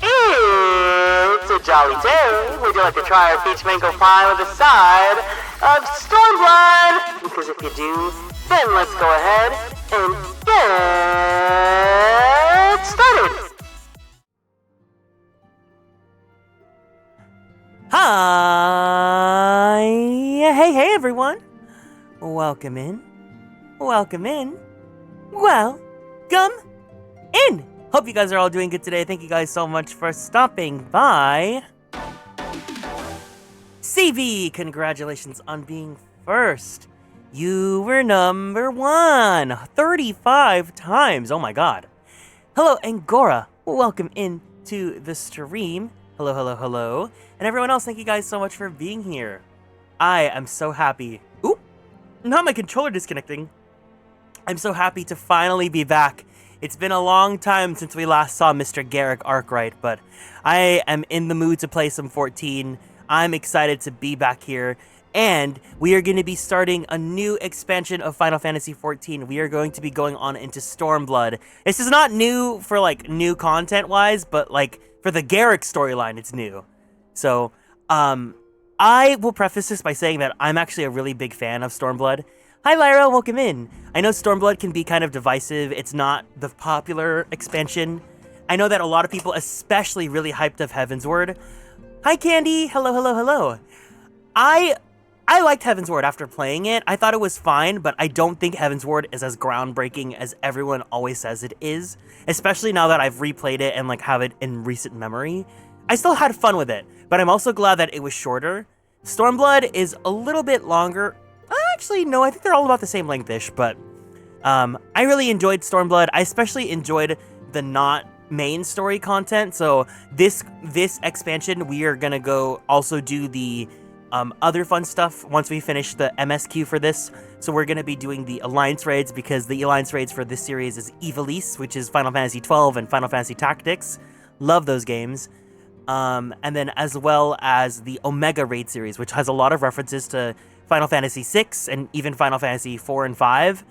It's a jolly day. Would you like to try our peach mango pie with a side of Stormblood? Because if you do, then let's go ahead and get started. Hi. welcome in. Welcome in. Welcome in. Hope you guys are all doing good today. Thank you guys so much for stopping by. CV, congratulations on being first. You were number 1, 35 times. Oh my god. Hello, Angora. Welcome in to the stream. Hello, hello, hello. And everyone else, thank you guys so much for being here. I am so happy. Ooh, not my controller disconnecting. I'm so happy to finally be back. It's been a long time since we last saw Mr. Garrick Arkwright, but I am in the mood to play some 14. I'm excited to be back here, and we are going to be starting a new expansion of Final Fantasy XIV. We are going to be going on into Stormblood. This is not new for, like, new content-wise, but, like, for the Garrick storyline, it's new. So, I will preface this by saying that I'm actually a really big fan of Stormblood. Hi Lyra, welcome in. I know Stormblood can be kind of divisive. It's not the popular expansion. I know that a lot of people, especially, really hyped up Heavensward. Hi Candy, hello, hello, hello. I liked Heavensward after playing it. I thought it was fine, but I don't think Heavensward is as groundbreaking as everyone always says it is. Especially now that I've replayed it and like have it in recent memory. I still had fun with it, but I'm also glad that it was shorter. Stormblood is a little bit longer. Actually, no, I think they're all about the same length-ish, but I really enjoyed Stormblood. I especially enjoyed the not main story content, so this expansion, we are gonna go also do the other fun stuff once we finish the MSQ for this. So we're gonna be doing the Alliance raids, because the Alliance raids for this series is Ivalice, which is Final Fantasy XII and Final Fantasy Tactics. Love those games. And then as well as the Omega raid series, which has a lot of references to Final Fantasy VI and even Final Fantasy 4 and 5.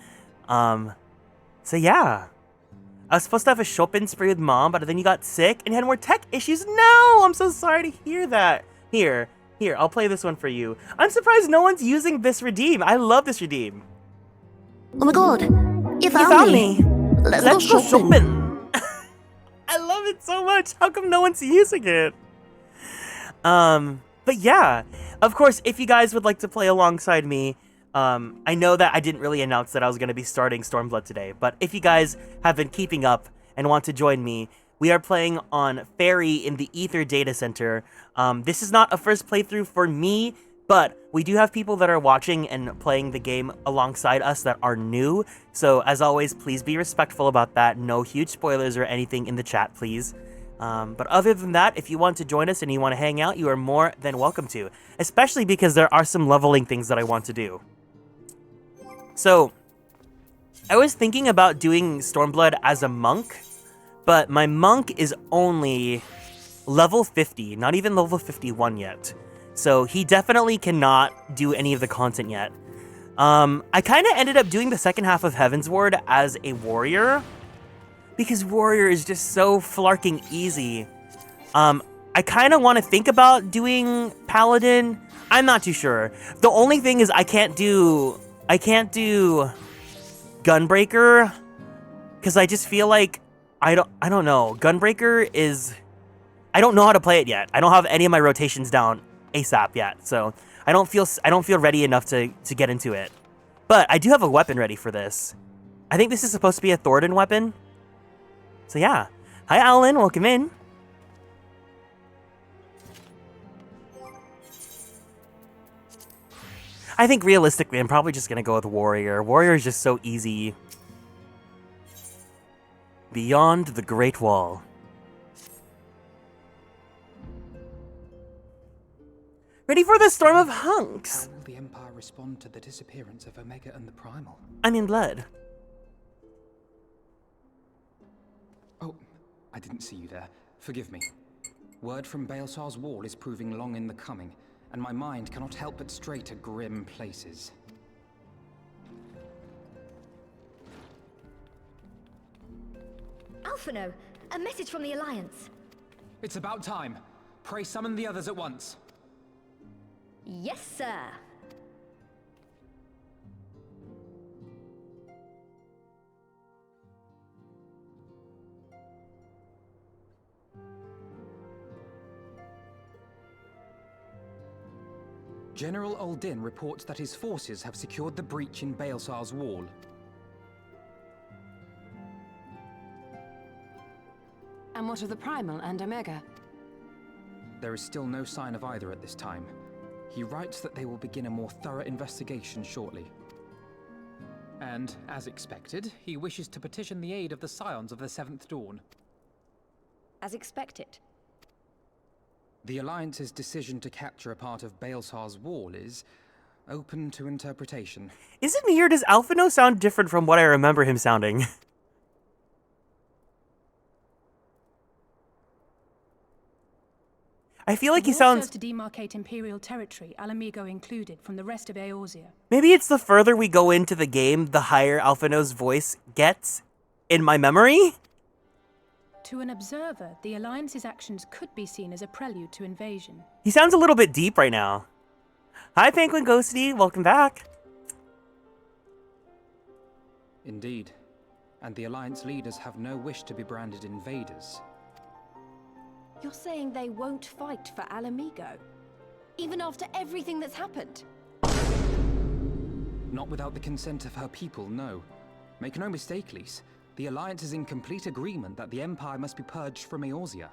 So yeah. I was supposed to have a shopping spree with Mom, but then you got sick and you had more tech issues. No, I'm so sorry to hear that. Here, I'll play this one for you. I'm surprised no one's using this redeem. I love this redeem. Oh my god, you found me. Let's go shopping. I love it so much. How come no one's using it? But yeah, of course, if you guys would like to play alongside me, I know that I didn't really announce that I was going to be starting Stormblood today, but if you guys have been keeping up and want to join me, we are playing on Fairy in the Aether Data Center. This is not a first playthrough for me, but we do have people that are watching and playing the game alongside us that are new, so as always, please be respectful about that. No huge spoilers or anything in the chat, please. But other than that, if you want to join us and you want to hang out, you are more than welcome to, especially because there are some leveling things that I want to do. So, I was thinking about doing Stormblood as a monk, but my monk is only level 50, not even level 51 yet. So he definitely cannot do any of the content yet. I kind of ended up doing the second half of Heavensward as a warrior, because warrior is just so flarking easy. I kind of want to think about doing paladin. I'm not too sure. The only thing is I can't do Gunbreaker, because I just feel like I don't know. Gunbreaker is, I don't know how to play it yet. I don't have any of my rotations down ASAP yet, so I don't feel ready enough to get into it. But I do have a weapon ready for this. I think this is supposed to be a Thornton weapon. So yeah. Hi Alan, welcome in. I think realistically, I'm probably just gonna go with Warrior. Warrior is just so easy. Beyond the Great Wall. Ready for the storm of hunks! How will the Empire respond to the disappearance of Omega and the Primal? I'm in blood. Oh, I didn't see you there. Forgive me. Word from Baelsar's wall is proving long in the coming, and my mind cannot help but stray to grim places. Alphino, a message from the Alliance. It's about time. Pray summon the others at once. Yes, sir. General Uldin reports that his forces have secured the breach in Baelsar's wall. And what of the Primal and Omega? There is still no sign of either at this time. He writes that they will begin a more thorough investigation shortly. And, as expected, he wishes to petition the aid of the Scions of the Seventh Dawn. As expected. The Alliance's decision to capture a part of Baelsar's wall is open to interpretation. Is it me or does Alphino sound different from what I remember him sounding? I feel like he sounds... to demarcate Imperial territory, Alamigo included, from the rest of Eorzea. Maybe it's the further we go into the game, the higher Alphino's voice gets in my memory? To an observer, the Alliance's actions could be seen as a prelude to invasion. He sounds a little bit deep right now. Hi, Penguin Ghosty. Welcome back. Indeed. And the Alliance leaders have no wish to be branded invaders. You're saying they won't fight for Alamigo? Even after everything that's happened? Not without the consent of her people, no. Make no mistake, Lise. The Alliance is in complete agreement that the Empire must be purged from Eorzea.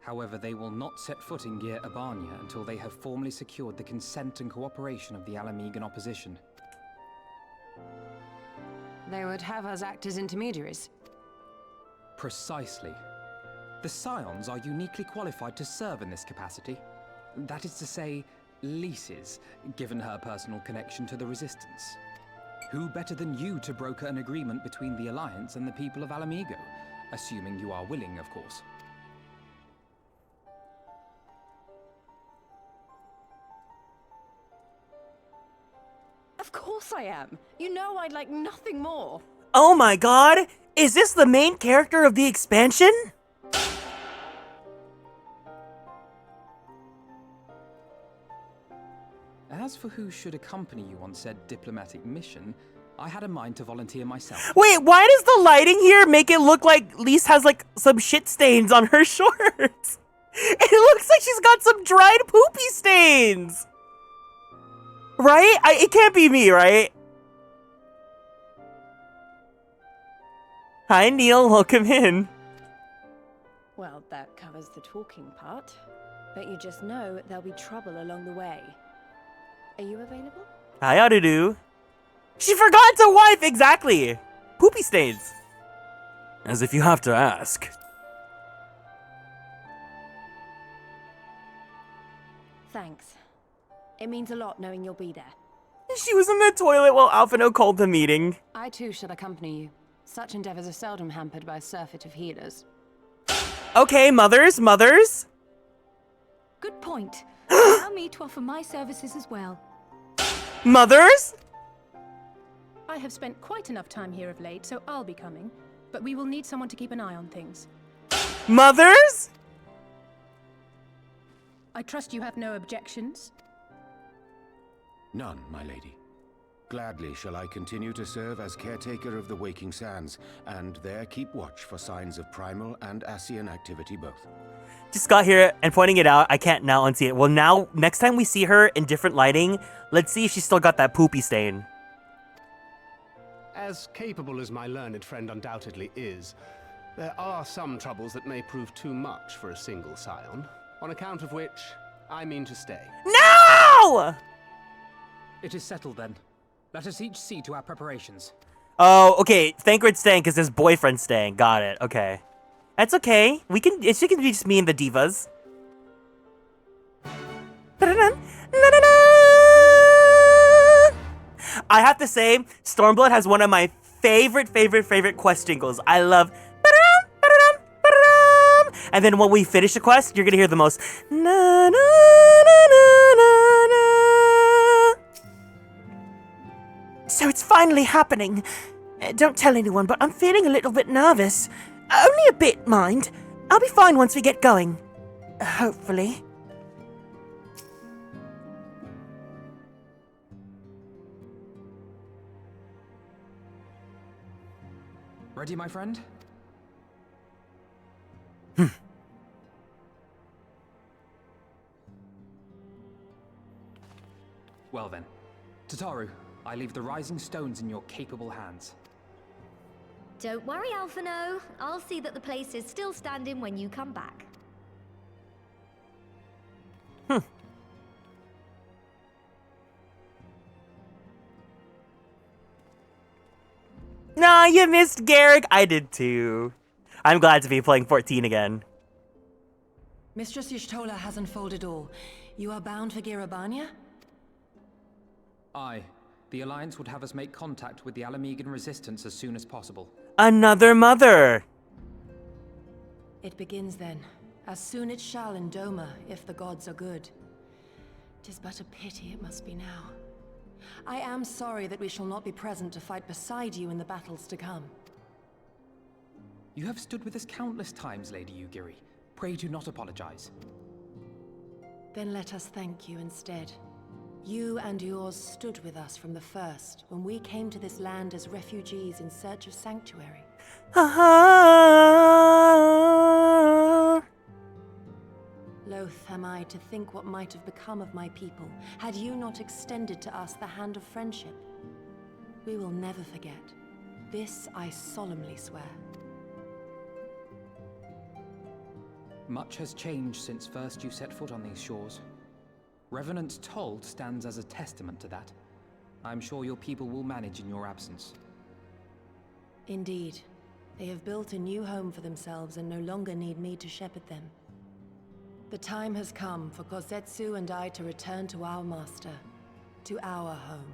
However, they will not set foot in Gyr Abania until they have formally secured the consent and cooperation of the Alamigan opposition. They would have us act as intermediaries. Precisely. The Scions are uniquely qualified to serve in this capacity. That is to say, Lise's, given her personal connection to the Resistance. Who better than you to broker an agreement between the Alliance and the people of Alamigo? Assuming you are willing, of course. Of course I am. You know I'd like nothing more. Oh my god! Is this the main character of the expansion? As for who should accompany you on said diplomatic mission, I had a mind to volunteer myself. Wait, why does the lighting here make it look like Lise has like some shit stains on her shorts? It looks like she's got some dried poopy stains. Right? It can't be me, right? Hi, Neil. Welcome in. Well, that covers the talking part. But you just know there'll be trouble along the way. Are you available? Hi, Adudu. She forgot to wipe! Exactly! Poopy stains. As if you have to ask. Thanks. It means a lot knowing you'll be there. She was in the toilet while Alphino called the meeting. I too shall accompany you. Such endeavors are seldom hampered by a surfeit of healers. Okay, mothers. Good point. Allow me to offer my services as well. Mothers? I have spent quite enough time here of late, so I'll be coming. But we will need someone to keep an eye on things. Mothers? I trust you have no objections? None, my lady. Gladly shall I continue to serve as caretaker of the Waking Sands, and there keep watch for signs of primal and Ascian activity both. Just got here and pointing it out. I can't now unsee it. Well, now, next time we see her in different lighting, let's see if she's still got that poopy stain. As capable as my learned friend undoubtedly is, there are some troubles that may prove too much for a single scion, on account of which I mean to stay. No! It is settled then. Let us each see to our preparations. Oh, okay. Thancred's staying because his boyfriend's staying. Got it. Okay. That's okay. It can be just me and the divas. I have to say, Stormblood has one of my favorite quest jingles. I love. And then when we finish the quest, you're gonna hear the most. So it's finally happening. Don't tell anyone, but I'm feeling a little bit nervous. Only a bit, mind. I'll be fine once we get going. Hopefully. Ready, my friend? Tataru, I leave the rising stones in your capable hands. Don't worry, Alphino. I'll see that the place is still standing when you come back. Nah, you missed Garrick. I did too. I'm glad to be playing 14 again. Mistress Y'shtola has unfolded all. You are bound for Girabania? Aye. The Alliance would have us make contact with the Alamegan resistance as soon as possible. Another mother! It begins then. As soon it shall in Doma, if the gods are good. 'Tis but a pity it must be now. I am sorry that we shall not be present to fight beside you in the battles to come. You have stood with us countless times, Lady Yugiri. Pray do not apologize. Then let us thank you instead. You and yours stood with us from the first, when we came to this land as refugees in search of sanctuary. Loath am I to think what might have become of my people, had you not extended to us the hand of friendship. We will never forget. This I solemnly swear. Much has changed since first you set foot on these shores. Revenant's Toll stands as a testament to that. I'm sure your people will manage in your absence. Indeed. They have built a new home for themselves and no longer need me to shepherd them. The time has come for Kozetsu and I to return to our master, to our home.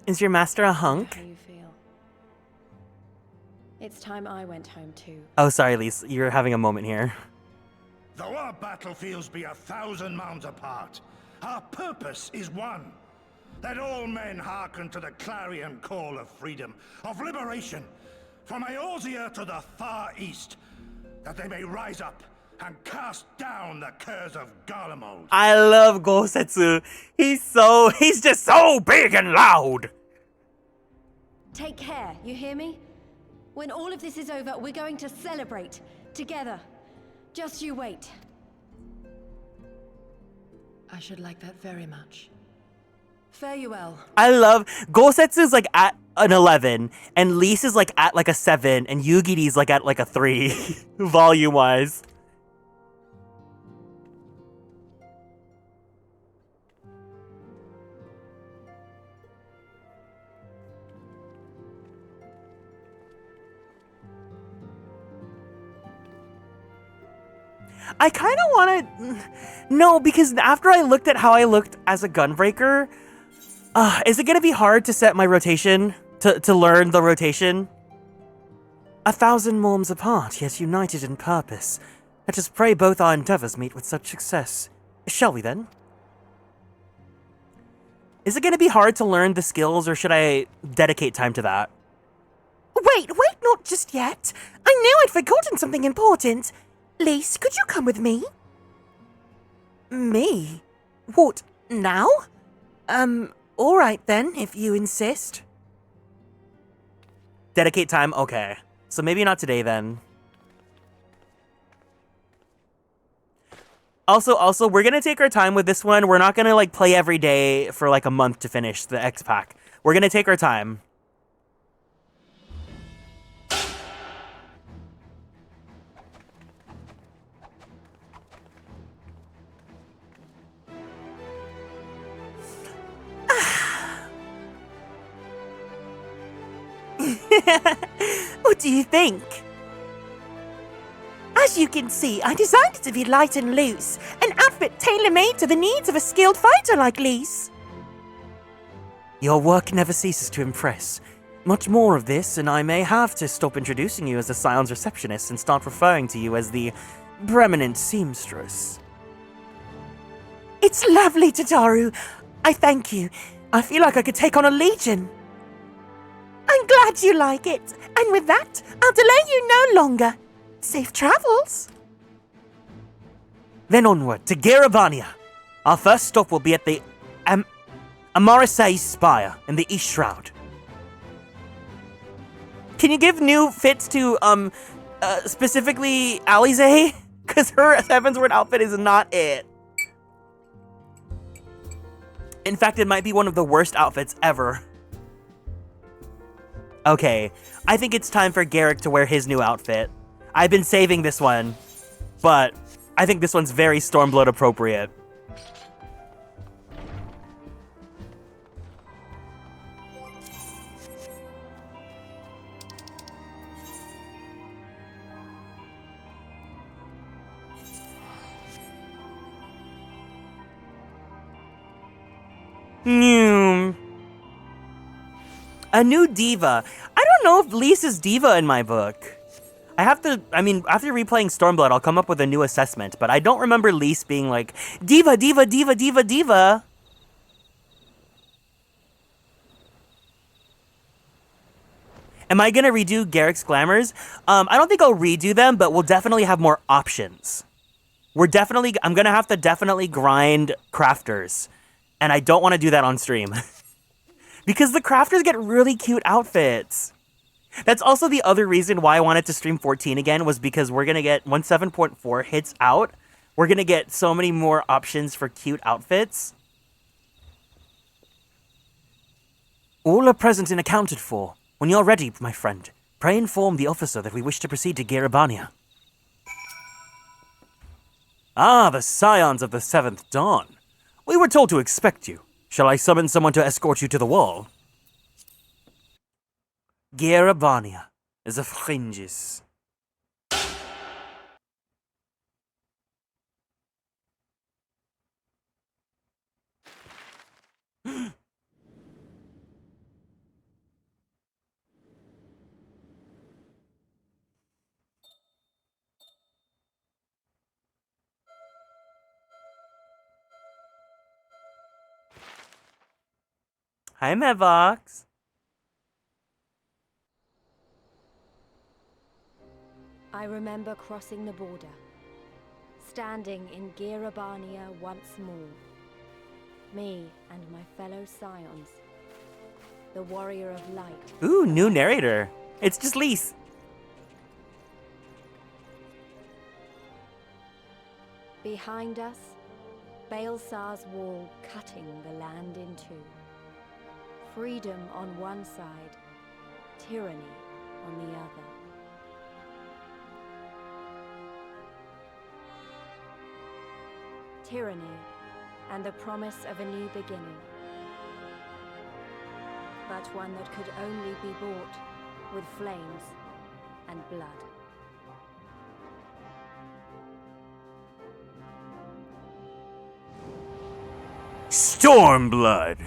Is your master a hunk? How you feel? It's time I went home too. Oh, sorry, Lise. You're having a moment here. Though our battlefields be 1,000 mounds apart, our purpose is one. Let all men hearken to the clarion call of freedom, of liberation, from Eorzea to the far east, that they may rise up and cast down the curse of Garlemald. I love Gosetsu. He's just so big and loud. Take care, you hear me? When all of this is over, we're going to celebrate together. Just you wait. I should like that very much. Fare you well. I love Gosetsu's like at an 11, and Lise is like at like a 7, and Yugiri's like at like a 3, volume wise. I kind of want to... No, because after I looked at how I looked as a gunbreaker, is it going to be hard to set my rotation? To learn the rotation? 1,000 realms apart, yet united in purpose. Let us pray both our endeavors meet with such success. Shall we then? Is it going to be hard to learn the skills, or should I dedicate time to that? Wait, not just yet. I knew I'd forgotten something important. Lise, could you come with me? Me? What, now? Alright then, if you insist. Dedicate time? Okay. So maybe not today then. Also, we're gonna take our time with this one. We're not gonna like play every day for like a month to finish the X pack. We're gonna take our time. What do you think? As you can see, I designed it to be light and loose, an outfit tailor-made to the needs of a skilled fighter like Lise. Your work never ceases to impress. Much more of this, and I may have to stop introducing you as a Scion's receptionist and start referring to you as the preeminent seamstress. It's lovely, Tataru. I thank you. I feel like I could take on a legion. I'm glad you like it. And with that, I'll delay you no longer. Safe travels. Then onward to Girabania. Our first stop will be at the Amarisei Spire in the East Shroud. Can you give new fits to, specifically Alize? Because her Heavensward outfit is not it. In fact, it might be one of the worst outfits ever. Okay, I think it's time for Garrick to wear his new outfit. I've been saving this one, but I think this one's very Stormblood appropriate. A new diva. I don't know if Lise is diva in my book. after replaying Stormblood, I'll come up with a new assessment, but I don't remember Lise being like, diva, diva, diva, diva, diva. Am I gonna redo Garrick's glamours? I don't think I'll redo them, but we'll definitely have more options. I'm gonna have to definitely grind crafters, and I don't want to do that on stream. Because the crafters get really cute outfits. That's also the other reason why I wanted to stream 14 again, was because we're gonna get, once 7.4 hits out, we're gonna get so many more options for cute outfits. All are present and accounted for. When you're ready, my friend, pray inform the officer that we wish to proceed to Girabania. Ah, the scions of the 7th Dawn. We were told to expect you. Shall I summon someone to escort you to the wall? Girabania is a fringes. Hi, Mevox. I remember crossing the border, standing in Girabania once more. Me and my fellow scions, the warrior of light. Ooh, new narrator. It's just Lise. Behind us, Baelsar's wall cutting the land in two. Freedom on one side, tyranny on the other. Tyranny and the promise of a new beginning. But one that could only be bought with flames and blood. Stormblood.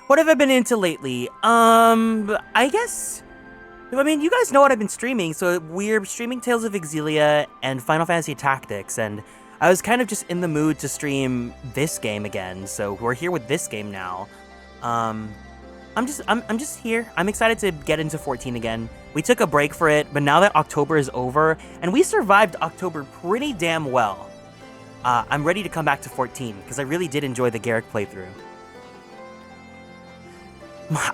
What have I been into lately? I guess... I mean, you guys know what I've been streaming, so we're streaming Tales of Exilia and Final Fantasy Tactics, and I was kind of just in the mood to stream this game again, so we're here with this game now. I'm just here. I'm excited to get into 14 again. We took a break for it, but now that October is over, and we survived October pretty damn well, I'm ready to come back to 14, because I really did enjoy the Garrick playthrough.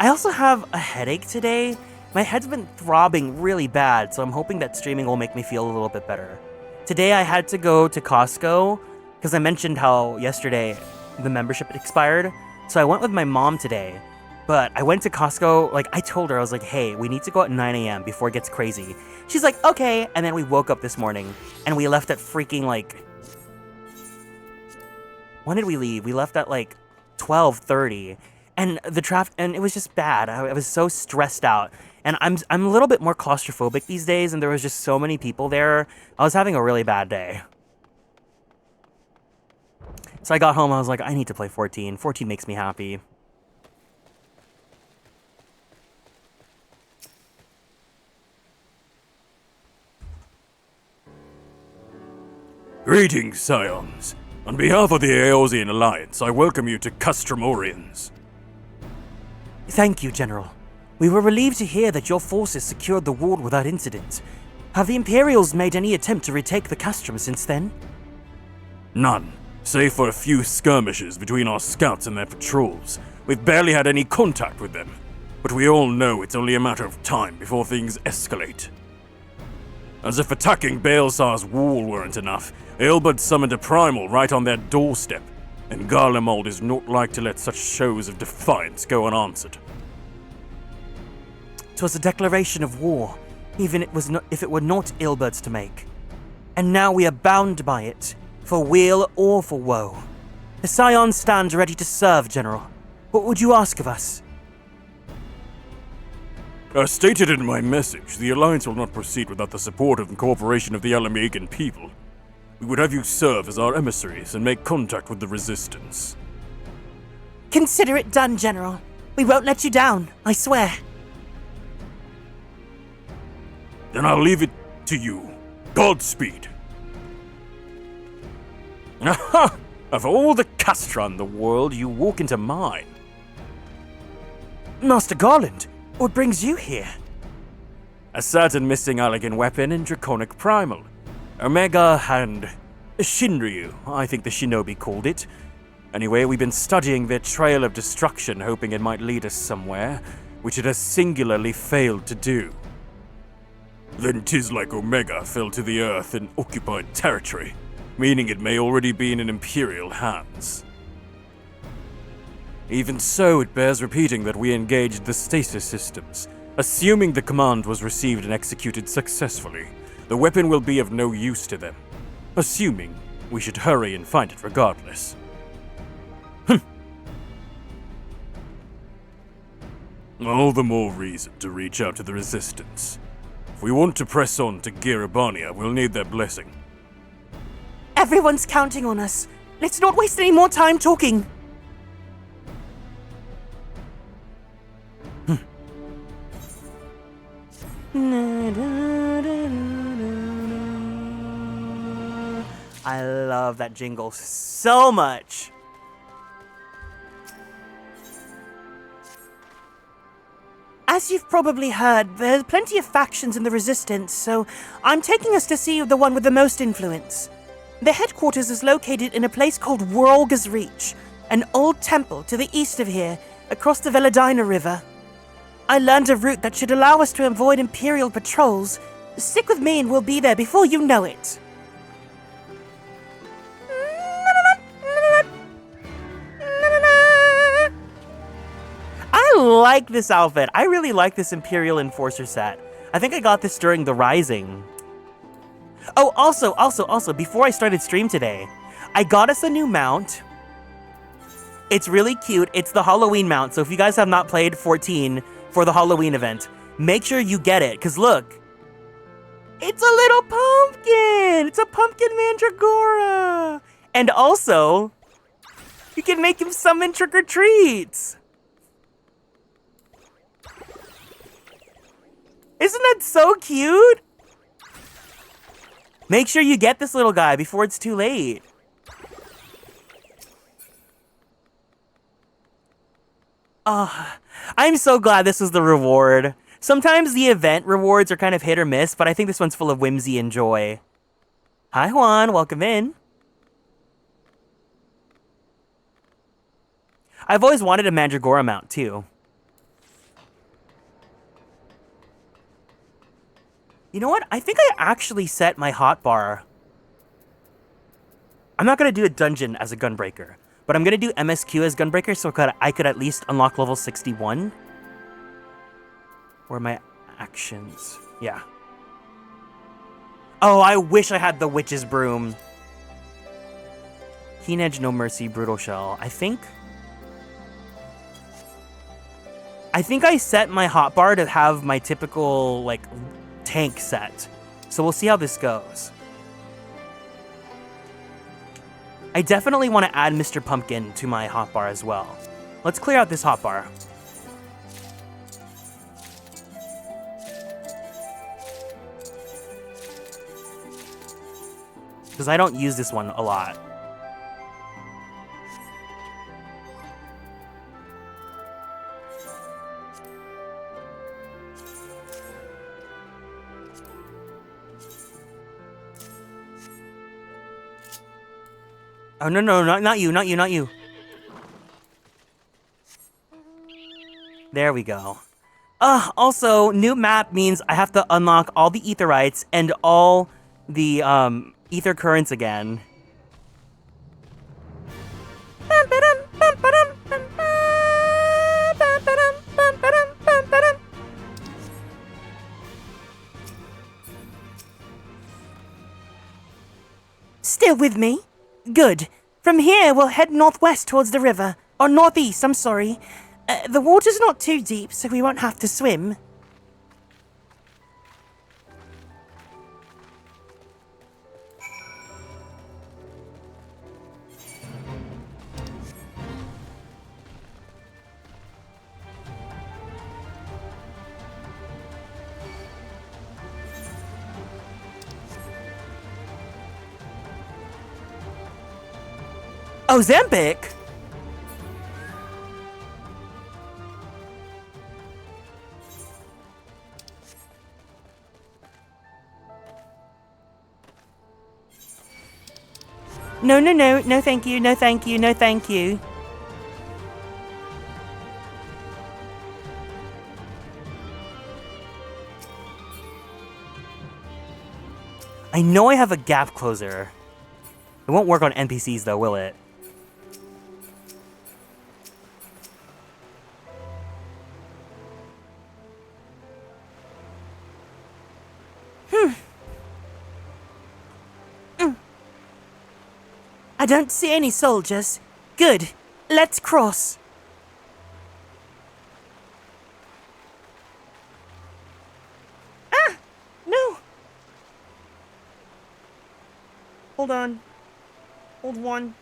I also have a headache today. My head's been throbbing really bad, so I'm hoping that streaming will make me feel a little bit better. Today I had to go to Costco, because I mentioned how yesterday the membership expired, so I went with my mom today. But I went to Costco, like, I told her, I was like, hey, we need to go at 9 a.m. before it gets crazy. She's like, okay, and then we woke up this morning, and we left at freaking, like... When did we leave? We left at, like, 12:30. And the traffic, and it was just bad. I was so stressed out. And I'm a little bit more claustrophobic these days, and there was just so many people there. I was having a really bad day. So I got home, I was like, I need to play 14. 14 makes me happy. Greetings, scions. On behalf of the Aeosian Alliance, I welcome you to Custromorians. Thank you, General. We were relieved to hear that your forces secured the wall without incident. Have the Imperials made any attempt to retake the castrum since then? None. Save for a few skirmishes between our scouts and their patrols, we've barely had any contact with them. But we all know it's only a matter of time before things escalate. As if attacking Baelsar's wall weren't enough, Eobard summoned a primal right on their doorstep, and Garlemald is not like to let such shows of defiance go unanswered. 'Twas a declaration of war, even if it were not Eobard's to make. And now we are bound by it, for weal or for woe. The Scions stand ready to serve, General. What would you ask of us? As stated in my message, the Alliance will not proceed without the support and cooperation of the Alamegan people. We would have you serve as our emissaries and make contact with the Resistance. Consider it done, General. We won't let you down, I swear. Then I'll leave it to you. Godspeed. Aha! Of all the Castra in the world, you walk into mine. Master Garland, what brings you here? A certain missing Allegan weapon and draconic primal. Omega and Shinryu, I think the shinobi called it. Anyway, we've been studying their trail of destruction, hoping it might lead us somewhere, which it has singularly failed to do. Then 'tis like Omega fell to the earth in occupied territory, meaning it may already be in Imperial hands. Even so, it bears repeating that we engaged the stasis systems. Assuming the command was received and executed successfully, the weapon will be of no use to them. Assuming we should hurry and find it regardless. All the more reason to reach out to the Resistance. If we want to press on to Girabania, we'll need their blessing. Everyone's counting on us. Let's not waste any more time talking. I love that jingle so much. As you've probably heard, there's plenty of factions in the Resistance, so I'm taking us to see the one with the most influence. The headquarters is located in a place called Worlga's Reach, an old temple to the east of here, across the Veladina River. I learned a route that should allow us to avoid Imperial patrols. Stick with me and we'll be there before you know it. I like this outfit. I really like this Imperial Enforcer set. I think I got this during the Rising. Oh, also, before I started stream today, I got us a new mount. It's really cute. It's the Halloween mount, so if you guys have not played 14 for the Halloween event, make sure you get it, because look. It's a little pumpkin! It's a pumpkin mandragora! And also, you can make him summon trick-or-treats! Isn't that so cute? Make sure you get this little guy before it's too late. I'm so glad this was the reward. Sometimes the event rewards are kind of hit or miss, but I think this one's full of whimsy and joy. Hi Juan, welcome in. I've always wanted a Mandragora mount too. You know what? I think I actually set my hotbar. I'm not going to do a dungeon as a gunbreaker, but I'm going to do MSQ as gunbreaker so I could at least unlock level 61. Where are my actions? Yeah. Oh, I wish I had the Witch's Broom. Keen Edge, No Mercy, Brutal Shell. I think I set my hotbar to have my typical, like, tank set. So we'll see how this goes. I definitely want to add Mr. Pumpkin to my hotbar as well. Let's clear out this hotbar. Because I don't use this one a lot. Oh, no, no, not you, not you, not you. There we go. Also, new map means I have to unlock all the Aetherites and all the, ether currents again. Still with me? Good. From here, we'll head northwest towards the river. Or northeast, I'm sorry. The water's not too deep, so we won't have to swim. Ozempic? No, no, no, no thank you, no thank you, no thank you. I know I have a gap closer. It won't work on NPCs though, will it? I don't see any soldiers. Good. Let's cross. Ah! No! Hold on. Hold one.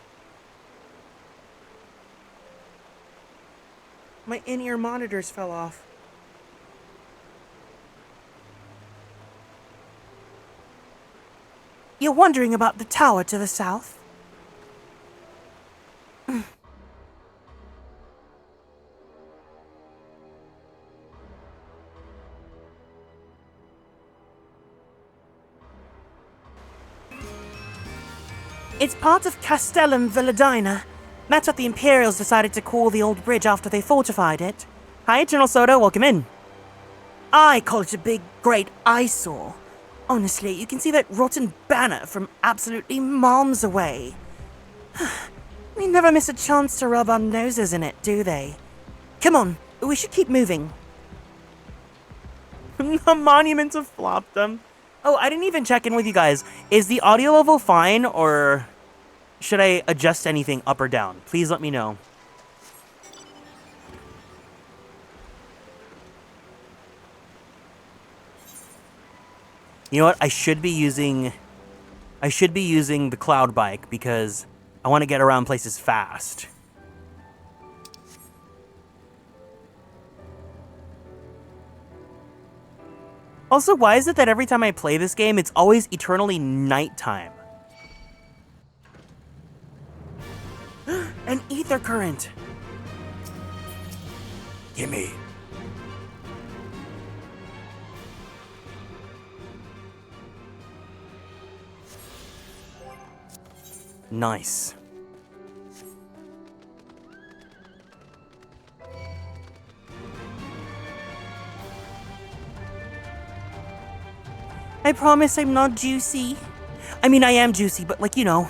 My in-ear monitors fell off. You're wondering about the tower to the south? It's part of Castellum Villadina. That's what the Imperials decided to call the old bridge after they fortified it. Hi, General Soda, welcome in. I call it a big, great eyesore. Honestly, you can see that rotten banner from absolutely miles away. We never miss a chance to rub our noses in it, do they? Come on, we should keep moving. The monuments have flopped them. Oh, I didn't even check in with you guys. Is the audio level fine, or should I adjust anything up or down? Please let me know. You know what? I should be using the cloud bike because I want to get around places fast. Also, why is it that every time I play this game, it's always eternally nighttime? An ether current! Gimme. Nice. I promise I'm not juicy. I mean, I am juicy, but like, you know.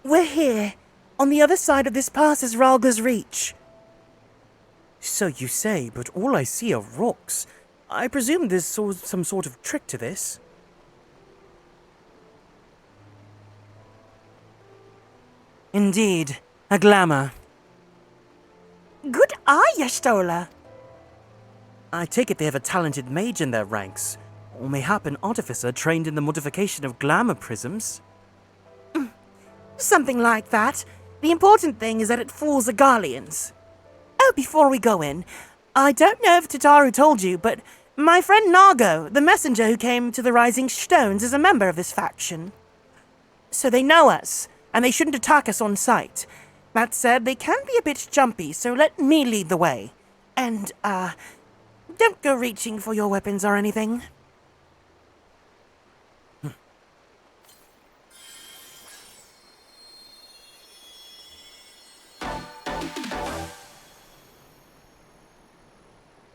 We're here. On the other side of this pass is Ralga's Reach. So you say, but all I see are rocks. I presume there's some sort of trick to this. Indeed, a glamour. Good eye, Yastola. I take it they have a talented mage in their ranks. Or mayhap an artificer trained in the modification of glamour prisms? Something like that. The important thing is that it fools the Garleans. Oh, before we go in, I don't know if Tataru told you, but my friend Nargo, the messenger who came to the Rising Stones, is a member of this faction. So they know us, and they shouldn't attack us on sight. That said, they can be a bit jumpy, so let me lead the way. And, don't go reaching for your weapons or anything.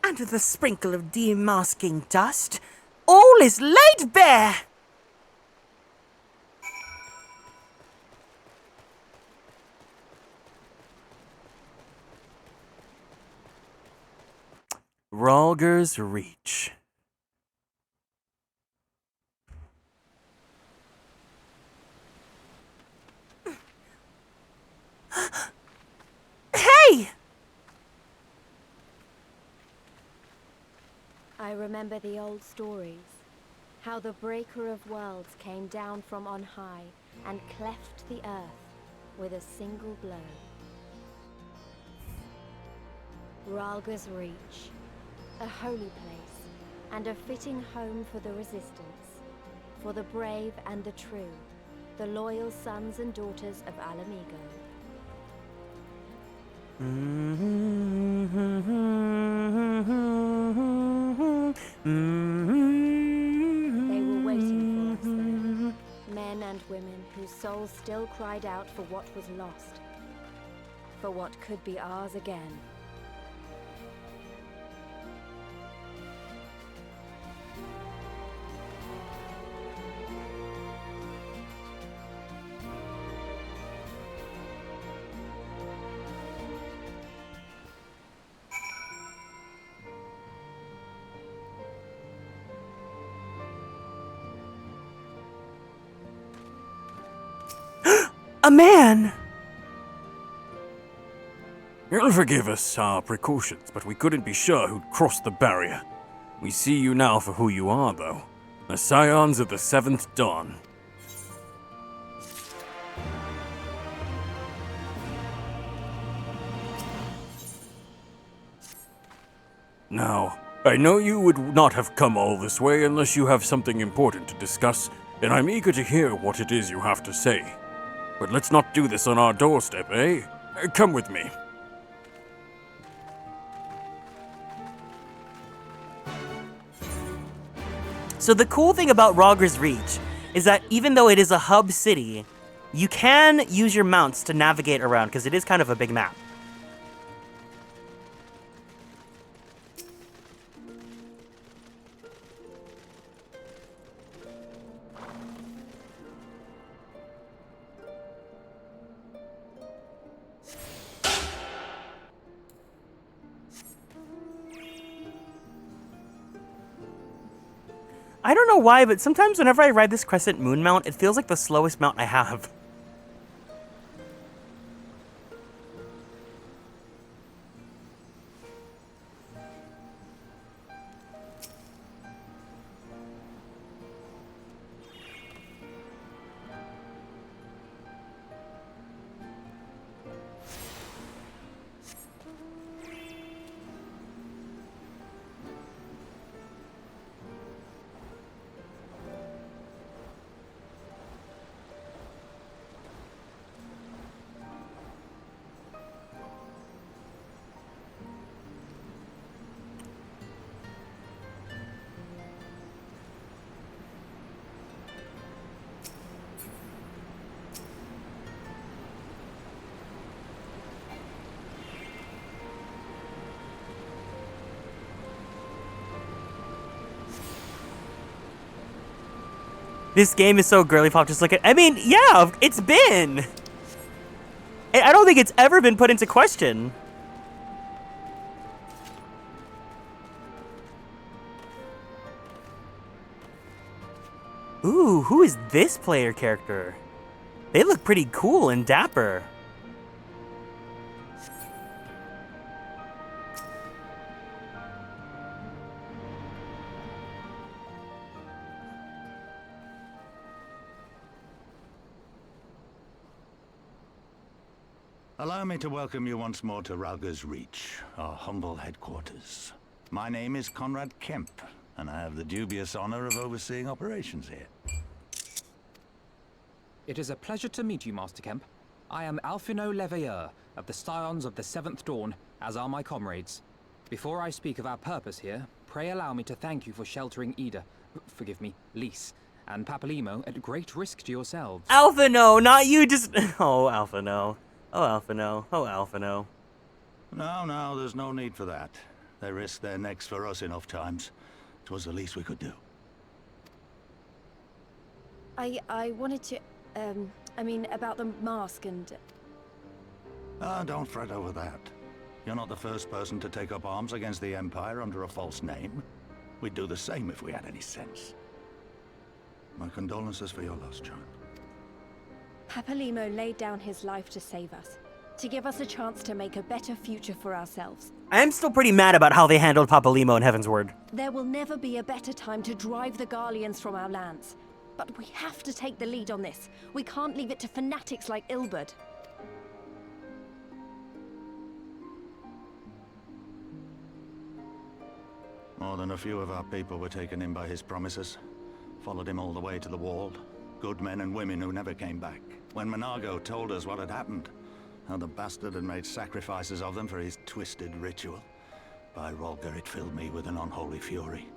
And with a sprinkle of demasking dust, all is laid bare! Rhalgr's Reach. Hey! I remember the old stories. How the Breaker of Worlds came down from on high and cleft the earth with a single blow. Rhalgr's Reach. A holy place, and a fitting home for the resistance, for the brave and the true, the loyal sons and daughters of Alamigo. They were waiting for us there, men and women whose souls still cried out for what was lost, for what could be ours again. A man! You'll forgive us our precautions, but we couldn't be sure who'd crossed the barrier. We see you now for who you are, though. The Scions of the Seventh Dawn. Now, I know you would not have come all this way unless you have something important to discuss, and I'm eager to hear what it is you have to say. But let's not do this on our doorstep, eh? Come with me. So the cool thing about Rhalgr's Reach is that even though it is a hub city, you can use your mounts to navigate around because it is kind of a big map. I don't know why, but sometimes whenever I ride this Crescent Moon mount, it feels like the slowest mount I have. This game is so girly pop, just look at— I mean, yeah, it's been! I don't think it's ever been put into question. Ooh, who is this player character? They look pretty cool and dapper. Allow me to welcome you once more to Ralga's Reach, our humble headquarters. My name is Conrad Kemp, and I have the dubious honor of overseeing operations here. It is a pleasure to meet you, Master Kemp. I am Alphino Leveilleur of the Scions of the Seventh Dawn, as are my comrades. Before I speak of our purpose here, pray allow me to thank you for sheltering Ida, forgive me, Lys, and Papalimo at great risk to yourselves. Alphino, not you, just... Oh, Alphino. Oh, Alphino. Oh, Alphino. No, there's no need for that. They risked their necks for us enough times. 'Twas the least we could do. I wanted to, I mean, about the mask and... Don't fret over that. You're not the first person to take up arms against the Empire under a false name. We'd do the same if we had any sense. My condolences for your loss, child. Papalimo laid down his life to save us, to give us a chance to make a better future for ourselves. I am still pretty mad about how they handled Papalimo in Heaven's Word. There will never be a better time to drive the Garleans from our lands. But we have to take the lead on this. We can't leave it to fanatics like Ilberd. More than a few of our people were taken in by his promises. Followed him all the way to the wall. Good men and women who never came back. When Monargo told us what had happened, how the bastard had made sacrifices of them for his twisted ritual, by Rolger it filled me with an unholy fury.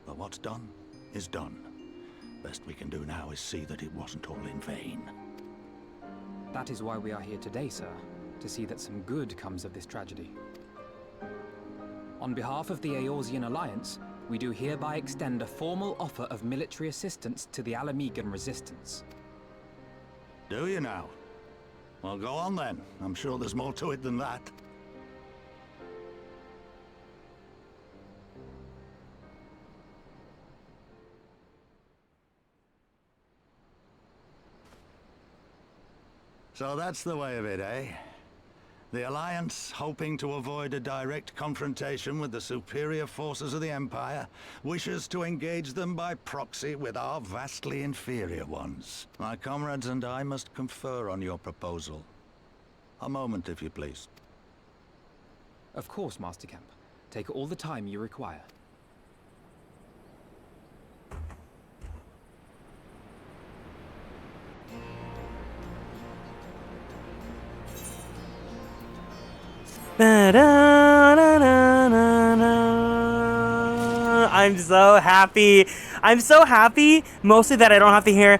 But what's done is done. Best we can do now is see that it wasn't all in vain. That is why we are here today, sir, to see that some good comes of this tragedy. On behalf of the Eorzean Alliance, we do hereby extend a formal offer of military assistance to the Alamegan resistance. Do you now? Well, go on then. I'm sure there's more to it than that. So that's the way of it, eh? The Alliance, hoping to avoid a direct confrontation with the superior forces of the Empire, wishes to engage them by proxy with our vastly inferior ones. My comrades and I must confer on your proposal. A moment, if you please. Of course, Master Kemp. Take all the time you require. I'm so happy. I'm so happy, mostly that I don't have to hear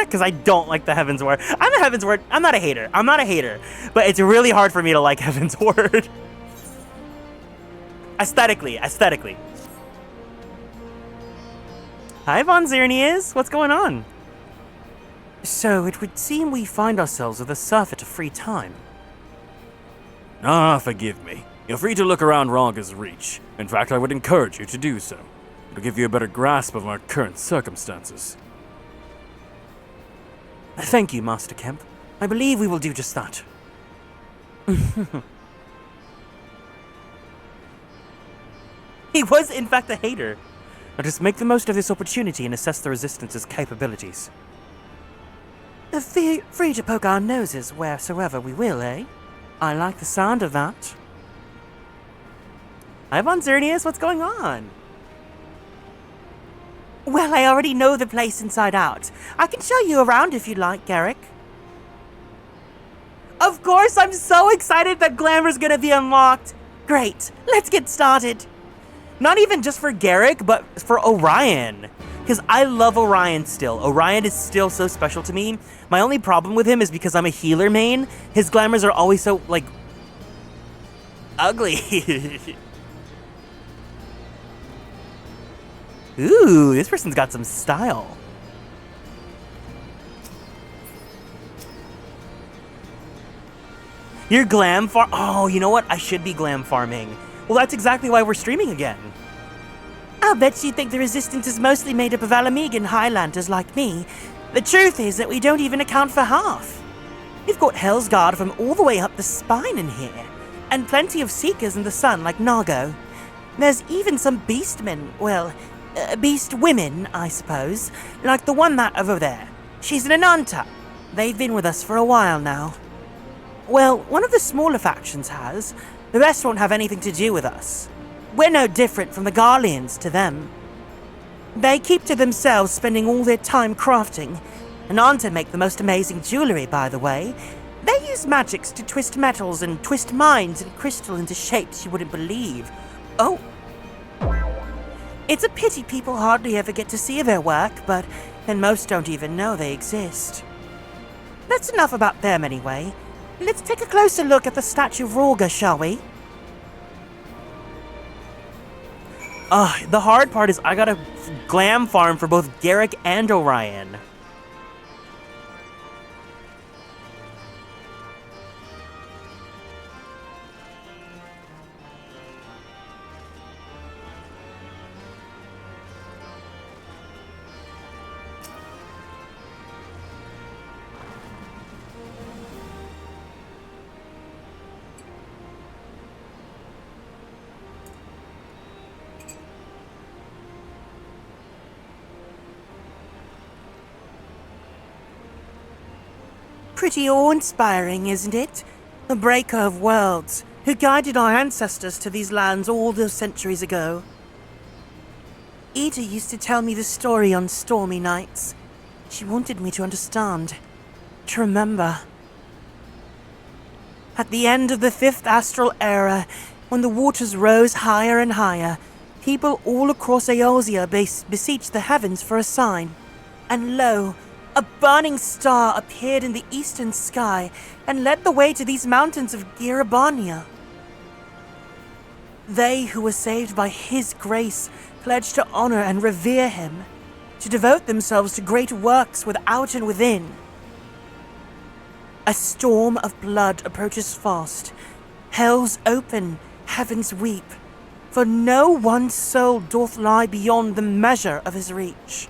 because I don't like the Heaven's Word. I'm a Heaven's Word. I'm not a hater. I'm not a hater. But it's really hard for me to like Heaven's Word. Aesthetically. Hi, Von Xerneas. What's going on? So, it would seem we find ourselves with a surfeit of free time. Forgive me. You're free to look around Ralga's Reach. In fact, I would encourage you to do so. It'll give you a better grasp of our current circumstances. Thank you, Master Kemp. I believe we will do just that. He was, in fact, a hater. Let us make the most of this opportunity and assess the Resistance's capabilities. Free to poke our noses wheresoever we will, eh? I like the sound of that. Hi, Von Xerneas, what's going on? Well, I already know the place inside out. I can show you around if you'd like, Garrick. Of course, I'm so excited that Glamour's gonna be unlocked. Great, let's get started. Not even just for Garrick, but for Orion. Because I love Orion still. Orion is still so special to me. My only problem with him is because I'm a healer main. His glamours are always so, like, ugly. Ooh, this person's got some style. You're glam farm. Oh, you know what? I should be glam farming. Well, that's exactly why we're streaming again. I'll bet you think the Resistance is mostly made up of Alamegan Highlanders like me. The truth is that we don't even account for half. We've got Hellsguard from all the way up the spine in here, and plenty of Seekers in the sun like Nargo. There's even some Beastmen, well, Beast women, I suppose, like the one that over there. She's an Ananta. They've been with us for a while now. Well, one of the smaller factions has. The rest won't have anything to do with us. We're no different from the Garleans to them. They keep to themselves, spending all their time crafting, and aren't to make the most amazing jewelry, by the way. They use magics to twist metals and twist minds and crystal into shapes you wouldn't believe. Oh. It's a pity people hardly ever get to see their work, but then most don't even know they exist. That's enough about them anyway. Let's take a closer look at the statue of Rorga, shall we? The hard part is I gotta glam farm for both Garrick and Orion. Pretty awe-inspiring, isn't it? The breaker of worlds, who guided our ancestors to these lands all those centuries ago. Ida used to tell me the story on stormy nights. She wanted me to understand, to remember. At the end of the 5th astral era, when the waters rose higher and higher, people all across Eorzea beseeched the heavens for a sign. And lo, a burning star appeared in the eastern sky and led the way to these mountains of Girabania. They who were saved by his grace pledged to honor and revere him, to devote themselves to great works without and within. A storm of blood approaches fast. Hells open, heavens weep, for no one soul doth lie beyond the measure of his reach.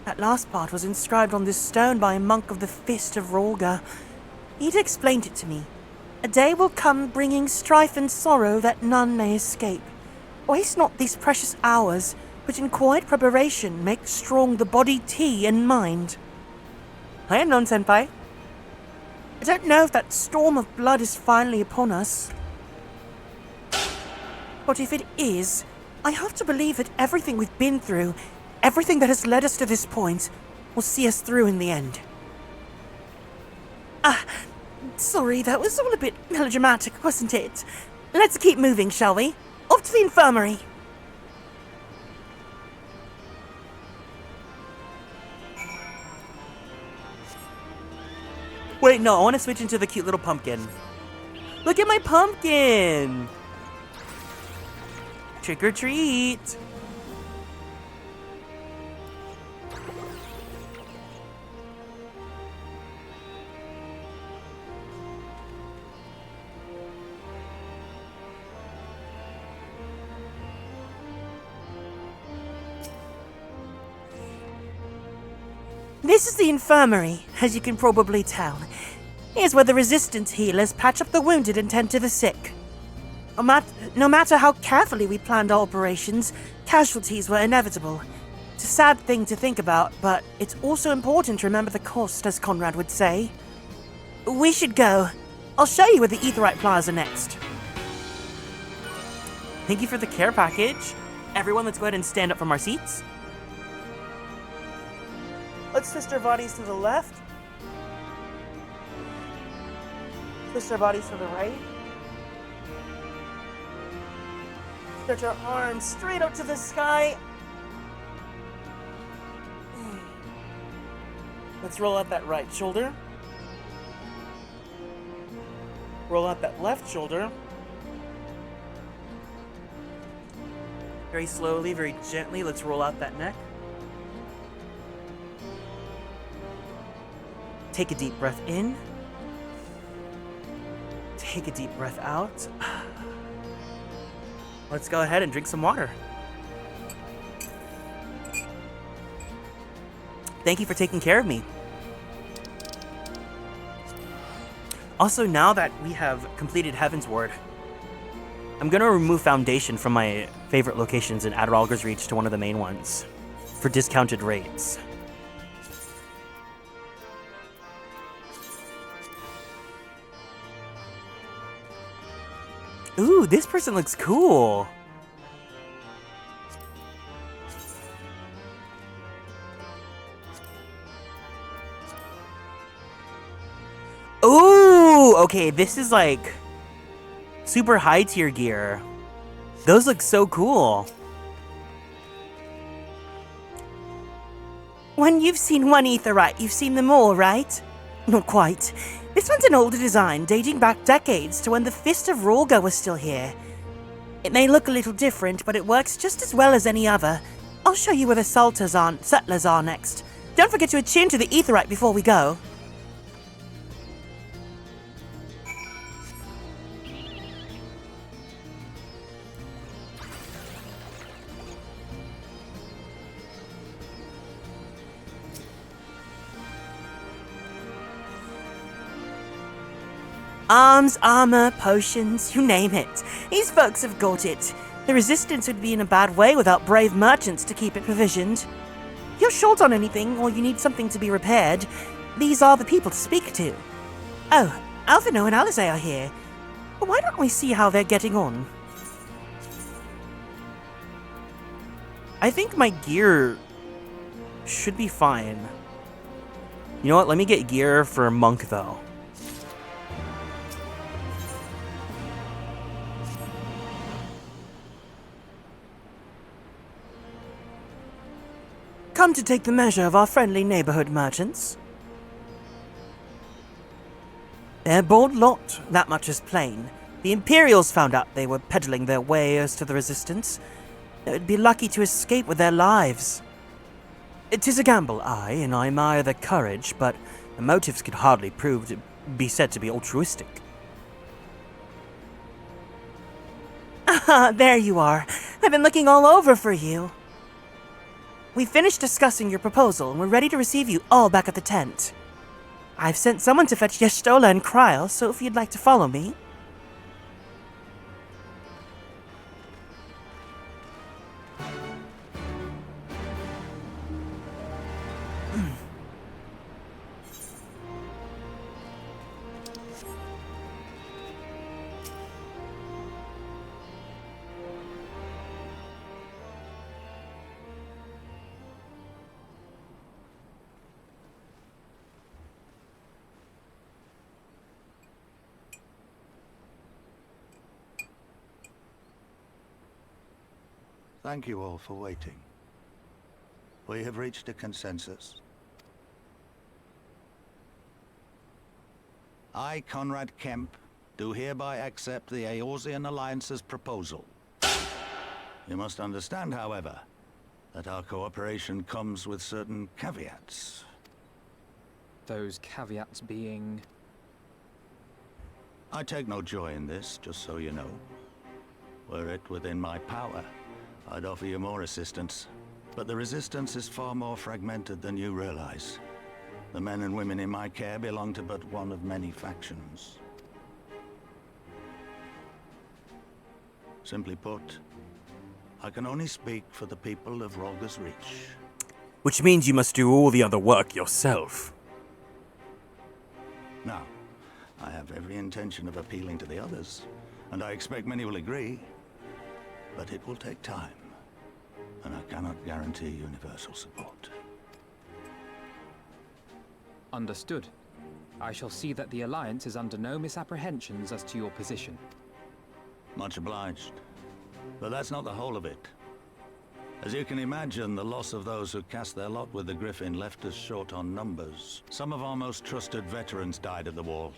That last part was inscribed on this stone by a monk of the Fist of Rorga. He'd explained it to me. A day will come bringing strife and sorrow that none may escape. Waste not these precious hours, which in quiet preparation make strong the body tea and mind. I am known, Senpai. I don't know if that storm of blood is finally upon us. But if it is, I have to believe that everything we've been through, everything that has led us to this point, will see us through in the end. Sorry, that was all a bit melodramatic, wasn't it? Let's keep moving, shall we? Off to the infirmary. Wait, no, I want to switch into the cute little pumpkin. Look at my pumpkin! Trick or treat! This is the infirmary, as you can probably tell. Here's where the resistance healers patch up the wounded and tend to the sick. No matter how carefully we planned our operations, casualties were inevitable. It's a sad thing to think about, but it's also important to remember the cost, as Conrad would say. We should go. I'll show you where the Aetheryte Plaza next. Thank you for the care package. Everyone, let's go ahead and stand up from our seats. Let's twist our bodies to the left. Twist our bodies to the right. Stretch our arms straight up to the sky. Let's roll out that right shoulder. Roll out that left shoulder. Very slowly, very gently, let's roll out that neck. Take a deep breath in. Take a deep breath out. Let's go ahead and drink some water. Thank you for taking care of me. Also, now that we have completed Heaven's Ward, I'm going to remove Foundation from my favorite locations and add Ralger's Reach to one of the main ones for discounted rates. Ooh, this person looks cool. Ooh, okay, this is like super high tier gear. Those look so cool. When you've seen one aetheryte, you've seen them all, right? Not quite. This one's an older design, dating back decades to when the Fist of Rorga was still here. It may look a little different, but it works just as well as any other. I'll show you where the settlers are next. Don't forget to attune to the aetheryte before we go. Arms, armor, potions, you name it. These folks have got it. The Resistance would be in a bad way without brave merchants to keep it provisioned. If you're short on anything, or you need something to be repaired, these are the people to speak to. Oh, Alphino and Alizé are here. But why don't we see how they're getting on? I think my gear should be fine. You know what? Let me get gear for a monk, though. Come to take the measure of our friendly neighborhood merchants. They're a bold lot, that much is plain. The Imperials found out they were peddling their wares to the Resistance. They would be lucky to escape with their lives. It is a gamble, aye, and I admire their courage, but the motives could hardly prove to be said to be altruistic. Ah, there you are. I've been looking all over for you. We finished discussing your proposal, and we're ready to receive you all back at the tent. I've sent someone to fetch Y'shtola and Kryl, so if you'd like to follow me... Thank you all for waiting. We have reached a consensus. I, Conrad Kemp, do hereby accept the Eorzean Alliance's proposal. You must understand, however, that our cooperation comes with certain caveats. Those caveats being... I take no joy in this, just so you know. Were it within my power, I'd offer you more assistance. But the Resistance is far more fragmented than you realize. The men and women in my care belong to but one of many factions. Simply put, I can only speak for the people of Rorga's Reach. Which means you must do all the other work yourself. Now, I have every intention of appealing to the others, and I expect many will agree. But it will take time, and I cannot guarantee universal support. Understood. I shall see that the Alliance is under no misapprehensions as to your position. Much obliged. But that's not the whole of it. As you can imagine, the loss of those who cast their lot with the Griffin left us short on numbers. Some of our most trusted veterans died at the wall,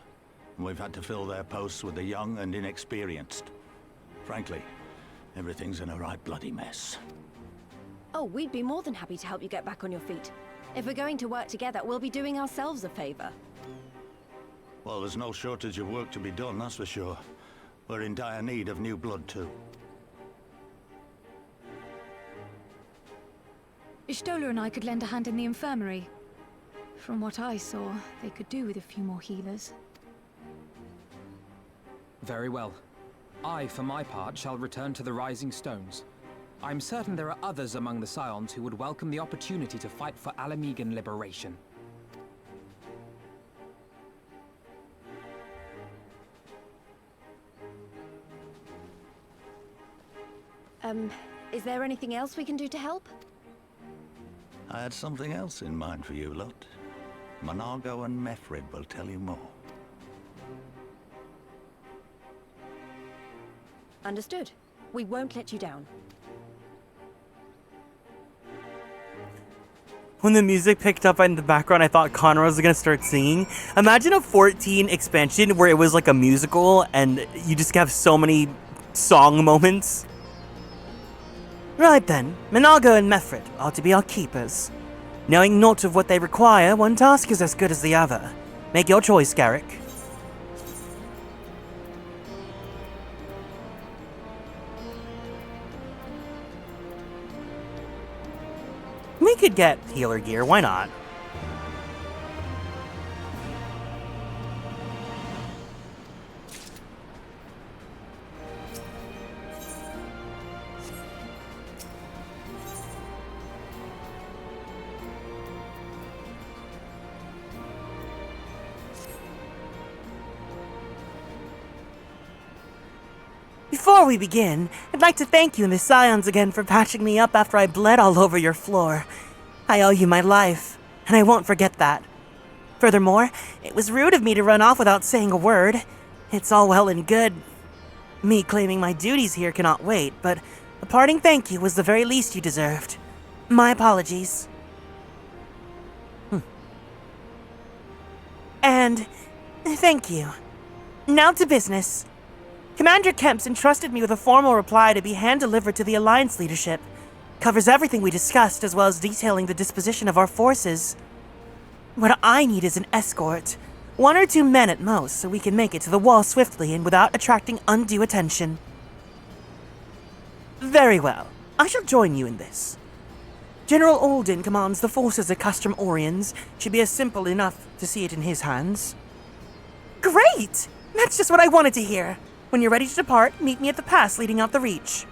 and we've had to fill their posts with the young and inexperienced. Frankly, everything's in a right bloody mess. Oh, we'd be more than happy to help you get back on your feet. If we're going to work together, we'll be doing ourselves a favor. Well, there's no shortage of work to be done, that's for sure. We're in dire need of new blood, too. Y'shtola and I could lend a hand in the infirmary. From what I saw, they could do with a few more healers. Very well. I, for my part, shall return to the Rising Stones. I'm certain there are others among the Scions who would welcome the opportunity to fight for Alamegan liberation. Is there anything else we can do to help? I had something else in mind for you lot. Monargo and Mefrid will tell you more. Understood. We won't let you down. When the music picked up in the background, I thought Conrad was gonna start singing. Imagine a 14 expansion where it was like a musical and you just have so many song moments. Right then, Monargo and Mefrid are to be our keepers. Knowing naught of what they require, one task is as good as the other. Make your choice, Garrick. We could get healer gear, why not? Before we begin, I'd like to thank you and the Scions again for patching me up after I bled all over your floor. I owe you my life, and I won't forget that. Furthermore, it was rude of me to run off without saying a word. It's all well and good. Me claiming my duties here cannot wait, but a parting thank you was the very least you deserved. My apologies. And thank you. Now to business. Commander Kemp's entrusted me with a formal reply to be hand-delivered to the Alliance leadership. Covers everything we discussed, as well as detailing the disposition of our forces. What I need is an escort. 1 or 2 men at most, so we can make it to the wall swiftly and without attracting undue attention. Very well. I shall join you in this. General Alden commands the forces at Custom Orions. Should be as simple enough to see it in his hands. Great! That's just what I wanted to hear. When you're ready to depart, meet me at the pass leading out the Reach.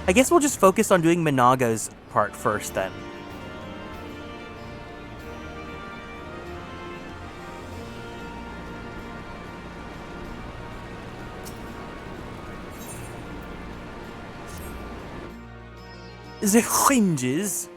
I guess we'll just focus on doing Monargo's part first then. The hinges.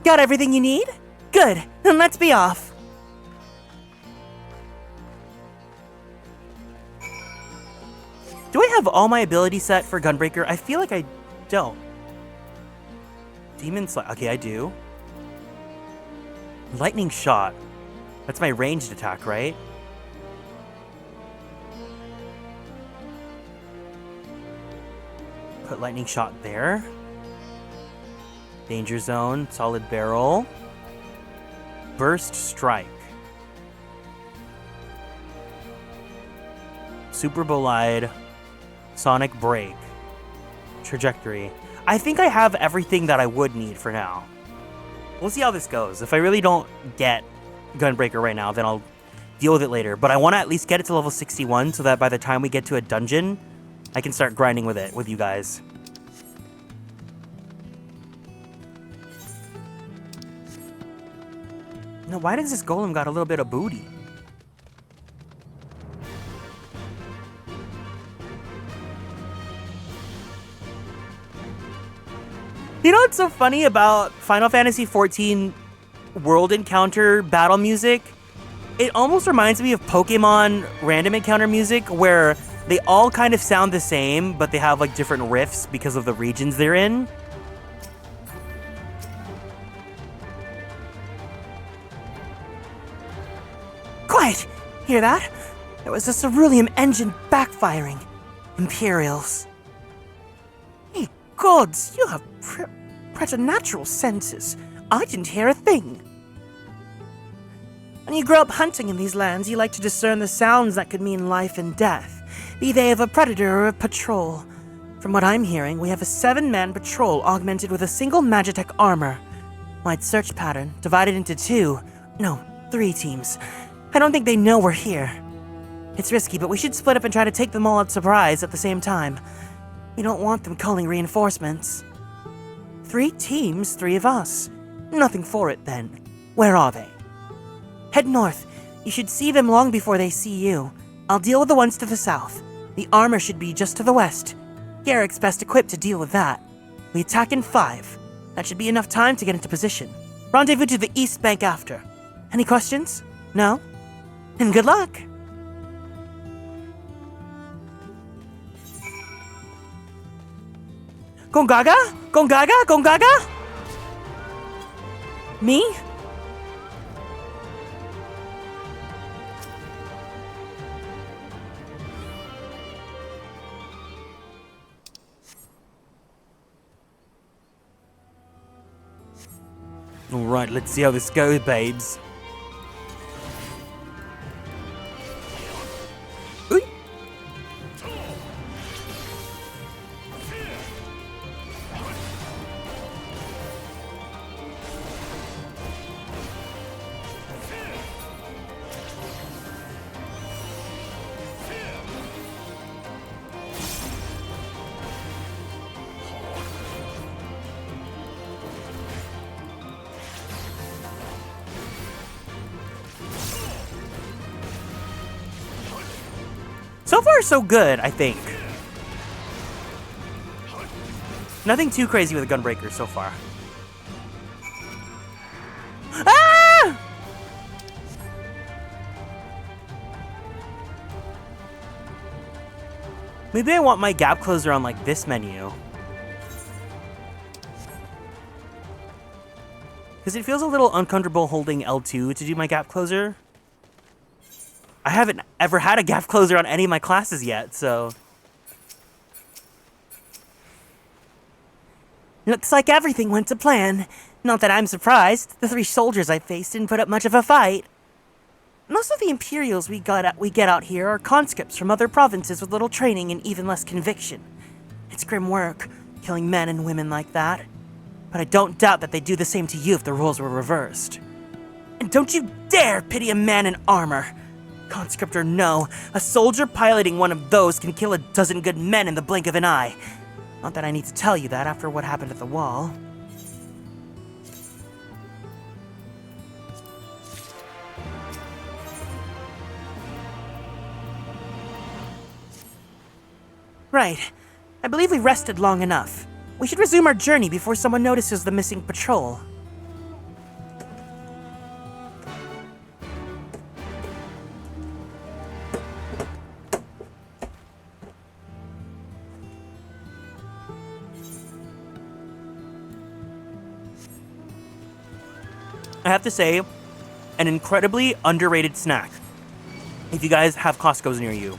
Got everything you need? Good, then let's be off. Do I have all my abilities set for Gunbreaker? I feel like I don't. Demon Slash, okay, I do. Lightning Shot. That's my ranged attack, right? Put Lightning Shot there. Danger Zone, Solid Barrel. Burst Strike. Super Bolide. Sonic Break. Trajectory. I think I have everything that I would need for now. We'll see how this goes. If I really don't get Gunbreaker right now, then I'll deal with it later. But I want to at least get it to level 61 so that by the time we get to a dungeon, I can start grinding with it with you guys. Now, why does this golem got a little bit of booty? You know what's so funny about Final Fantasy XIV world encounter battle music? It almost reminds me of Pokemon random encounter music, where they all kind of sound the same, but they have like different riffs because of the regions they're in. Quiet! Hear that? There was a ceruleum engine backfiring. Imperials. Hey, gods, you have preternatural senses. I didn't hear a thing. When you grow up hunting in these lands, you like to discern the sounds that could mean life and death, be they of a predator or a patrol. From what I'm hearing, we have a 7-man patrol augmented with a single Magitech armor. Wide search pattern, divided into 3 teams. I don't think they know we're here. It's risky, but we should split up and try to take them all by surprise at the same time. We don't want them calling reinforcements. 3 teams, 3 of us. Nothing for it, then. Where are they? Head north. You should see them long before they see you. I'll deal with the ones to the south. The armor should be just to the west. Garrick's best equipped to deal with that. We attack in 5. That should be enough time to get into position. Rendezvous to the east bank after. Any questions? No? And good luck! Gongaga? Gongaga? Gongaga? Me? Alright, let's see how this goes, babes. Ooh. So far, so good, I think. Nothing too crazy with a Gunbreaker so far. Ah! Maybe I want my gap closer on like this menu. Because it feels a little uncomfortable holding L2 to do my gap closer. I haven't ever had a gap closer on any of my classes yet, so... Looks like everything went to plan. Not that I'm surprised. The 3 soldiers I faced didn't put up much of a fight. Most of the Imperials we get out here are conscripts from other provinces with little training and even less conviction. It's grim work, killing men and women like that. But I don't doubt that they'd do the same to you if the roles were reversed. And don't you dare pity a man in armor! Conscript or no, a soldier piloting one of those can kill a dozen good men in the blink of an eye. Not that I need to tell you that after what happened at the wall. Right. I believe we rested long enough. We should resume our journey before someone notices the missing patrol. I have to say, an incredibly underrated snack. If you guys have Costco's near you,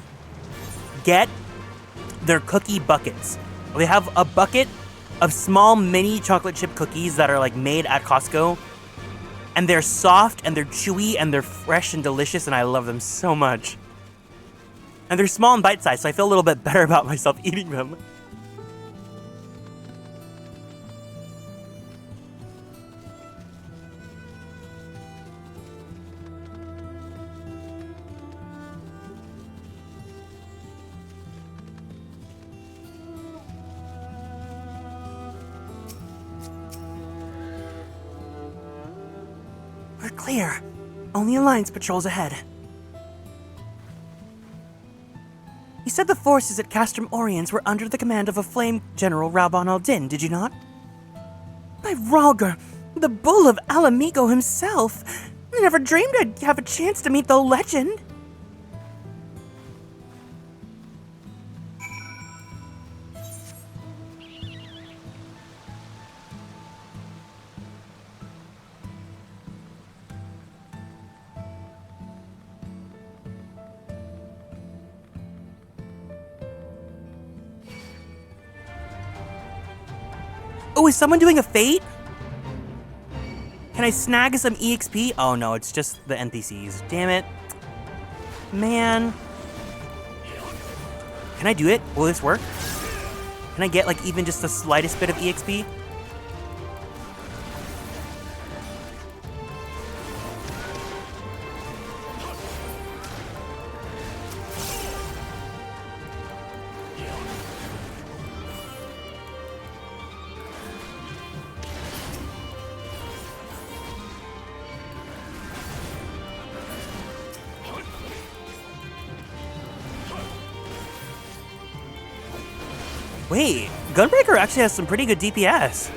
get their cookie buckets. They have a bucket of small mini chocolate chip cookies that are like made at Costco. And they're soft and they're chewy and they're fresh and delicious and I love them so much. And they're small and bite-sized, so I feel a little bit better about myself eating them. We're clear. Only Alliance patrols ahead. You said the forces at Castrum Oriens were under the command of a flame General Raubon al-Din, did you not? By Rhalgr, the bull of Alamigo himself! I never dreamed I'd have a chance to meet the legend! Oh, is someone doing a fate? Can I snag some EXP? Oh no, it's just the NPCs. Damn it. Man. Can I do it? Will this work? Can I get like even just the slightest bit of EXP? Wait, Gunbreaker actually has some pretty good DPS.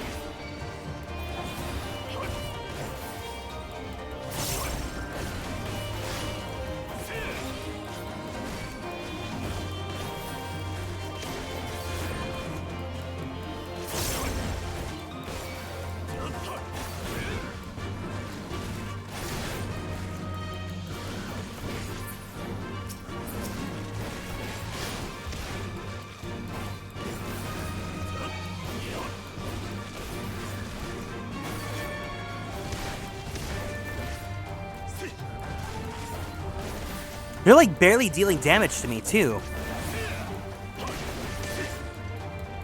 They're like barely dealing damage to me too.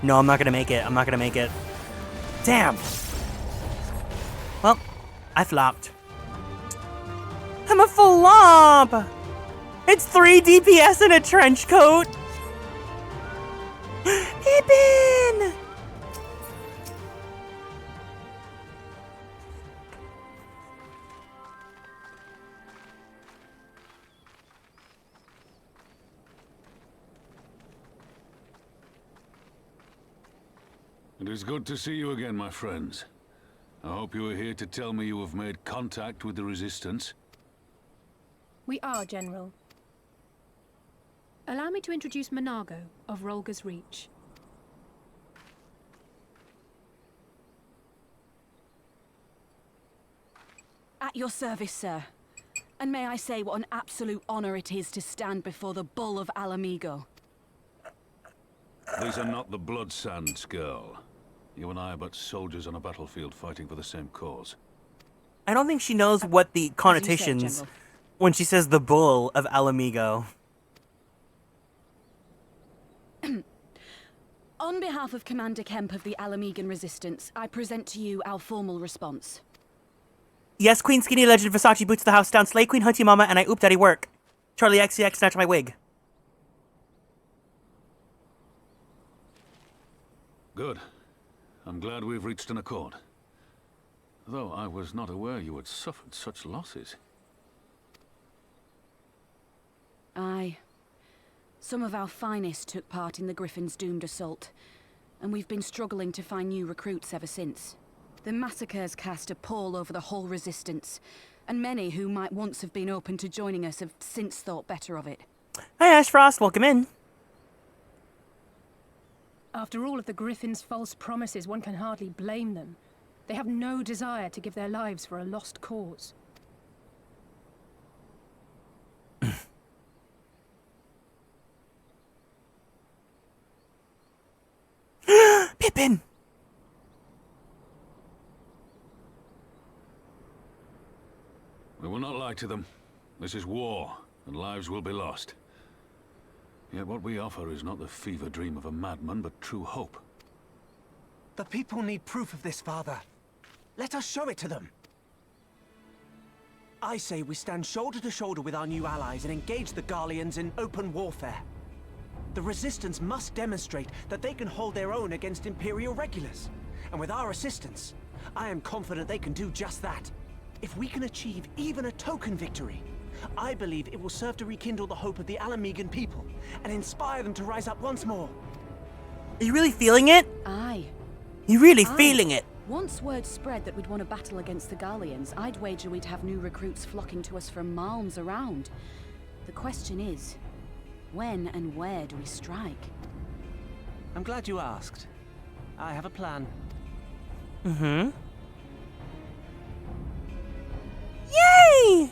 No, I'm not gonna make it. I'm not gonna make it. Damn. Well, I flopped. I'm a flop. It's 3 DPS in a trench coat. Pippin! It is good to see you again, my friends. I hope you are here to tell me you have made contact with the Resistance. We are, General. Allow me to introduce Monago of Rolga's Reach. At your service, sir. And may I say what an absolute honor it is to stand before the Bull of Alamigo. These are not the Blood Sands, girl. You and I are but soldiers on a battlefield fighting for the same cause. I don't think she knows what the connotations when she says the Bull of Alamigo. On behalf of Commander Kemp of the Alamigan Resistance, I present to you our formal response. Yes, Queen Skinny Legend Versace boots the house down, slay Queen Hunty Mama, and I oop daddy work. Charlie XCX snatch my wig. Good. I'm glad we've reached an accord. Though I was not aware you had suffered such losses. Aye. Some of our finest took part in the Griffin's doomed assault, and we've been struggling to find new recruits ever since. The massacres cast a pall over the whole Resistance, and many who might once have been open to joining us have since thought better of it. Hi Ash Frost, welcome in. After all of the Griffin's false promises, one can hardly blame them. They have no desire to give their lives for a lost cause. Pippin! We will not lie to them. This is war, and lives will be lost. Yet what we offer is not the fever dream of a madman, but true hope. The people need proof of this, Father. Let us show it to them. I say we stand shoulder to shoulder with our new allies and engage the Garleans in open warfare. The Resistance must demonstrate that they can hold their own against Imperial regulars. And with our assistance, I am confident they can do just that. If we can achieve even a token victory, I believe it will serve to rekindle the hope of the Alamigan people and inspire them to rise up once more. Are you really feeling it? Aye. You really feeling it? Once word spread that we'd won a battle against the Garleans, I'd wager we'd have new recruits flocking to us from malms around. The question is, when and where do we strike? I'm glad you asked. I have a plan. Mm-hmm. Yay!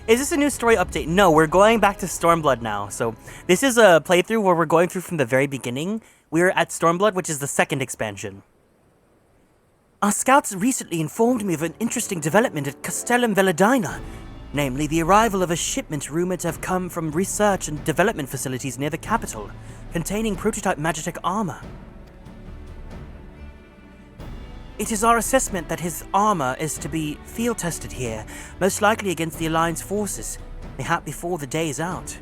Is this a new story update? No, we're going back to Stormblood now. So this is a playthrough where we're going through from the very beginning. We're at Stormblood, which is the second expansion. Our scouts recently informed me of an interesting development at Castellum Veladina, namely the arrival of a shipment rumored to have come from research and development facilities near the capital, containing prototype Magitech armor. It is our assessment that his armor is to be field-tested here, most likely against the Alliance forces, mayhap before the day is out.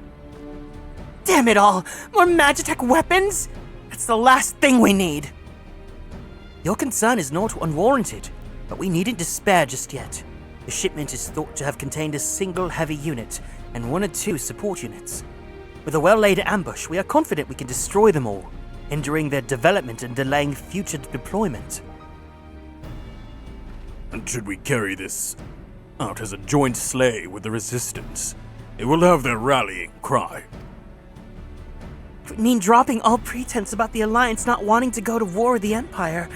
Damn it all! More Magitech weapons? That's the last thing we need! Your concern is not unwarranted, but we needn't despair just yet. The shipment is thought to have contained a single heavy unit and 1 or 2 support units. With a well-laid ambush, we are confident we can destroy them all, hindering their development and delaying future deployment. And should we carry this out as a joint slay with the Resistance, it will have their rallying cry. It would mean dropping all pretense about the Alliance not wanting to go to war with the Empire,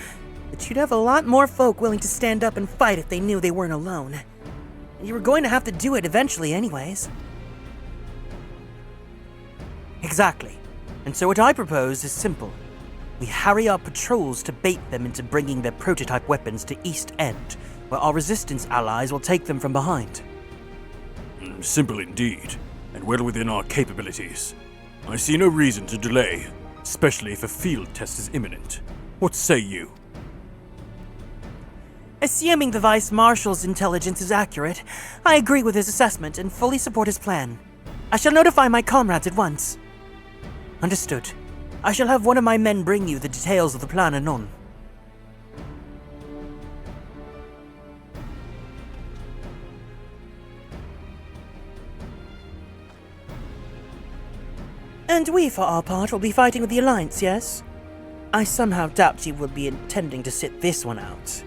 but you'd have a lot more folk willing to stand up and fight if they knew they weren't alone. And you were going to have to do it eventually anyways. Exactly. And so what I propose is simple. We harry our patrols to bait them into bringing their prototype weapons to East End, where our Resistance allies will take them from behind. Simple indeed, and well within our capabilities. I see no reason to delay, especially if a field test is imminent. What say you? Assuming the Vice Marshal's intelligence is accurate, I agree with his assessment and fully support his plan. I shall notify my comrades at once. Understood. I shall have one of my men bring you the details of the plan anon. And we, for our part, will be fighting with the Alliance, yes? I somehow doubt you would be intending to sit this one out.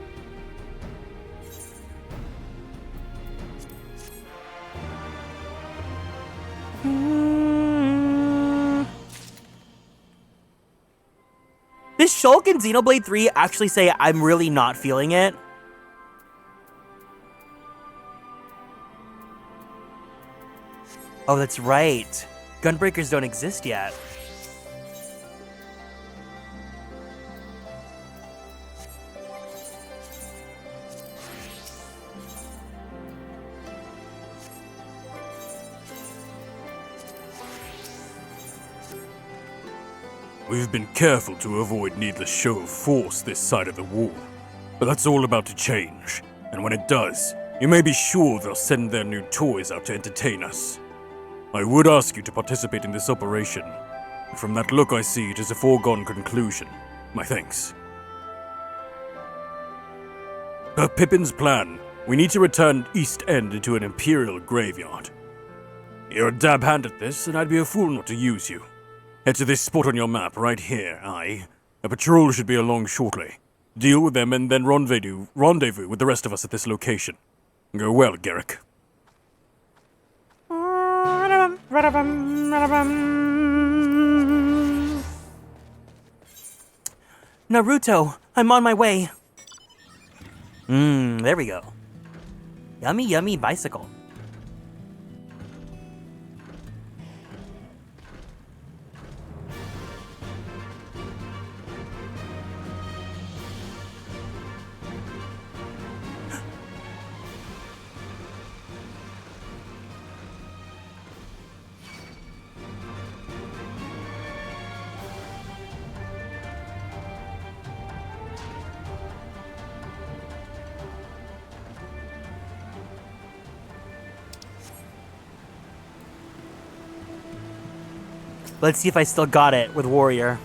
Does Shulk and Xenoblade 3 actually say I'm really not feeling it? Oh, that's right. Gunbreakers don't exist yet. We've been careful to avoid needless show of force this side of the wall, but that's all about to change, and when it does, you may be sure they'll send their new toys out to entertain us. I would ask you to participate in this operation. From that look I see, it is a foregone conclusion. My thanks. Per Pippin's plan, we need to return East End into an Imperial graveyard. You're a dab hand at this, and I'd be a fool not to use you. Head to this spot on your map, right here, aye. A patrol should be along shortly. Deal with them and then rendezvous with the rest of us at this location. Go well, Garrick. Naruto, I'm on my way. There we go. Yummy, yummy bicycle. Let's see if I still got it with Warrior.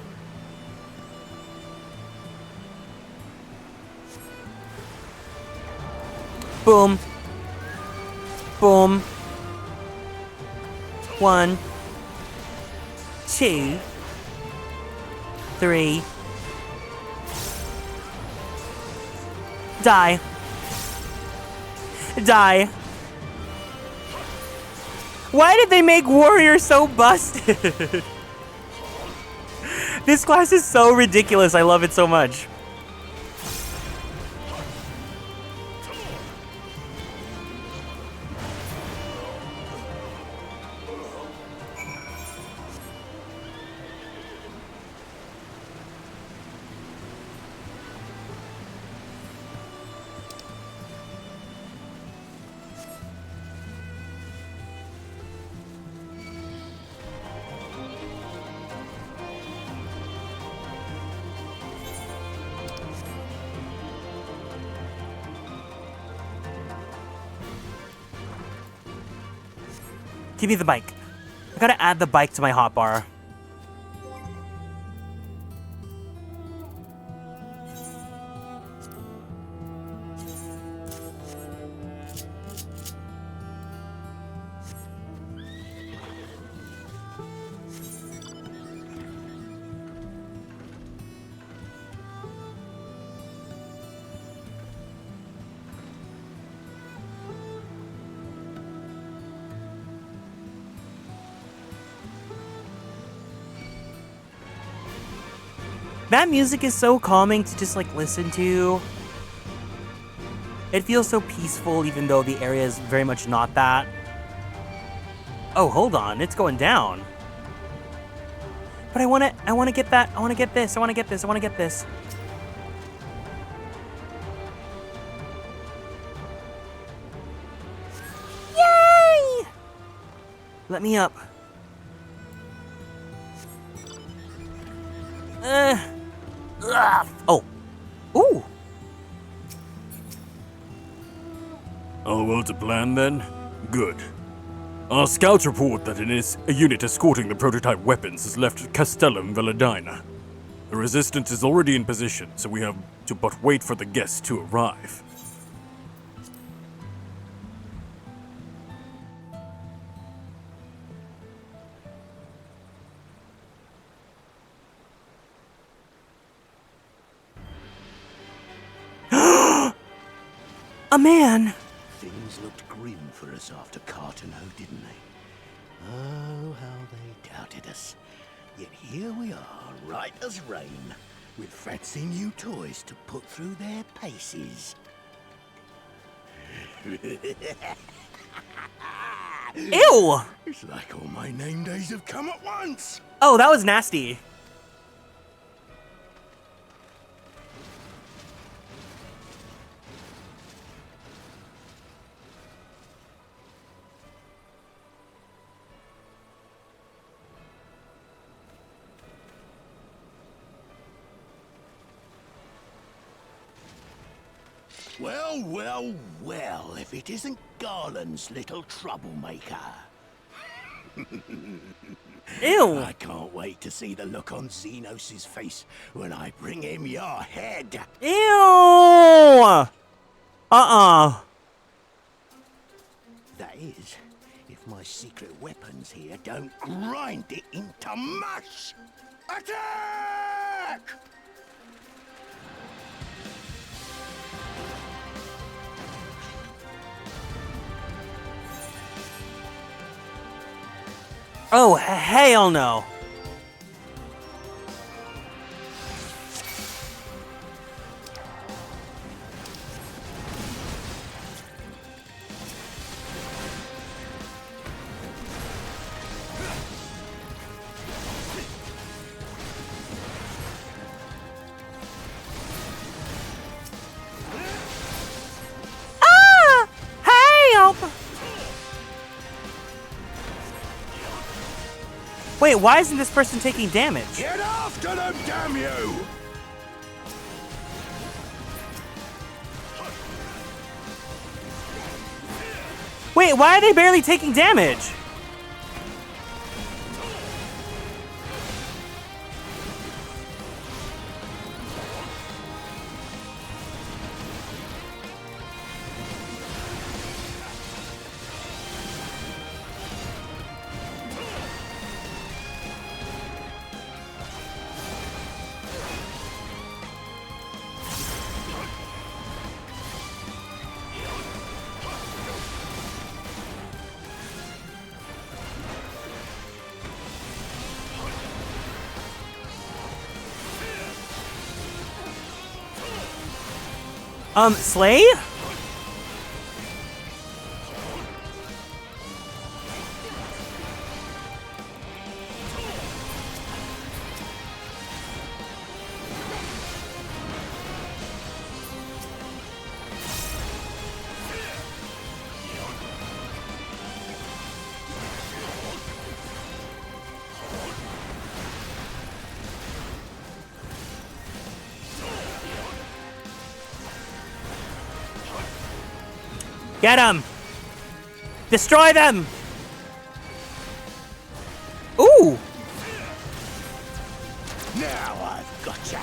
Boom. Boom. 1, 2, 3. Die. Die. Why did they make Warrior so busted? This class is so ridiculous. I love it so much. Give me the bike. I gotta add the bike to my hotbar. That music is so calming to just, like, listen to. It feels so peaceful, even though the area is very much not that. Oh, hold on. It's going down. But I want to get that. I want to get this. I want to get this. I want to get this. Yay! Let me up. Oh. Ooh. All well to plan then? Good. Our scouts report that a unit escorting the prototype weapons has left Castellum Veladina. The resistance is already in position, so we have to but wait for the guests to arrive. A man! Things looked grim for us after Cartano, didn't they? Oh, how they doubted us. Yet here we are, right as rain, with fancy new toys to put through their paces. Ew! It's like all my name days have come at once! Oh, that was nasty. Well, well, well, if it isn't Garland's little troublemaker. Ew! I can't wait to see the look on Xenos' face when I bring him your head. Ew! That is, if my secret weapons here don't grind it into mush. Attack! Oh, hell no. Ah! Help! Wait, why isn't this person taking damage? Get after them, damn you! Wait, why are they barely taking damage? Slay? Get them! Destroy them! Ooh! Now I've gotcha!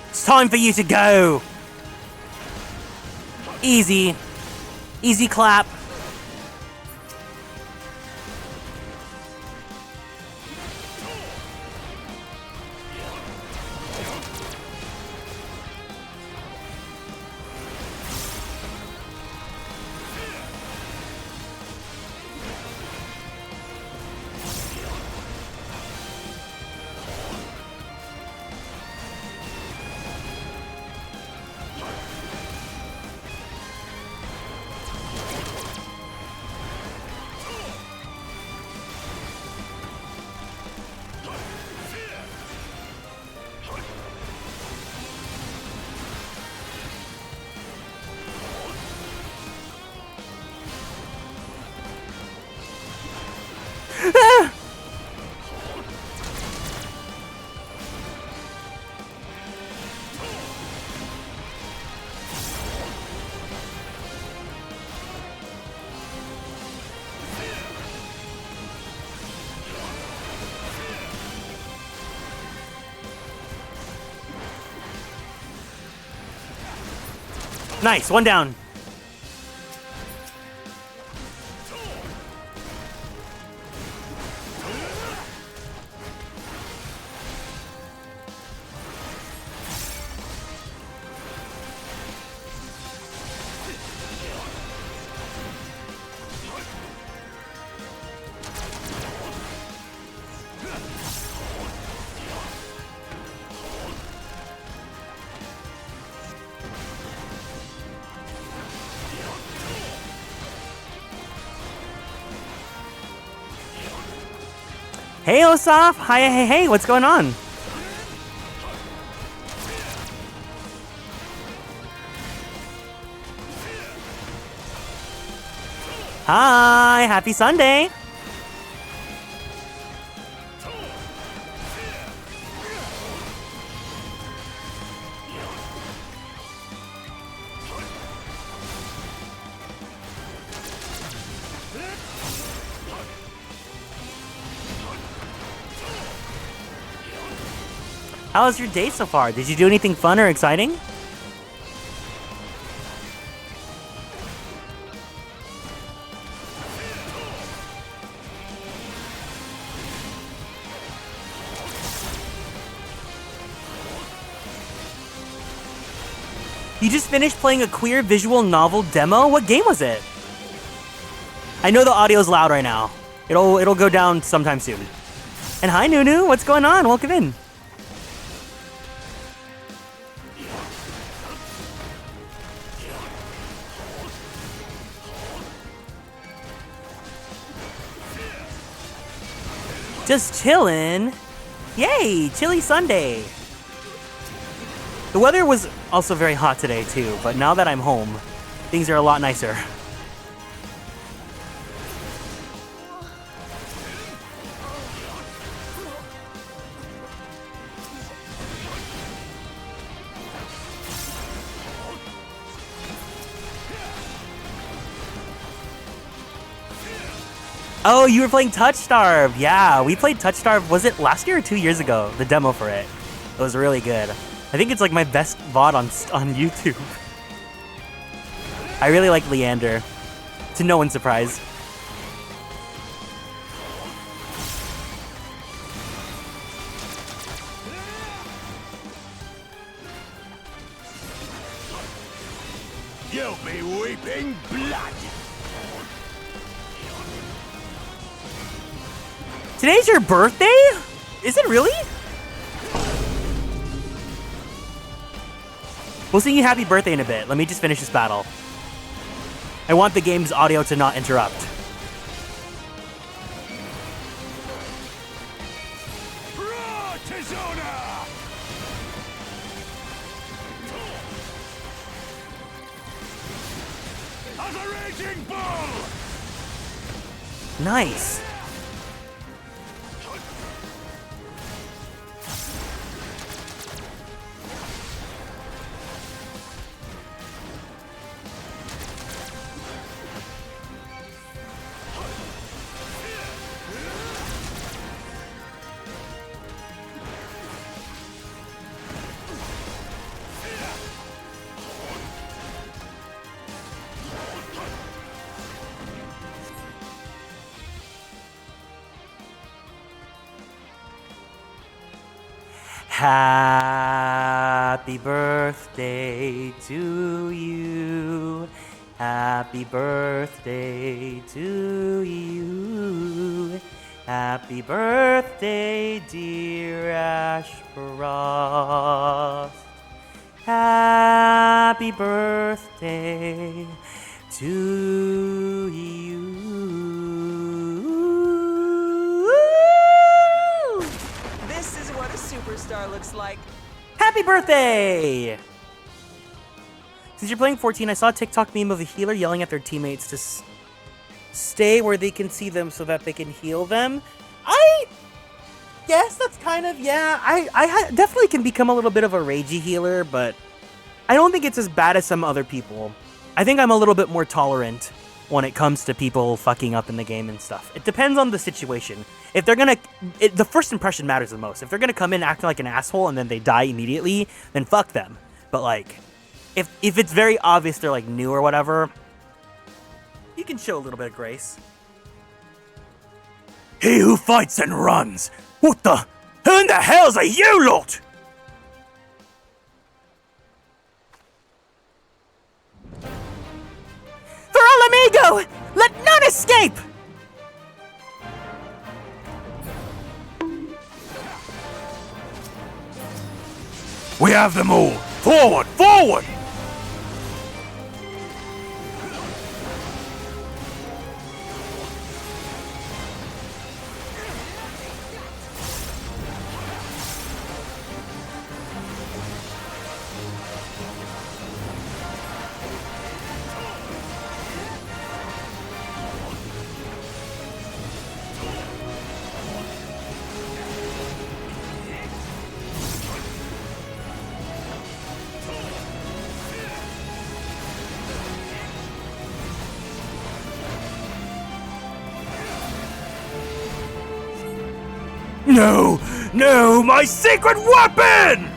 It's time for you to go! Easy. Easy clap. Nice, one down. Hey, Osaf! Hi, hey, what's going on? Hi, happy Sunday! How was your day so far? Did you do anything fun or exciting? You just finished playing a queer visual novel demo? What game was it? I know the audio's loud right now. It'll go down sometime soon. And hi, Nunu. What's going on? Welcome in. Just chillin'. Yay, chilly Sunday. The weather was also very hot today too, but now that I'm home, things are a lot nicer. Oh, you were playing Touch Starve. Yeah, we played Touch Starve, was it last year or 2 years ago? The demo for it. It was really good. I think it's like my best VOD on YouTube. I really like Leander. To no one's surprise. You'll be weeping blood. Today's your birthday? Is it really? We'll sing you happy birthday in a bit. Let me just finish this battle. I want the game's audio to not interrupt. Nice. Happy birthday to you. Happy birthday to you. Happy birthday, dear Ashfrost. Happy birthday to you. This is what a superstar looks like. Happy birthday! Since you're playing 14, I saw a TikTok meme of a healer yelling at their teammates to stay where they can see them so that they can heal them. I guess that's kind of, yeah, I definitely can become a little bit of a ragey healer, but I don't think it's as bad as some other people. I think I'm a little bit more tolerant when it comes to people fucking up in the game and stuff. It depends on the situation. If they're gonna, the first impression matters the most. If they're gonna come in acting like an asshole and then they die immediately, then fuck them. But like, if it's very obvious they're like new or whatever, you can show a little bit of grace. He who fights and runs! What the? Who in the hells are you lot? For El Amigo! Let none escape! We have them all! Forward! Forward! No! No! My secret weapon!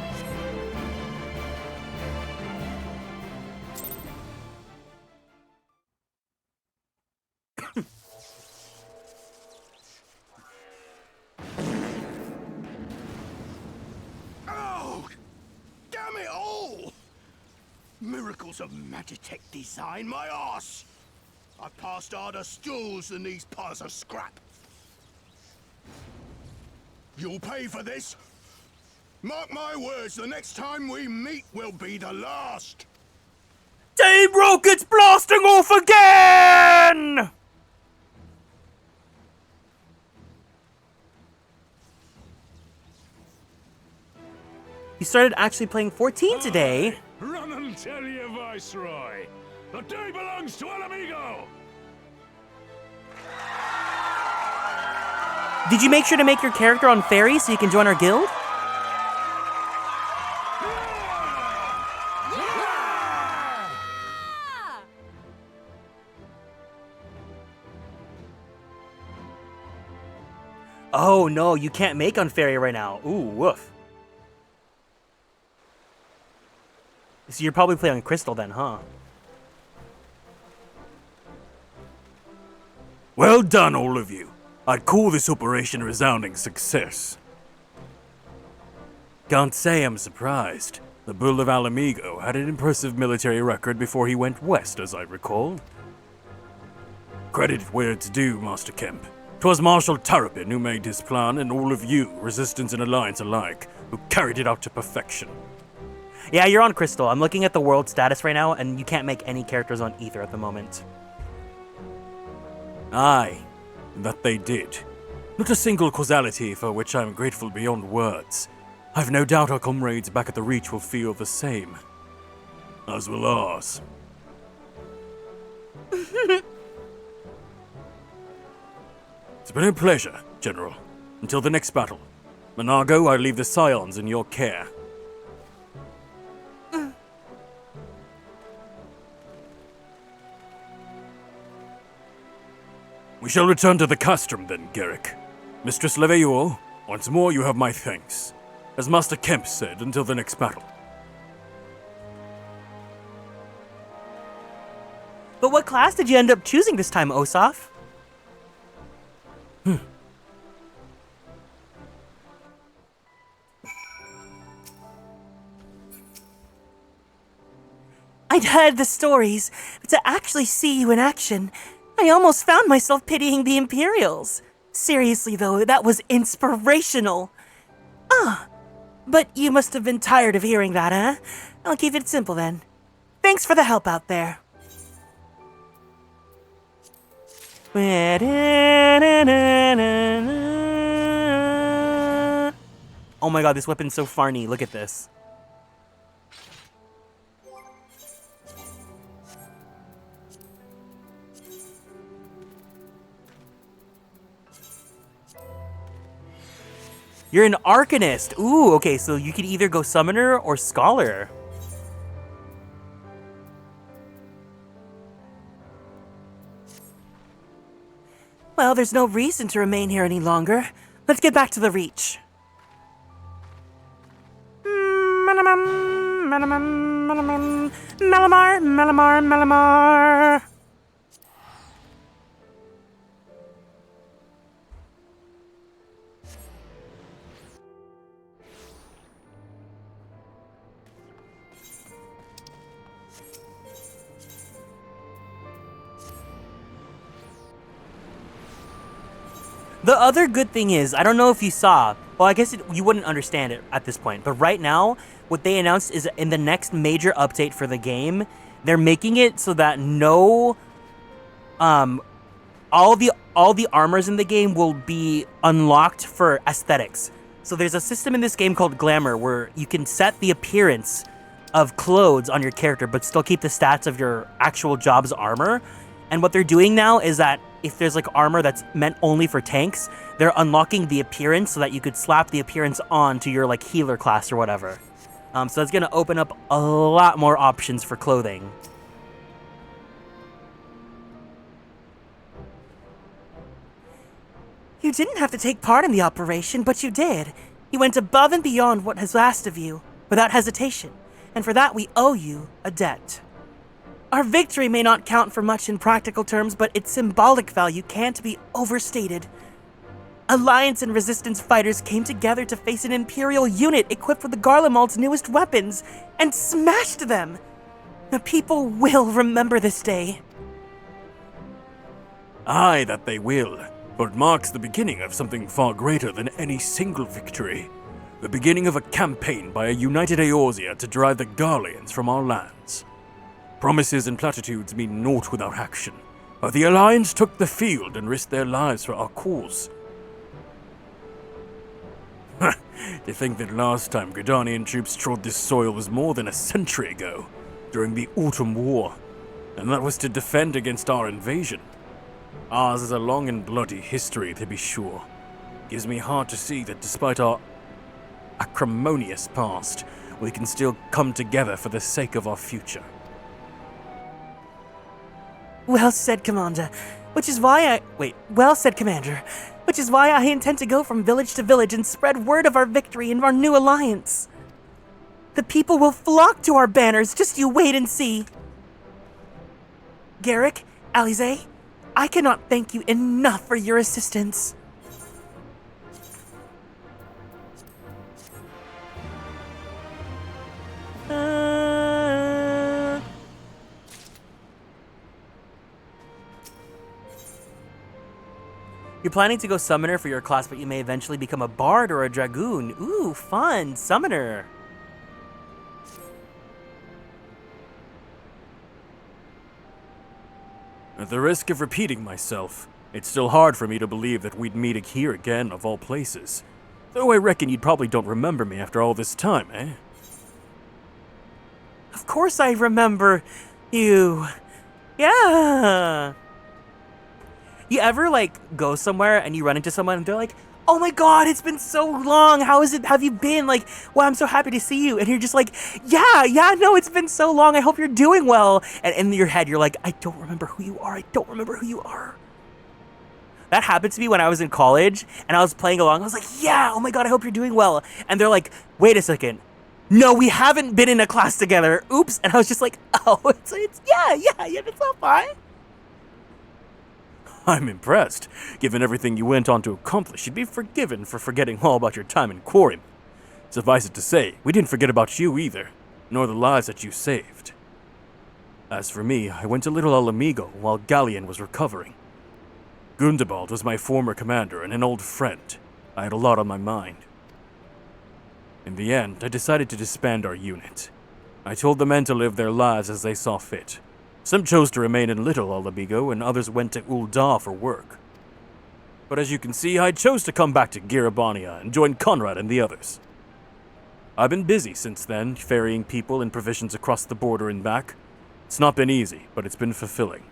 Oh! Damn it all! Miracles of Magitech design, my arse! I've passed harder stools than these piles of scrap. You'll pay for this. Mark my words, the next time we meet will be the last. Team Rocket's blasting off again! You started actually playing 14 today. Run and tell your Viceroy. The day belongs to El Amigo! Did you make sure to make your character on Fairy so you can join our guild? Oh no, you can't make on Fairy right now. Ooh, woof. So you're probably playing on Crystal then, huh? Well done, all of you. I'd call this operation a resounding success. Can't say I'm surprised. The Bull of Al Amigo had an impressive military record before he went west, as I recall. Credit where it's due, Master Kemp. 'Twas Marshal Terrapin who made his plan, and all of you, Resistance and Alliance alike, who carried it out to perfection. Yeah, you're on Crystal. I'm looking at the world status right now, and you can't make any characters on either at the moment. Aye, that they did. Not a single causality for which I'm grateful beyond words. I've no doubt our comrades back at the Reach will feel the same. As will ours. It's been a pleasure, General. Until the next battle. Monago, I leave the Scions in your care. We shall return to the castrum then, Garrick. Mistress Leveilleur, once more you have my thanks. As Master Kemp said, until the next battle. But what class did you end up choosing this time, Osaf? I'd heard the stories, but to actually see you in action, I almost found myself pitying the Imperials. Seriously though, that was inspirational. Ah, but you must have been tired of hearing that, huh? I'll keep it simple then. Thanks for the help out there. Oh my god, this weapon's so farny. Look at this. You're an Arcanist. Ooh, okay, so you could either go Summoner or Scholar. Well, there's no reason to remain here any longer. Let's get back to the Reach. Malamar. The other good thing is, I don't know if you saw, well, I guess you wouldn't understand it at this point, but right now, what they announced is in the next major update for the game, they're making it so that no, all the armors in the game will be unlocked for aesthetics. So there's a system in this game called Glamour where you can set the appearance of clothes on your character, but still keep the stats of your actual job's armor. And what they're doing now is that if there's like armor that's meant only for tanks, they're unlocking the appearance so that you could slap the appearance on to your like healer class or whatever. So that's gonna open up a lot more options for clothing. You didn't have to take part in the operation, but you did. You went above and beyond what was asked of you, without hesitation, and for that we owe you a debt. Our victory may not count for much in practical terms, but its symbolic value can't be overstated. Alliance and Resistance fighters came together to face an Imperial unit equipped with the Garlemald's newest weapons, and smashed them! The people will remember this day. Aye, that they will, but it marks the beginning of something far greater than any single victory. The beginning of a campaign by a united Eorzea to drive the Garleans from our lands. Promises and platitudes mean naught without action, but the Alliance took the field and risked their lives for our cause. To think that last time Gridanian troops trod this soil was more than a century ago, during the Autumn War, and that was to defend against our invasion. Ours is a long and bloody history, to be sure. Gives me heart to see that despite our acrimonious past, we can still come together for the sake of our future. Well said, Commander. Which is why well said, Commander. Which is why I intend to go from village to village and spread word of our victory and our new alliance. The people will flock to our banners, just you wait and see. Garrick, Alize, I cannot thank you enough for your assistance. You're planning to go Summoner for your class, but you may eventually become a Bard or a Dragoon. Ooh, fun! Summoner! At the risk of repeating myself, it's still hard for me to believe that we'd meet here again, of all places. Though I reckon you probably don't remember me after all this time, eh? Of course I remember you. Yeah! You ever, like, go somewhere and you run into someone and they're like, oh my god, it's been so long, have you been? Like, well, I'm so happy to see you. And you're just like, yeah, no, it's been so long, I hope you're doing well. And in your head, you're like, I don't remember who you are. That happened to me when I was in college and I was playing along. I was like, yeah, oh my god, I hope you're doing well. And they're like, wait a second. No, we haven't been in a class together. Oops. And I was just like, oh, yeah, it's all fine. I'm impressed. Given everything you went on to accomplish, you'd be forgiven for forgetting all about your time in Quarim. Suffice it to say, we didn't forget about you either, nor the lives that you saved. As for me, I went to Little Alamigo while Galleon was recovering. Gundabald was my former commander and an old friend. I had a lot on my mind. In the end, I decided to disband our unit. I told the men to live their lives as they saw fit. Some chose to remain in Little Alamigo, and others went to Ul'dah for work. But as you can see, I chose to come back to Girabania and join Conrad and the others. I've been busy since then, ferrying people and provisions across the border and back. It's not been easy, but it's been fulfilling.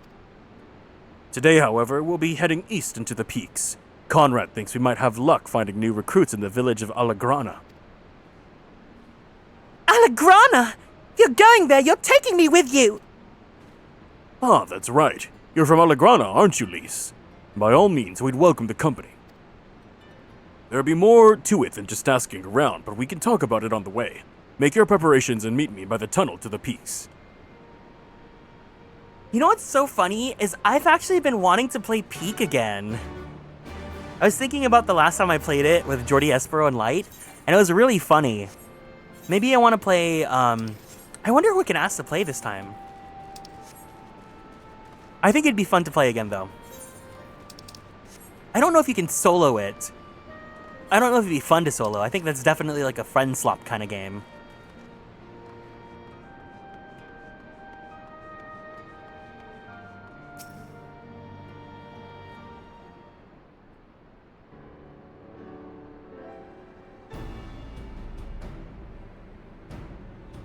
Today, however, we'll be heading east into the peaks. Conrad thinks we might have luck finding new recruits in the village of Alagrana. Alagrana? If you're going there, you're taking me with you! Ah, that's right. You're from Alagrana, aren't you, Lise? By all means, we'd welcome the company. There'll be more to it than just asking around, but we can talk about it on the way. Make your preparations and meet me by the tunnel to the peaks. You know what's so funny is I've actually been wanting to play Peak again. I was thinking about the last time I played it with Jordi Espero and Light, and it was really funny. Maybe I want to play, I wonder who we can ask to play this time. I think it'd be fun to play again, though. I don't know if you can solo it. I don't know if it'd be fun to solo. I think that's definitely like a friend swap kind of game.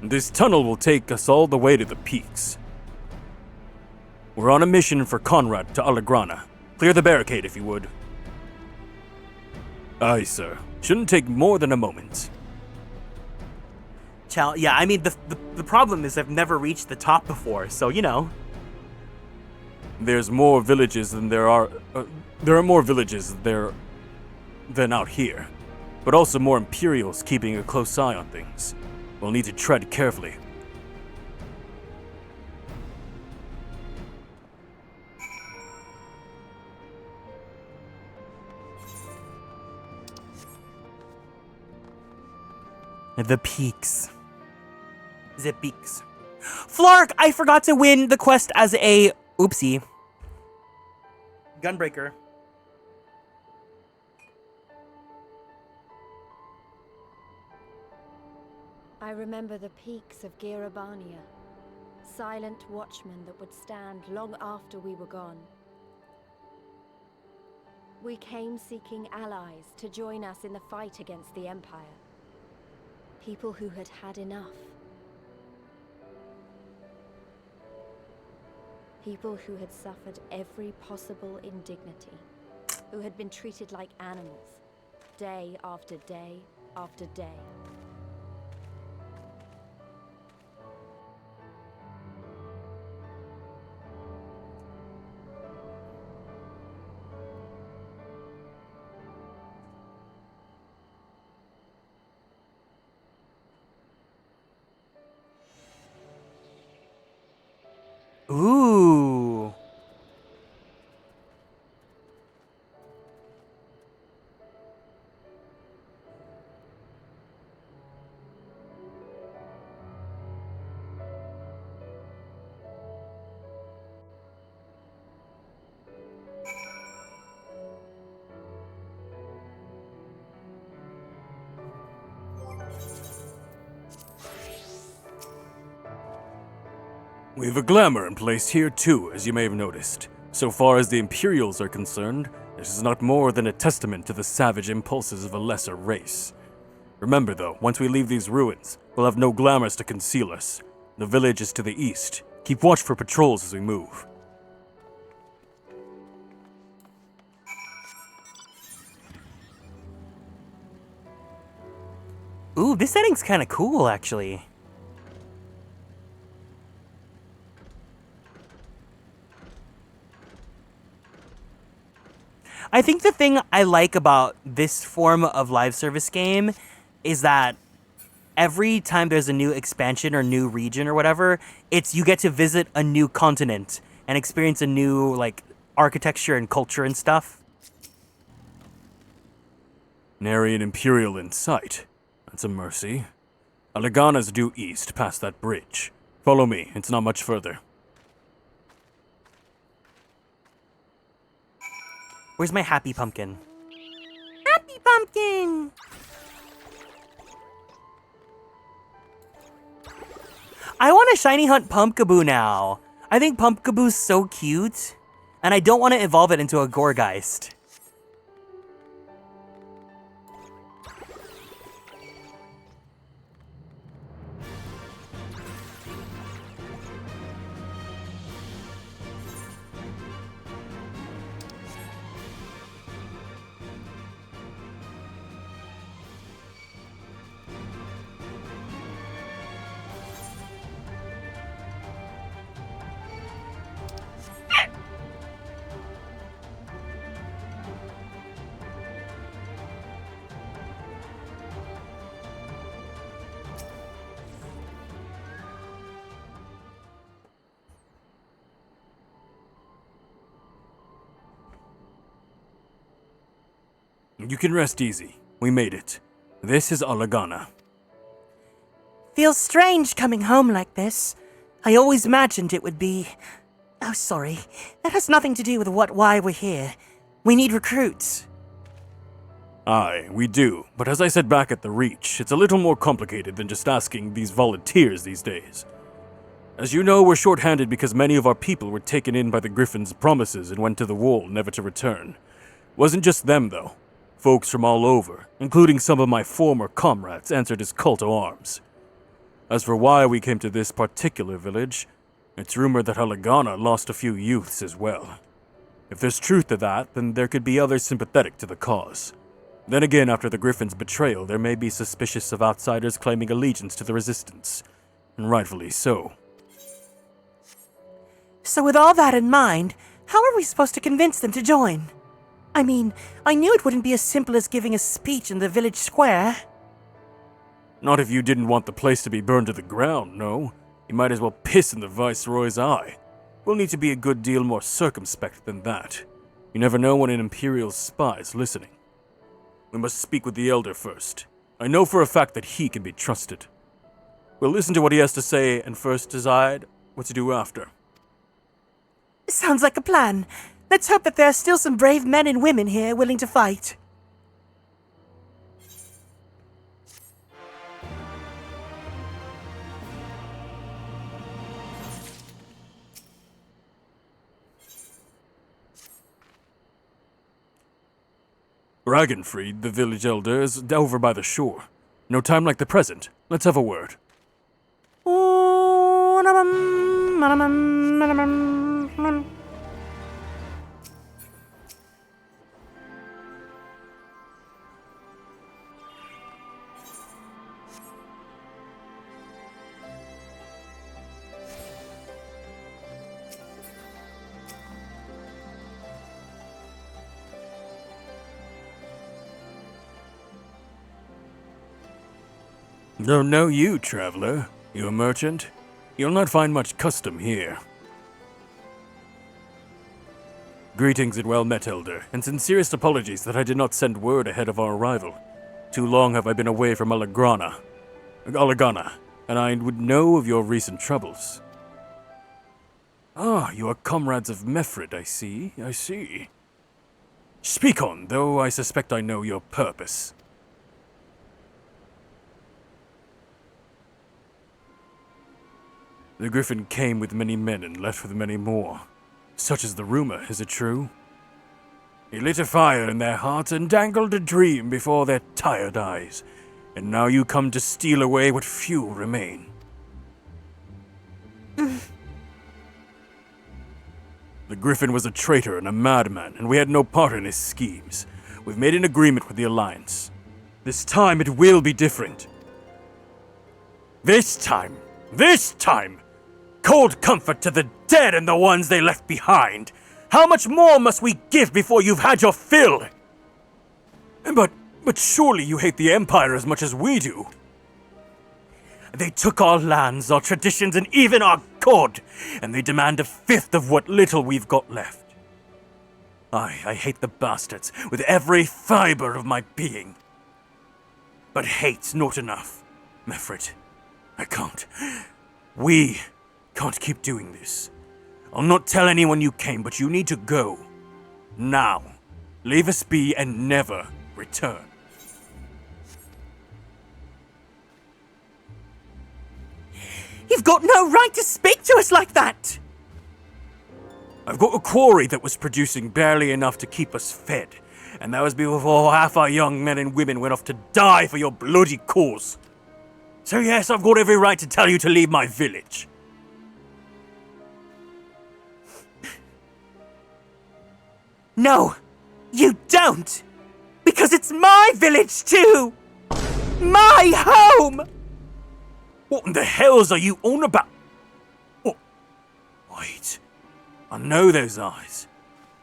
This tunnel will take us all the way to the peaks. We're on a mission for Conrad to Alagrana. Clear the barricade if you would. Aye, sir. Shouldn't take more than a moment. Chow, yeah, I mean, the problem is I've never reached the top before, so, you know. There's more villages than there are more villages there than out here. But also more Imperials keeping a close eye on things. We'll need to tread carefully. The peaks. The peaks. Flark, I forgot to win the quest as a... Oopsie. Gunbreaker. I remember the peaks of Girabania, silent watchmen that would stand long after we were gone. We came seeking allies to join us in the fight against the Empire. People who had had enough. People who had suffered every possible indignity. Who had been treated like animals, day after day after day. Ooh. We've a glamour in place here too, as you may have noticed. So far as the Imperials are concerned, this is not more than a testament to the savage impulses of a lesser race. Remember though, once we leave these ruins, we'll have no glamours to conceal us. The village is to the east. Keep watch for patrols as we move. Ooh, this setting's kind of cool, actually. I think the thing I like about this form of live service game is that every time there's a new expansion or new region or whatever, it's you get to visit a new continent and experience a new like architecture and culture and stuff. Nary an Imperial in sight. That's a mercy. Alagana's due east past that bridge. Follow me, it's not much further. Where's my happy pumpkin? Happy pumpkin! I want to shiny hunt Pumpkaboo now. I think Pumpkaboo's so cute, and I don't want to evolve it into a Goregeist. You can rest easy. We made it. This is Alagana. Feels strange coming home like this. I always imagined it would be... Oh, sorry. That has nothing to do with why we're here. We need recruits. Aye, we do. But as I said back at the Reach, it's a little more complicated than just asking these volunteers these days. As you know, we're short-handed because many of our people were taken in by the Griffin's promises and went to the wall, never to return. Wasn't just them, though. Folks from all over, including some of my former comrades, answered his call to arms. As for why we came to this particular village, it's rumored that Alagana lost a few youths as well. If there's truth to that, then there could be others sympathetic to the cause. Then again, after the Griffin's betrayal, there may be suspicious of outsiders claiming allegiance to the Resistance. And rightfully so. So with all that in mind, how are we supposed to convince them to join? I mean, I knew it wouldn't be as simple as giving a speech in the village square. Not if you didn't want the place to be burned to the ground, no. You might as well piss in the Viceroy's eye. We'll need to be a good deal more circumspect than that. You never know when an Imperial spy's listening. We must speak with the Elder first. I know for a fact that he can be trusted. We'll listen to what he has to say and first decide what to do after. Sounds like a plan. Let's hope that there are still some brave men and women here willing to fight. Ragenfried, the village elder, is over by the shore. No time like the present. Let's have a word. Don't know you, traveler. You a merchant? You'll not find much custom here. Greetings and well met, Elder, and sincerest apologies that I did not send word ahead of our arrival. Too long have I been away from Alagana, and I would know of your recent troubles. Ah, you are comrades of Mefrid, I see. Speak on, though I suspect I know your purpose. The Griffin came with many men and left with many more. Such is the rumor, is it true? He lit a fire in their hearts and dangled a dream before their tired eyes, and now you come to steal away what few remain. The Griffin was a traitor and a madman, and we had no part in his schemes. We've made an agreement with the Alliance. This time it will be different. This time! Cold comfort to the dead and the ones they left behind. How much more must we give before you've had your fill? But surely you hate the Empire as much as we do. They took our lands, our traditions, and even our god, and they demand a fifth of what little we've got left. I hate the bastards with every fiber of my being. But hate's not enough, Mefrid. I can't. We can't keep doing this. I'll not tell anyone you came, but you need to go. Now. Leave us be and never return. You've got no right to speak to us like that! I've got a quarry that was producing barely enough to keep us fed, and that was before half our young men and women went off to die for your bloody cause. So yes, I've got every right to tell you to leave my village. No, you don't! Because it's my village too! My home! What in the hells are you on about? Oh, wait. I know those eyes.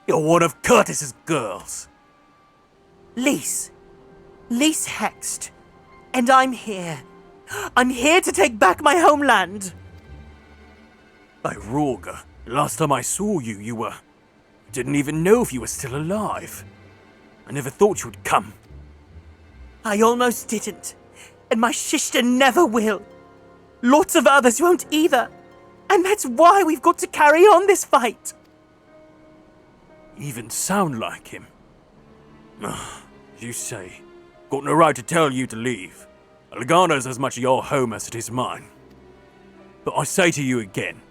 You're one of Curtis's girls. Lise Hext. And I'm here. I'm here to take back my homeland. By Rorga, last time I saw you, you were... Didn't even know if you were still alive. I never thought you would come. I almost didn't, and my sister never will. Lots of others won't either, and that's why we've got to carry on this fight. You even sound like him. As you say, got no right to tell you to leave. Lagana's as much your home as it is mine. But I say to you again,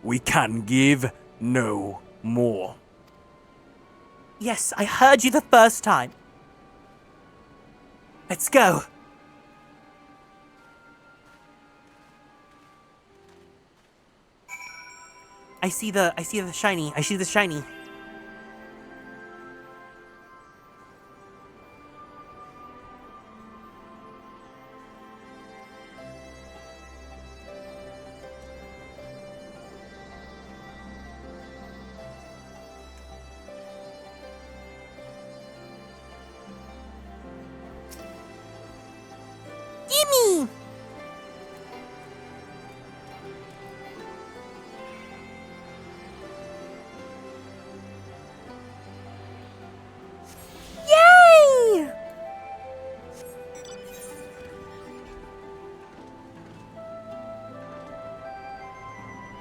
we can give no more. Yes, I heard you the first time. Let's go. I see the shiny. I see the shiny. Gimme! Yay!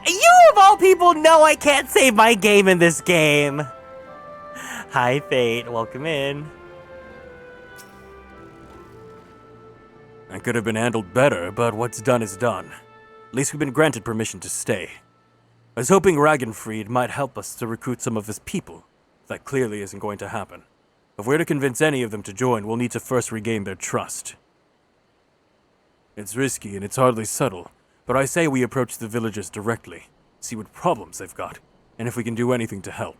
You of all people know I can't save my game in this game. Hi, Fate. Welcome in. That could have been handled better, but what's done is done. At least we've been granted permission to stay. I was hoping Ragnfried might help us to recruit some of his people. That clearly isn't going to happen. If we're to convince any of them to join, we'll need to first regain their trust. It's risky and it's hardly subtle, but I say we approach the villagers directly, see what problems they've got, and if we can do anything to help.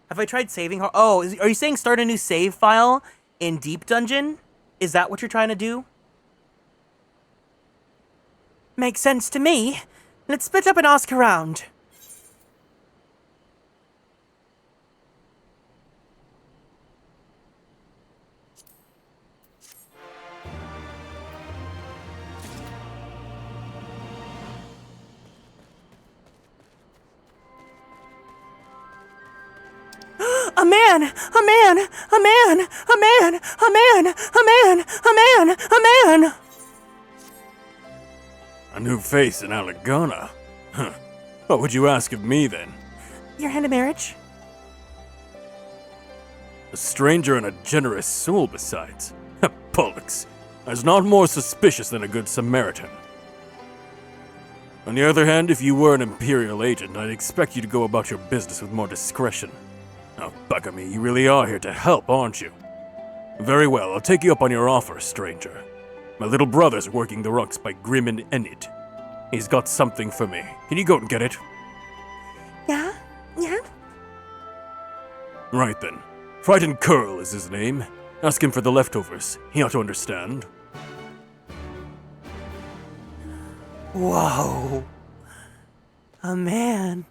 Have I tried saving her? Oh, are you saying start a new save file in Deep Dungeon? Is that what you're trying to do? Makes sense to me. Let's split up and ask around. A man! A man! A man! A man! A man! A man! A man! A man! A new face in Alagana? Huh. What would you ask of me, then? Your hand in marriage? A stranger and a generous soul, besides. Pollux. That's not more suspicious than a good Samaritan. On the other hand, if you were an Imperial agent, I'd expect you to go about your business with more discretion. Oh, bugger me, you really are here to help, aren't you? Very well, I'll take you up on your offer, stranger. My little brother's working the rocks by Grim and Enid. He's got something for me. Can you go and get it? Yeah? Yeah? Right then. Frightened Curl is his name. Ask him for the leftovers. He ought to understand. Whoa. A man.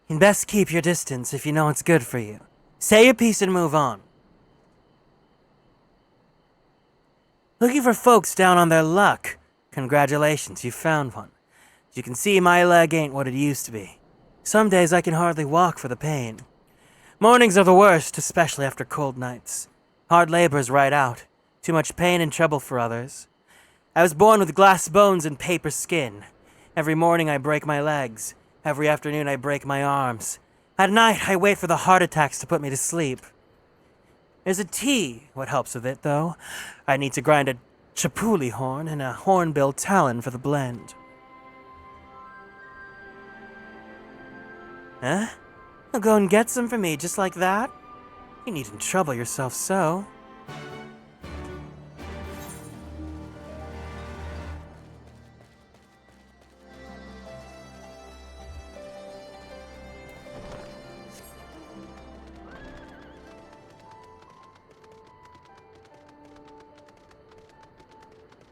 You'd best keep your distance if you know it's good for you. Say your piece and move on. Looking for folks down on their luck. Congratulations, you found one. As you can see, my leg ain't what it used to be. Some days I can hardly walk for the pain. Mornings are the worst, especially after cold nights. Hard labor's right out. Too much pain and trouble for others. I was born with glass bones and paper skin. Every morning I break my legs. Every afternoon I break my arms. At night I wait for the heart attacks to put me to sleep. There's a tea, what helps with it, though. I need to grind a chapuli horn and a hornbill talon for the blend. Huh? You'll go and get some for me just like that? You needn't trouble yourself so.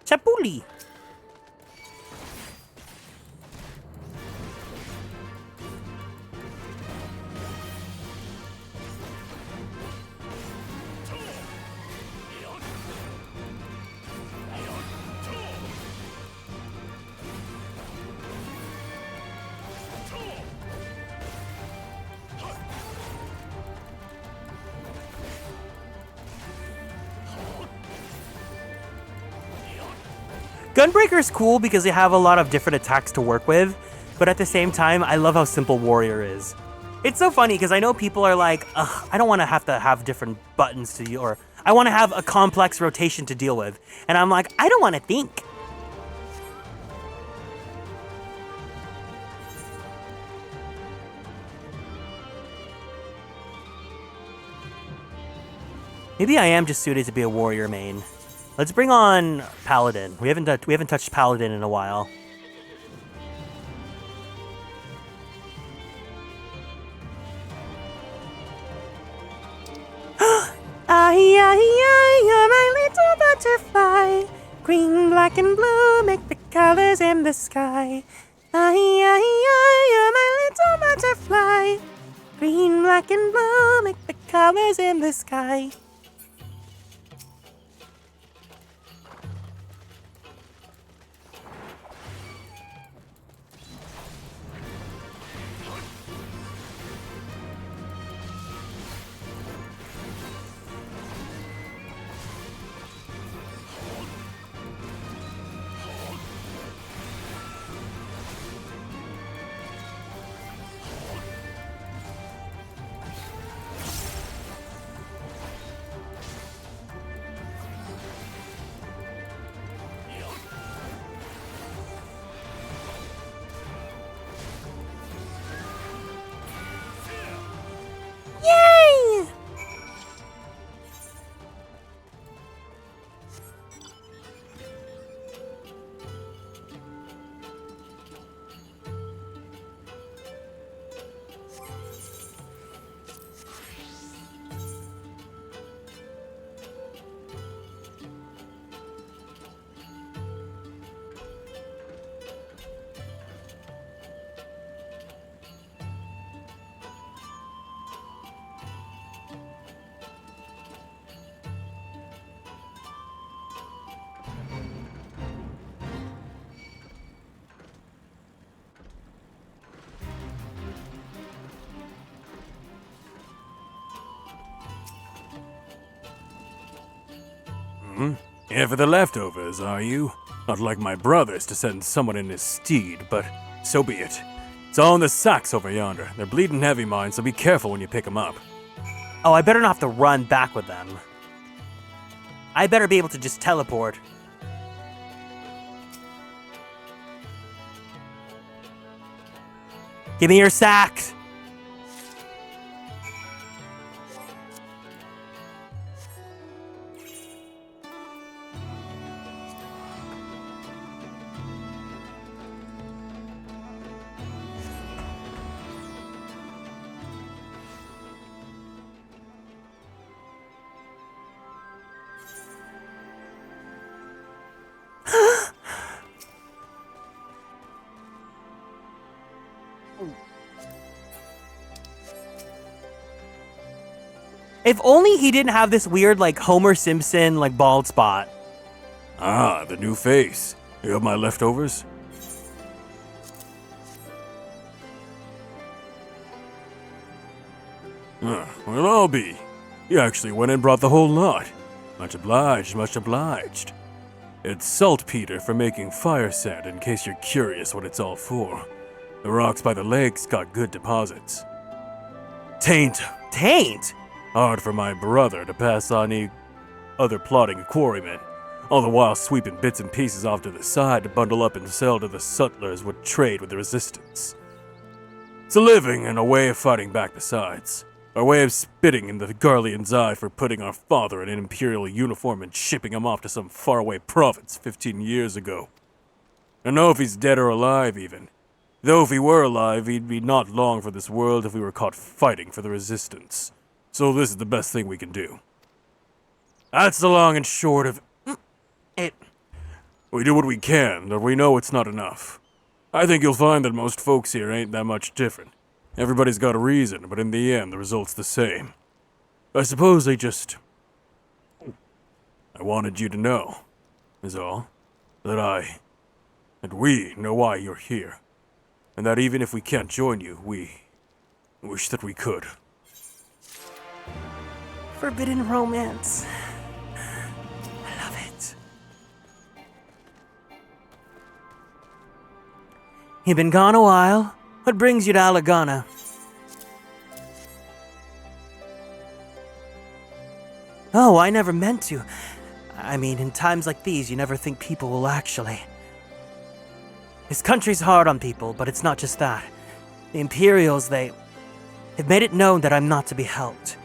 Chapuli. Gunbreaker's cool because they have a lot of different attacks to work with, but at the same time, I love how simple Warrior is. It's so funny because I know people are like, ugh, I don't want to have different buttons to use, or I want to have a complex rotation to deal with. And I'm like, I don't want to think. Maybe I am just suited to be a warrior main. Let's bring on Paladin. We haven't touched Paladin in a while. You're my little butterfly. Green, black, and blue make the colors in the sky. You're my little butterfly. Green, black, and blue make the colors in the sky. Yay! Here for the leftovers, are you? Not like my brothers to send someone in his steed, but so be it. It's all in the sacks over yonder. They're bleeding heavy, mine, so be careful when you pick them up. Oh, I better not have to run back with them. I better be able to just teleport. Give me your sacks! If only he didn't have this weird, like, Homer Simpson, like, bald spot. Ah, the new face. You have my leftovers? Well, I'll be. You actually went and brought the whole lot. Much obliged, much obliged. It's saltpeter for making fire sand, in case you're curious what it's all for. The rocks by the lakes got good deposits. Taint. Taint? Hard for my brother to pass on any other plotting quarrymen, all the while sweeping bits and pieces off to the side to bundle up and sell to the sutlers would trade with the resistance. It's a living and a way of fighting back besides. Our way of spitting in the Garlean's eye for putting our father in an imperial uniform and shipping him off to some faraway province 15 years ago. I don't know if he's dead or alive even. Though if he were alive, he'd be not long for this world if we were caught fighting for the resistance. So this is the best thing we can do. That's the long and short of it. We do what we can, but we know it's not enough. I think you'll find that most folks here ain't that much different. Everybody's got a reason, but in the end, the result's the same. I suppose I wanted you to know, is all. That we know why you're here. And that even if we can't join you, we wish that we could. Forbidden romance. I love it. You've been gone a while. What brings you to Alagana? Oh, I never meant to. I mean, in times like these, you never think people will actually. This country's hard on people, but it's not just that. The Imperials, they've made it known that I'm not to be helped.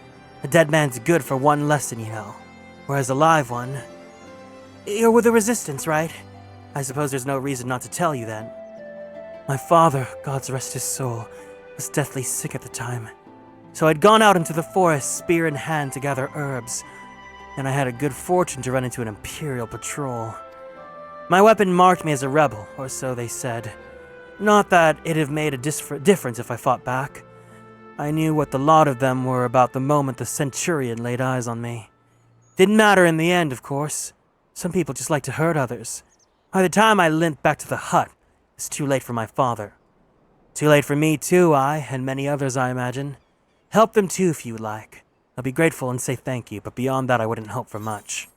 A dead man's good for one lesson, you know. Whereas a live one... You're with the Resistance, right? I suppose there's no reason not to tell you then. My father, God's rest his soul, was deathly sick at the time. So I'd gone out into the forest, spear in hand, to gather herbs. And I had a good fortune to run into an Imperial patrol. My weapon marked me as a rebel, or so they said. Not that it'd have made a difference if I fought back. I knew what the lot of them were about the moment the Centurion laid eyes on me. Didn't matter in the end, of course. Some people just like to hurt others. By the time I limped back to the hut, it's too late for my father. Too late for me too, and many others, I imagine. Help them too if you like. I'll be grateful and say thank you, but beyond that I wouldn't hope for much.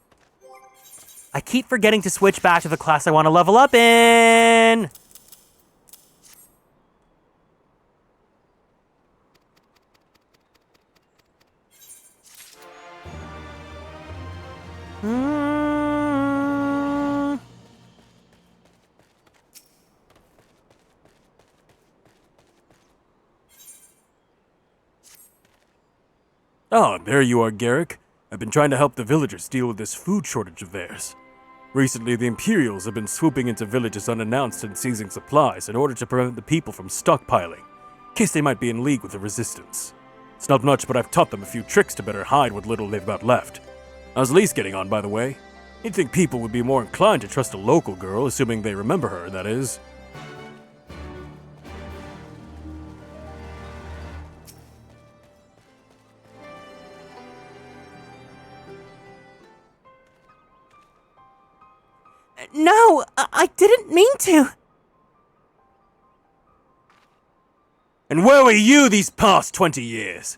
I keep forgetting to switch back to the class I want to level up in! Ah, there you are, Garrick. I've been trying to help the villagers deal with this food shortage of theirs. Recently, the Imperials have been swooping into villages unannounced and seizing supplies in order to prevent the people from stockpiling, in case they might be in league with the Resistance. It's not much, but I've taught them a few tricks to better hide what little they've got left. How's Lise getting on, by the way? You'd think people would be more inclined to trust a local girl, assuming they remember her, that is. No, I didn't mean to. And where were you these past 20 years?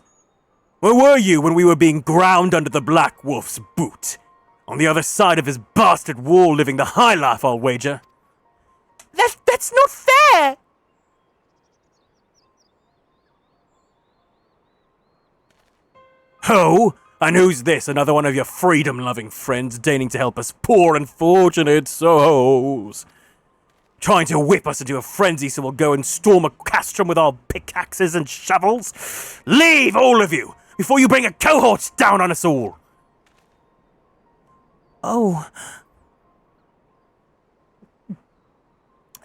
Where were you when we were being ground under the Black Wolf's boot? On the other side of his bastard wall, living the high life, I'll wager. That's not fair! Oh? And who's this, another one of your freedom-loving friends deigning to help us poor unfortunate souls? Trying to whip us into a frenzy so we'll go and storm a castrum with our pickaxes and shovels? Leave, all of you, before you bring a cohort down on us all! Oh.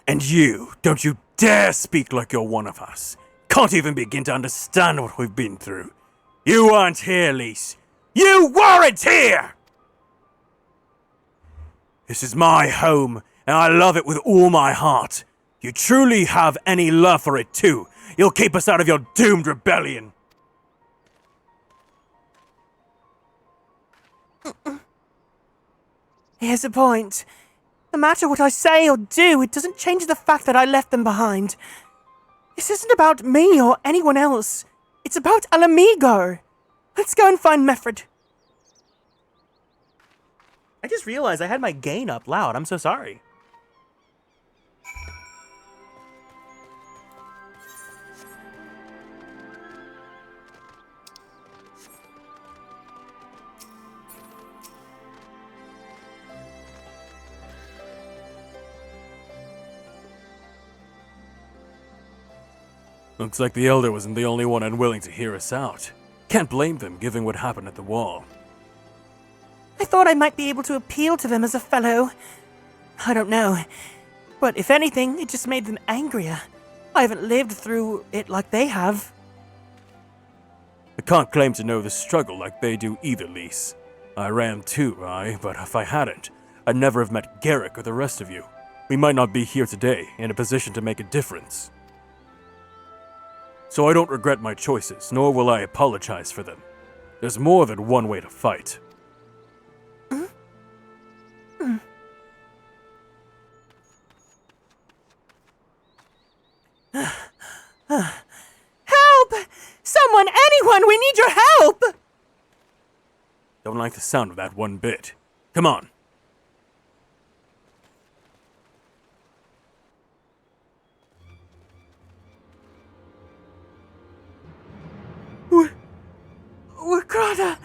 And you, don't you dare speak like you're one of us. Can't even begin to understand what we've been through. You aren't here, Lise. You weren't here! This is my home, and I love it with all my heart. If you truly have any love for it too, you'll keep us out of your doomed rebellion. Here's the point. No matter what I say or do, it doesn't change the fact that I left them behind. This isn't about me or anyone else. It's about Alamigo. Let's go and find Meffred. I just realized I had my gain up loud. I'm so sorry. Looks like the Elder wasn't the only one unwilling to hear us out. Can't blame them, given what happened at the wall. I thought I might be able to appeal to them as a fellow. I don't know. But if anything, it just made them angrier. I haven't lived through it like they have. I can't claim to know the struggle like they do either, Lise. I ran too, but if I hadn't, I'd never have met Garrick or the rest of you. We might not be here today, in a position to make a difference. So I don't regret my choices, nor will I apologize for them. There's more than one way to fight. Help! Someone, anyone, we need your help! Don't like the sound of that one bit. Come on. brother,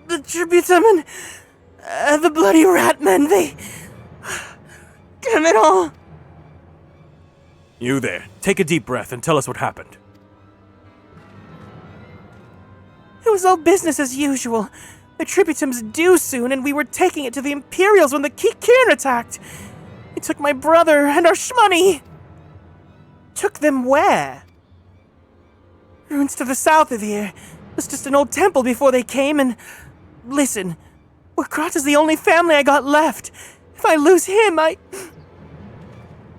the Tributum and the bloody Ratmen, they... Damn it all! You there, take a deep breath and tell us what happened. It was all business as usual. The Tributum's due soon, and we were taking it to the Imperials when the Kieran attacked. They took my brother and our shmoney. Took them where? Ruins to the south of here. It was just an old temple before they came, and... Listen, Wakrat is the only family I got left. If I lose him,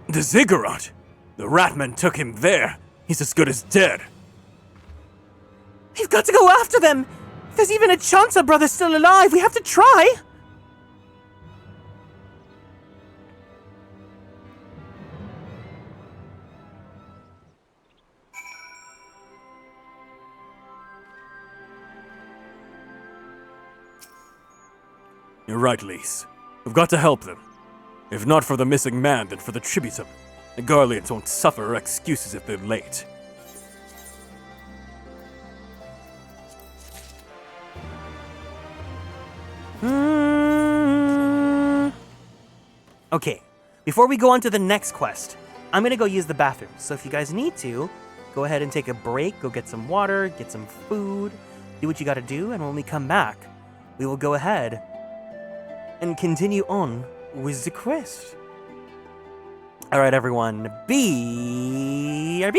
The Ziggurat! The Ratmen took him there. He's as good as dead. We've got to go after them! If there's even a chance our brother's still alive, we have to try! You're right, Lise. We've got to help them. If not for the missing man, then for the Tributum. The Garleans won't suffer excuses if they're late. Okay, before we go on to the next quest, I'm gonna go use the bathroom. So if you guys need to, go ahead and take a break, go get some water, get some food, do what you gotta do, and when we come back, we will go ahead and continue on with the quest. Alright everyone, BRB!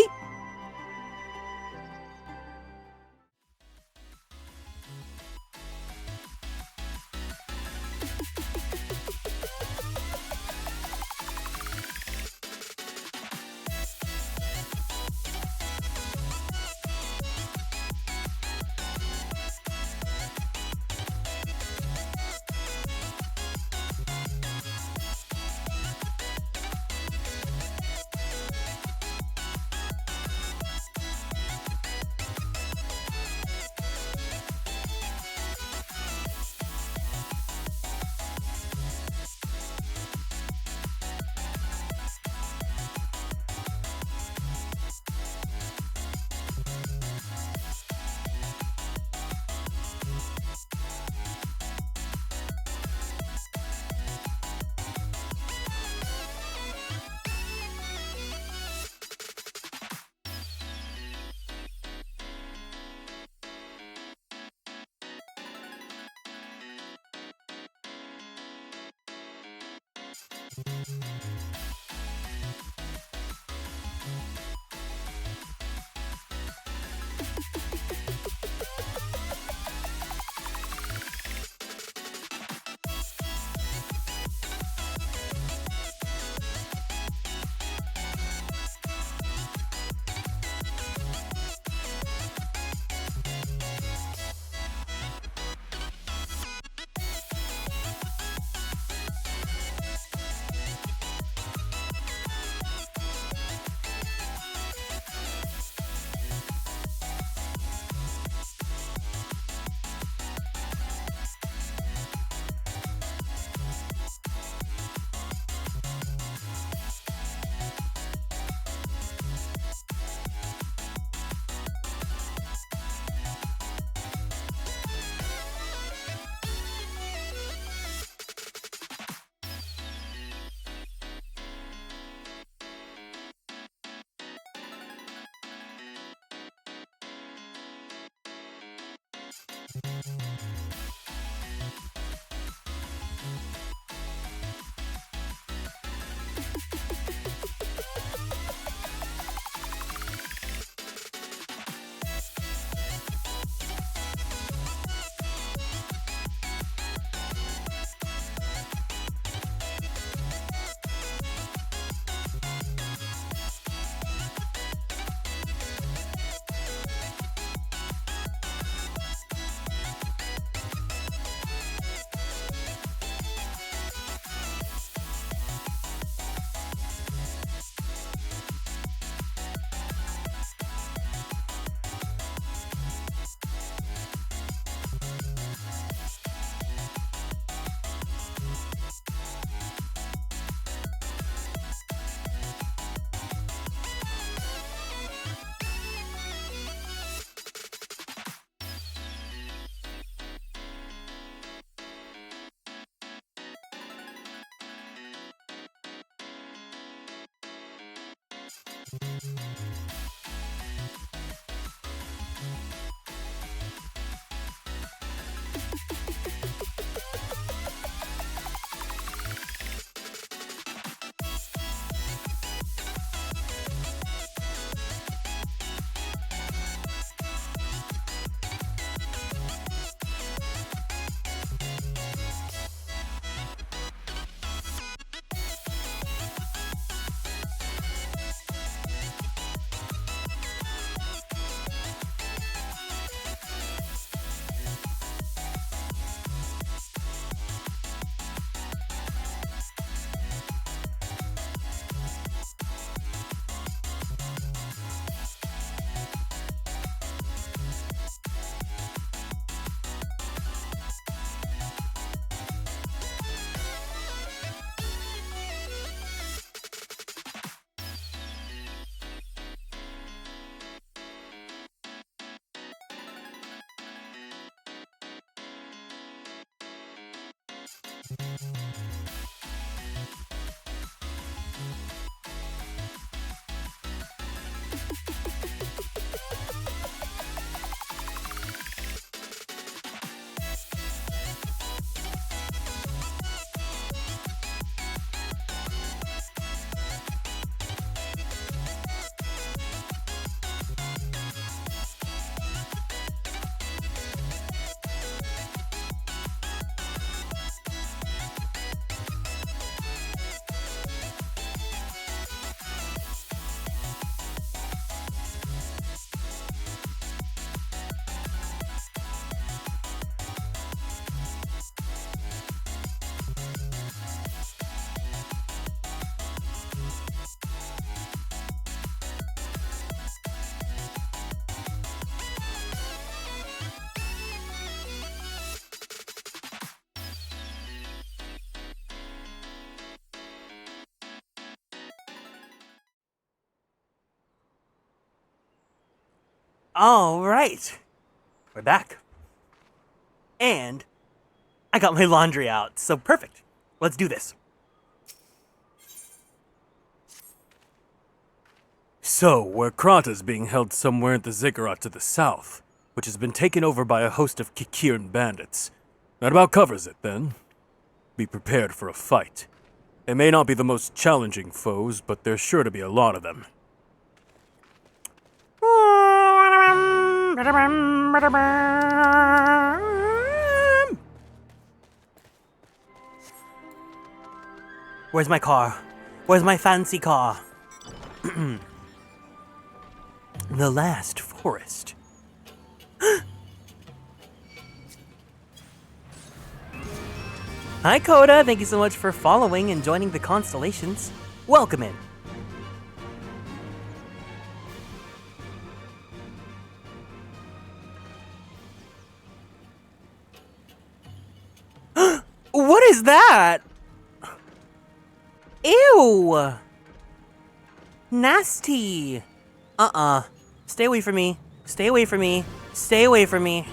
All right, we're back. And I got my laundry out, so perfect. Let's do this. So, where Krata's being held somewhere in the ziggurat to the south, which has been taken over by a host of Kieran bandits. That about covers it, then. Be prepared for a fight. They may not be the most challenging foes, but there's sure to be a lot of them. Where's my car? Where's my fancy car? The last forest. Hi, Coda. Thank you so much for following and joining the Konstellations. Welcome in. What is that? Ew! Nasty! Stay away from me. Stay away from me. Stay away from me.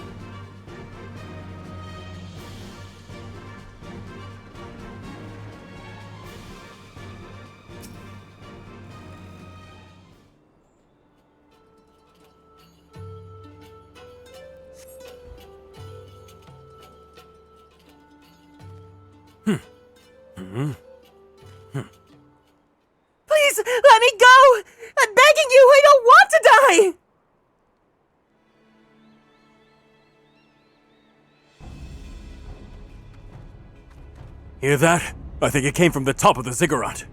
Please, let me go! I'm begging you, I don't want to die! Hear that? I think it came from the top of the ziggurat.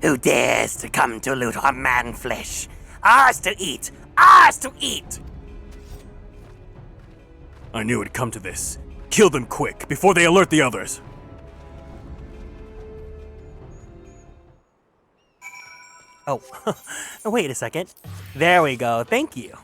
Who dares to come to loot our man flesh? Ours to eat! Ours to eat! I knew it'd come to this. Kill them quick, before they alert the others. Oh, wait a second. There we go, thank you.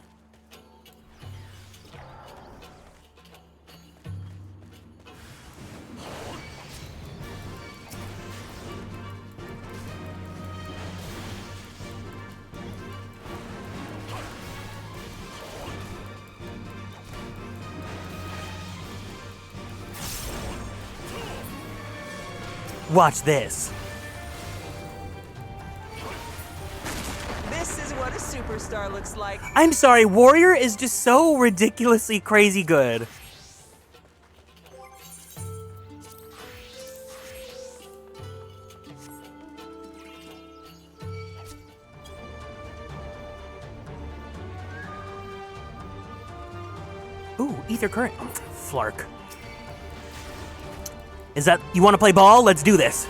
Watch this. superstar looks like. I'm sorry, Warrior is just so ridiculously crazy good. Ooh, ether current. Flark. Is that, you want to play ball? Let's do this.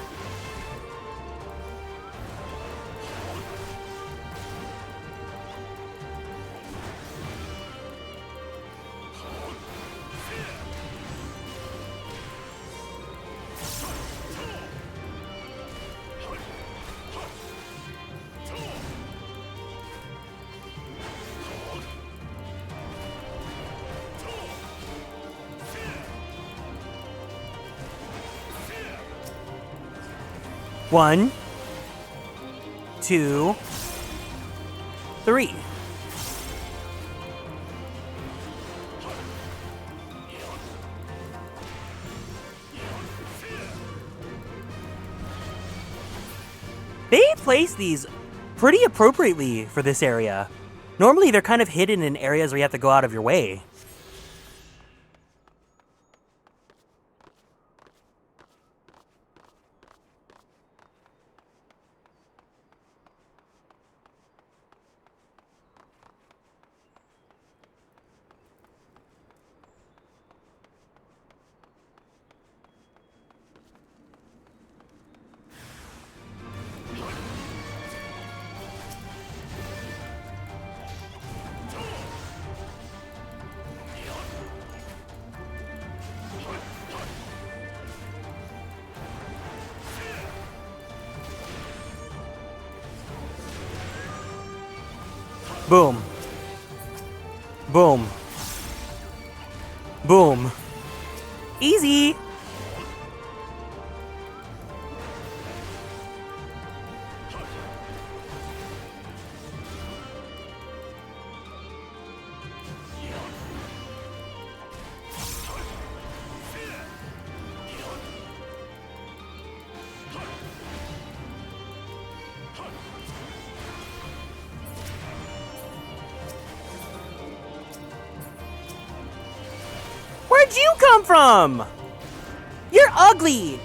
One, two, three. They place these pretty appropriately for this area. Normally they're kind of hidden in areas where you have to go out of your way. Boom. Boom. Boom. Easy. Where'd you come from? You're ugly.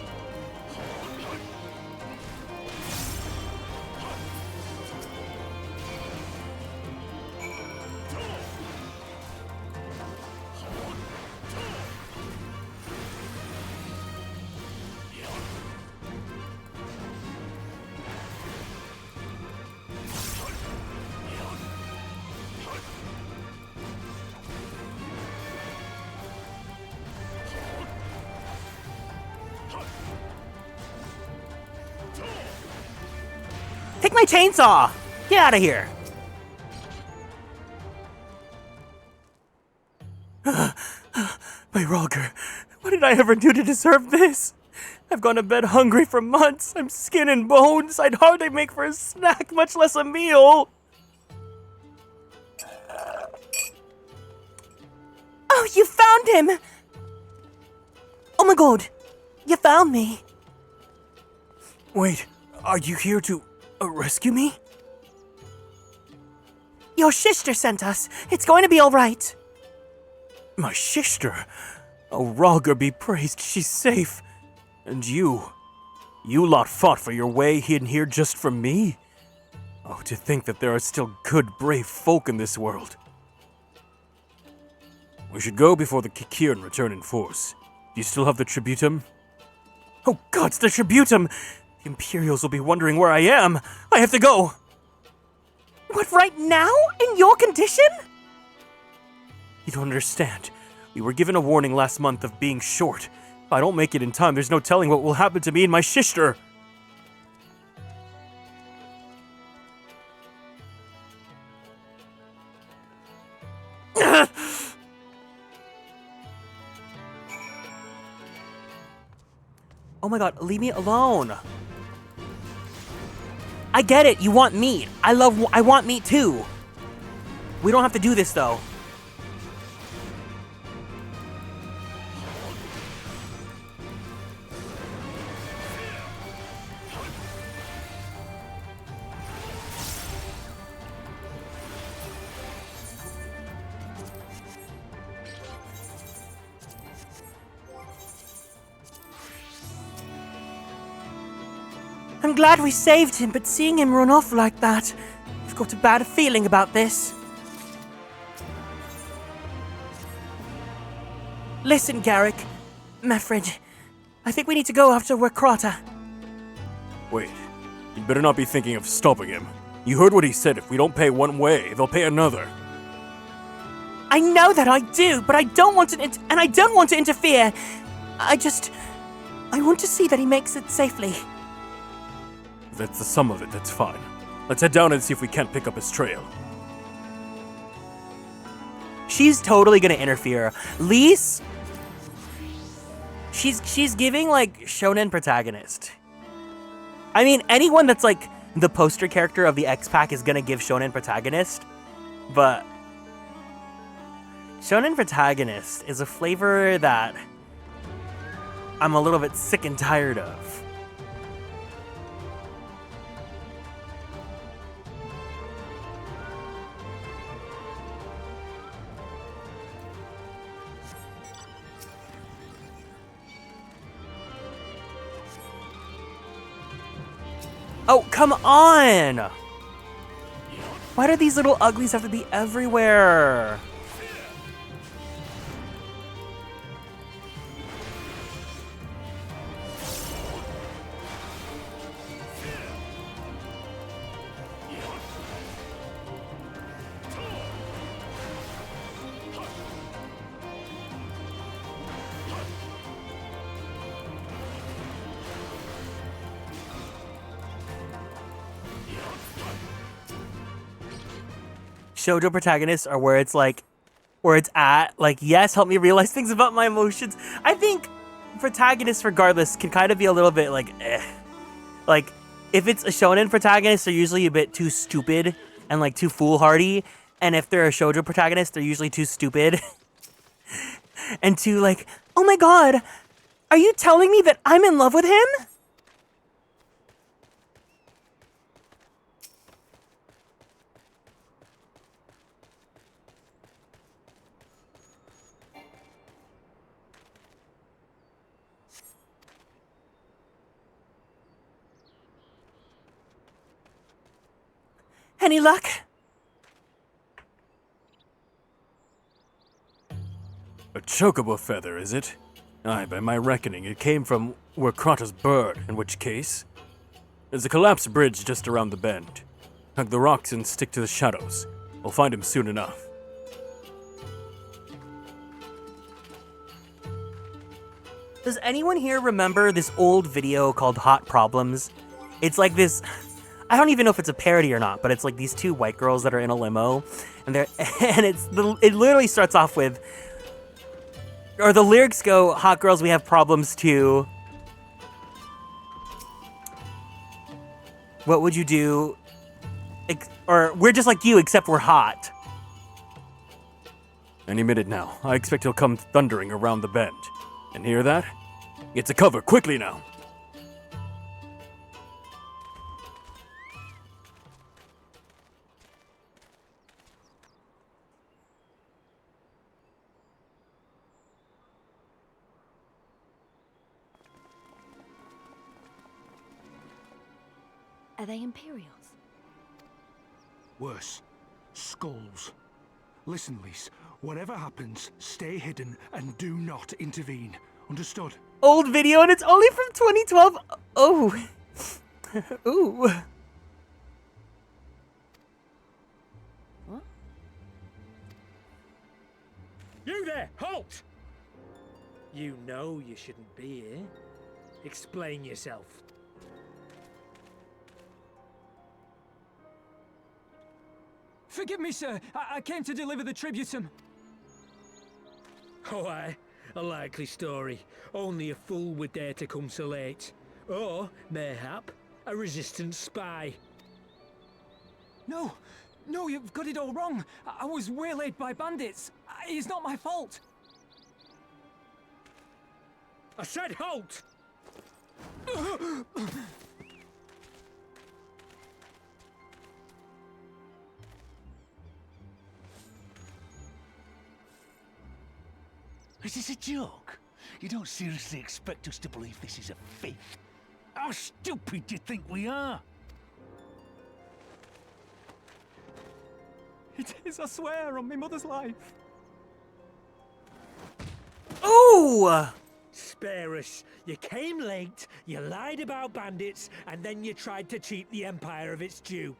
Take my chainsaw! Get out of here! My Roger, what did I ever do to deserve this? I've gone to bed hungry for months. I'm skin and bones. I'd hardly make for a snack, much less a meal. Oh, you found him! Oh my god, you found me. Wait, are you here to rescue me? Your sister sent us. It's going to be all right. My sister? Oh, Roger be praised, she's safe. And you lot fought for your way hidden here just for me? Oh, to think that there are still good, brave folk in this world. We should go before the Kieran return in force. Do you still have the tributum? Oh gods, the tributum! The Imperials will be wondering where I am. I have to go. What, right now? In your condition? You don't understand. We were given a warning last month of being short. If I don't make it in time, there's no telling what will happen to me and my sister. Oh my god, leave me alone. I get it, you want meat. I want meat too. We don't have to do this though. I'm glad we saved him, but seeing him run off like that, I've got a bad feeling about this. Listen, Garrick, my friend, I think we need to go after Wakrata. Wait, you better not be thinking of stopping him. You heard what he said. If we don't pay one way, they'll pay another. I know that I do, but I don't want to, and I don't want to interfere. I want to see that he makes it safely. If that's the sum of it, that's fine. Let's head down and see if we can't pick up his trail. She's totally gonna interfere. Lise, she's giving like shonen protagonist. I mean, anyone that's like the poster character of the X-Pack is gonna give shonen protagonist, but shonen protagonist is a flavor that I'm a little bit sick and tired of. Oh, come on! Why do these little uglies have to be everywhere? Shoujo protagonists are where it's like, where it's at, like, yes, help me realize things about my emotions. I think protagonists, regardless, can kind of be a little bit like, eh. Like, if it's a shonen protagonist, they're usually a bit too stupid and like too foolhardy. And if they're a shoujo protagonist, they're usually too stupid and too like, oh my god, are you telling me that I'm in love with him? Any luck? A chocobo feather, is it? Aye, by my reckoning, it came from Wakrata's bird, in which case... There's a collapsed bridge just around the bend. Hug the rocks and stick to the shadows. We'll find him soon enough. Does anyone here remember this old video called Hot Problems? It's like this... I don't even know if it's a parody or not, but it's like these two white girls that are in a limo, and it literally starts off with, or the lyrics go, "Hot girls, we have problems too. What would you do? Or we're just like you, except we're hot." Any minute now. I expect he'll come thundering around the bend. And hear that? Get to cover, quickly now! Are they Imperials? Worse. Skulls. Listen, Lise. Whatever happens, stay hidden and do not intervene. Understood? Old video, and it's only from 2012. Oh. Ooh. What? You there! Halt! You know you shouldn't be here. Explain yourself. Forgive me, sir. I came to deliver the tributum. Oh, aye. A likely story. Only a fool would dare to come so late. Or, mayhap, a resistance spy. No, you've got it all wrong. I was waylaid by bandits. It's not my fault. I said halt! Is this a joke? You don't seriously expect us to believe this is a fake? How stupid do you think we are? It is, I swear, on my mother's life. Ooh! Spare us. You came late, you lied about bandits, and then you tried to cheat the Empire of its due.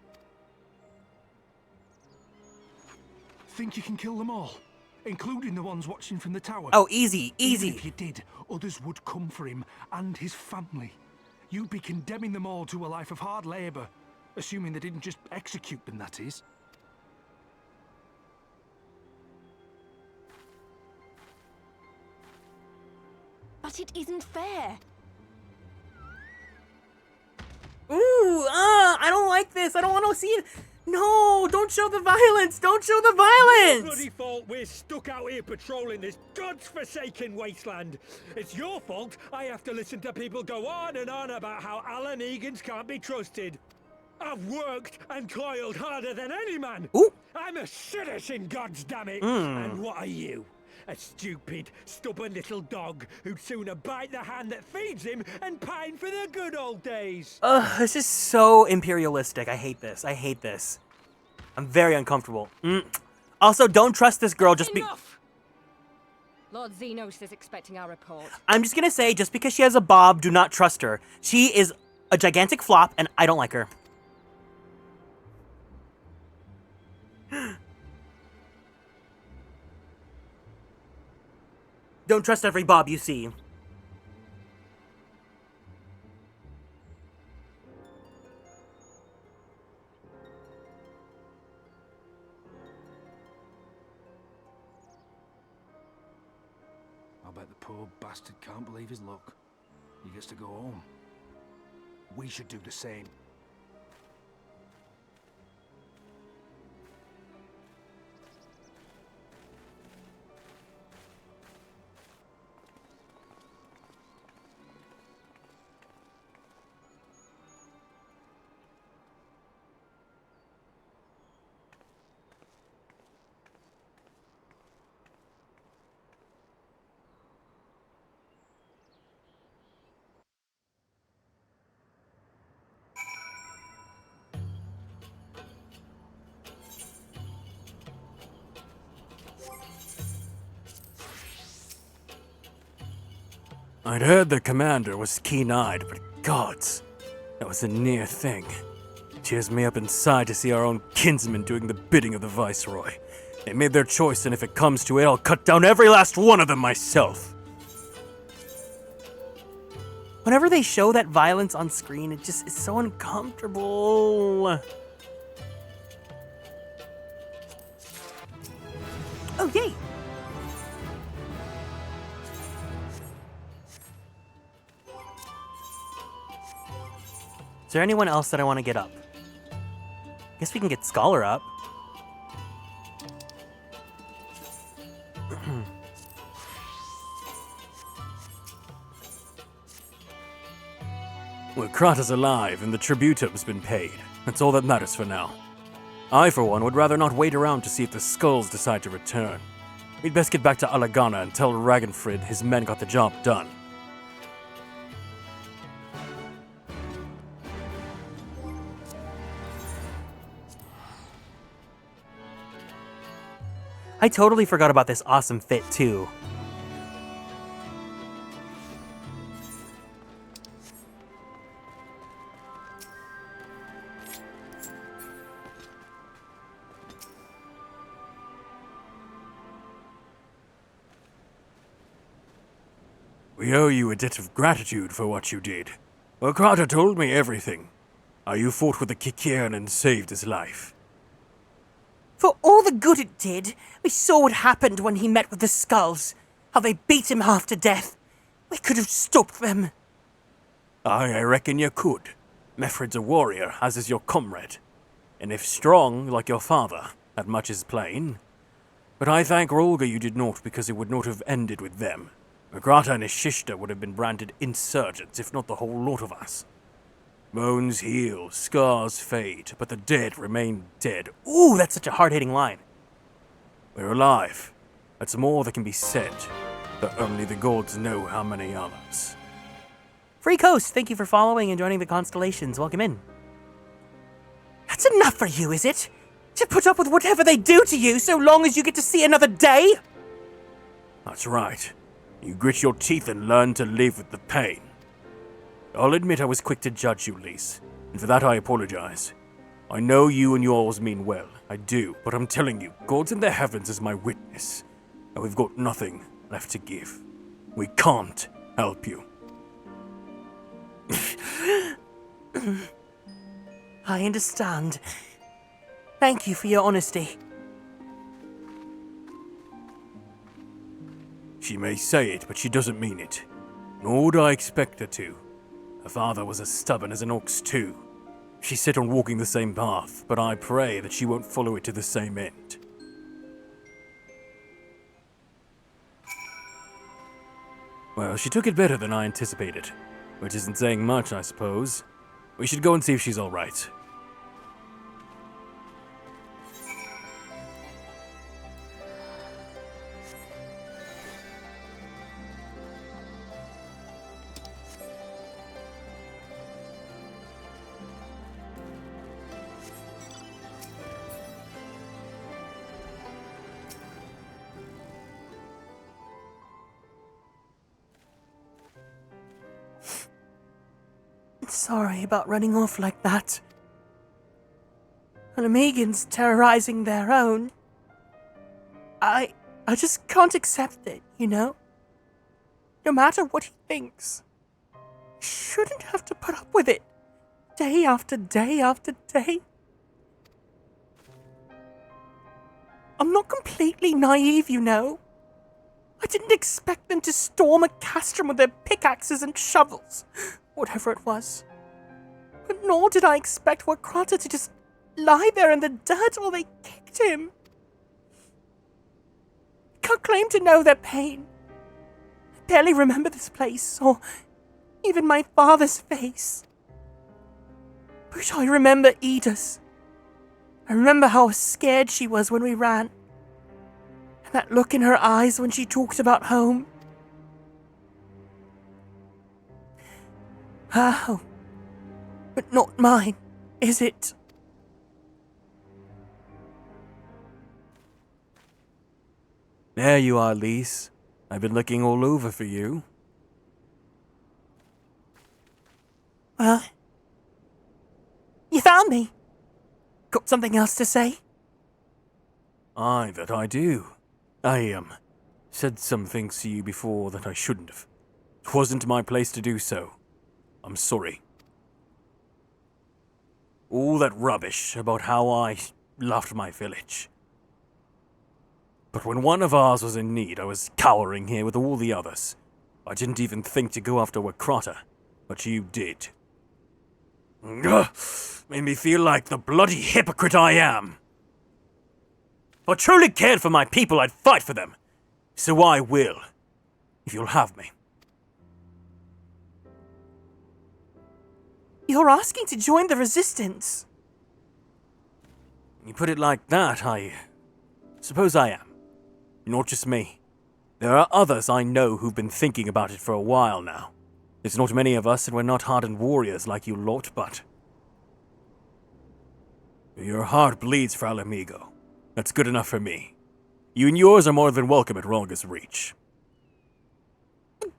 Think you can kill them all? Including the ones watching from the tower? Oh, easy, easy. Even if you did, others would come for him and his family. You'd be condemning them all to a life of hard labor. Assuming they didn't just execute them, that is. But it isn't fair. Ooh, I don't like this. I don't want to see it. No, don't show the violence. Don't show the violence. It's bloody fault we're stuck out here patrolling this god's-forsaken wasteland. It's your fault I have to listen to people go on and on about how Alan Egan's can't be trusted. I've worked and toiled harder than any man. Ooh. I'm a citizen, goddammit. And what are you? A stupid, stubborn little dog who'd sooner bite the hand that feeds him and pine for the good old days. Ugh, this is so imperialistic. I hate this. I hate this. I'm very uncomfortable. Also, don't trust this girl just Enough! Lord Xenos is expecting our report. I'm just gonna say, just because she has a bob, do not trust her. She is a gigantic flop, and I don't like her. Don't trust every bob you see. I bet the poor bastard can't believe his luck. He gets to go home. We should do the same. I'd heard the commander was keen-eyed, but gods, that was a near thing. Cheers me up inside to see our own kinsmen doing the bidding of the Viceroy. They made their choice, and if it comes to it, I'll cut down every last one of them myself. Whenever they show that violence on screen, it just is so uncomfortable. Oh, yay! Is there anyone else that I want to get up? Guess we can get Scholar up. Well, Krata's alive, and the tributum's been paid. That's all that matters for now. I, for one, would rather not wait around to see if the skulls decide to return. We'd best get back to Alagana and tell Ragnfrid his men got the job done. I totally forgot about this awesome fit, too. We owe you a debt of gratitude for what you did. Well, Krata told me everything. How you fought with the Kieran and saved his life. For all the good it did, we saw what happened when he met with the skulls. How they beat him half to death. We could have stopped them. Aye, I reckon you could. Mefred's a warrior, as is your comrade. And if strong, like your father, that much is plain. But I thank Rolga you did not, because it would not have ended with them. Krata and his Shishta would have been branded insurgents, if not the whole lot of us. Bones heal, scars fade, but the dead remain dead. Ooh, that's such a hard-hitting line. We're alive. That's more that can be said, though only the gods know how many others. Free Coast, thank you for following and joining the Konstellations. Welcome in. That's enough for you, is it? To put up with whatever they do to you so long as you get to see another day? That's right. You grit your teeth and learn to live with the pain. I'll admit I was quick to judge you, Lise, and for that I apologize. I know you and yours mean well, I do, but I'm telling you, God's in the heavens is my witness, and we've got nothing left to give. We can't help you. I understand. Thank you for your honesty. She may say it, but she doesn't mean it. Nor would I expect her to. Her father was as stubborn as an ox too. She's set on walking the same path, but I pray that she won't follow it to the same end. Well, she took it better than I anticipated. Which isn't saying much, I suppose. We should go and see if she's alright. Sorry about running off like that. And Megan's terrorizing their own. I just can't accept it, you know? No matter what he thinks. He shouldn't have to put up with it. Day after day after day. I'm not completely naive, you know. I didn't expect them to storm a castrum with their pickaxes and shovels. Whatever it was. But nor did I expect Wakrata to just lie there in the dirt while they kicked him. I can't claim to know their pain. I barely remember this place, or even my father's face. But I remember Ida's. I remember how scared she was when we ran. And that look in her eyes when she talked about home. Oh, but not mine, is it? There you are, Lise. I've been looking all over for you. Well, you found me. Got something else to say? Aye, that I do. I, said some things to you before that I shouldn't have. It wasn't my place to do so. I'm sorry. All that rubbish about how I loved my village. But when one of ours was in need, I was cowering here with all the others. I didn't even think to go after Wakrata, but you did. Ugh, made me feel like the bloody hypocrite I am. If I truly cared for my people, I'd fight for them. So I will, if you'll have me. You're asking to join the Resistance. You put it like that, I suppose I am. Not just me. There are others I know who've been thinking about it for a while now. There's not many of us, and we're not hardened warriors like you lot, but... Your heart bleeds for Alamigo. That's good enough for me. You and yours are more than welcome at Ronga's Reach.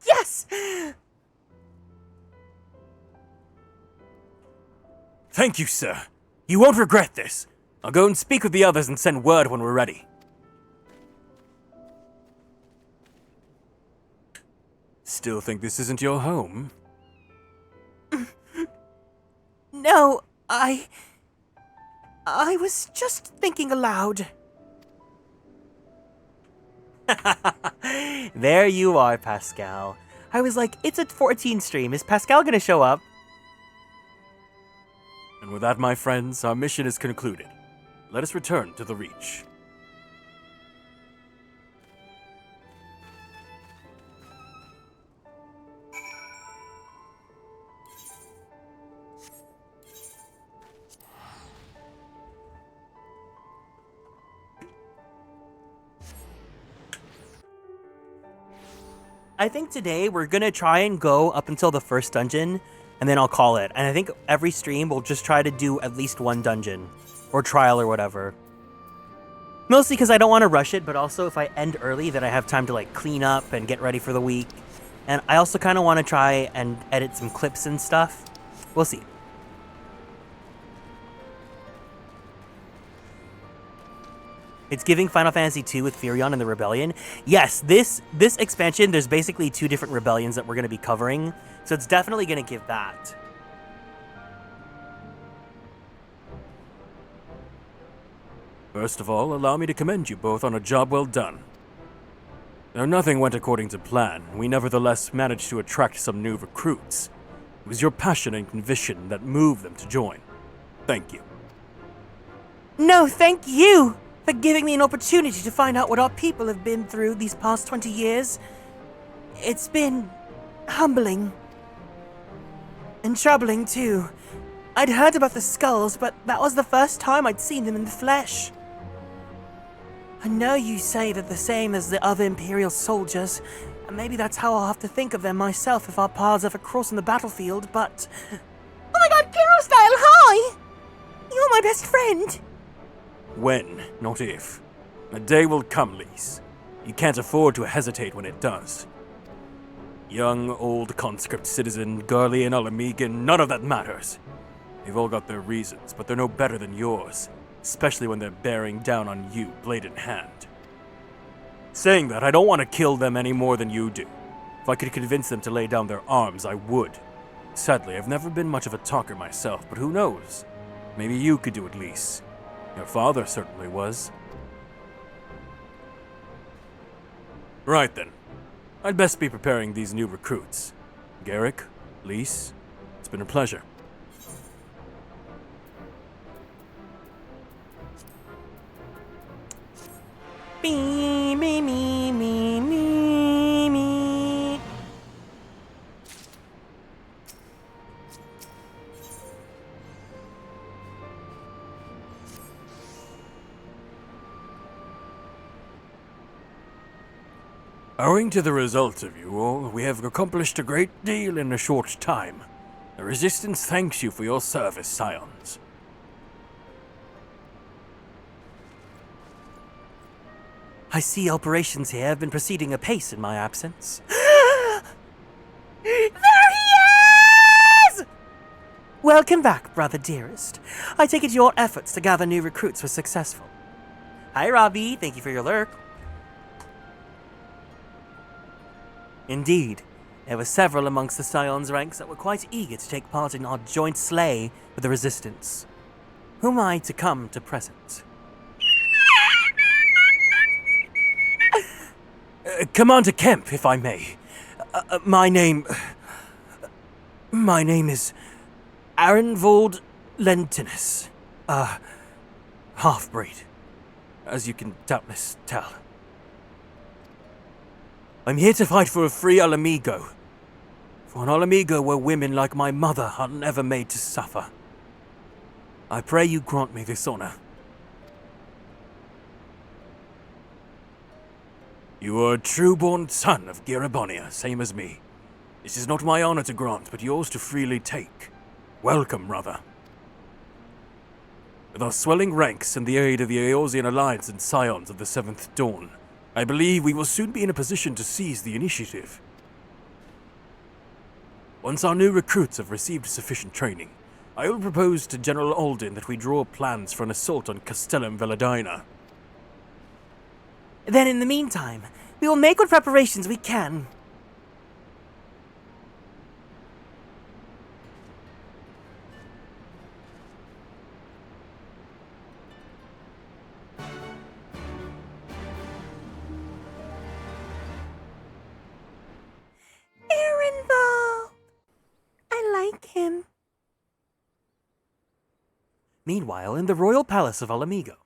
Yes! Thank you, sir. You won't regret this. I'll go and speak with the others and send word when we're ready. Still think this isn't your home? No, I was just thinking aloud. There you are, Pascal. I was like, it's a 14 stream. Is Pascal gonna show up? And with that, my friends, our mission is concluded. Let us return to the Reach. I think today we're gonna try and go up until the first dungeon, and then I'll call it. And I think every stream we'll just try to do at least one dungeon, or trial or whatever. Mostly because I don't want to rush it, but also if I end early, then I have time to like clean up and get ready for the week. And I also kind of want to try and edit some clips and stuff. We'll see. It's giving Final Fantasy II with Furion and the Rebellion. Yes, this expansion, there's basically 2 different rebellions that we're going to be covering. So it's definitely going to give that. First of all, allow me to commend you both on a job well done. Though nothing went according to plan, we nevertheless managed to attract some new recruits. It was your passion and conviction that moved them to join. Thank you. No, thank you for giving me an opportunity to find out what our people have been through these past 20 years. It's been humbling. And troubling, too. I'd heard about the skulls, but that was the first time I'd seen them in the flesh. I know you say they're the same as the other Imperial soldiers, and maybe that's how I'll have to think of them myself if our paths ever cross on the battlefield, but... Oh my god, Kiro Style, hi! You're my best friend! When, not if. A day will come, Lise. You can't afford to hesitate when it does. Young, old, conscript citizen, Garlean, Alamegan, none of that matters. They've all got their reasons, but they're no better than yours. Especially when they're bearing down on you, blade in hand. Saying that, I don't want to kill them any more than you do. If I could convince them to lay down their arms, I would. Sadly, I've never been much of a talker myself, but who knows? Maybe you could do it, Lise. Your father certainly was. Right then. I'd best be preparing these new recruits. Garrick, Lise, it's been a pleasure. Me, me, me, me, me, me. Owing to the results of you all, we have accomplished a great deal in a short time. The Resistance thanks you for your service, Scions. I see operations here have been proceeding apace in my absence. There he is! Welcome back, brother dearest. I take it your efforts to gather new recruits were successful. Hi, Robbie. Thank you for your lurk. Indeed, there were several amongst the Scions' ranks that were quite eager to take part in our joint slay with the Resistance. Who am I to come to present? Commander Kemp, if I may. My name is Arenvold Lentinus. Half-breed, as you can doubtless tell. I'm here to fight for a free Alamigo. For an Alamigo where women like my mother are never made to suffer. I pray you grant me this honor. You are a true-born son of Girabonia, same as me. This is not my honor to grant, but yours to freely take. Welcome, brother. With our swelling ranks and the aid of the Eorzean Alliance and Scions of the Seventh Dawn, I believe we will soon be in a position to seize the initiative. Once our new recruits have received sufficient training, I will propose to General Alden that we draw plans for an assault on Castellum Veladina. Then in the meantime, we will make what preparations we can. Arenvold! I like him. Meanwhile, in the royal palace of Alamigo.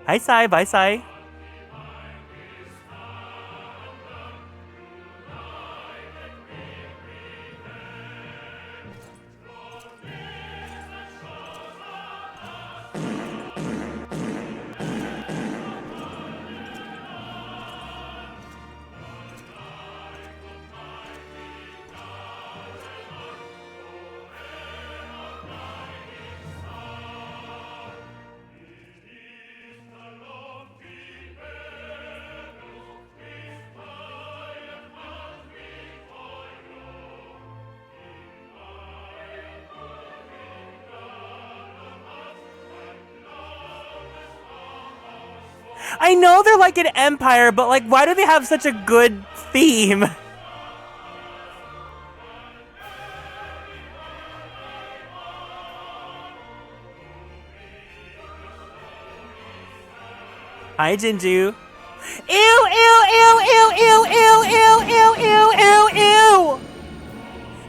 Hi, Sai. Bye, Sai. I know they're like an empire, but like, why do they have such a good theme? Hi, Jinju. Ew, ew, ew, ew, ew, ew, ew, ew, ew, ew, ew.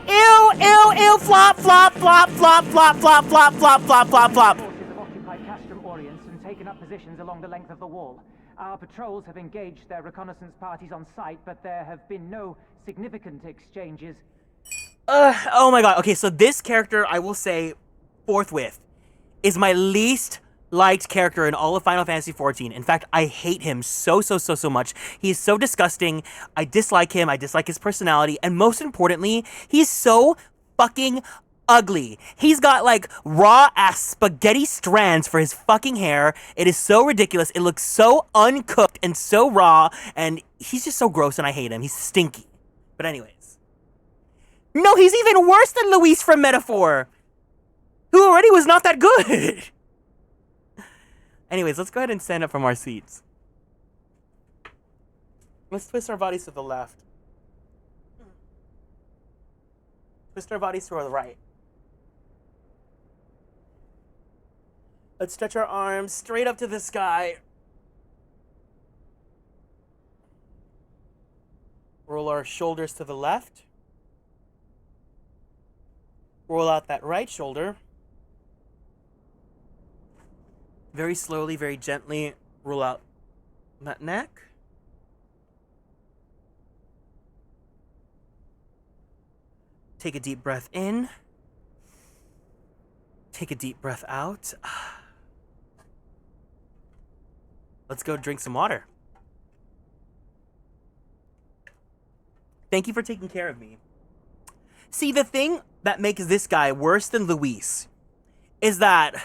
Ew, ew, ew, flop, flop, flop, flop, flop, flop, flop, flop, flop, flop, flop. Forces have occupied Castrum Orients and taken up positions along the length of the wall. Our patrols have engaged their reconnaissance parties on site, but there have been no significant exchanges. Oh my god. Okay, so this character, I will say, forthwith, is my least liked character in all of Final Fantasy XIV. In fact, I hate him so much. He's so disgusting. I dislike him. I dislike his personality. And most importantly, he's so fucking ugly. He's got like raw ass spaghetti strands for his fucking hair. It is so ridiculous. It looks so uncooked and so raw. And he's just so gross and I hate him. He's stinky. But anyways. No, he's even worse than Luis from Metaphor, who already was not that good. Anyways, let's go ahead and stand up from our seats. Let's twist our bodies to the left. Twist our bodies to the right. Let's stretch our arms straight up to the sky. Roll our shoulders to the left. Roll out that right shoulder. Very slowly, very gently, roll out that neck. Take a deep breath in. Take a deep breath out. Let's go drink some water. Thank you for taking care of me. See, the thing that makes this guy worse than Luis is that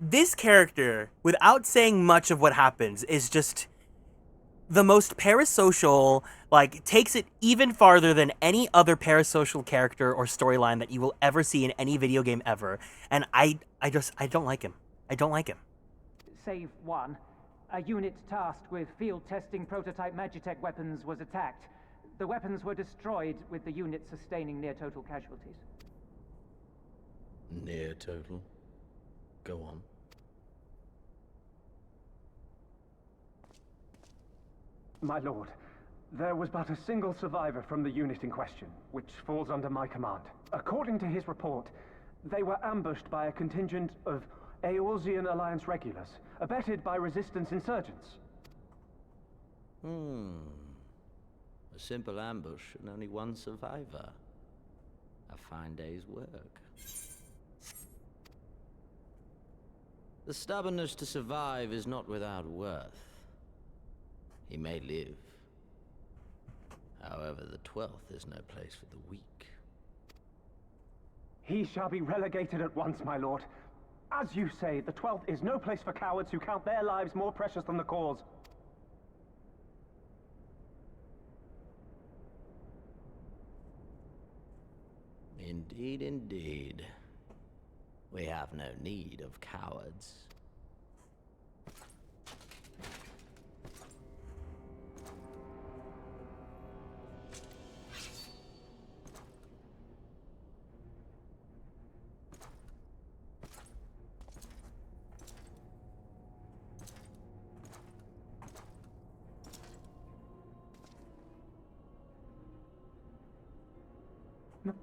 this character, without saying much of what happens, is just the most parasocial, like, takes it even farther than any other parasocial character or storyline that you will ever see in any video game ever. And I don't like him. I don't like him. Save one. A unit tasked with field testing prototype Magitech weapons was attacked. The weapons were destroyed, with the unit sustaining near-total casualties. Near total? Go on. My lord, there was but a single survivor from the unit in question, which falls under my command. According to his report, they were ambushed by a contingent of Eorzean Alliance regulars, abetted by resistance insurgents. A simple ambush and only one survivor. A fine day's work. The stubbornness to survive is not without worth. He may live. However, the 12th is no place for the weak. He shall be relegated at once, my lord. As you say, the 12th is no place for cowards who count their lives more precious than the cause. Indeed, indeed. We have no need of cowards.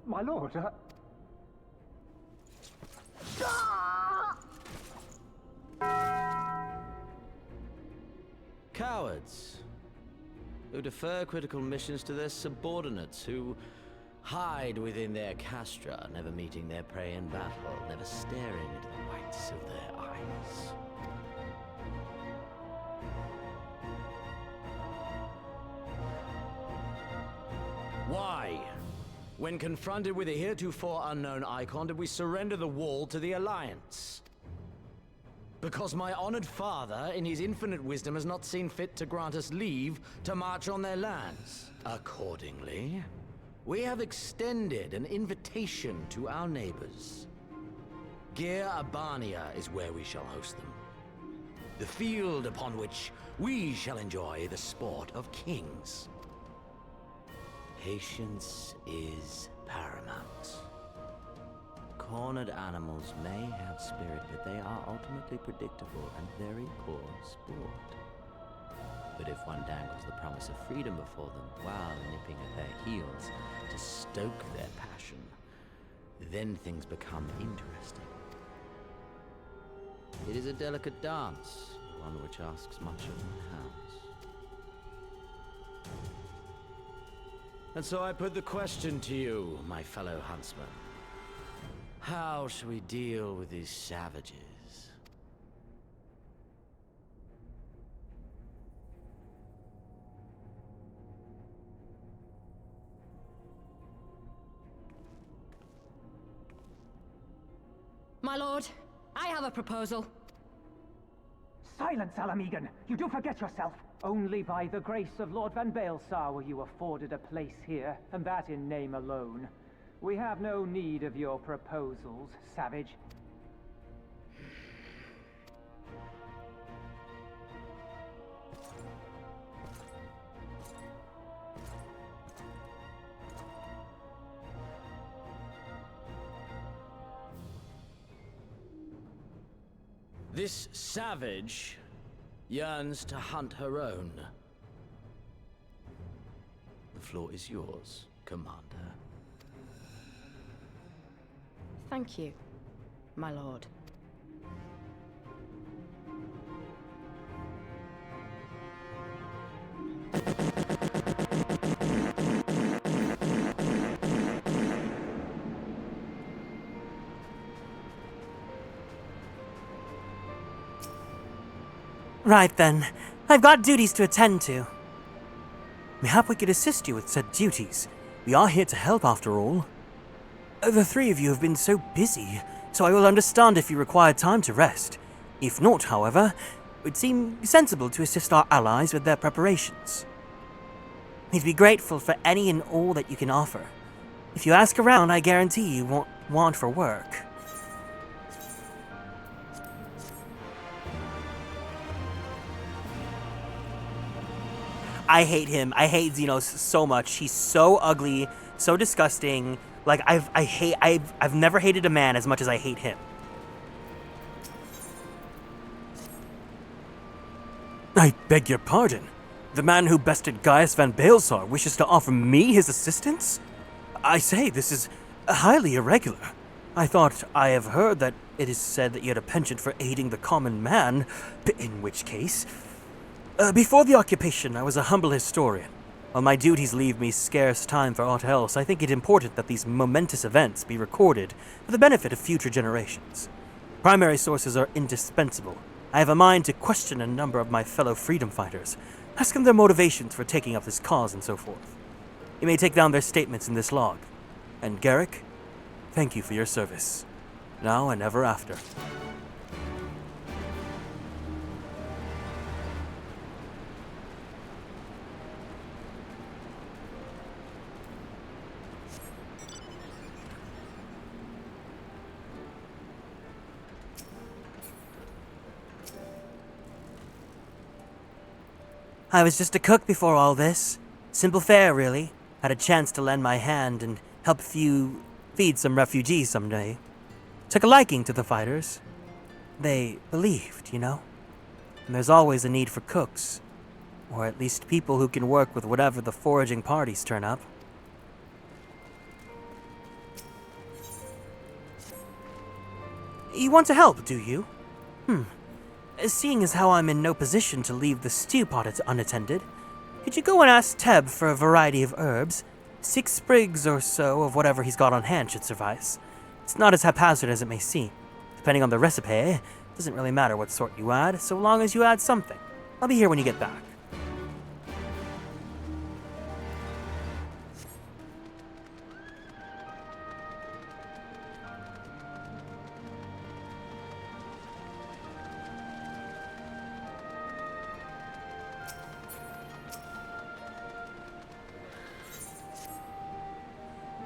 My lord, Cowards. Who defer critical missions to their subordinates, who hide within their castra, never meeting their prey in battle, never staring into the whites of their eyes. Why? When confronted with a heretofore unknown icon, did we surrender the wall to the Alliance? Because my honored father, in his infinite wisdom, has not seen fit to grant us leave to march on their lands. Accordingly, we have extended an invitation to our neighbors. Gear-Abania is where we shall host them. The field upon which we shall enjoy the sport of kings. Patience is paramount. Cornered animals may have spirit, but they are ultimately predictable and very poor sport. But if one dangles the promise of freedom before them while nipping at their heels to stoke their passion, then things become interesting. It is a delicate dance, one which asks much of the hounds. And so I put the question to you, my fellow huntsman. How shall we deal with these savages? My lord, I have a proposal. Silence, Alamegan! You do forget yourself! Only by the grace of Lord Van Baelsar were you afforded a place here, and that in name alone. We have no need of your proposals, savage. This savage yearns to hunt her own. The floor is yours, Commander. Thank you, my lord. Right then, I've got duties to attend to. Mayhap we could assist you with said duties. We are here to help after all. The three of you have been so busy, so I will understand if you require time to rest. If not, however, it would seem sensible to assist our allies with their preparations. We'd be grateful for any and all that you can offer. If you ask around, I guarantee you won't want for work. I hate him. I hate Xenos so much. He's so ugly, so disgusting. Like, I've never hated a man as much as I hate him. I beg your pardon. The man who bested Gaius Van Baelsar wishes to offer me his assistance? I say, this is highly irregular. I thought I have heard that it is said that you had a penchant for aiding the common man, in which case... before the occupation, I was a humble historian. While my duties leave me scarce time for aught else, I think it important that these momentous events be recorded for the benefit of future generations. Primary sources are indispensable. I have a mind to question a number of my fellow freedom fighters, ask them their motivations for taking up this cause and so forth. You may take down their statements in this log. And Garrick, thank you for your service, now and ever after. I was just a cook before all this. Simple fare, really. Had a chance to lend my hand and help feed some refugees someday. Took a liking to the fighters. They believed, you know? And there's always a need for cooks. Or at least people who can work with whatever the foraging parties turn up. You want to help, do you? seeing as how I'm in no position to leave the stew pot unattended, could you go and ask Teb for a variety of herbs? 6 sprigs or so of whatever he's got on hand should suffice. It's not as haphazard as it may seem. Depending on the recipe, it doesn't really matter what sort you add, so long as you add something. I'll be here when you get back.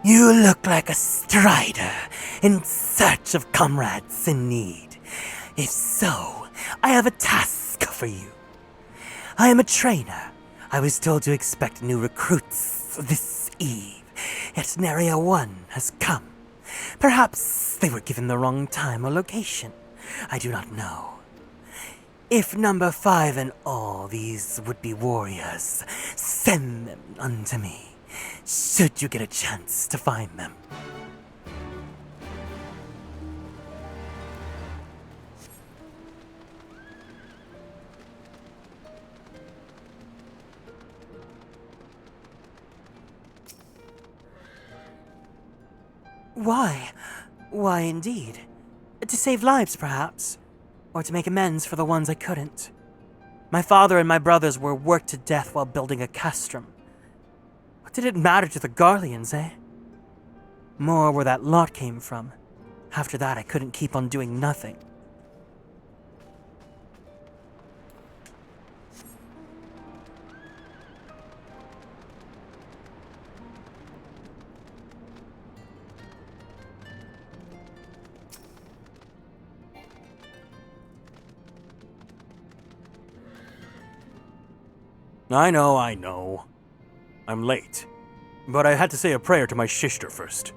You look like a strider in search of comrades in need. If so, I have a task for you. I am a trainer. I was told to expect new recruits this eve, yet Narea 1 has come. Perhaps they were given the wrong time or location. I do not know. If number 5 and all these would-be warriors, send them unto me. Should you get a chance to find them. Why? Why indeed? To save lives, perhaps? Or to make amends for the ones I couldn't. My father and my brothers were worked to death while building a castrum. What did it matter to the Garleans, eh? More where that lot came from. After that, I couldn't keep on doing nothing. I know. I'm late. But I had to say a prayer to my sister first.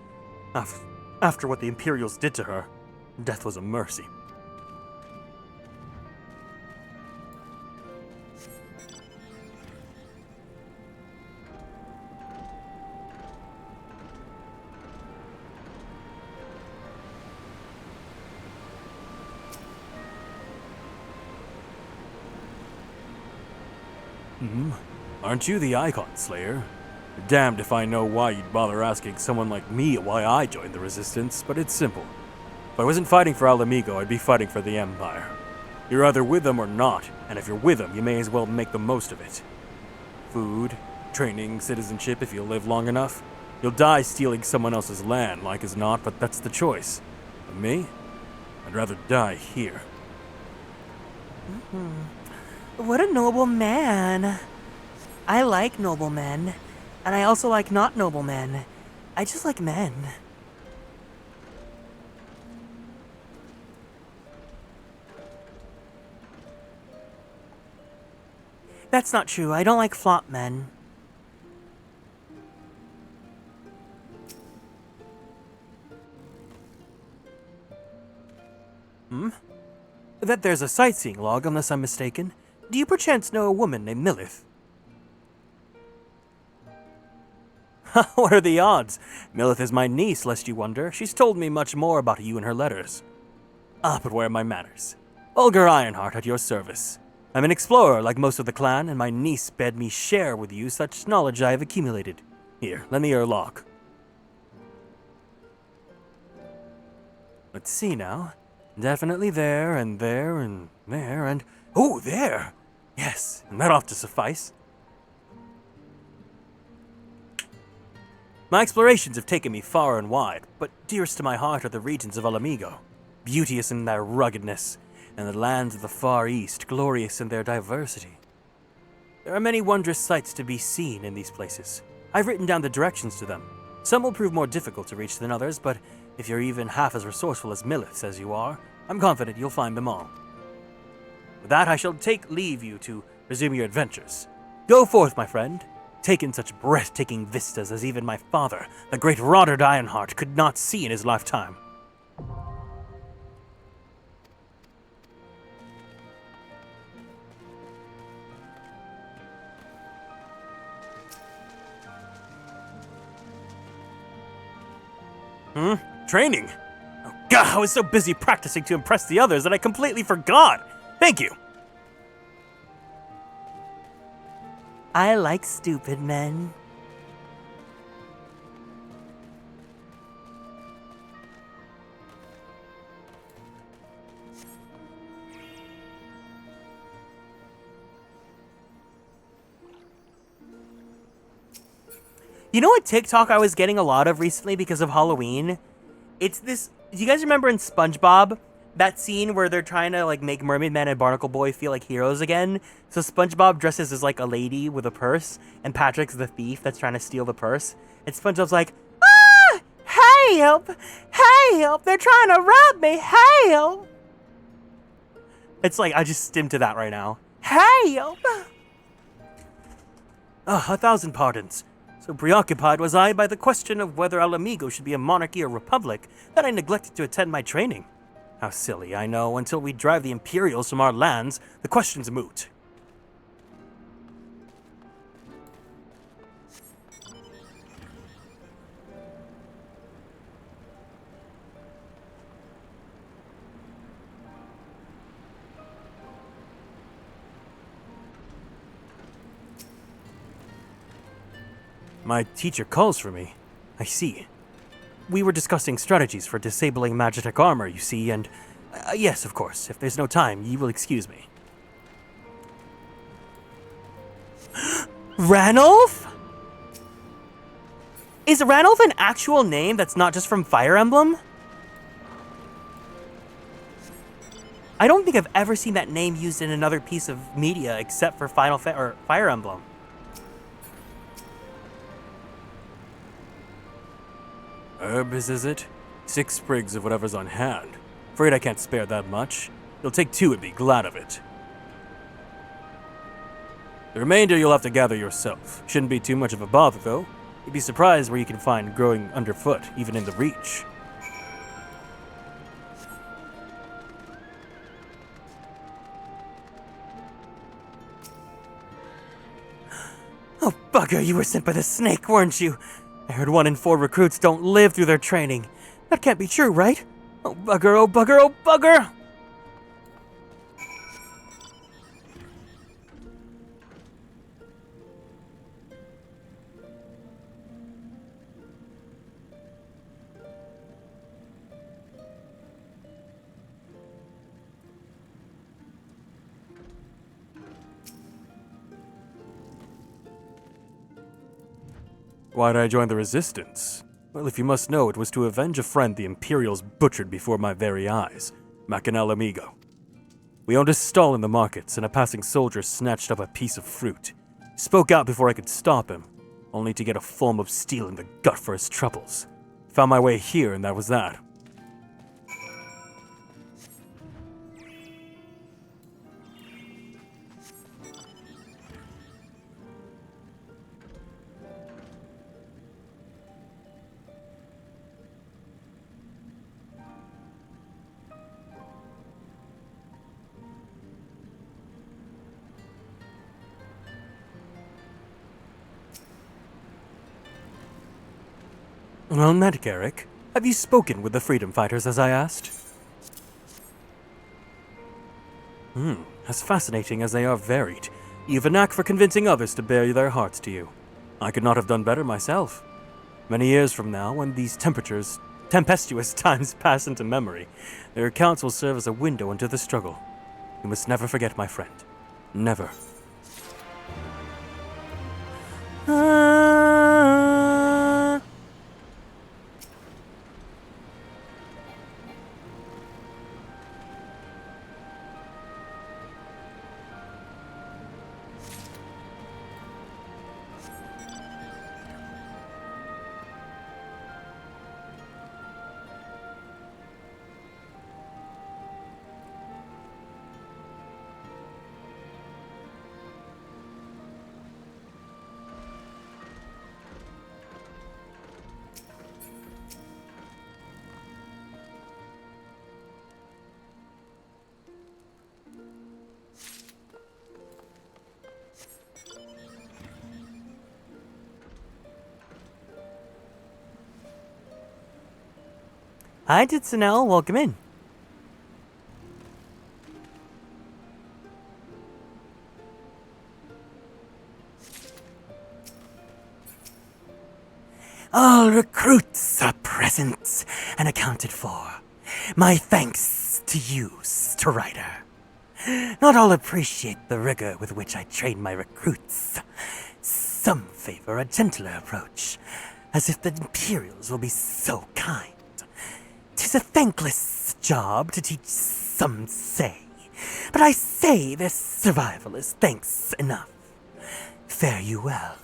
After what the Imperials did to her, death was a mercy. Aren't you the Icon Slayer? Damned if I know why you'd bother asking someone like me why I joined the Resistance, but it's simple. If I wasn't fighting for Ala Mhigo, I'd be fighting for the Empire. You're either with them or not, and if you're with them, you may as well make the most of it. Food, training, citizenship if you live long enough. You'll die stealing someone else's land, like as not, but that's the choice. And me? I'd rather die here. What a noble man. I like noble men, and I also like not noble men. I just like men. That's not true. I don't like flop men. That there's a sightseeing log, unless I'm mistaken. Do you perchance know a woman named Milith? What are the odds? Milith is my niece, lest you wonder. She's told me much more about you in her letters. But where are my manners? Olger Ironheart at your service. I'm an explorer like most of the clan, and my niece bade me share with you such knowledge I have accumulated. Here, lend me your log. Let's see now. Definitely there, and there, and there, and... Oh, there! Yes, and that ought to suffice. My explorations have taken me far and wide, but dearest to my heart are the regions of Ala Mhigo, beauteous in their ruggedness, and the lands of the Far East, glorious in their diversity. There are many wondrous sights to be seen in these places. I've written down the directions to them. Some will prove more difficult to reach than others, but if you're even half as resourceful as Milith says you are, I'm confident you'll find them all. With that, I shall take leave you to resume your adventures. Go forth, my friend. Take in such breathtaking vistas as even my father, the great Roddard Ironheart, could not see in his lifetime. Training? Oh God, I was so busy practicing to impress the others that I completely forgot. Thank you. I like stupid men. You know what TikTok I was getting a lot of recently because of Halloween? It's this, do you guys remember in SpongeBob, that scene where they're trying to like make Mermaid Man and Barnacle Boy feel like heroes again? So SpongeBob dresses as like a lady with a purse, and Patrick's the thief that's trying to steal the purse. And SpongeBob's like, ah, help, help, they're trying to rob me, help. It's like, I just stim to that right now. Help. 1,000 pardons. So preoccupied was I by the question of whether Alamigo should be a monarchy or republic that I neglected to attend my training. How silly, I know. Until we drive the Imperials from our lands, the question's moot. My teacher calls for me. I see. We were discussing strategies for disabling magitek armor, you see, and... yes, of course. If there's no time, you will excuse me. Ranulf? Is Ranulf an actual name that's not just from Fire Emblem? I don't think I've ever seen that name used in another piece of media except for Fire Emblem. Herbs, is it? 6 sprigs of whatever's on hand. Afraid I can't spare that much. You'll take 2 and be glad of it. The remainder you'll have to gather yourself. Shouldn't be too much of a bother, though. You'd be surprised where you can find growing underfoot, even in the Reach. Oh, bugger, you were sent by the snake, weren't you? I heard 1 in 4 recruits don't live through their training. That can't be true, right? Oh, bugger, oh, bugger, oh, bugger! Why'd I join the Resistance? Well, if you must know, it was to avenge a friend the Imperials butchered before my very eyes, Macanal Amigo. We owned a stall in the markets, and a passing soldier snatched up a piece of fruit. Spoke out before I could stop him, only to get a form of steel in the gut for his troubles. Found my way here, and that was that. Well met, Garrick. Have you spoken with the freedom fighters as I asked? As fascinating as they are varied. You've a knack for convincing others to bare their hearts to you. I could not have done better myself. Many years from now, when these tempestuous times pass into memory, their accounts will serve as a window into the struggle. You must never forget, my friend. Never. Hi, Ditsanel. Welcome in. All recruits are present and accounted for. My thanks to you, Strider. Not all appreciate the rigor with which I train my recruits. Some favor a gentler approach, as if the Imperials will be so kind. 'Tis a thankless job to teach, some say, but I say their survival is thanks enough. Fare you well.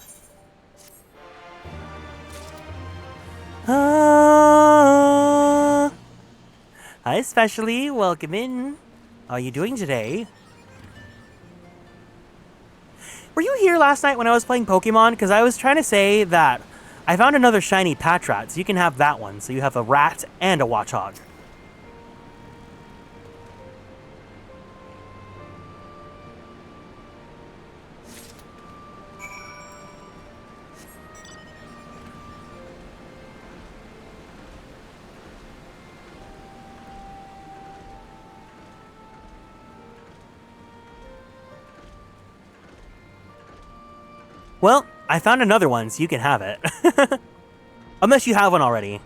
Hi, Especially. Welcome in. How are you doing today? Were you here last night when I was playing Pokemon? Because I was trying to say that I found another shiny Patrat, so you can have that one. So you have a rat and a Watchog. Well, I found another one, so you can have it. Unless you have one already.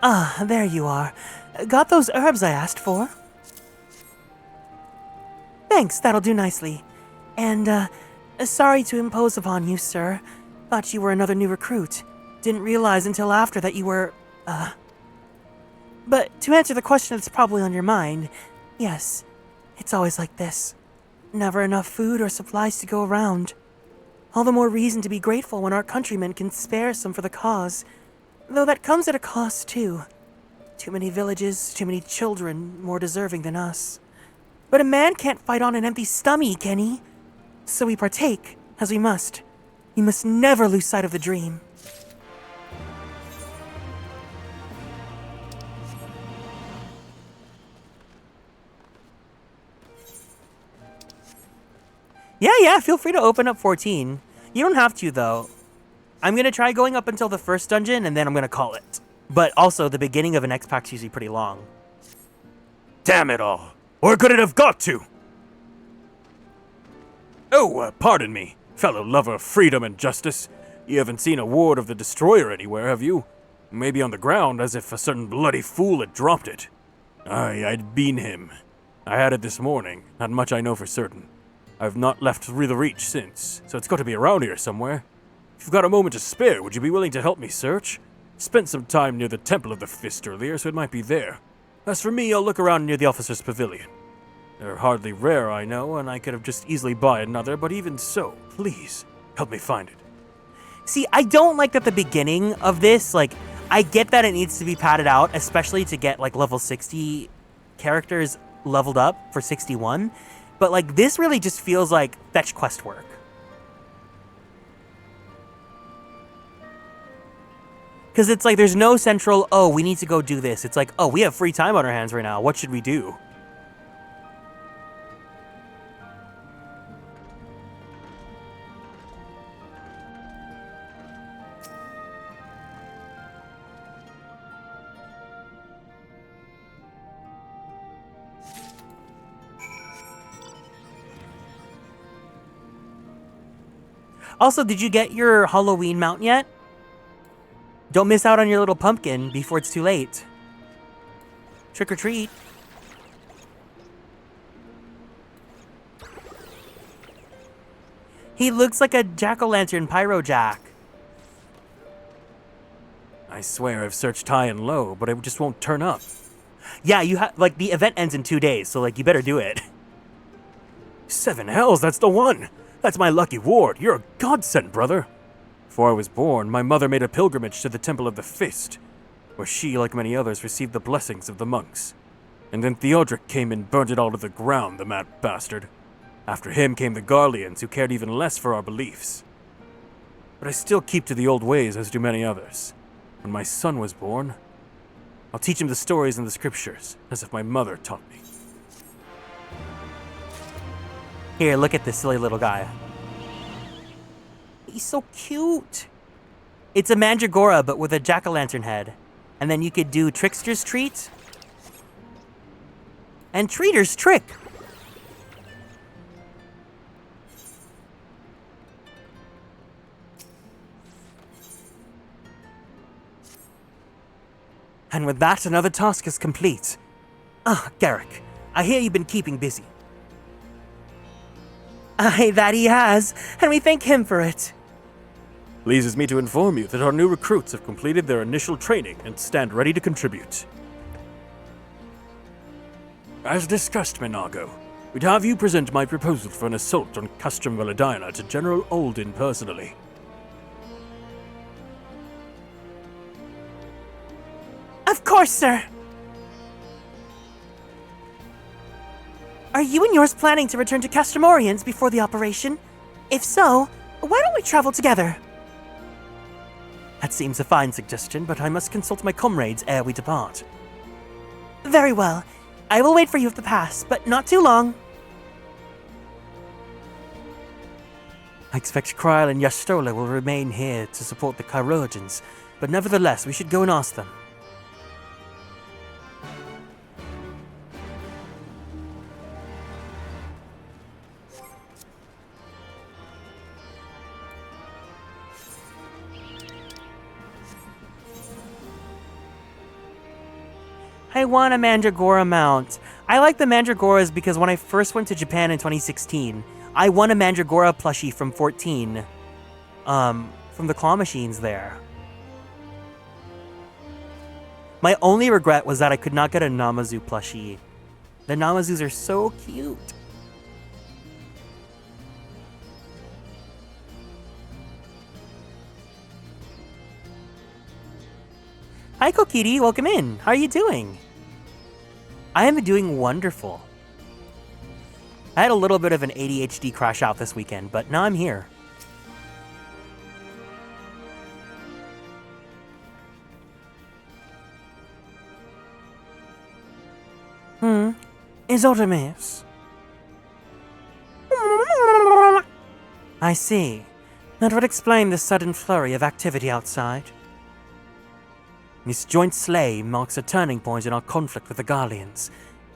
Ah, there you are. Got those herbs I asked for? Thanks, that'll do nicely. And, sorry to impose upon you, sir. Thought you were another new recruit. Didn't realize until after that you were, But to answer the question that's probably on your mind, yes, it's always like this. Never enough food or supplies to go around. All the more reason to be grateful when our countrymen can spare some for the cause. Though that comes at a cost, too. Too many villages, too many children more deserving than us. But a man can't fight on an empty stomach, can he? So we partake, as we must. We must never lose sight of the dream. Yeah, feel free to open up 14. You don't have to, though. I'm going to try going up until the first dungeon, and then I'm going to call it. But also, the beginning of an X-Pack's usually pretty long. Damn it all! Where could it have got to? Oh, pardon me, fellow lover of freedom and justice. You haven't seen a ward of the Destroyer anywhere, have you? Maybe on the ground, as if a certain bloody fool had dropped it. Aye, I'd been him. I had it this morning, not much I know for certain. I've not left the Reach since, so it's got to be around here somewhere. If you've got a moment to spare, would you be willing to help me search? Spent some time near the Temple of the Fist earlier, so it might be there. As for me, I'll look around near the officer's pavilion. They're hardly rare, I know, and I could have just easily bought another, but even so, please, help me find it. See, I don't like that the beginning of this, like, I get that it needs to be padded out, especially to get, like, level 60 characters leveled up for 61, but, like, this really just feels like fetch quest work. Because it's like, there's no central, oh, we need to go do this. It's like, oh, we have free time on our hands right now. What should we do? Also, did you get your Halloween mount yet? Don't miss out on your little pumpkin before it's too late. Trick or treat. He looks like a jack-o'-lantern pyro jack. I swear I've searched high and low, but it just won't turn up. Yeah, you have, like, the event ends in 2 days, so, like, you better do it. 7 hells, that's the one! That's my lucky ward. You're a godsend, brother. Before I was born, my mother made a pilgrimage to the Temple of the Fist, where she, like many others, received the blessings of the monks. And then Theodric came and burned it all to the ground, the mad bastard. After him came the Garleans, who cared even less for our beliefs. But I still keep to the old ways, as do many others. When my son was born, I'll teach him the stories in the scriptures, as if my mother taught me. Here, look at this silly little guy. He's so cute. It's a Mandragora, but with a jack-o'-lantern head. And then you could do Trickster's Treat. and Treater's trick. And with that, another task is complete. Ah, Garrick, I hear you've been keeping busy. Aye, that he has, and we thank him for it. Pleases me to inform you that our new recruits have completed their initial training and stand ready to contribute. As discussed, Menago, we'd have you present my proposal for an assault on Castrum Valadiana to General Alden personally. Of course, sir. Are you and yours planning to return to Castromorians before the operation? If so, why don't we travel together? That seems a fine suggestion, but I must consult my comrades ere we depart. Very well. I will wait for you at the pass, but not too long. I expect Kryl and Yastola will remain here to support the Chirurgeons, but nevertheless, we should go and ask them. I want a Mandragora mount. I like the Mandragoras because when I first went to Japan in 2016, I won a Mandragora plushie from 14. From the claw machines there. My only regret was that I could not get a Namazu plushie. The Namazus are so cute. Hi Kokiri, welcome in. How are you doing? I am doing wonderful. I had a little bit of an ADHD crash out this weekend, but now I'm here. Is Artemis? I see. That would explain the sudden flurry of activity outside. This joint slay marks a turning point in our conflict with the Garleans.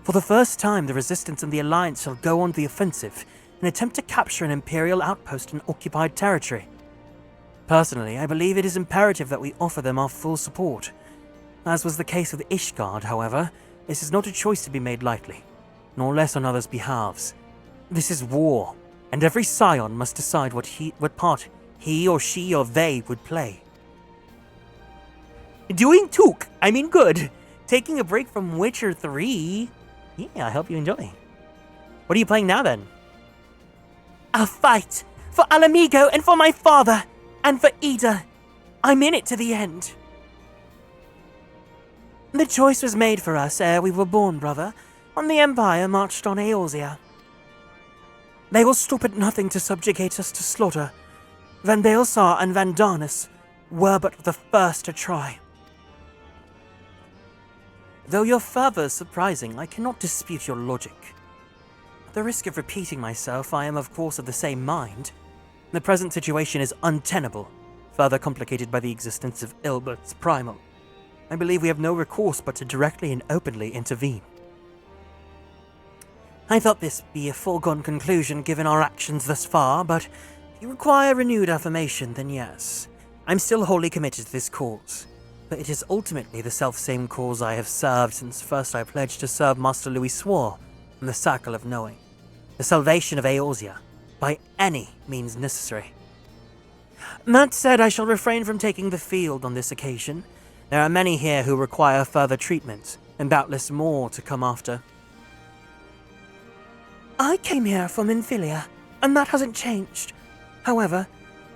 For the first time, the Resistance and the Alliance shall go on the offensive and attempt to capture an Imperial outpost in occupied territory. Personally, I believe it is imperative that we offer them our full support. As was the case with Ishgard, however, this is not a choice to be made lightly, nor less on others' behalves. This is war, and every scion must decide what part he or she or they would play. Doing Took, I mean good. Taking a break from Witcher 3. Yeah, I hope you enjoy. What are you playing now then? A fight! For Alamigo and for my father! And for Ida! I'm in it to the end. The choice was made for us ere we were born, brother, when the Empire marched on Eorzea. They will stop at nothing to subjugate us to slaughter. Van Baelsar and Van Darnus were but the first to try. Though your fervor is surprising, I cannot dispute your logic. At the risk of repeating myself, I am of course of the same mind. The present situation is untenable, further complicated by the existence of Ilbert's Primal. I believe we have no recourse but to directly and openly intervene. I thought this be a foregone conclusion given our actions thus far, but if you require renewed affirmation, then yes. I'm still wholly committed to this cause. But it is ultimately the self-same cause I have served since first I pledged to serve Master Louis Swore in the Circle of Knowing. The salvation of Eorzea, by any means necessary. That said, I shall refrain from taking the field on this occasion. There are many here who require further treatment, and doubtless more to come after. I came here from Infilia, and that hasn't changed. However,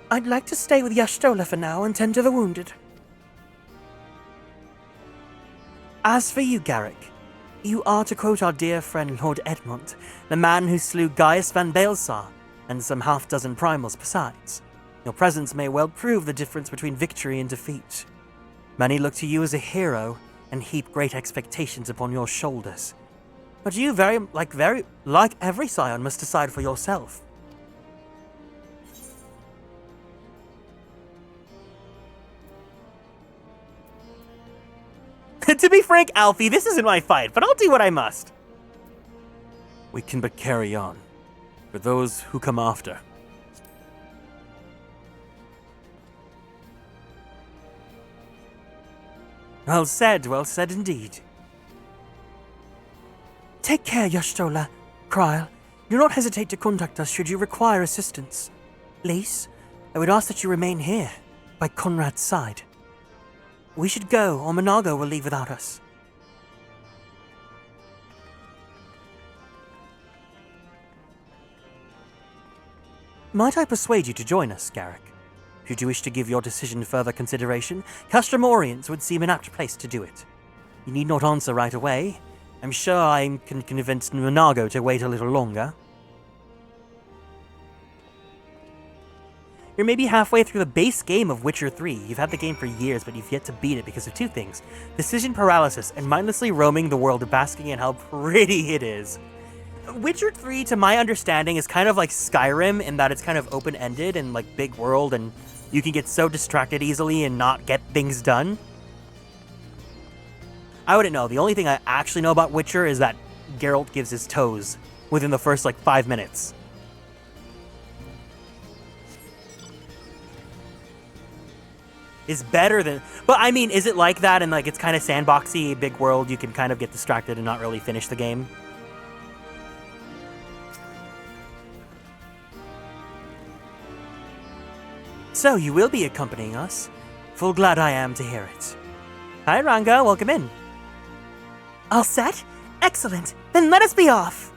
I'd like to stay with Yastola for now and tend to the wounded. As for you, Garrick, you are, to quote our dear friend Lord Edmund, the man who slew Gaius van Baelsar, and some half-dozen primals besides. Your presence may well prove the difference between victory and defeat. Many look to you as a hero, and heap great expectations upon your shoulders. But you, like every scion, must decide for yourself. To be frank, Alfie, this isn't my fight, but I'll do what I must. we can but carry on. For those who come after. Well said indeed. Take care, Y'shtola. Krile, do not hesitate to contact us should you require assistance. Lise, I would ask that you remain here, by Conrad's side. We should go, or Monago will leave without us. Might I persuade you to join us, Garrick? Should you wish to give your decision further consideration, Castrum Orients would seem an apt place to do it. You need not answer right away. I'm sure I can convince Monago to wait a little longer. You're maybe halfway through the base game of Witcher 3. You've had the game for years, but you've yet to beat it because of two things. Decision paralysis and mindlessly roaming the world basking in how pretty it is. Witcher 3, to my understanding, is kind of like Skyrim in that it's kind of open-ended and like big world, and you can get so distracted easily and not get things done. I wouldn't know. The only thing I actually know about Witcher is that Geralt gives his toes within the first, 5 minutes. Is better than... But, I mean, is it like that and, it's kind of sandboxy, big world, you can kind of get distracted and not really finish the game? So, you will be accompanying us? Full glad I am to hear it. Hi, Ranga. Welcome in. All set? Excellent. Then let us be off.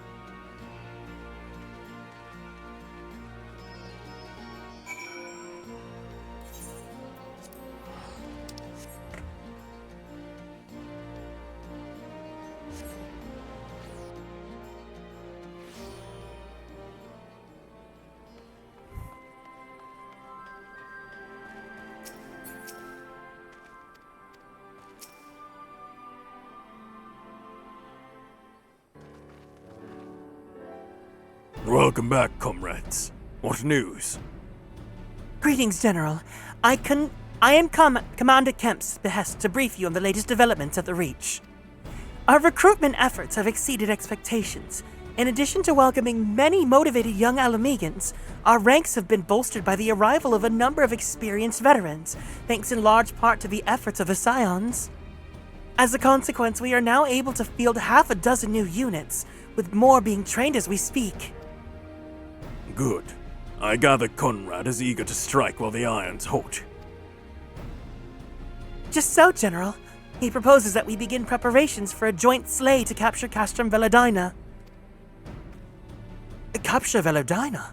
Welcome back, comrades. What news? Greetings, General. I am Commander Kemp's behest to brief you on the latest developments at the Reach. Our recruitment efforts have exceeded expectations. In addition to welcoming many motivated young Alamegans, our ranks have been bolstered by the arrival of a number of experienced veterans, thanks in large part to the efforts of the Scions. As a consequence, we are now able to field half a dozen new units, with more being trained as we speak. Good. I gather Conrad is eager to strike while the iron's hot. Just so, General. He proposes that we begin preparations for a joint slay to capture Castrum Veladina. Capture Veladina?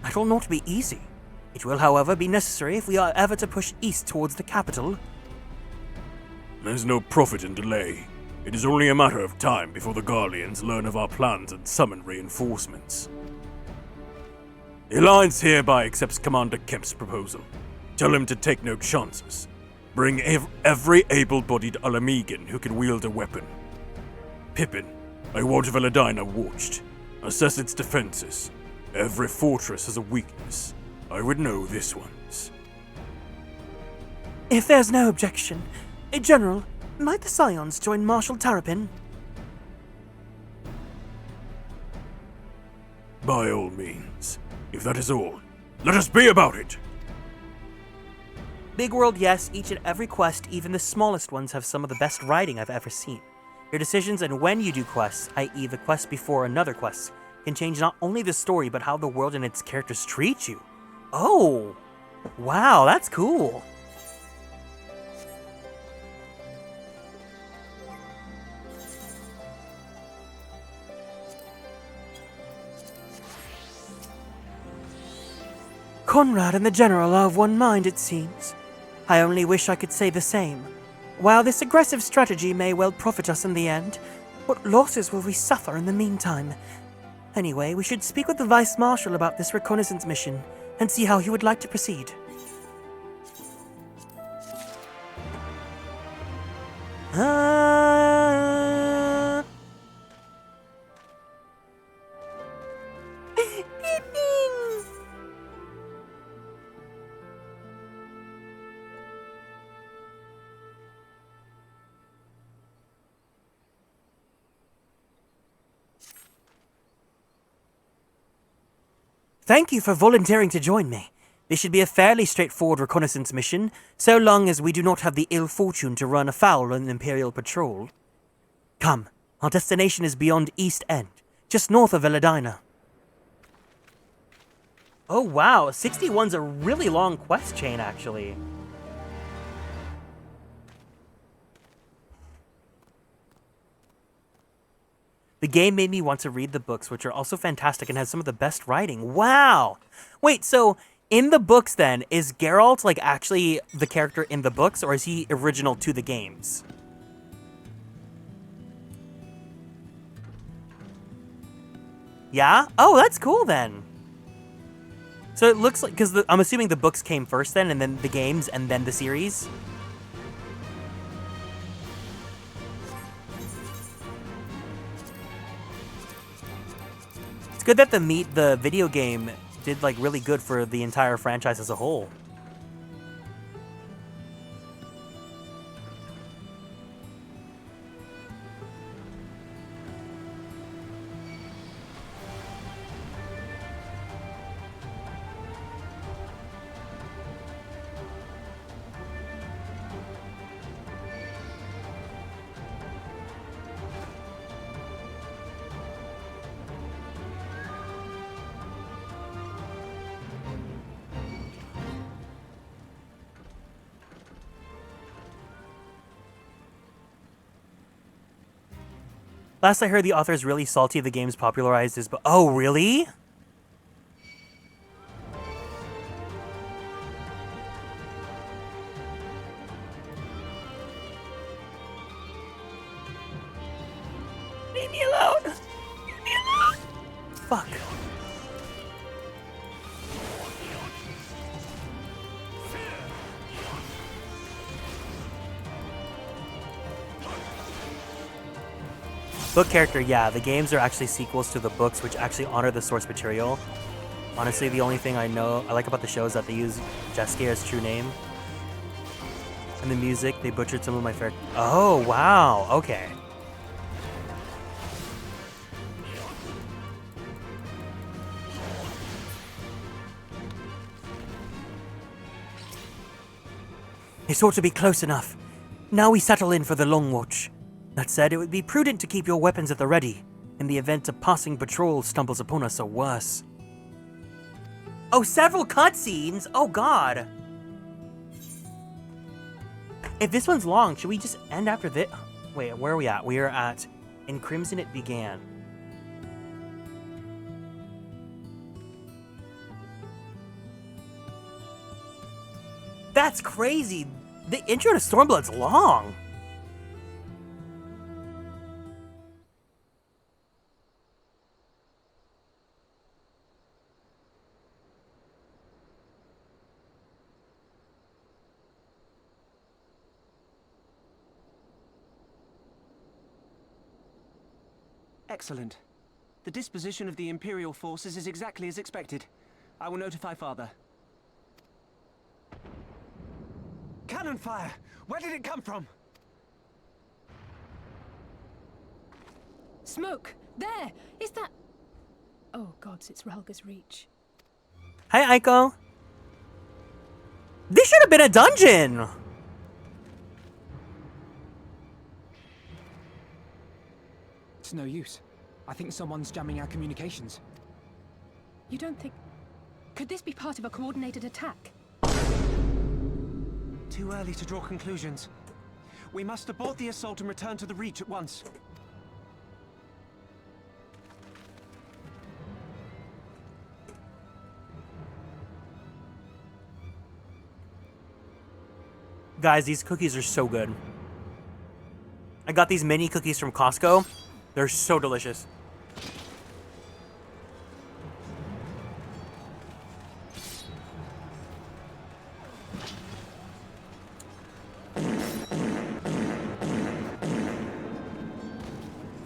That will not be easy. It will, however, be necessary if we are ever to push east towards the capital. There's no profit in delay. It is only a matter of time before the Garleans learn of our plans and summon reinforcements. The Alliance hereby accepts Commander Kemp's proposal. Tell him to take no chances. Bring every able-bodied Alamegan who can wield a weapon. Pippin, I want Veladina watched. Assess its defenses. Every fortress has a weakness. I would know this one's. If there's no objection, General, might the Scions join Marshal Tarapin? By all means. If that is all, let us be about it! Big world, yes. Each and every quest, even the smallest ones, have some of the best writing I've ever seen. Your decisions and when you do quests, i.e. the quest before another quest, can change not only the story, but how the world and its characters treat you. Oh! Wow, that's cool. Conrad and the General are of one mind, it seems. I only wish I could say the same. While this aggressive strategy may well profit us in the end, what losses will we suffer in the meantime? Anyway, we should speak with the Vice Marshal about this reconnaissance mission, and see how he would like to proceed. Thank you for volunteering to join me. This should be a fairly straightforward reconnaissance mission, so long as we do not have the ill fortune to run afoul on an Imperial patrol. Come, our destination is beyond East End, just north of Veladina. Oh wow, 61's a really long quest chain, actually. The game made me want to read the books, which are also fantastic and has some of the best writing. Wow! Wait, so in the books then, is Geralt like actually the character in the books, or is he original to the games? Yeah? Oh, that's cool then. So it looks like, because I'm assuming the books came first then, and then the games, and then the series? It's good that the video game did like really good for the entire franchise as a whole. Last I heard, the author is really salty the game's popularized his book. Oh, really? Leave me alone! Leave me alone! Fuck. Book character, yeah, the games are actually sequels to the books, which actually honor the source material. Honestly, the only thing I like about the show is that they use Jeske as true name. And the music, they butchered some of my favorite. Oh, wow, okay. It's ought to be close enough. Now we settle in for the long watch. That said, it would be prudent to keep your weapons at the ready, in the event a passing patrol stumbles upon us or worse. Oh, several cutscenes? Oh god! If this one's long, should we just end after this? Wait, where are we at? We are at In Crimson It Began. That's crazy! The intro to Stormblood's long! Excellent. The disposition of the Imperial forces is exactly as expected. I will notify Father. Cannon fire! Where did it come from? Smoke! There! Is that... Oh gods, it's Relga's Reach. Hi, Aiko. This should have been a dungeon! It's no use. I think someone's jamming our communications. You don't think... Could this be part of a coordinated attack? Too early to draw conclusions. We must abort the assault and return to the Reach at once. Guys, these cookies are so good. I got these mini cookies from Costco. They're so delicious.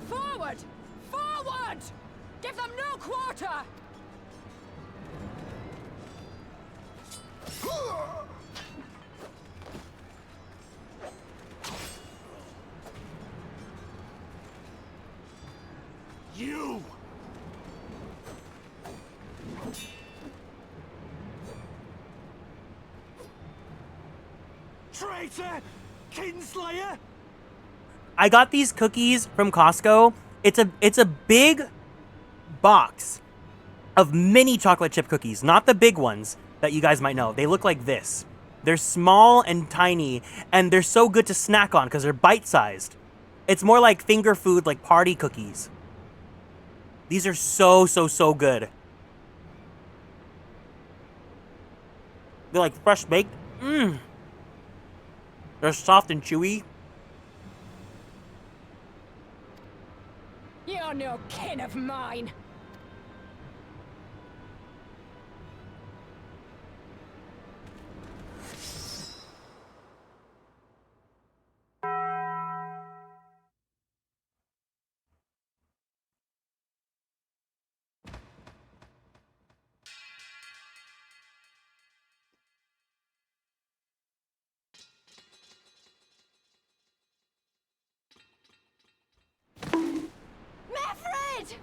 Forward! Forward! Give them no quarter! Traitor! Kinslayer! I got these cookies from Costco. It's a big box of mini chocolate chip cookies, not the big ones that you guys might know. They look like this. They're small and tiny, and they're so good to snack on because they're bite-sized. It's more like finger food, like party cookies. These are so good. They're like fresh baked. Mmm. They're soft and chewy. You're no kin of mine. Meffred!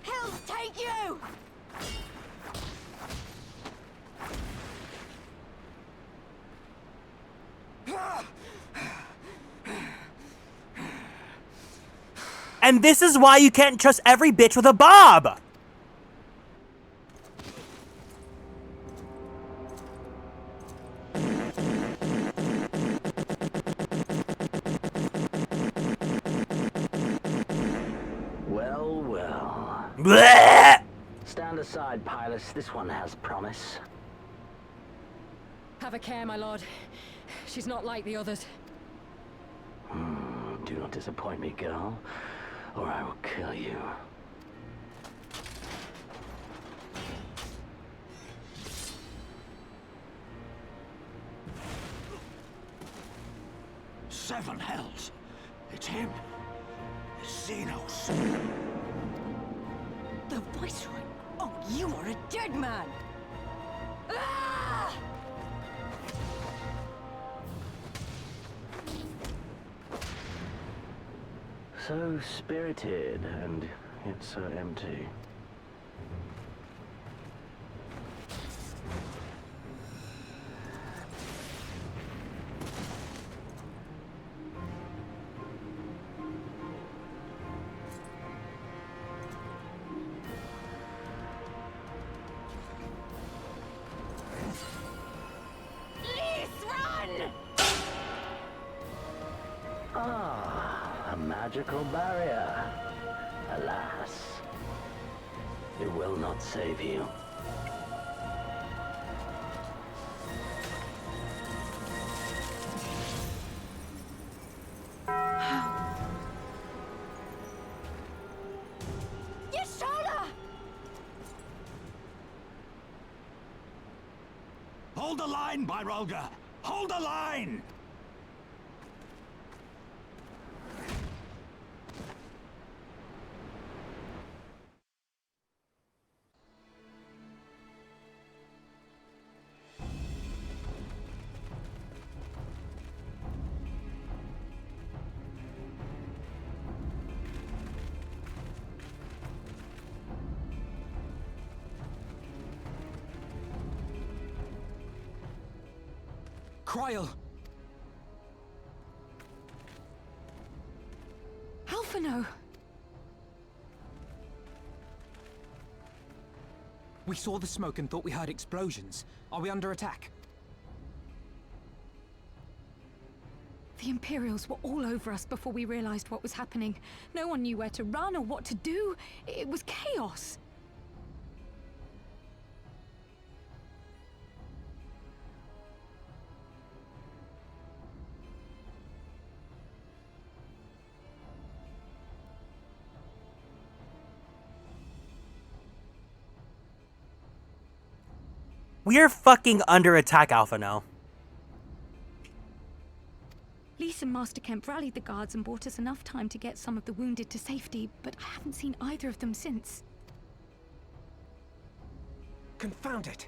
Hells take you! And this is why you can't trust every bitch with a bob! Well, well. Blech! Stand aside, Pilus. This one has promise. Have a care, my lord. She's not like the others. Do not disappoint me, girl, or I will kill you. Seven hells. It's him. Xenos. The Viceroy! Oh, you are a dead man! Ah! So spirited, and yet so empty. A magical barrier. Alas, it will not save you. Yashola! Hold the line, Byrolga! Hold the line! Cryle! Alphino! We saw the smoke and thought we heard explosions. Are we under attack? The Imperials were all over us before we realized what was happening. No one knew where to run or what to do. It was chaos. We are fucking under attack, Alphino. Lise and Master Kemp rallied the guards and bought us enough time to get some of the wounded to safety, but I haven't seen either of them since. Confound it!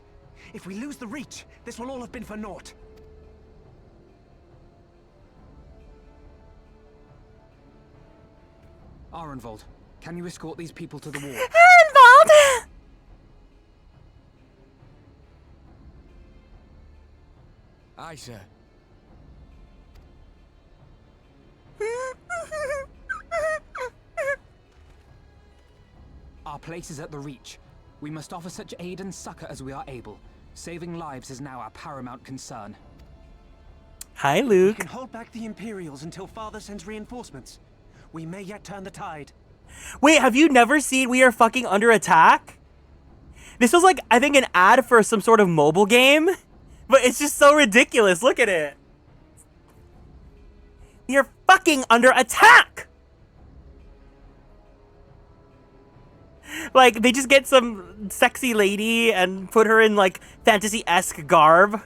If we lose the Reach, this will all have been for naught. Arenvold, can you escort these people to the wall? Aye, sir. Our place is at the Reach. We must offer such aid and succor as we are able. Saving lives is now our paramount concern. Hi, We Luke. can hold back the Imperials until Father sends reinforcements. We may yet turn the tide. Wait, have you never seen We Are Fucking Under Attack? This was like, I think, an ad for some sort of mobile game. But it's just so ridiculous. Look at it. We are fucking under attack! Like, they just get some sexy lady and put her in, like, fantasy-esque garb.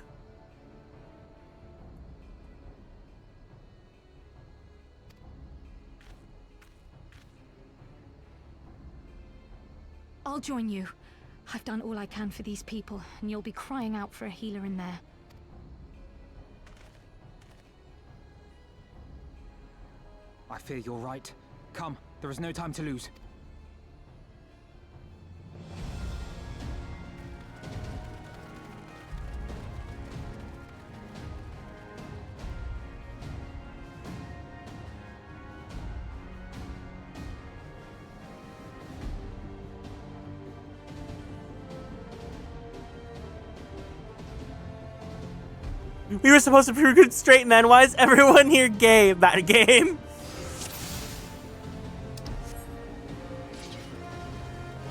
I'll join you. I've done all I can for these people, and you'll be crying out for a healer in there. I fear you're right. Come, there is no time to lose. We were supposed to recruit straight men. Why is everyone here gay? That game?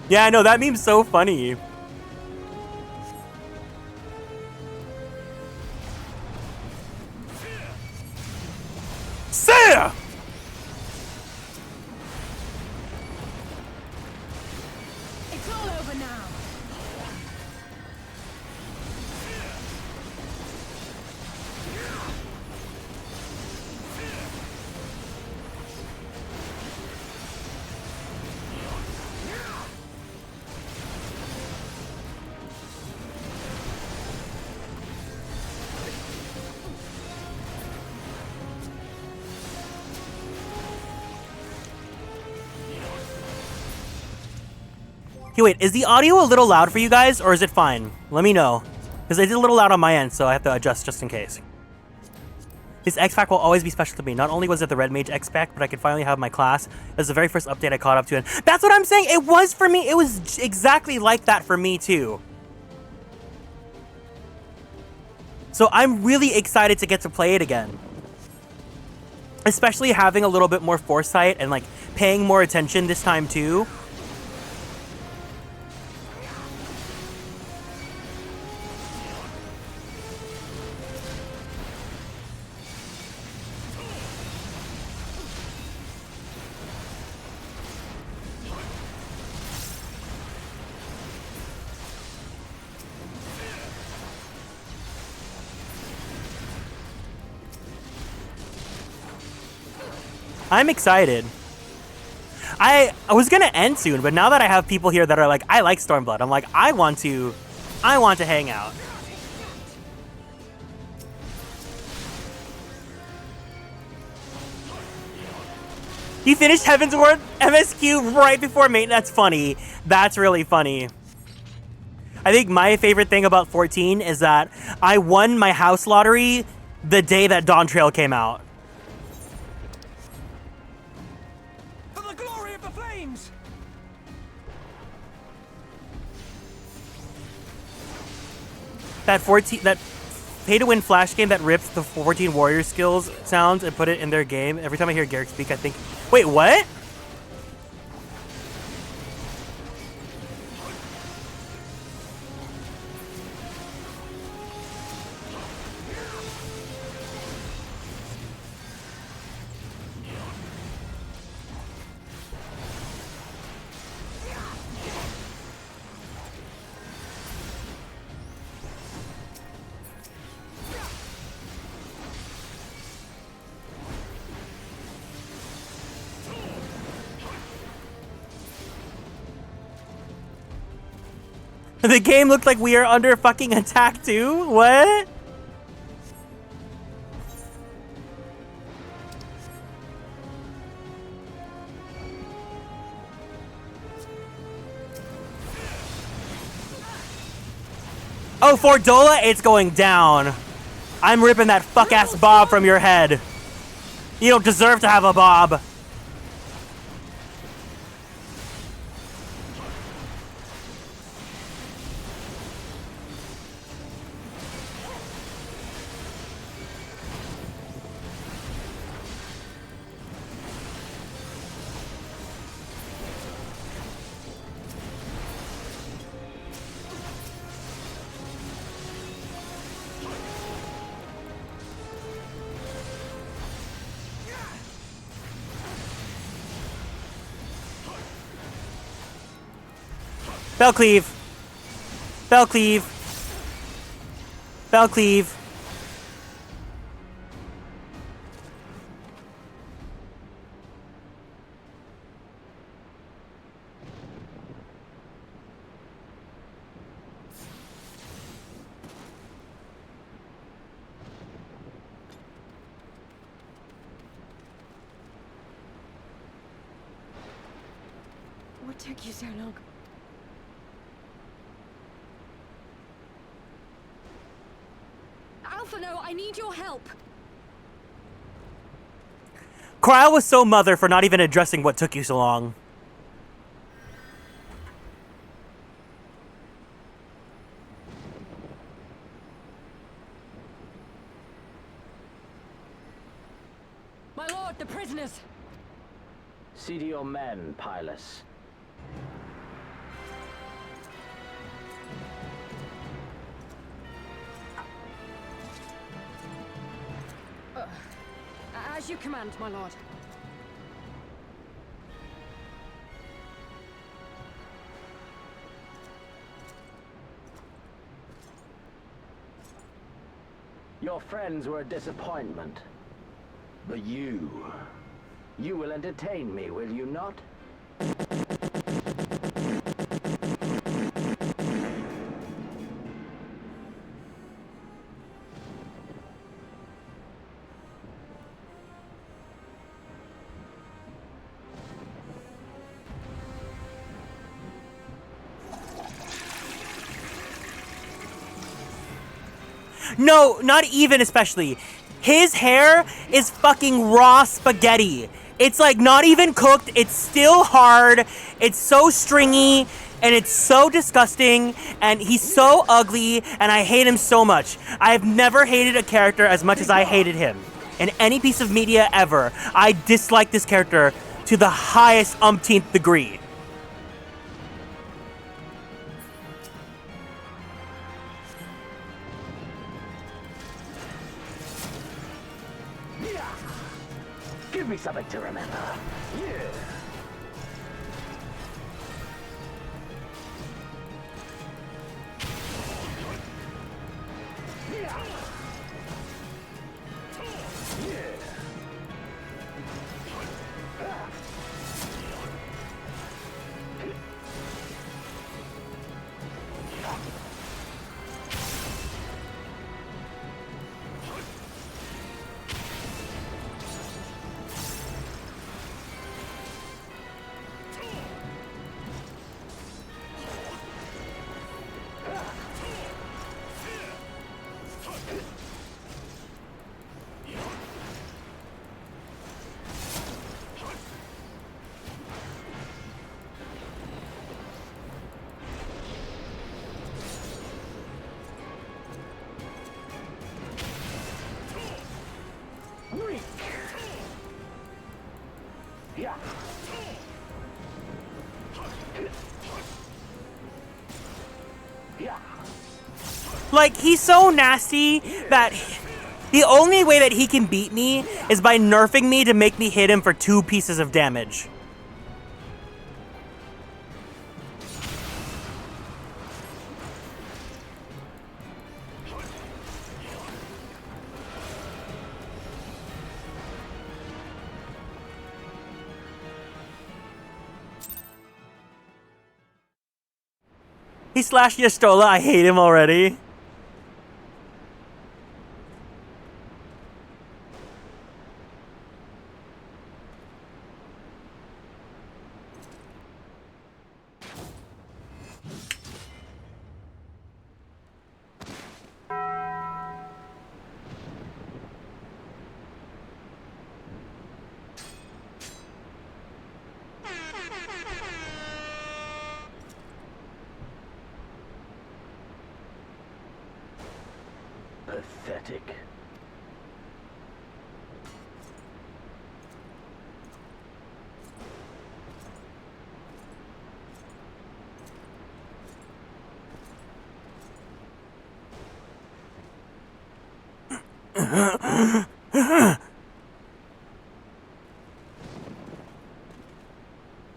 Yeah, I know. That meme's so funny. Sarah! It's all over now. Okay, wait, is the audio a little loud for you guys, or is it fine? Let me know. Because it's a little loud on my end, so I have to adjust just in case. This X-Pack will always be special to me. Not only was it the Red Mage X-Pack, but I could finally have my class. It was the very first update I caught up to, and that's what I'm saying! It was for me! It was exactly like that for me, too. So I'm really excited to get to play it again. Especially having a little bit more foresight and, like, paying more attention this time, too. I'm excited. I was gonna end soon, but now that I have people here that are like, I like Stormblood, I'm like, I want to hang out. You finished Heaven's Word MSQ right before mate. That's funny. That's really funny. I think my favorite thing about 14 is that I won my house lottery the day that Dawn Trail came out. That pay-to-win Flash game that rips the 14 Warrior skills sounds and put it in their game. Every time I hear Garrick speak, I think, wait, what? The game looked like we are under fucking attack too? What? Oh, for Dola, it's going down. I'm ripping that fuck-ass bob from your head. You don't deserve to have a bob. Bellcleave. Bellcleave. Bellcleave. What took you so long? No, I need your help. Cryle was so mother for not even addressing what took you so long. My lord, the prisoners! See to your men, Pilus. As you command, my lord. Your friends were a disappointment. But you will entertain me, will you not? No, not even especially. His hair is fucking raw spaghetti. It's like not even cooked. It's still hard. It's so stringy and it's so disgusting and he's so ugly and I hate him so much. I have never hated a character as much as I hated him in any piece of media ever. I dislike this character to the highest umpteenth degree. Give me something to remember. Yeah. Like, he's so nasty that the only way that he can beat me is by nerfing me to make me hit him for 2 pieces of damage. He slashed Yastola. I hate him already. Pathetic.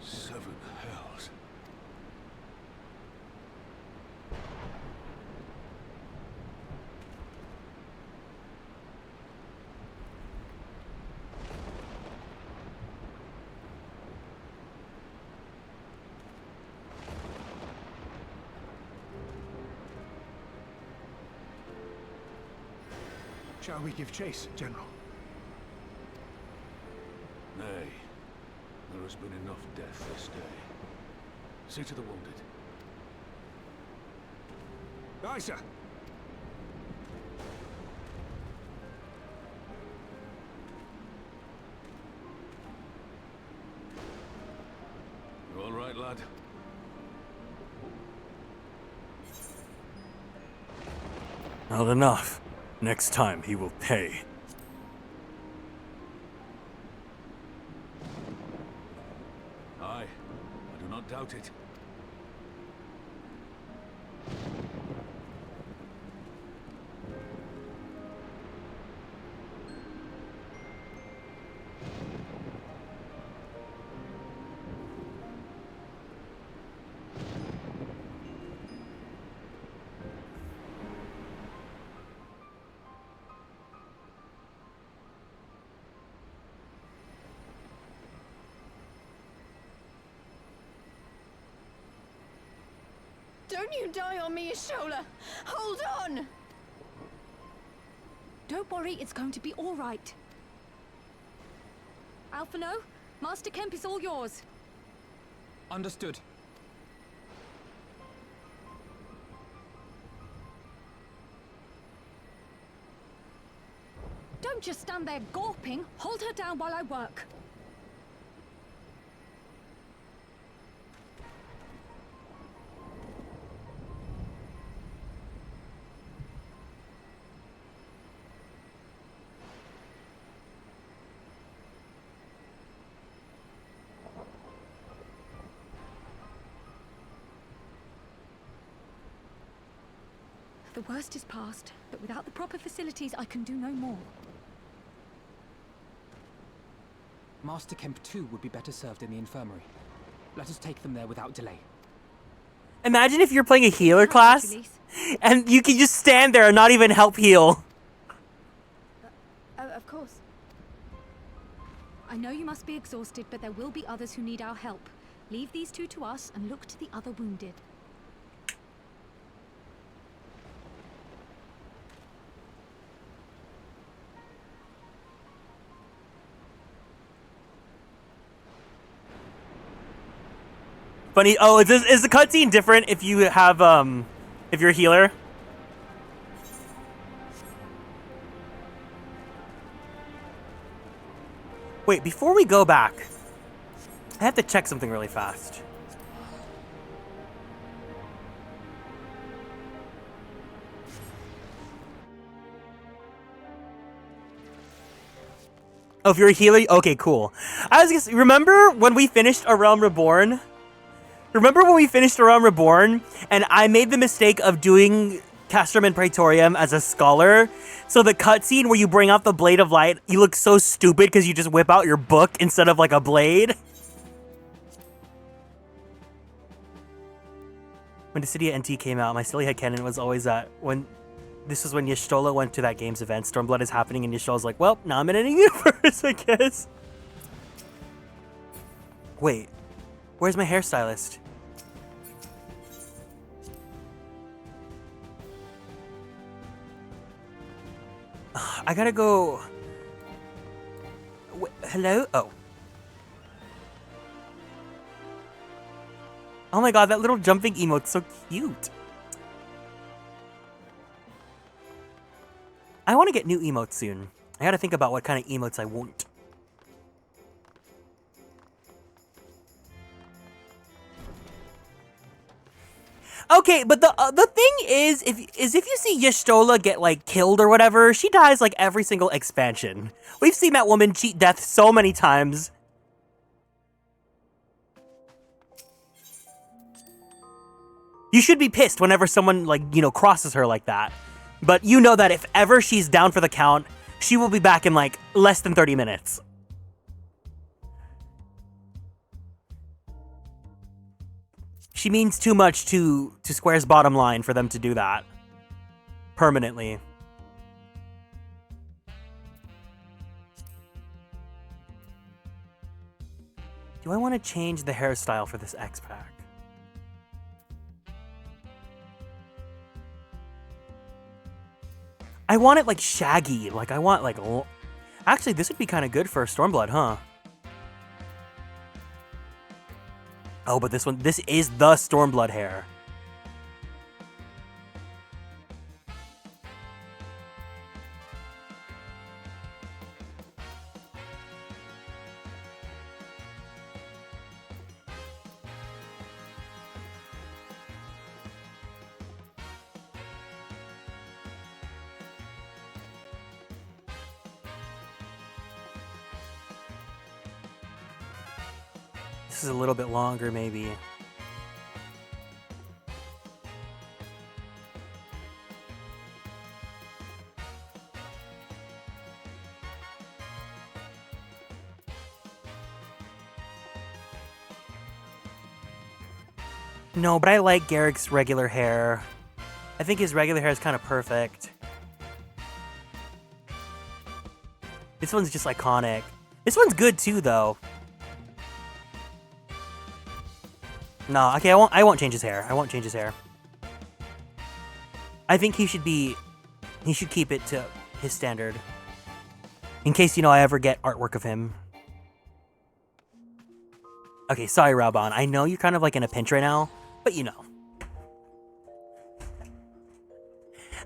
Seven hells. Shall we give chase, General? Nay. There has been enough death this day. See to the wounded. Aye, sir. You all right, lad? Not enough. Next time he will pay. Aye, I do not doubt it. Don't you die on me, Ashola! Hold on! Don't worry, it's going to be all right. Alphino, Master Kemp is all yours. Understood. Don't just stand there gawping. Hold her down while I work. The worst is past, but without the proper facilities, I can do no more. Master Kemp too would be better served in the infirmary. Let us take them there without delay. Imagine if you're playing a healer class and you can just stand there and not even help heal. Of course. I know you must be exhausted, but there will be others who need our help. Leave these two to us and look to the other wounded. Funny. Oh, is the cutscene different if you have if you're a healer? Wait, before we go back, I have to check something really fast. Oh, if you're a healer, okay, cool. I was gonna remember when we finished A Realm Reborn? Remember when we finished A Realm Reborn and I made the mistake of doing Castrum and Praetorium as a scholar? So the cutscene where you bring out the Blade of Light, you look so stupid because you just whip out your book instead of like a blade. When Dissidia NT came out, my silly headcanon was always that when this was when Y'shtola went to that games event, Stormblood is happening, and Y'shtola's like, well, now I'm in a new universe, I guess. Wait, where's my hairstylist? I gotta go. Hello? Oh. Oh my god, that little jumping emote's so cute. I want to get new emotes soon. I gotta think about what kind of emotes I want. Okay, but the thing is if you see Y'shtola get like killed or whatever, she dies like every single expansion. We've seen that woman cheat death so many times. You should be pissed whenever someone like, you know, crosses her like that. But you know that if ever she's down for the count, she will be back in like less than 30 minutes. She means too much to Square's bottom line for them to do that. Permanently. Do I want to change the hairstyle for this X-Pack? I want it like shaggy. Like I want like... Actually, this would be kind of good for Stormblood, huh? Oh, but this is the Stormblood hair. This is a little bit longer, maybe. No, but I like Garrick's regular hair. I think his regular hair is kind of perfect. This one's just iconic. This one's good too, though. No, okay, I won't change his hair. I won't change his hair. I think he should keep it to his standard. In case, you know, I ever get artwork of him. Okay, sorry, Raubon. I know you're kind of like in a pinch right now, but you know.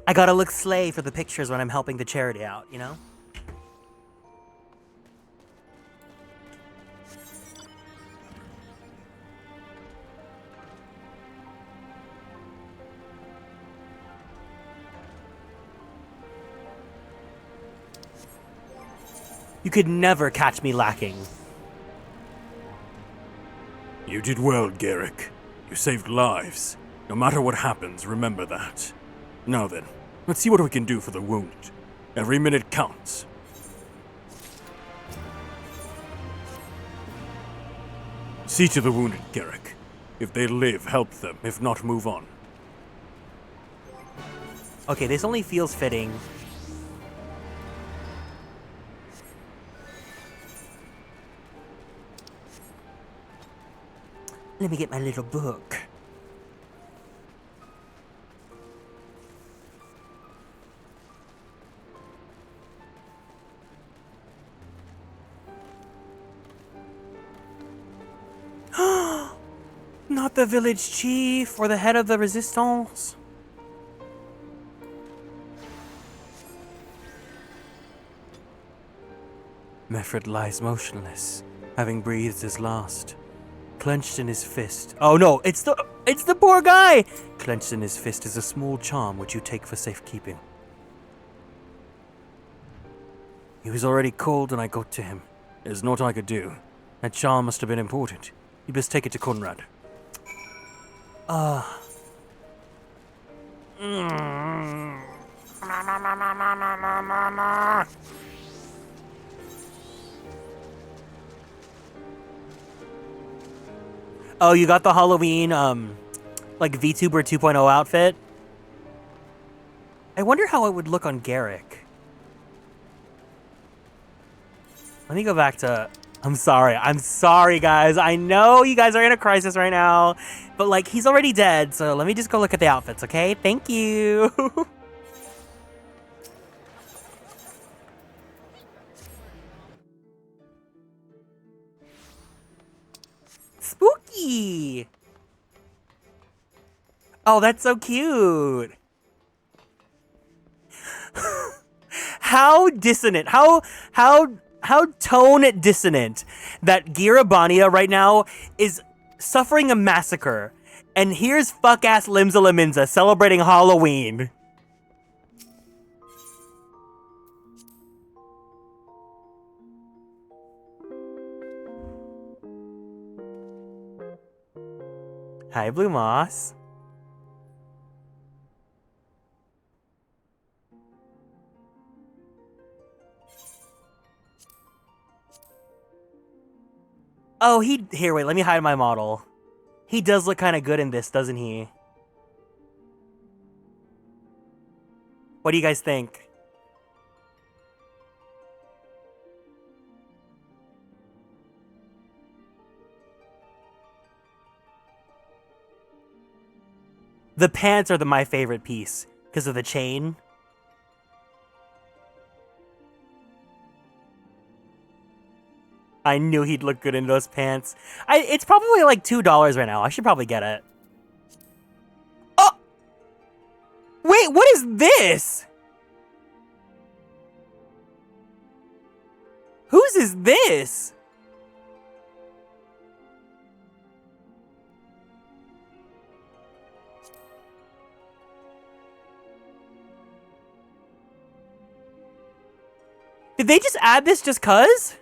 I gotta look slay for the pictures when I'm helping the charity out, you know? You could never catch me lacking. You did well, Garrick. You saved lives. No matter what happens, remember that. Now then, let's see what we can do for the wounded. Every minute counts. See to the wounded, Garrick. If they live, help them. If not, move on. Okay, this only feels fitting. Let me get my little book. Not the village chief or the head of the resistance. Meffred lies motionless, having breathed his last. Clenched in his fist. Oh no, it's the poor guy! Clenched in his fist is a small charm which you take for safekeeping. He was already cold when I got to him. There's naught I could do. That charm must have been important. You best take it to Conrad. Oh, you got the Halloween, like VTuber 2.0 outfit? I wonder how it would look on Garrick. Let me go back to... I'm sorry, guys. I know you guys are in a crisis right now, but like, he's already dead, so let me just go look at the outfits, okay? Thank you. Spooky. Oh, that's so cute. How dissonant. How tone dissonant that Girabania right now is suffering a massacre, And here's fuck-ass Limsa Laminza celebrating Halloween. Hi, Blue Moss. Oh, here, wait, let me hide my model. He does look kind of good in this, doesn't he? What do you guys think? The pants are my favorite piece because of the chain. I knew he'd look good in those pants. It's probably like $2 right now. I should probably get it. Oh! Wait, what is this? Whose is this? Did they just add this just 'cause?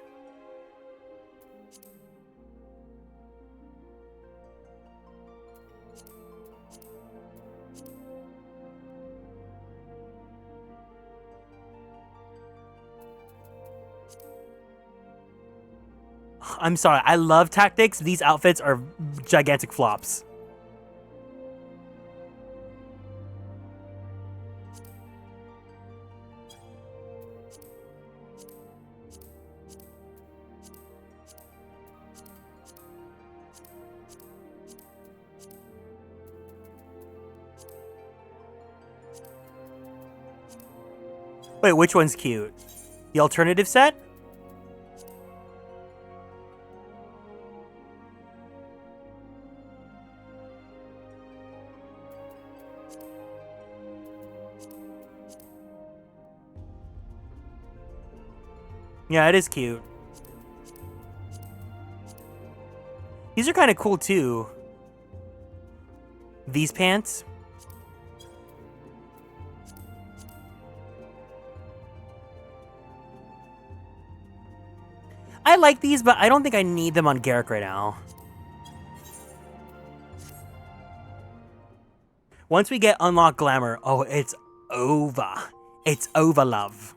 I'm sorry, I love tactics. These outfits are gigantic flops. Wait, which one's cute? The alternative set? Yeah, it is cute. These are kind of cool too. These pants. I like these, but I don't think I need them on Garrick right now. Once we get unlocked glamour, oh, it's over. It's over, love.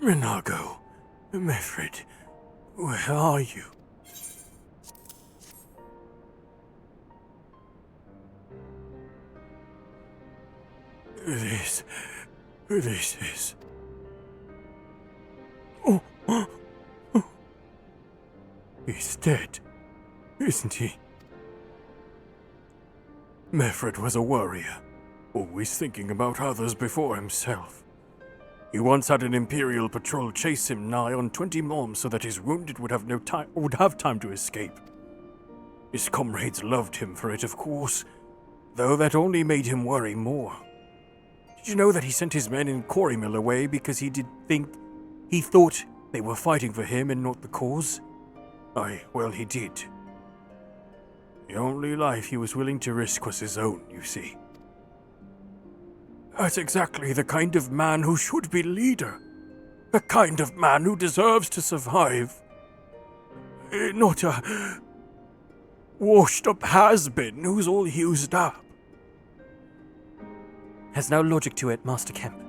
Renago, Mefred, where are you? This is... Oh, he's dead, isn't he? Mefred was a warrior, always thinking about others before himself. He once had an Imperial patrol chase him nigh on 20 norms so that his wounded would have time to escape. His comrades loved him for it, of course, though that only made him worry more. Did you know that he sent his men in Corrymill away because he thought they were fighting for him and not the cause? Aye, well, he did. The only life he was willing to risk was his own, you see. That's exactly the kind of man who should be leader. The kind of man who deserves to survive. Not washed-up has-been who's all used up. Has no logic to it, Master Kemp.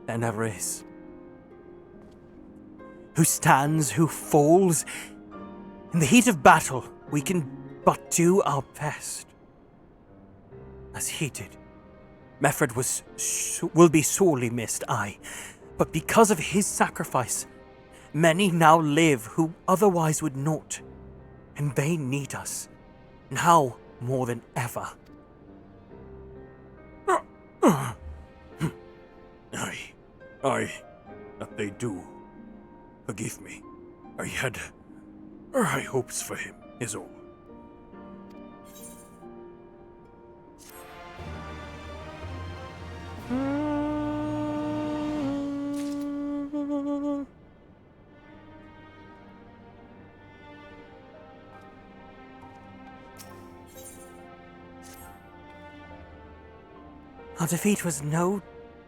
There never is. Who stands, who falls. In the heat of battle, we can but do our best. As he did. Meffred will be sorely missed, aye. But because of his sacrifice, many now live who otherwise would not. And they need us. Now more than ever. Aye, that they do. Forgive me. I had high hopes for him, is all. Our defeat was no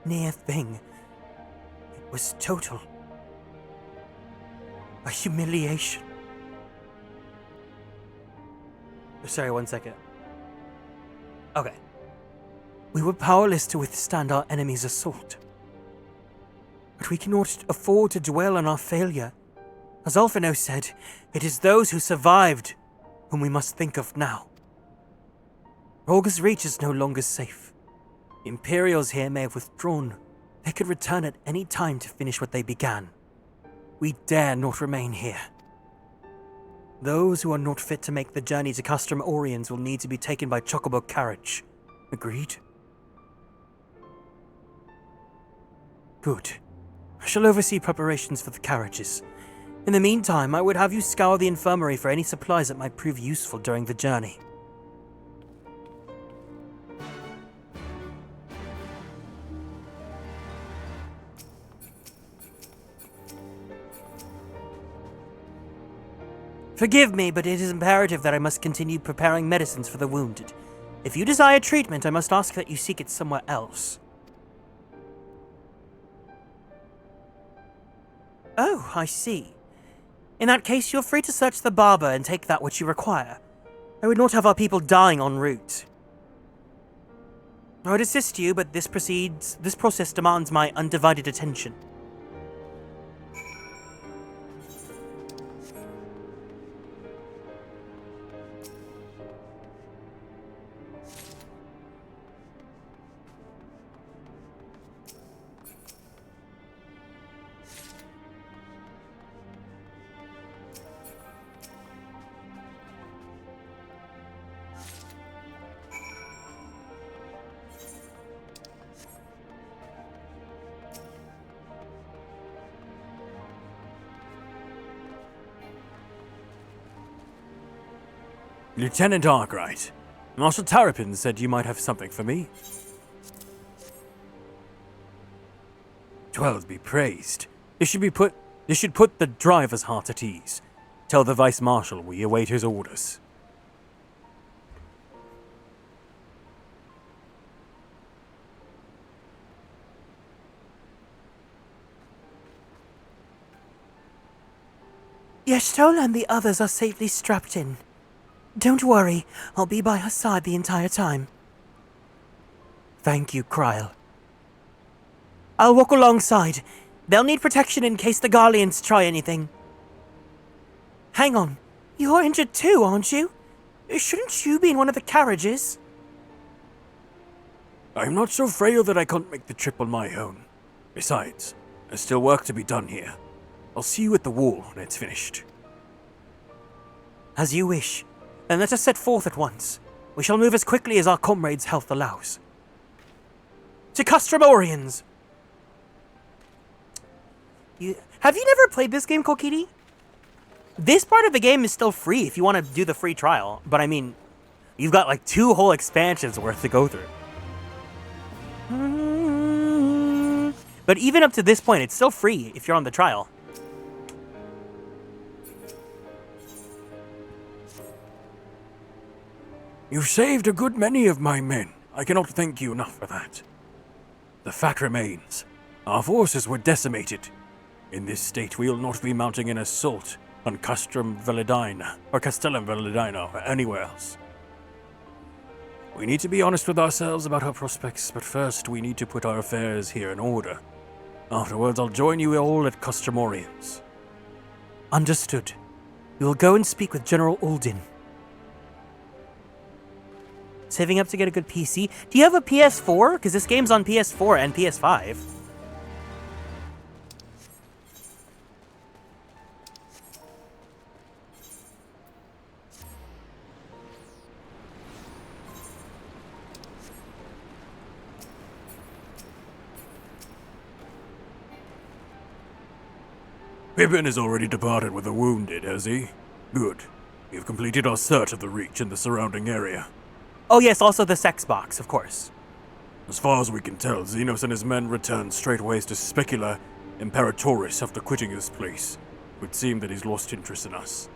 near thing. It was total. A humiliation. Sorry, 1 second. Okay. We were powerless to withstand our enemy's assault. But we cannot afford to dwell on our failure. As Alphino said, it is those who survived whom we must think of now. Rorga's Reach is no longer safe. The Imperials here may have withdrawn. They could return at any time to finish what they began. We dare not remain here. Those who are not fit to make the journey to Castrum Oriens will need to be taken by chocobo carriage. Agreed? Good. I shall oversee preparations for the carriages. In the meantime, I would have you scour the infirmary for any supplies that might prove useful during the journey. Forgive me, but it is imperative that I must continue preparing medicines for the wounded. If you desire treatment, I must ask that you seek it somewhere else. Oh, I see. In that case, you're free to search the barber and take that which you require. I would not have our people dying en route. I would assist you, but this process demands my undivided attention. Lieutenant Arkwright, Marshal Tarapin said you might have something for me. 'Twill be praised. This should put the driver's heart at ease. Tell the Vice Marshal we await his orders. Yeshtol and the others are safely strapped in. Don't worry, I'll be by her side the entire time. Thank you, Kryl. I'll walk alongside. They'll need protection in case the Garleans try anything. Hang on, you're injured too, aren't you? Shouldn't you be in one of the carriages? I'm not so frail that I can't make the trip on my own. Besides, there's still work to be done here. I'll see you at the wall when it's finished. As you wish. Then let us set forth at once. We shall move as quickly as our comrades' health allows. To Castrum Oriens! Have you never played this game, Kokiri? This part of the game is still free if you want to do the free trial. But I mean, you've got like 2 whole expansions worth to go through. But even up to this point, it's still free if you're on the trial. You've saved a good many of my men. I cannot thank you enough for that. The fact remains, our forces were decimated. In this state, we'll not be mounting an assault on Castrum Validina, or Castellum Validina, or anywhere else. We need to be honest with ourselves about our prospects, but first we need to put our affairs here in order. Afterwards, I'll join you all at Customorians. Understood. We will go and speak with General Uldin. Saving up to get a good PC. Do you have a PS4? Because this game's on PS4 and PS5. Pippin has already departed with the wounded, has he? Good. We have completed our search of the Reach and the surrounding area. Oh yes, also the sex box, of course. As far as we can tell, Xenos and his men returned straightways to Specula Imperatoris after quitting this place. It would seem that he's lost interest in us.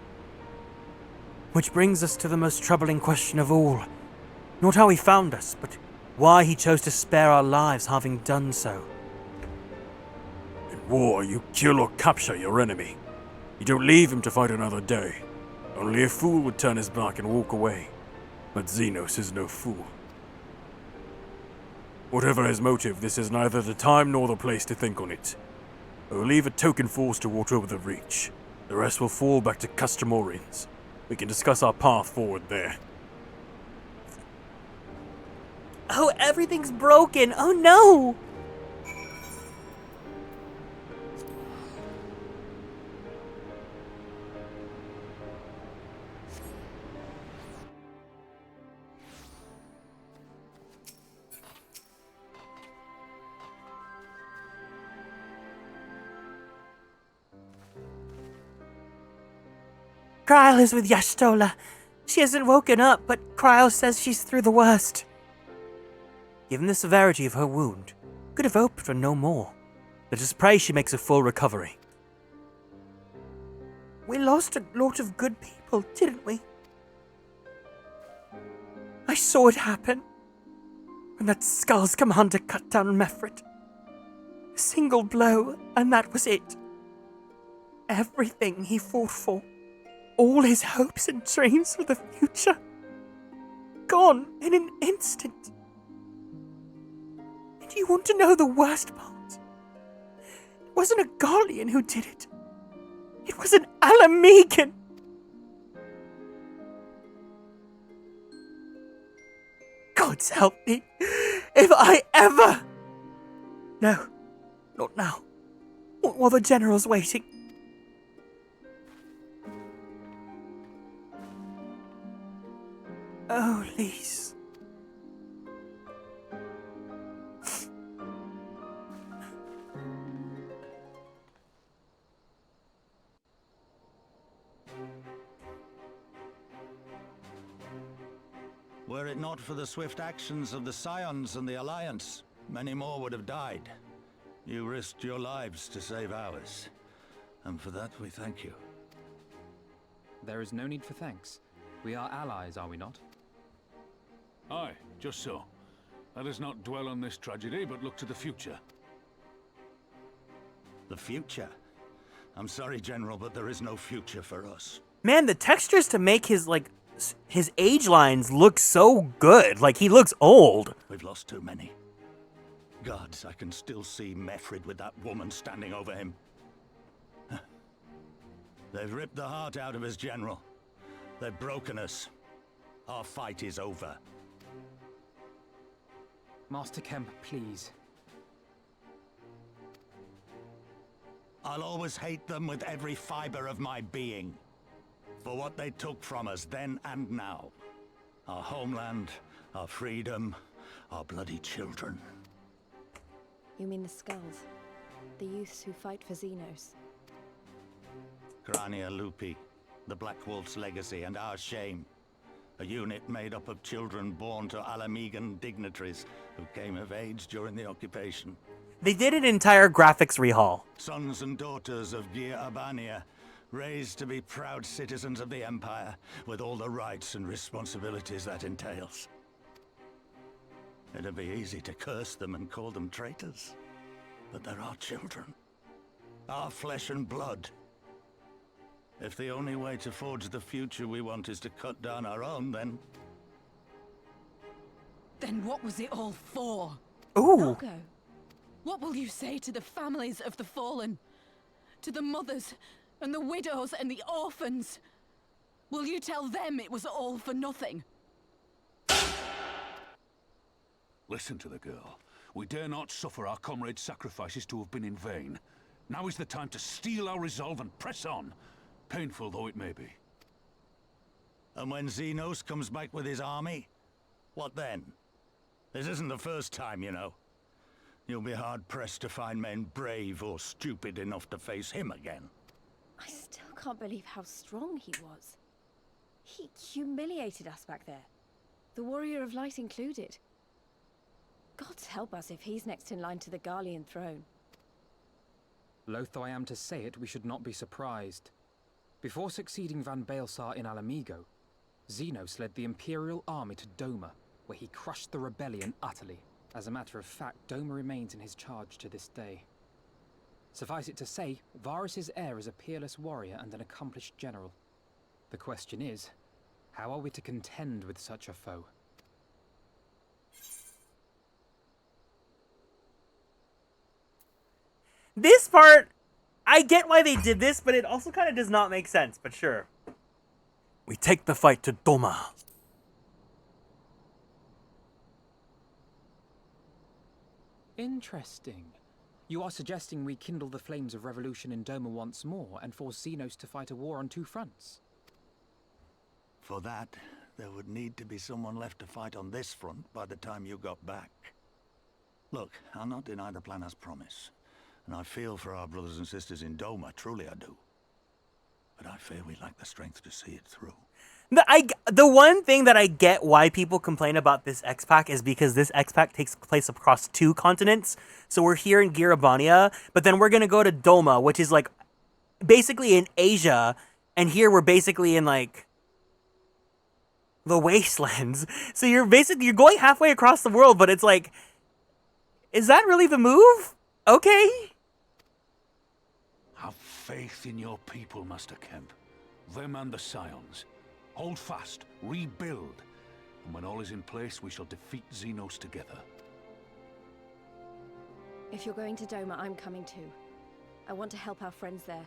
Which brings us to the most troubling question of all. Not how he found us, but why he chose to spare our lives having done so. In war, you kill or capture your enemy. You don't leave him to fight another day. Only a fool would turn his back and walk away. But Xenos is no fool. Whatever his motive, this is neither the time nor the place to think on it. I will leave a token force to watch over the Reach. The rest will fall back to Customorians. We can discuss our path forward there. Oh, everything's broken! Oh no! Kryle is with Y'shtola. She hasn't woken up, but Kryle says she's through the worst. Given the severity of her wound, could have hoped for no more. Let us pray she makes a full recovery. We lost a lot of good people, didn't we? I saw it happen. When that Skull's commander cut down Mefrit. A single blow, and that was it. Everything he fought for. All his hopes and dreams for the future. Gone in an instant. And you want to know the worst part? It wasn't a Garlean who did it. It was an Alamegan. God's help me, if I ever... No, not now. Not while the General's waiting. Oh, Lise. Were it not for the swift actions of the Scions and the Alliance, many more would have died. You risked your lives to save ours, and for that we thank you. There is no need for thanks. We are allies, are we not? Aye, just so. Let us not dwell on this tragedy, but look to the future. The future? I'm sorry, General, but there is no future for us. Man, the textures to make his age lines look so good. Like, he looks old. We've lost too many. Gods, I can still see Mefrid with that woman standing over him. They've ripped the heart out of his general. They've broken us. Our fight is over. Master Kemp, please. I'll always hate them with every fiber of my being. For what they took from us then and now. Our homeland, our freedom, our bloody children. You mean the Skulls? The youths who fight for Xenos? Grania Lupi, the Black Wolf's legacy and our shame. A unit made up of children born to Alamegan dignitaries who came of age during the occupation. They did an entire graphics rehaul. Sons and daughters of Gir Abania, raised to be proud citizens of the Empire, with all the rights and responsibilities that entails. It'd be easy to curse them and call them traitors, but they're our children. Our flesh and blood. If the only way to forge the future we want is to cut down our own, then... Then what was it all for? Ooh. Nago, what will you say to the families of the fallen? To the mothers, and the widows, and the orphans? Will you tell them it was all for nothing? Listen to the girl. We dare not suffer our comrades' sacrifices to have been in vain. Now is the time to steel our resolve and press on, painful though it may be. And when Xenos comes back with his army, what then? This isn't the first time, you know. You'll be hard-pressed to find men brave or stupid enough to face him again. I still can't believe how strong he was. He humiliated us back there. The Warrior of Light included. Gods help us if he's next in line to the Garlean throne. Loath though I am to say it, we should not be surprised. Before succeeding Van Baelsar in Alamigo, Xenos led the Imperial army to Doma, where he crushed the rebellion utterly. As a matter of fact, Doma remains in his charge to this day. Suffice it to say, Varys' heir is a peerless warrior and an accomplished general. The question is, how are we to contend with such a foe? This part, I get why they did this, but it also kind of does not make sense, but sure. We take the fight to Doma. Interesting. You are suggesting we kindle the flames of revolution in Doma once more and force Xenos to fight a war on two fronts? For that, there would need to be someone left to fight on this front by the time you got back. Look, I'll not deny the plan as promised. And I feel for our brothers and sisters in Doma, truly I do. But I fear we lack the strength to see it through. The one thing that I get why people complain about this X-Pack is because this X-Pack takes place across 2 continents. So we're here in Girabania, but then we're going to go to Doma, which is like basically in Asia. And here we're basically in like the wastelands. So you're going halfway across the world, but it's like, is that really the move? Okay. Have faith in your people, Master Kemp. Them and the Scions. Hold fast, rebuild, and when all is in place, we shall defeat Xenos together. If you're going to Doma, I'm coming too. I want to help our friends there,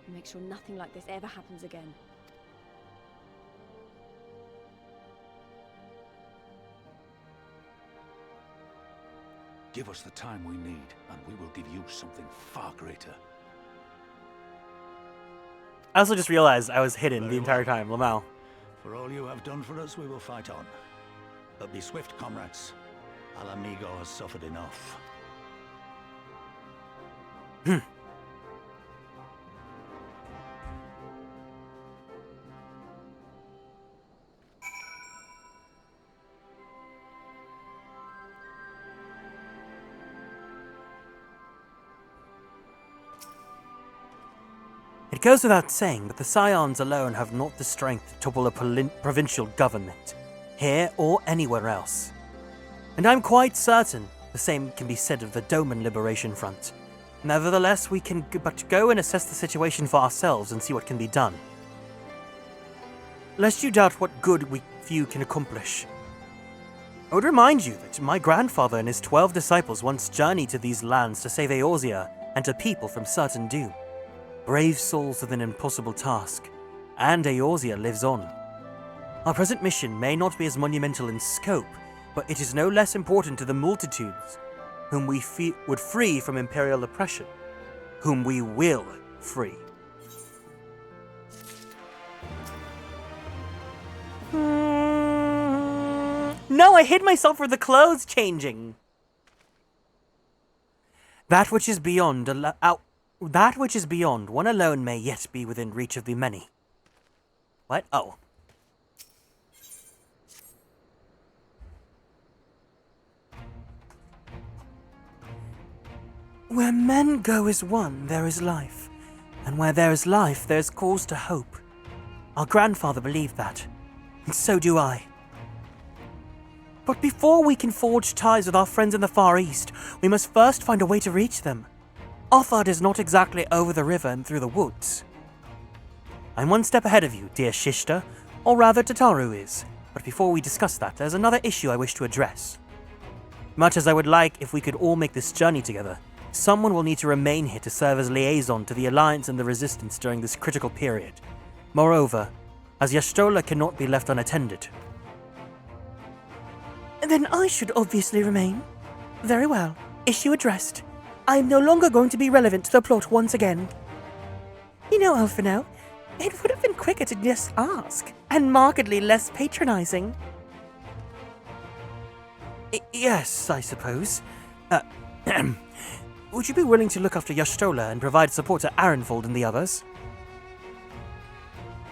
and make sure nothing like this ever happens again. Give us the time we need, and we will give you something far greater. I also just realized I was hidden the entire time, Lamau. For all you have done for us, we will fight on. But be swift, comrades. Alamigo has suffered enough. It goes without saying, but the Scions alone have not the strength to topple a provincial government, here or anywhere else. And I'm quite certain the same can be said of the Doman Liberation Front. Nevertheless, we can but go and assess the situation for ourselves and see what can be done. Lest you doubt what good we few can accomplish. I would remind you that my grandfather and his 12 disciples once journeyed to these lands to save Eorzea and her people from certain doom. Brave souls with an impossible task, and Eorzea lives on. Our present mission may not be as monumental in scope, but it is no less important to the multitudes whom we would free from Imperial oppression, whom we will free. No, I hid myself for the clothes changing. That which is beyond That which is beyond, one alone may yet be within reach of the many. What? Oh. Where men go as one, there is life. And where there is life, there is cause to hope. Our grandfather believed that. And so do I. But before we can forge ties with our friends in the Far East, we must first find a way to reach them. Othard is not exactly over the river and through the woods. I'm one step ahead of you, dear Shishta, or rather Tataru is. But before we discuss that, there's another issue I wish to address. Much as I would like if we could all make this journey together, someone will need to remain here to serve as liaison to the Alliance and the Resistance during this critical period. Moreover, as Y'shtola cannot be left unattended. Then I should obviously remain. Very well. Issue addressed. I am no longer going to be relevant to the plot once again. You know, Alphino, it would have been quicker to just ask, and markedly less patronizing. Yes, I suppose. Would you be willing to look after Y'shtola and provide support to Arenfold and the others?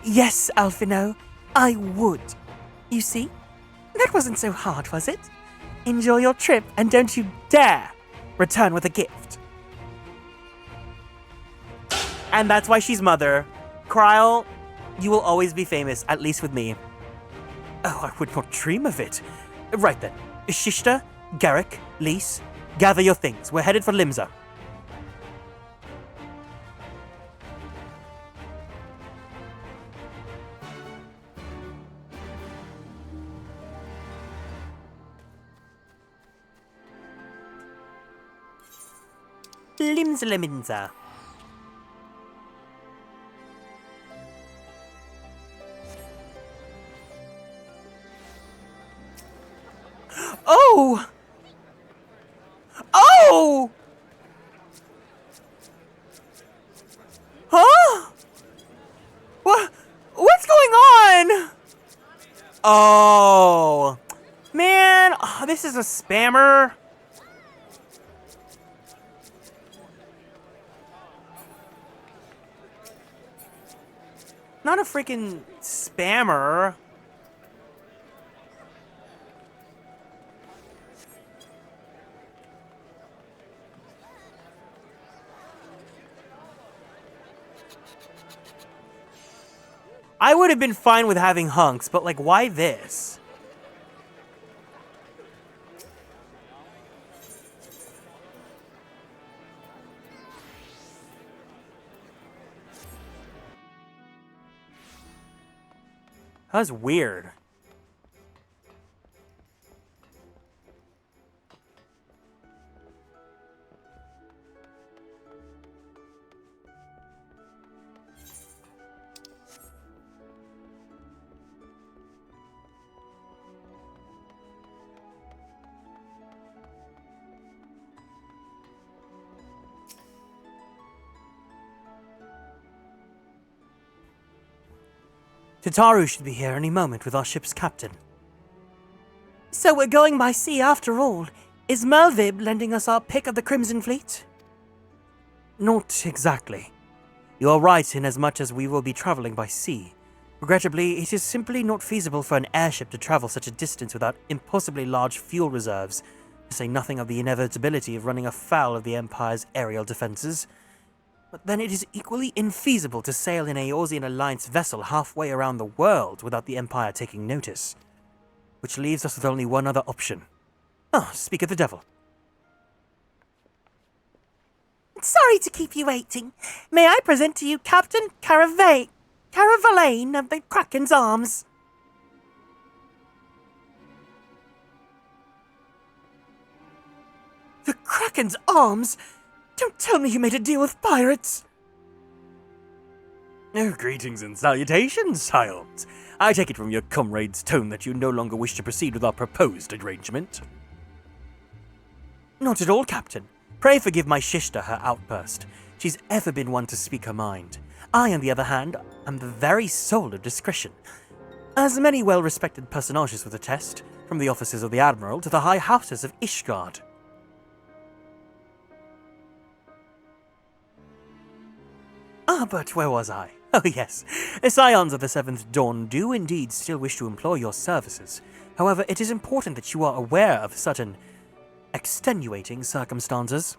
Yes, Alphino, I would. You see? That wasn't so hard, was it? Enjoy your trip, and don't you dare return with a gift. And that's why she's mother. Kryle, you will always be famous, at least with me. Oh, I would not dream of it. Right then. Shishta, Garrick, Lise, gather your things. We're headed for Limsa. Limsa. Oh! Oh! Huh? What's going on? Oh. Man, this is a spammer. Not a freaking spammer. I would have been fine with having hunks, but like, why this? That's weird. Tataru should be here any moment with our ship's captain. So we're going by sea after all. Is Melvib lending us our pick of the Crimson Fleet? Not exactly. You are right in as much as we will be traveling by sea. Regrettably, it is simply not feasible for an airship to travel such a distance without impossibly large fuel reserves, to say nothing of the inevitability of running afoul of the Empire's aerial defenses. But then it is equally infeasible to sail an Eorzean Alliance vessel halfway around the world without the Empire taking notice. Which leaves us with only one other option. Oh, speak of the devil. Sorry to keep you waiting. May I present to you Captain Caravane of the Kraken's Arms? The Kraken's Arms? Don't tell me you made a deal with pirates! Oh, greetings and salutations, Scions. I take it from your comrade's tone that you no longer wish to proceed with our proposed arrangement. Not at all, Captain. Pray forgive my Shishta her outburst. She's ever been one to speak her mind. I, on the other hand, am the very soul of discretion. As many well-respected personages would attest, from the officers of the Admiral to the High Houses of Ishgard. Ah, but where was I? Oh yes, the Scions of the Seventh Dawn do indeed still wish to employ your services. However, it is important that you are aware of certain extenuating circumstances.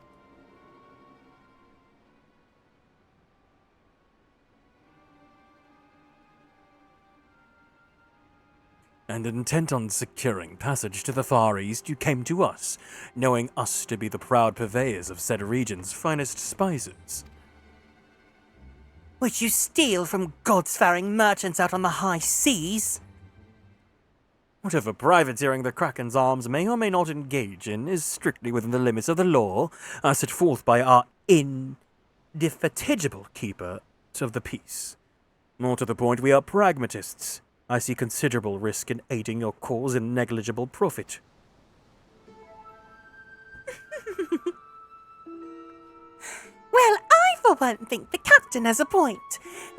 And intent on securing passage to the Far East, you came to us, knowing us to be the proud purveyors of said region's finest spices. which you steal from gods-faring merchants out on the high seas. Whatever privateering the Kraken's arms may or may not engage in is strictly within the limits of the law, as set forth by our indefatigable keeper of the peace. More to the point, we are pragmatists. I see considerable risk in aiding your cause and negligible profit. Well, I, for one, think the captain has a point.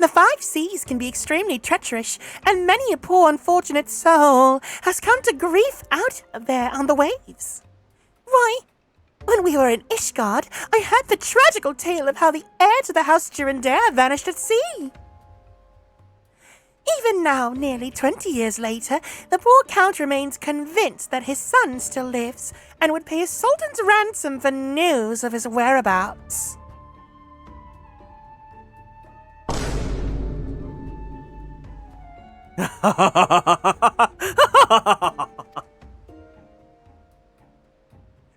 The five seas can be extremely treacherous, and many a poor unfortunate soul has come to grief out there on the waves. Why, when we were in Ishgard, I heard the tragical tale of how the heir to the House Durandare vanished at sea. Even now, nearly 20 years later, the poor count remains convinced that his son still lives and would pay a sultan's ransom for news of his whereabouts.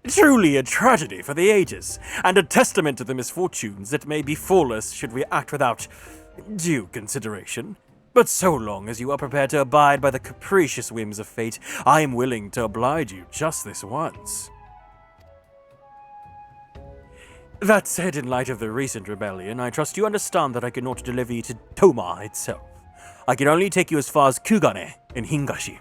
Truly a tragedy for the ages, and a testament to the misfortunes that may befall us should we act without due consideration. But so long as you are prepared to abide by the capricious whims of fate, I am willing to oblige you just this once. That said, in light of the recent rebellion, I trust you understand that I cannot deliver you to Toma itself. I can only take you as far as Kugane in Hingashi.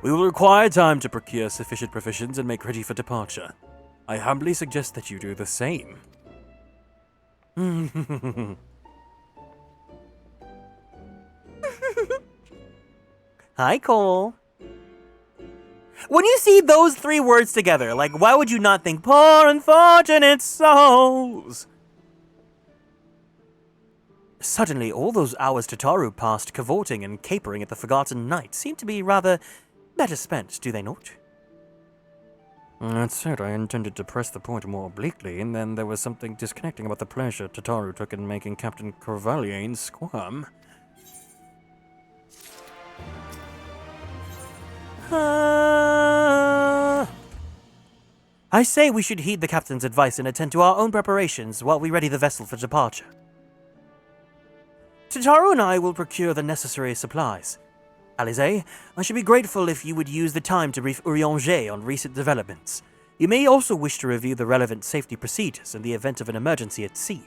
We will require time to procure sufficient provisions and make ready for departure. I humbly suggest that you do the same. Hi, Cole. When you see those three words together, like, why would you not think, poor unfortunate souls? Suddenly, all those hours Tataru passed cavorting and capering at the Forgotten Night seem to be rather better spent, do they not? That said, I intended to press the point more obliquely, and then there was something disconnecting about the pleasure Tataru took in making Captain Corvalliane squirm. I say we should heed the captain's advice and attend to our own preparations while we ready the vessel for departure. Tataru and I will procure the necessary supplies. Alize, I should be grateful if you would use the time to brief Urianger on recent developments. You may also wish to review the relevant safety procedures in the event of an emergency at sea.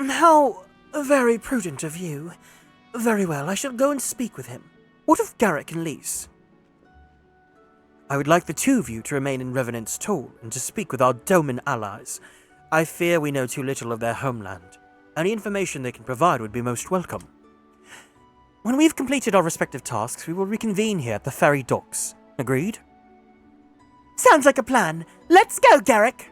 How very prudent of you. Very well, I shall go and speak with him. What of Garrick and Lise? I would like the two of you to remain in Revenant's Toll and to speak with our Doman allies. I fear we know too little of their homeland. Any information they can provide would be most welcome. When we've completed our respective tasks, we will reconvene here at the ferry docks. Agreed? Sounds like a plan. Let's go, Garrick!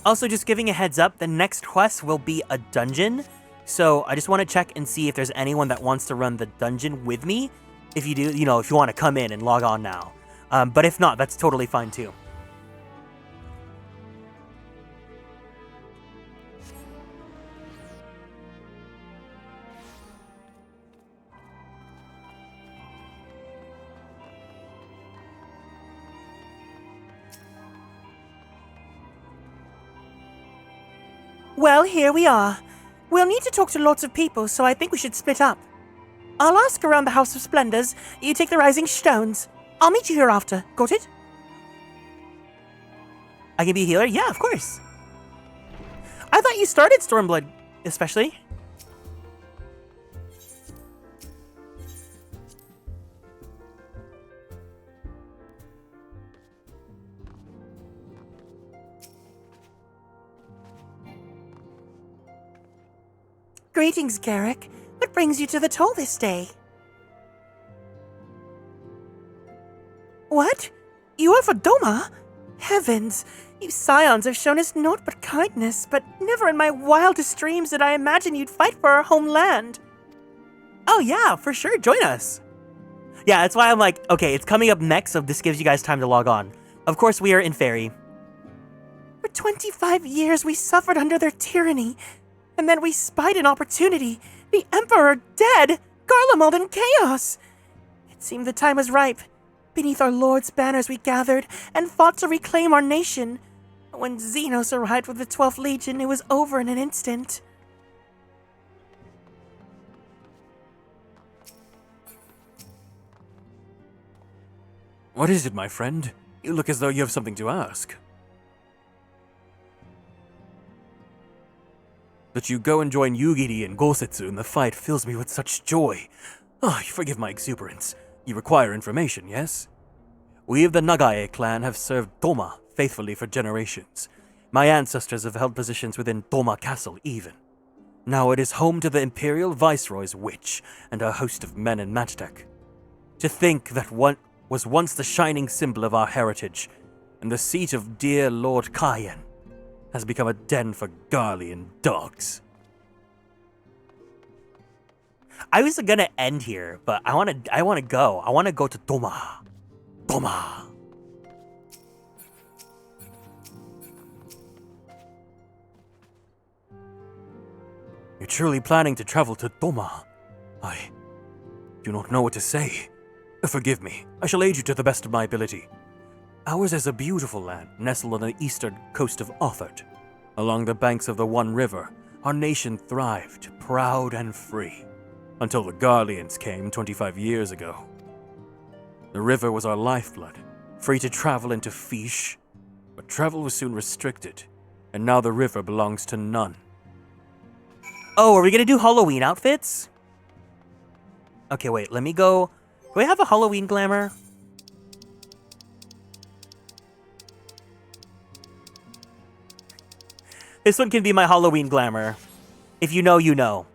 Also, just giving a heads up, the next quest will be a dungeon. So I just want to check and see if there's anyone that wants to run the dungeon with me. If you do, if you want to come in and log on now. But if not, that's totally fine too. Well, here we are. We'll need to talk to lots of people, so I think we should split up. I'll ask around the House of Splendors. You take the Rising Stones. I'll meet you hereafter. Got it? I can be a healer? Yeah, of course. I thought you started Stormblood, especially. Greetings, Garrick. What brings you to the toll this day? What? You are for Doma? Heavens, you scions have shown us naught but kindness, but never in my wildest dreams did I imagine you'd fight for our homeland. Oh yeah, for sure, join us. Yeah, that's why I'm like, okay, it's coming up next, so this gives you guys time to log on. Of course, we are in Fairy. For 25 years, we suffered under their tyranny, and then we spied an opportunity. The Emperor dead, Garlemald in chaos. It seemed the time was ripe. Beneath our lord's banners we gathered and fought to reclaim our nation. When Xenos arrived with the 12th Legion, it was over in an instant. What is it, my friend? You look as though you have something to ask. That you go and join Yugiri and Gosetsu in the fight fills me with such joy. Ah, forgive my exuberance. You require information, yes? We of the Nagae clan have served Doma faithfully for generations. My ancestors have held positions within Doma Castle even. Now it is home to the Imperial Viceroy's witch and a host of men in Matchtech. To think that one was once the shining symbol of our heritage, and the seat of dear Lord Kieran has become a den for Garly and dogs. I was gonna end here, but I wanna go. I wanna go to Doma. Doma. You're truly planning to travel to Doma? I do not know what to say. Forgive me. I shall aid you to the best of my ability. Ours is a beautiful land, nestled on the eastern coast of Othard. Along the banks of the One River, our nation thrived, proud and free, until the Garleans came 25 years ago. The river was our lifeblood, free to travel into Fish, but travel was soon restricted, and now the river belongs to none. Oh, are we gonna do Halloween outfits? Okay, wait, let me go. Do I have a Halloween glamour? This one can be my Halloween glamour. If you know, you know.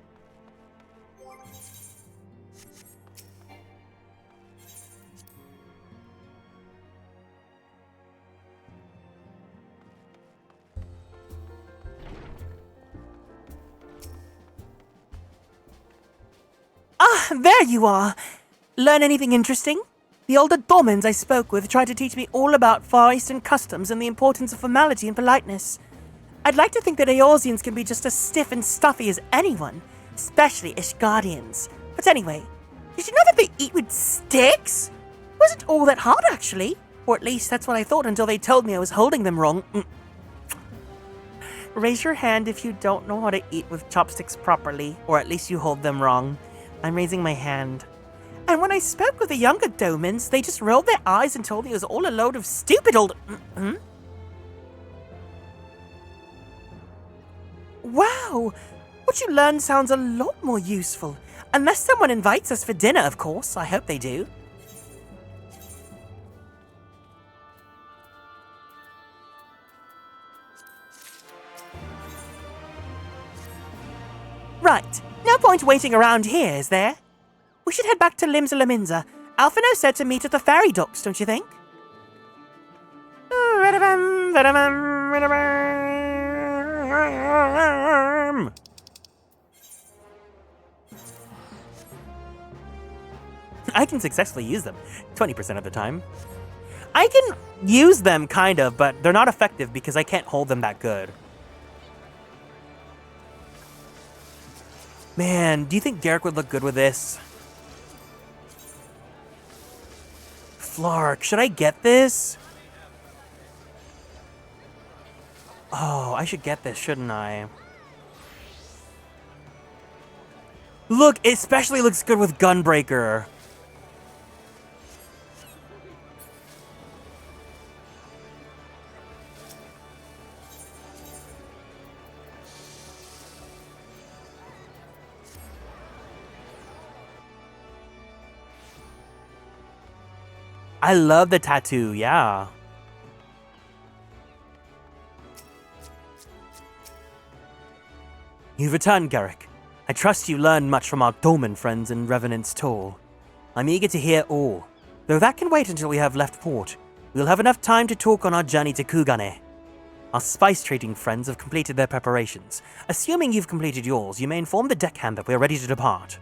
Ah, there you are! Learn anything interesting? The older Dormans I spoke with tried to teach me all about Far Eastern customs and the importance of formality and politeness. I'd like to think that Eorzeans can be just as stiff and stuffy as anyone, especially Ishgardians. But anyway, did you know that they eat with sticks? It wasn't all that hard, actually. Or at least that's what I thought until they told me I was holding them wrong. Raise your hand if you don't know how to eat with chopsticks properly, or at least you hold them wrong. I'm raising my hand. And when I spoke with the younger Domans, they just rolled their eyes and told me it was all a load of stupid old... Wow! What you learned sounds a lot more useful. Unless someone invites us for dinner, of course. I hope they do. Right. No point waiting around here, is there? We should head back to Limsa Laminza. Alphino said to meet at the ferry docks, don't you think? I can successfully use them 20% of the time. I can use them, kind of, but they're not effective because I can't hold them that good. Man, do you think Derek would look good with this? Flark, should I get this? Oh, I should get this, shouldn't I? Look, it especially looks good with Gunbreaker. I love the tattoo, yeah. You've returned, Garrick. I trust you learned much from our Doman friends in Revenant's Toll. I'm eager to hear all, though that can wait until we have left port. We'll have enough time to talk on our journey to Kugane. Our spice trading friends have completed their preparations. Assuming you've completed yours, you may inform the deckhand that we are ready to depart.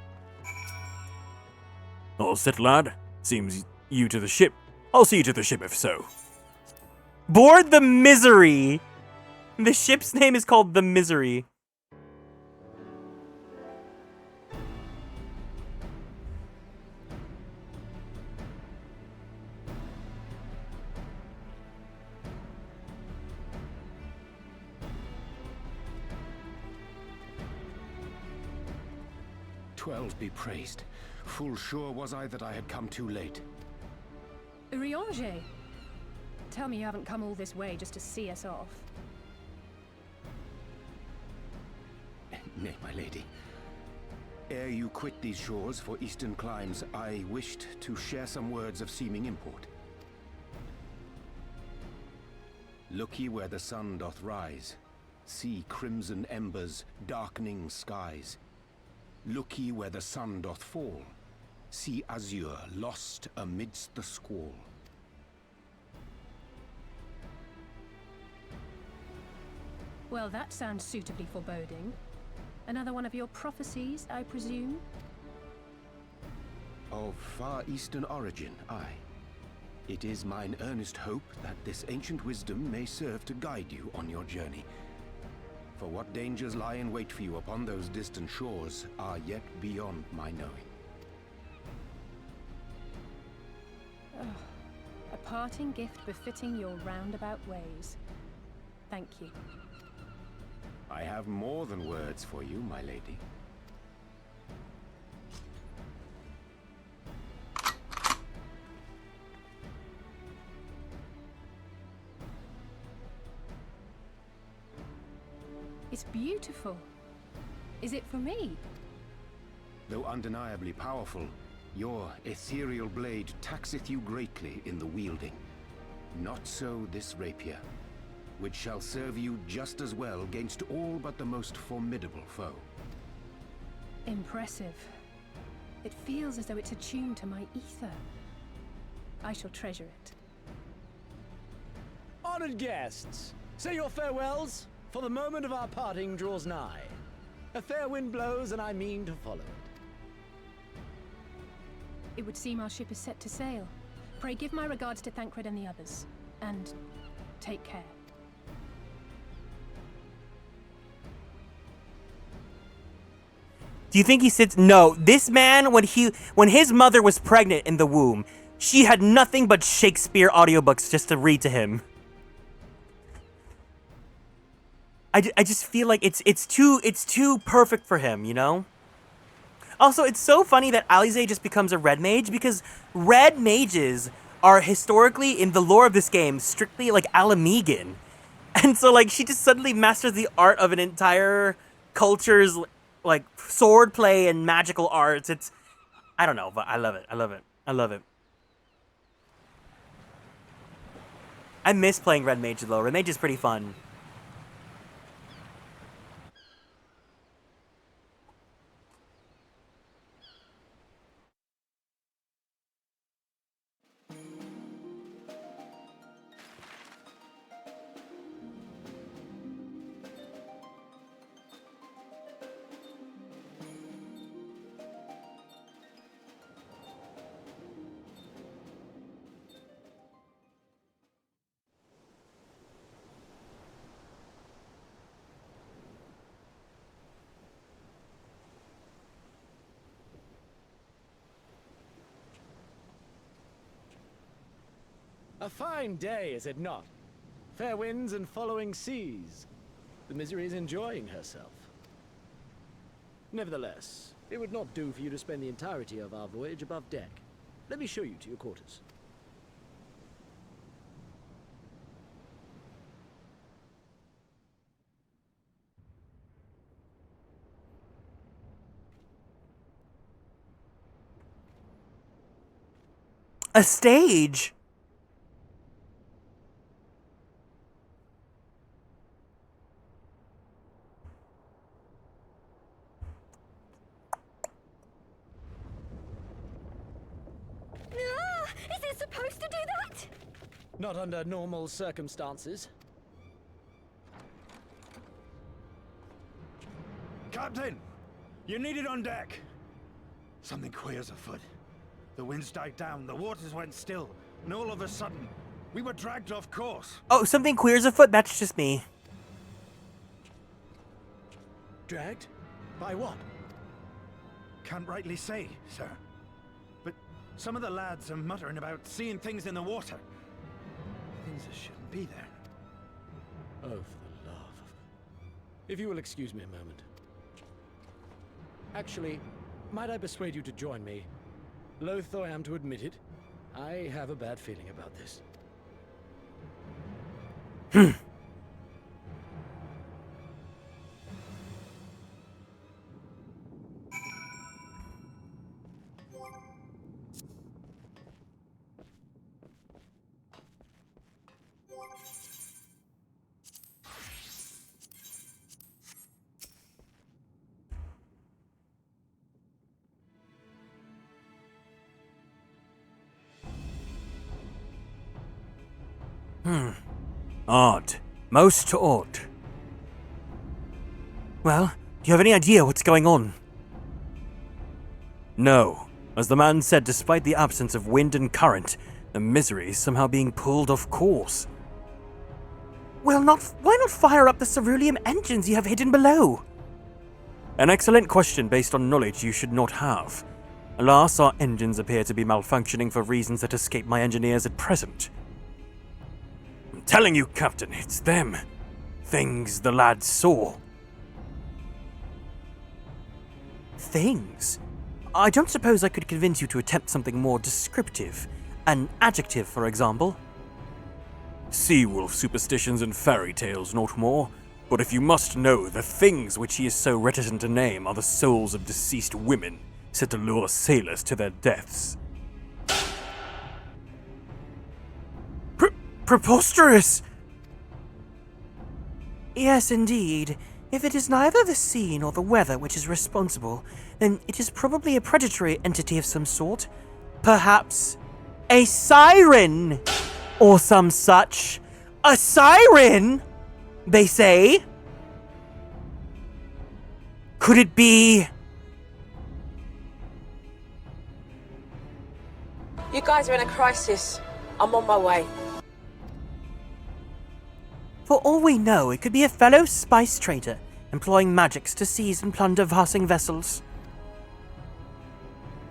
All set, lad. Seems you to the ship. I'll see you to the ship if so. Board the Misery! The ship's name is called the Misery. XII be praised. Full sure was I that I had come too late. Urianger! Tell me you haven't come all this way just to see us off. Nay, my lady. Ere you quit these shores for eastern climes, I wished to share some words of seeming import. Look ye where the sun doth rise. See crimson embers, darkening skies. Look ye where the sun doth fall. See azure lost amidst the squall. Well, that sounds suitably foreboding. Another one of your prophecies, I presume? Of far eastern origin, aye. It is mine earnest hope that this ancient wisdom may serve to guide you on your journey. For what dangers lie in wait for you upon those distant shores are yet beyond my knowing. A parting gift befitting your roundabout ways. Thank you. I have more than words for you, my lady. It's beautiful. Is it for me? Though undeniably powerful, your ethereal blade taxeth you greatly in the wielding. Not so this rapier, which shall serve you just as well against all but the most formidable foe. Impressive. It feels as though it's attuned to my ether. I shall treasure it. Honored guests, say your farewells, for the moment of our parting draws nigh. A fair wind blows, and I mean to follow it. It would seem our ship is set to sail. Pray give my regards to Thancred and the others. And take care. Do you think he sits? No, this man, when his mother was pregnant in the womb, she had nothing but Shakespeare audiobooks just to read to him. I just feel like it's too perfect for him, you know? Also, it's so funny that Alisaie just becomes a red mage because red mages are historically, in the lore of this game, strictly like Alamegan. And so like she just suddenly masters the art of an entire culture's like swordplay and magical arts. It's, I don't know, but I love it. I love it. I love it. I miss playing red mage though. Red mage is pretty fun. A fine day, is it not? Fair winds and following seas. The Misery is enjoying herself. Nevertheless, it would not do for you to spend the entirety of our voyage above deck. Let me show you to your quarters. A stage? Is it supposed to do that? Not under normal circumstances. Captain! You're needed on deck! Something queer's afoot. The winds died down, the waters went still, and all of a sudden, we were dragged off course. Oh, something queer's afoot? That's just me. Dragged? By what? Can't rightly say, sir. But some of the lads are muttering about seeing things in the water. Things that shouldn't be there. Oh, for the love of... If you will excuse me a moment. Actually, Might I persuade you to join me? Loath though I am to admit it, I have a bad feeling about this. Odd. Most odd. Well, do you have any idea what's going on? No. As the man said, despite the absence of wind and current, the misery is somehow being pulled off course. Well, why not fire up the ceruleum engines you have hidden below? An excellent question based on knowledge you should not have. Alas, our engines appear to be malfunctioning for reasons that escape my engineers at present. I'm telling you, Captain, it's them. Things the lads saw. Things? I don't suppose I could convince you to attempt something more descriptive. An adjective, for example. Sea-wolf superstitions and fairy tales, not more. But if you must know, the things which he is so reticent to name are the souls of deceased women, said to lure sailors to their deaths. Preposterous! Yes, indeed. If it is neither the sea nor the weather which is responsible, then it is probably a predatory entity of some sort. Perhaps a siren! Or some such. A siren, they say. Could it be... You guys are in a crisis. I'm on my way. For all we know, it could be a fellow spice trader, employing magics to seize and plunder passing vessels.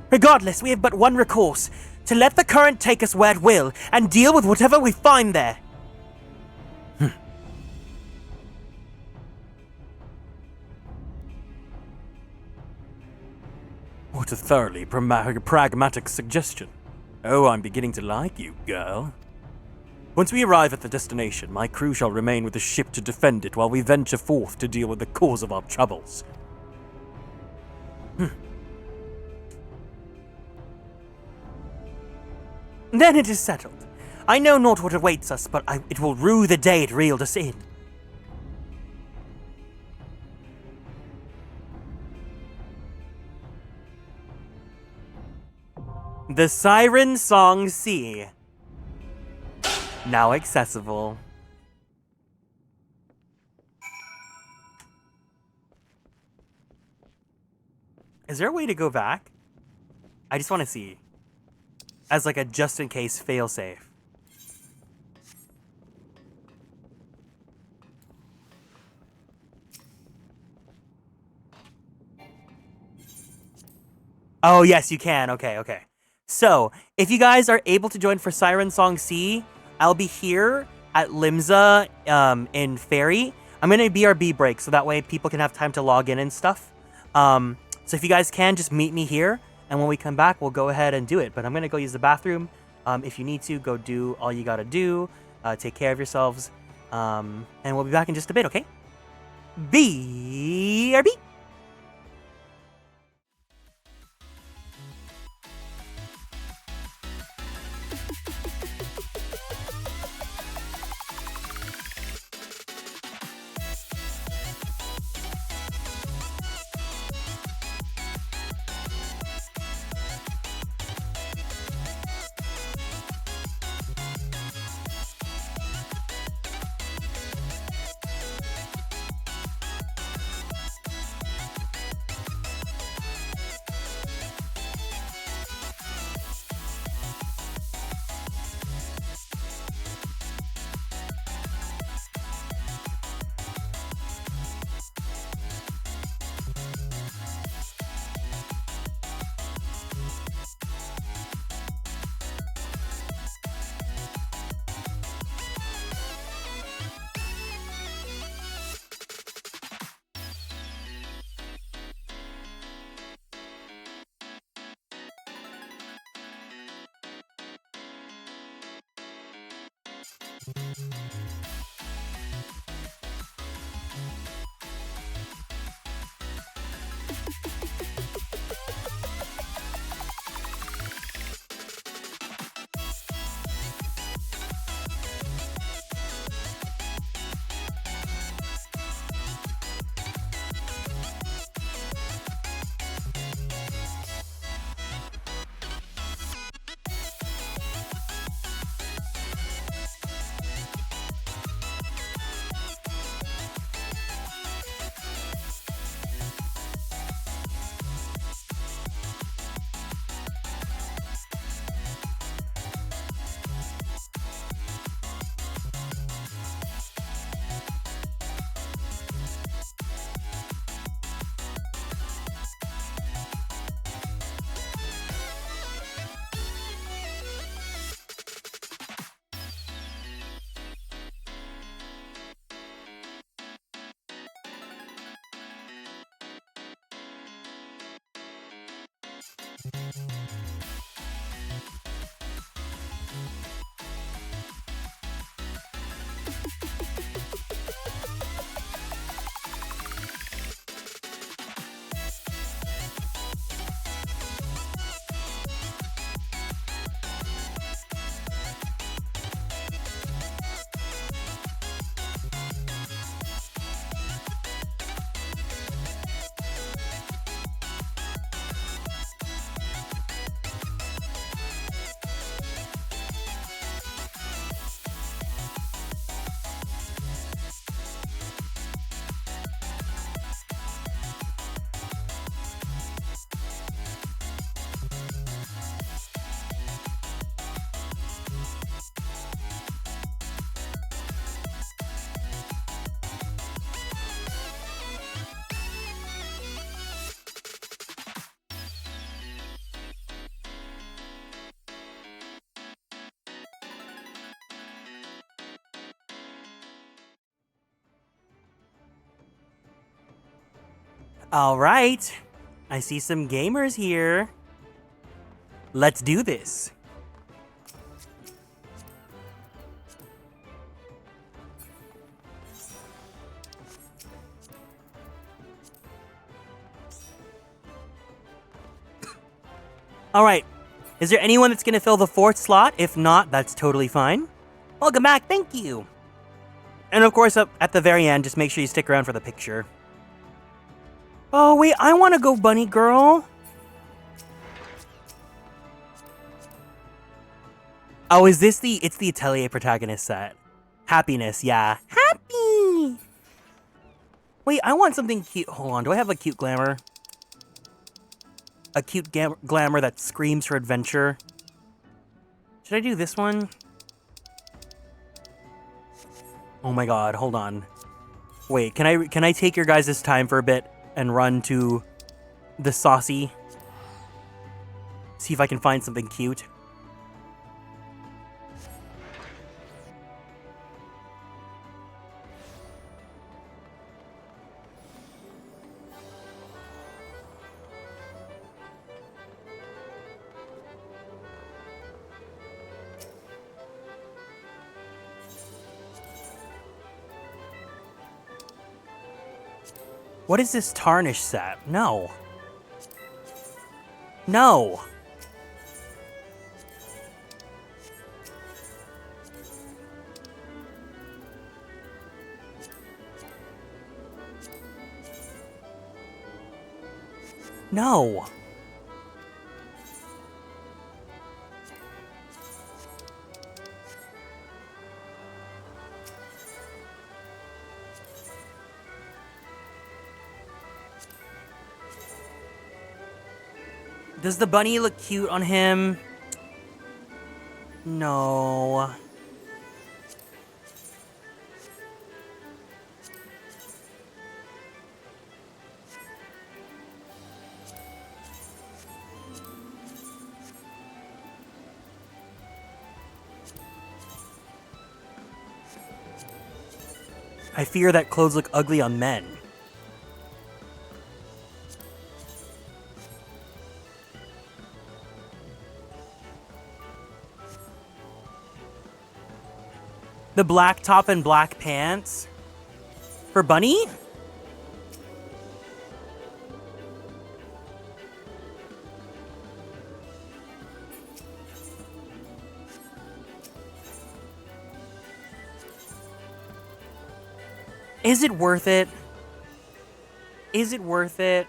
Regardless, we have but one recourse, to let the current take us where it will, and deal with whatever we find there. What a thoroughly pragmatic suggestion. Oh, I'm beginning to like you, girl. Once we arrive at the destination, my crew shall remain with the ship to defend it while we venture forth to deal with the cause of our troubles. Then it is settled. I know not what awaits us, but it will rue the day it reeled us in. The Siren Song Sea. Now accessible. Is there a way to go back? I just want to see. As like a just-in-case failsafe. Oh, yes, you can. Okay. So, if you guys are able to join for Siren Song Sea, I'll be here at Limsa in Ferry. I'm going to BRB break, so that way people can have time to log in and stuff. So if you guys can, just meet me here. And when we come back, we'll go ahead and do it. But I'm going to go use the bathroom. If you need to, go do all you got to do. Take care of yourselves. And we'll be back in just a bit, okay? BRB! All right. I see some gamers here. Let's do this. All right. Is there anyone that's going to fill the 4th slot? If not, that's totally fine. Welcome back. Thank you. And of course, up at the very end, just make sure you stick around for the picture. Oh, wait. I want to go bunny girl. Oh, is this the... It's the Atelier protagonist set. Happiness, yeah. Happy! Wait, I want something cute. Hold on. Do I have a cute glamour? A cute glamour that screams for adventure. Should I do this one? Oh my god, hold on. Wait, can I take your guys' time for a bit and run to the saucy? See if I can find something cute. What is this tarnish set? No. No. No. Does the bunny look cute on him? No. I fear that clothes look ugly on men. The black top and black pants? For Bunny? Is it worth it? Is it worth it?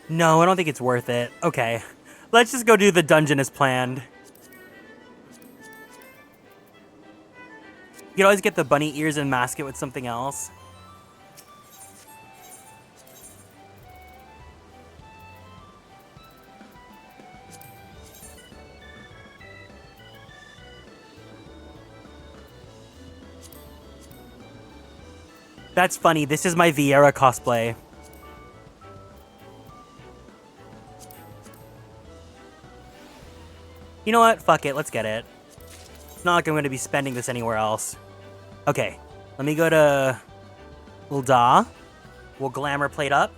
No, I don't think it's worth it. Okay. Let's just go do the dungeon as planned. You can always get the bunny ears and mask it with something else. That's funny. This is my Vieira cosplay. You know what? Fuck it. Let's get it. It's not like I'm going to be spending this anywhere else. Okay. Let me go to Ulda. We'll glamour plate up.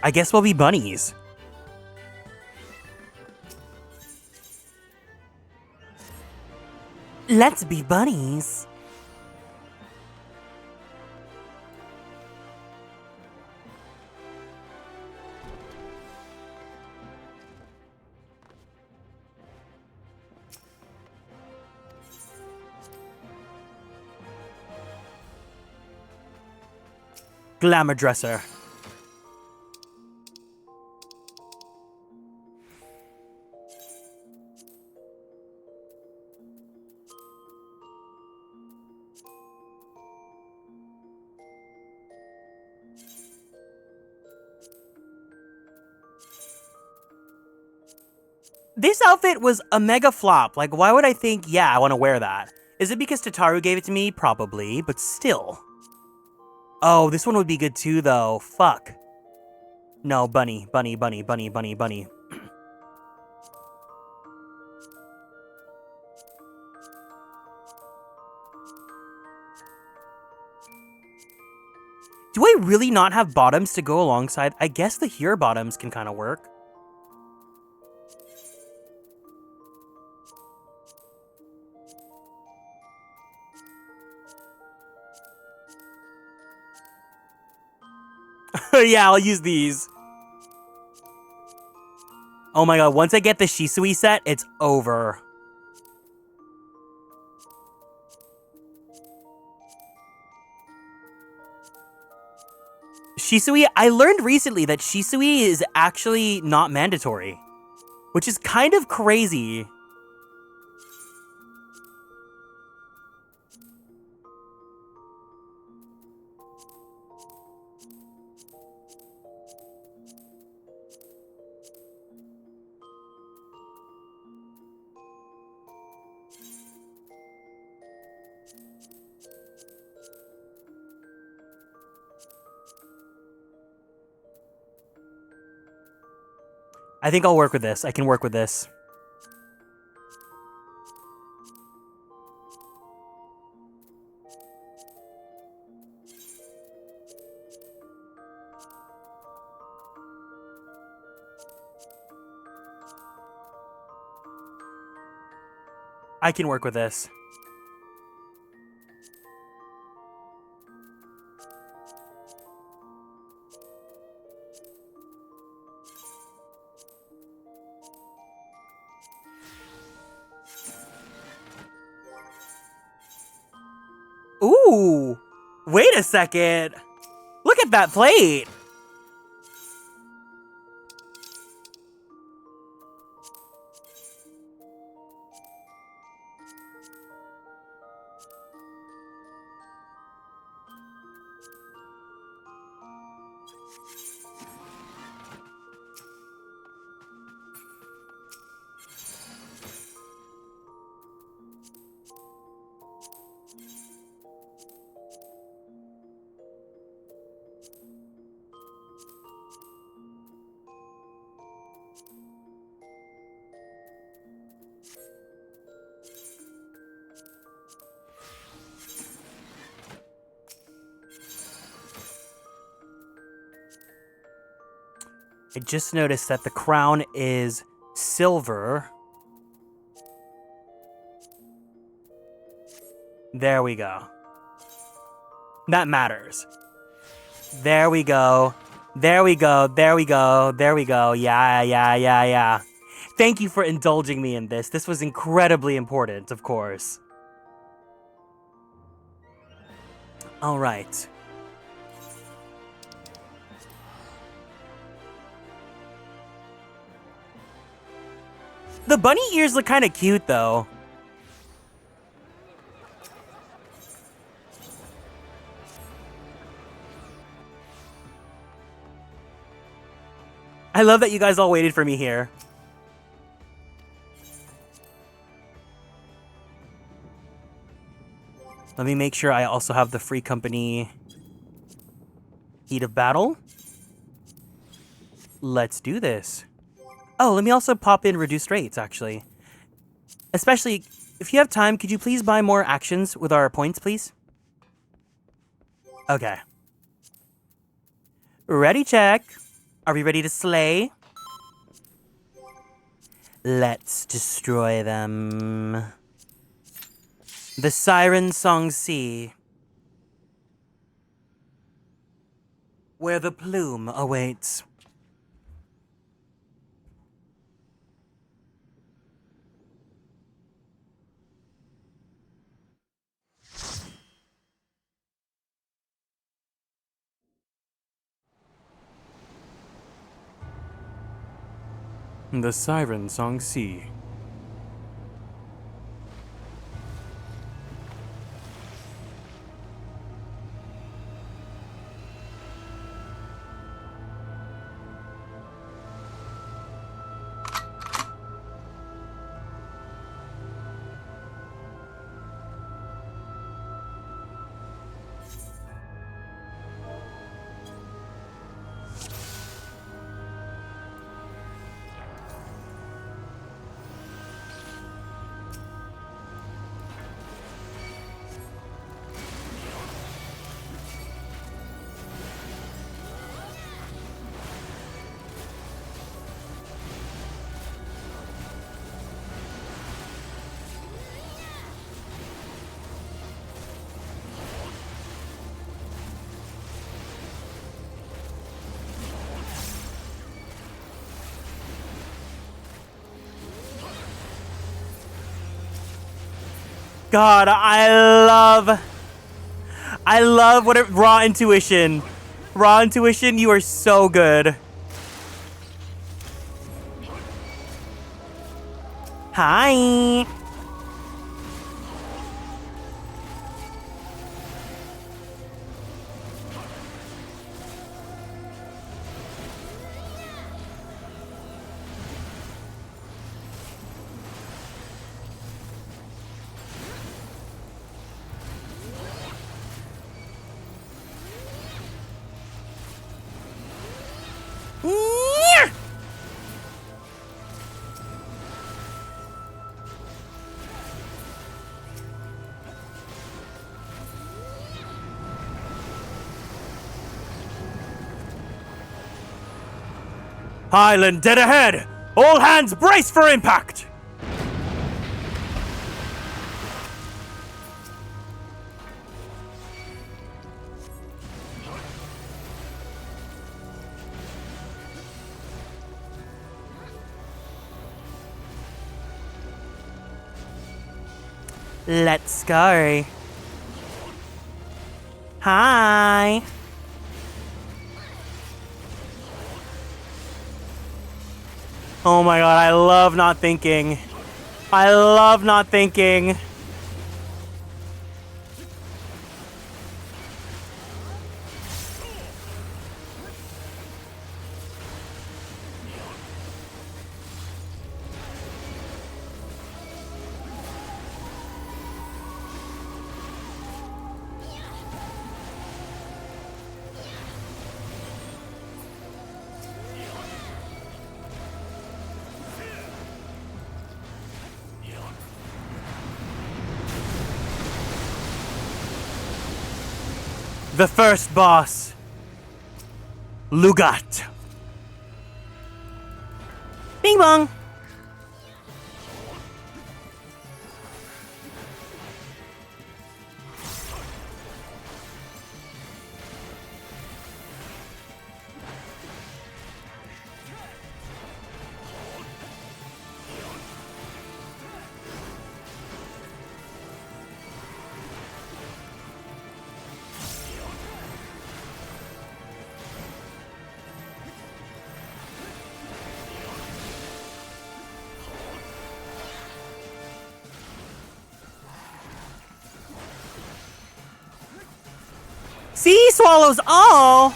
I guess we'll be bunnies. Let's be bunnies. Glamour dresser. This outfit was a mega flop. Like, why would I think, yeah, I want to wear that? Is it because Tataru gave it to me? Probably, but still. Oh, this one would be good too, though. Fuck. No, bunny, bunny, bunny, bunny, bunny, bunny. Do I really not have bottoms to go alongside? I guess the here bottoms can kind of work. Yeah, I'll use these. Oh my god, once I get the Shisui set, it's over. Shisui, I learned recently that Shisui is actually not mandatory, which is kind of crazy. I think I'll work with this. I can work with this. I can work with this. Ooh, wait a second. Look at that plate. I just noticed that the crown is silver. There we go. That matters. There we go. There we go. There we go. There we go. Yeah. Thank you for indulging me in this. This was incredibly important, of course. All right. The bunny ears look kind of cute, though. I love that you guys all waited for me here. Let me make sure I also have the free company heat of battle. Let's do this. Oh, let me also pop in reduced rates, actually. Especially, if you have time, could you please buy more actions with our points, please? Okay. Ready, check. Are we ready to slay? Let's destroy them. The Siren Song Sea. Where the plume awaits. The Siren Song C. God, I love what raw intuition. Raw intuition, you are so good. Hi. Highland dead ahead! All hands brace for impact! Let's go. Hi. Oh my god, I love not thinking. I love not thinking. The first boss, Lugat. Bing bong. Sea swallows all.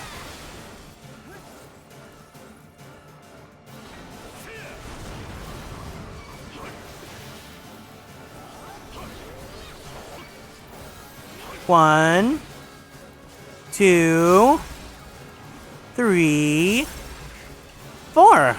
One, two, three, four.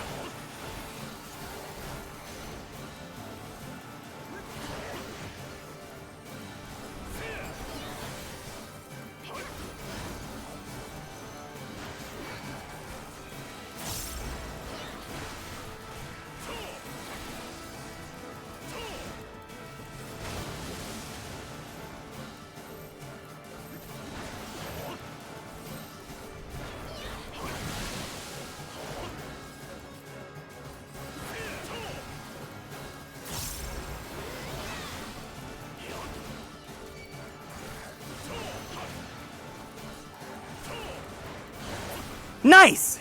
Nice!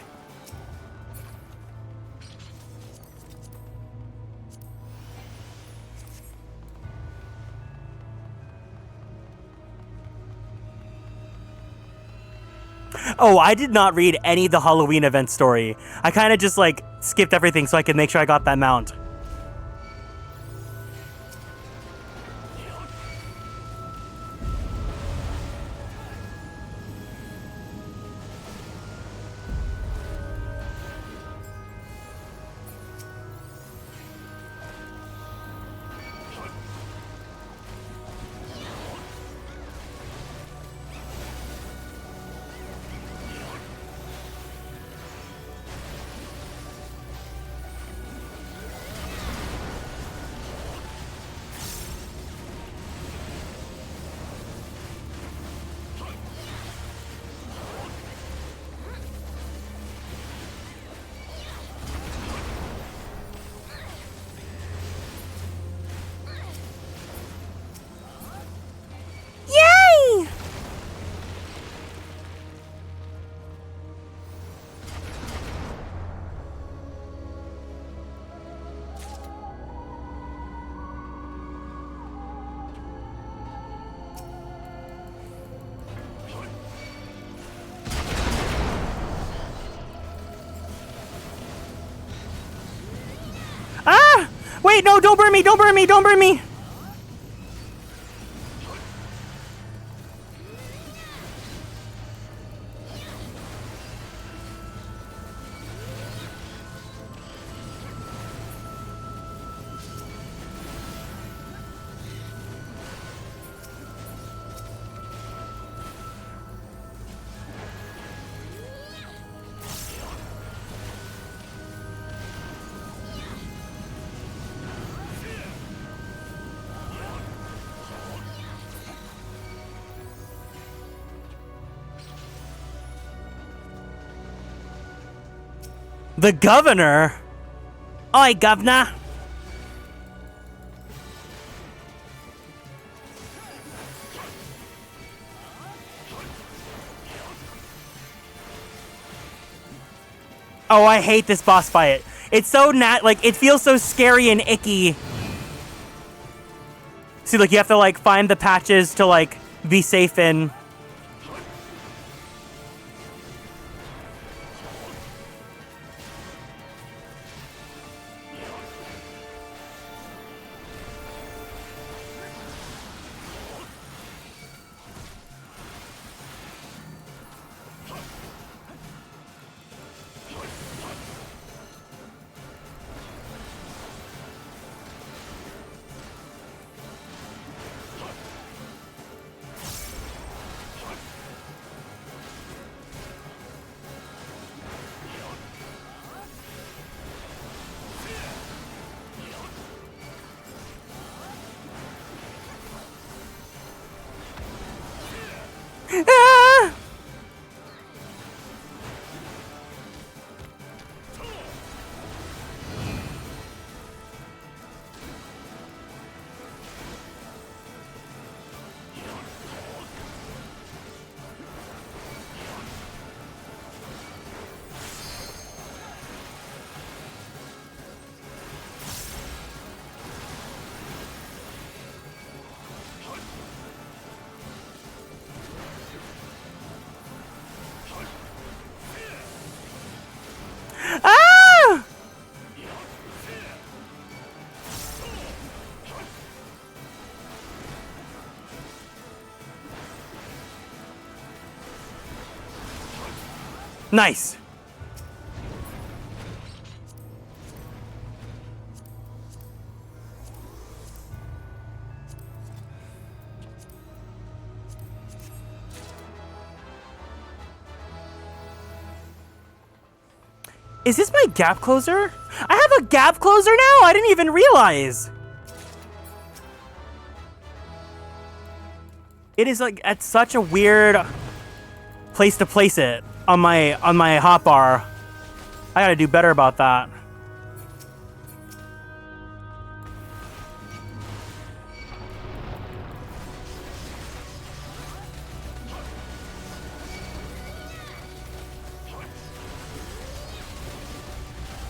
Oh, I did not read any of the Halloween event story. I kind of just like skipped everything so I could make sure I got that mount. Yay! Ah! Wait, no, don't burn me, don't burn me, don't burn me! The governor? Oi, governor. Oh, I hate this boss fight. It's so like, it feels so scary and icky. See, like, you have to, like, find the patches to, like, be safe in. Ah! Ah! Nice. Is this my gap closer? I have a gap closer now? I didn't even realize. It is like at such a weird place to place it on my hotbar. I gotta do better about that.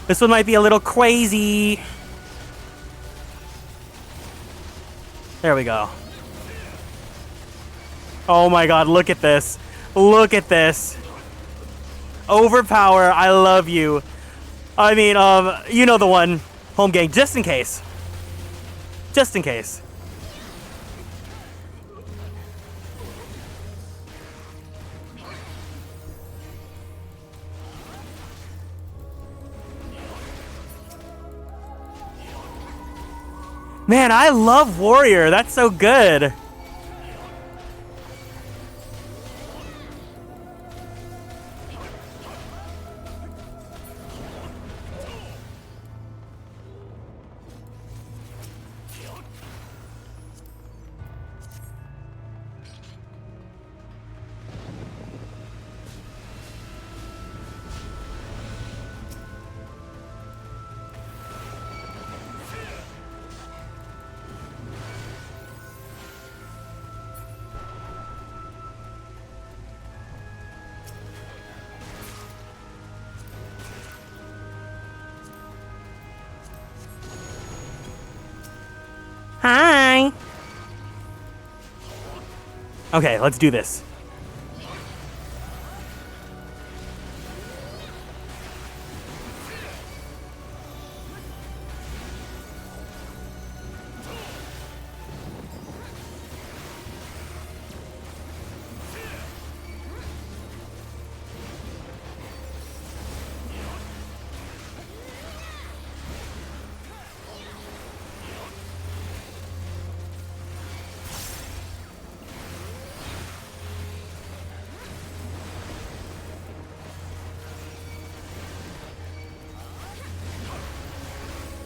This one might be a little crazy. There we go. Oh my god, look at this. Look at this. overpower. I love you. I mean, you know the one. Home gang, just in case. Just in case. Man, I love Warrior. That's so good. Hi. Okay, let's do this.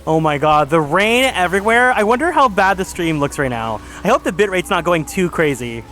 Oh my god, the rain everywhere. I wonder how bad the stream looks right now. I hope the bitrate's not going too crazy.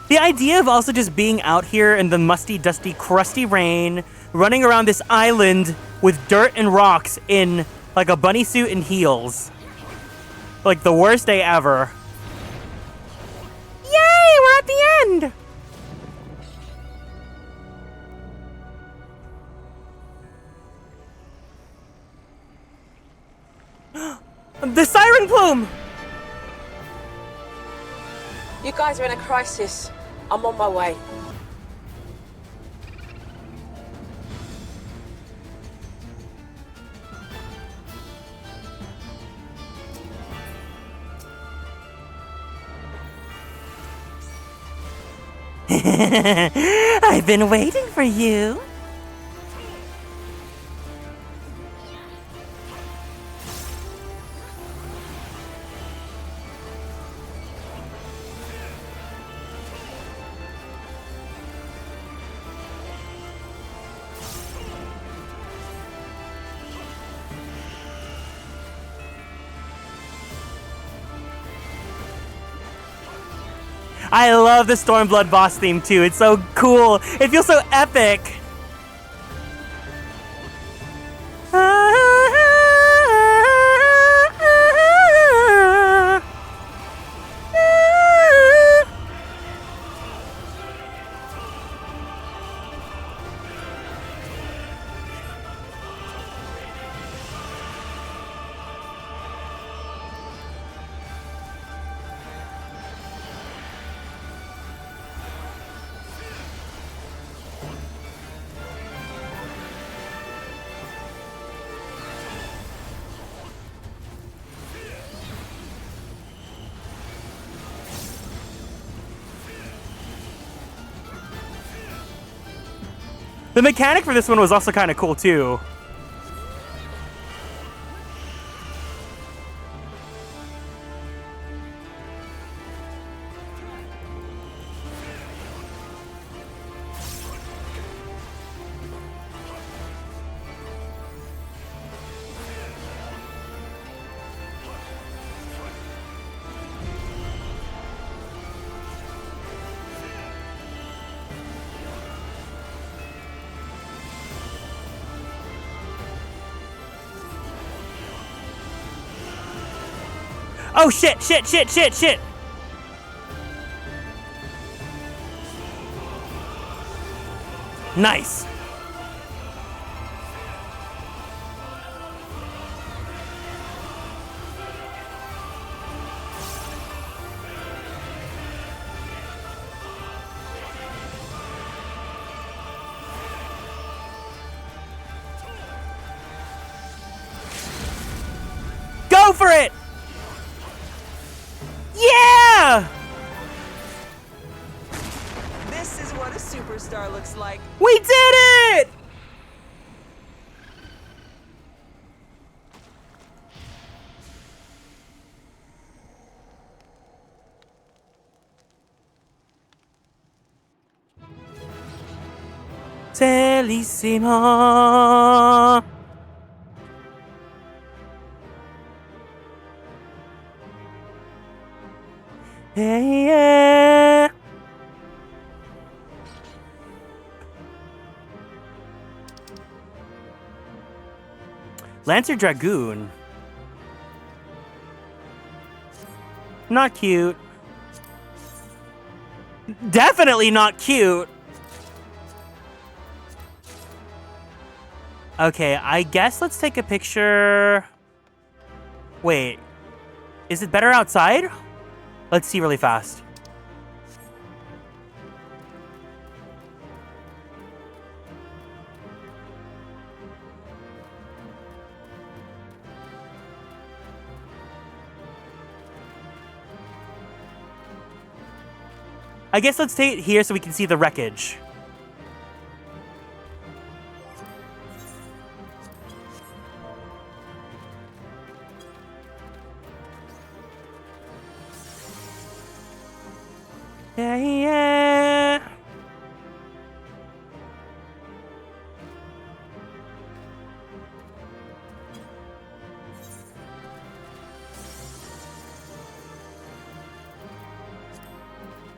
The idea of also just being out here in the musty, dusty, crusty rain, running around this island with dirt and rocks in like a bunny suit and heels. Like the worst day ever. Yay, we're at the end! The siren plume! You guys are in a crisis. I'm on my way. I've been waiting for you. I love the Stormblood boss theme too. It's so cool. It feels so epic. The mechanic for this one was also kind of cool too. Oh, shit, shit, shit, shit, shit! Nice. Go for it! Yeah! This is what a superstar looks like. We did it! Bellissimo. Hey, yeah. Lancer Dragoon. Not cute. Definitely not cute. Okay, I guess let's take a picture. Wait. Is it better outside? Let's see really fast. I guess let's take it here so we can see the wreckage. Yeah, yeah.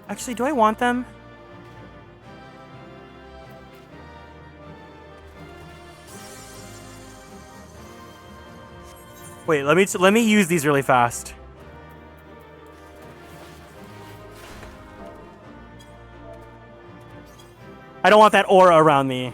Actually, do I want them? Wait, let me use these really fast. I don't want that aura around me.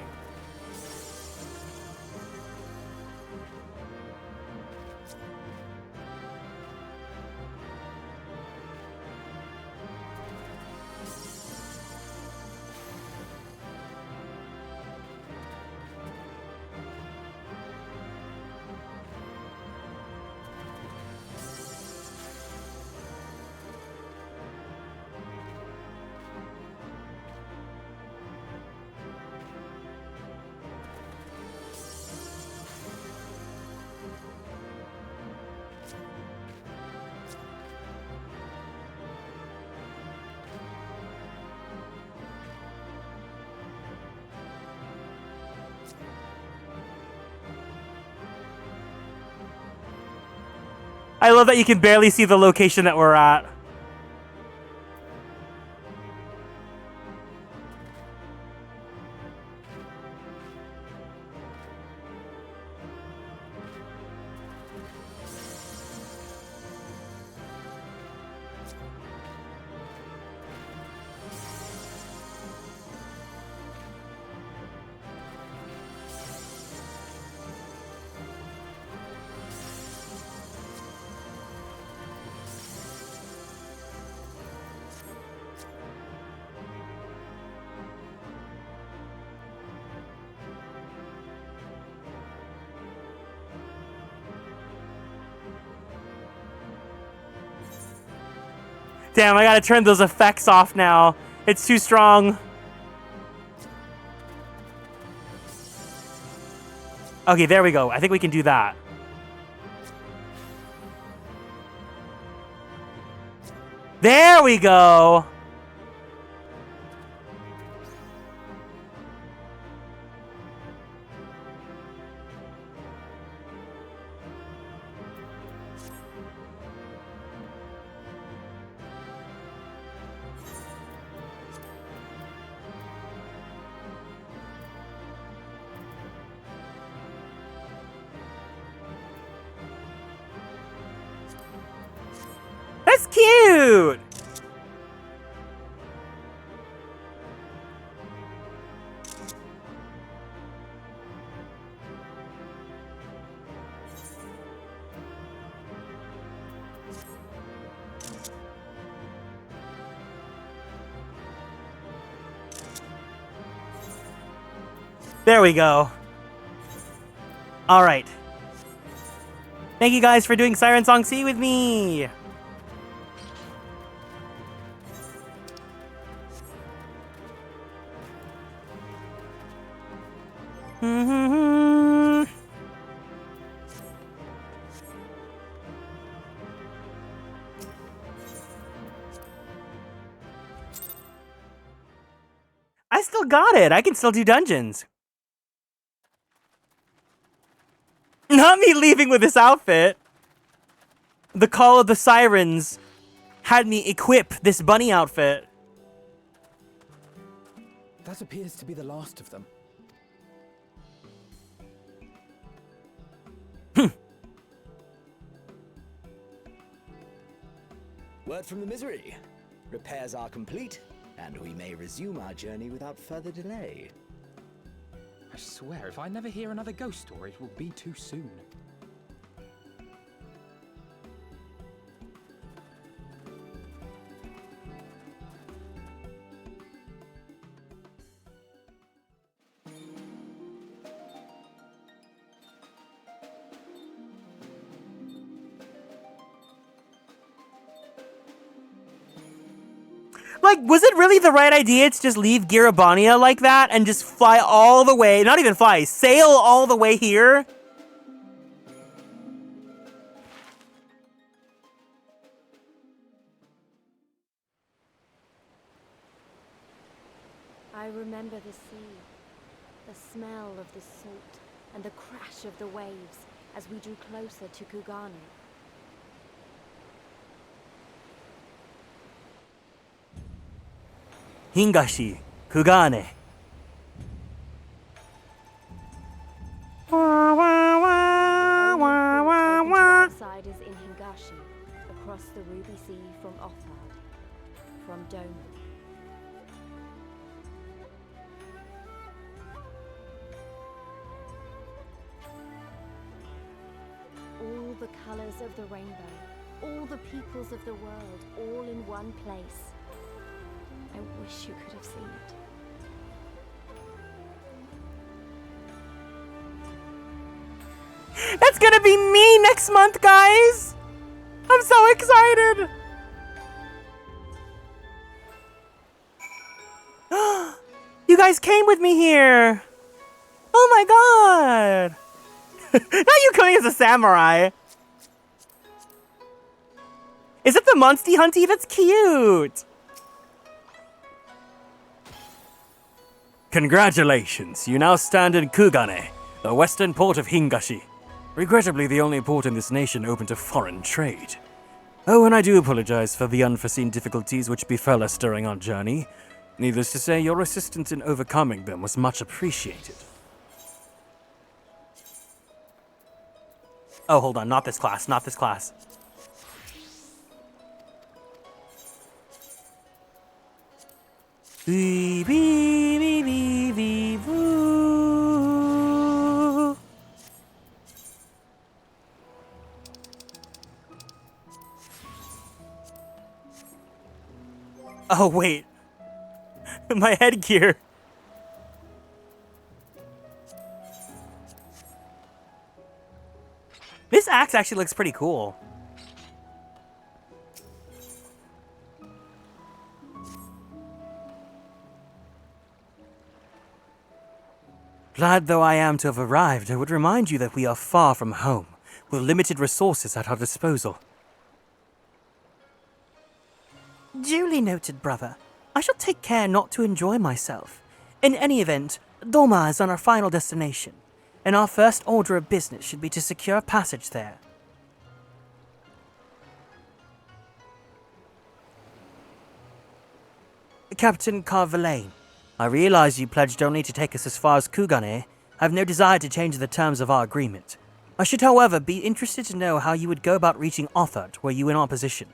I love that you can barely see the location that we're at. Damn, I gotta turn those effects off now. It's too strong. Okay, there we go. I think we can do that. There we go. That's cute! There we go. All right. Thank you guys for doing Siren Song C with me. I still got it. I can still do dungeons. Not me leaving with this outfit. The Call of the Sirens had me equip this bunny outfit. That appears to be the last of them. Word from the Misery. Repairs are complete, and we may resume our journey without further delay. I swear, if I never hear another ghost story, it will be too soon. Like, was it really the right idea to just leave Girabania like that and just fly all the way, not even fly, sail all the way here? I remember the sea, the smell of the salt, and the crash of the waves as we drew closer to Kugane. Hingashi, Kugane. Outsiders in Hingashi, across the Ruby Sea from Offhard, from Doma. All the colors of the rainbow, all the peoples of the world, all in one place. I wish you could have seen it. That's gonna be me next month, guys! I'm so excited! You guys came with me here! Oh my god! Now you coming as a samurai! Is it the Monsty Hunty? That's cute! Congratulations, you now stand in Kugane, the western port of Hingashi. Regrettably, the only port in this nation open to foreign trade. Oh, and I do apologize for the unforeseen difficulties which befell us during our journey. Needless to say, your assistance in overcoming them was much appreciated. Oh, hold on, not this class, not this class. Bee, bee, bee, bee, bee, boo. Oh, wait. My headgear. This axe actually looks pretty cool. Glad though I am to have arrived, I would remind you that we are far from home, with limited resources at our disposal. Duly noted, brother. I shall take care not to enjoy myself. In any event, Doma is on our final destination, and our first order of business should be to secure passage there. Captain Carvalane, I realize you pledged only to take us as far as Kugane. I have no desire to change the terms of our agreement. I should, however, be interested to know how you would go about reaching Offhard were you in our position.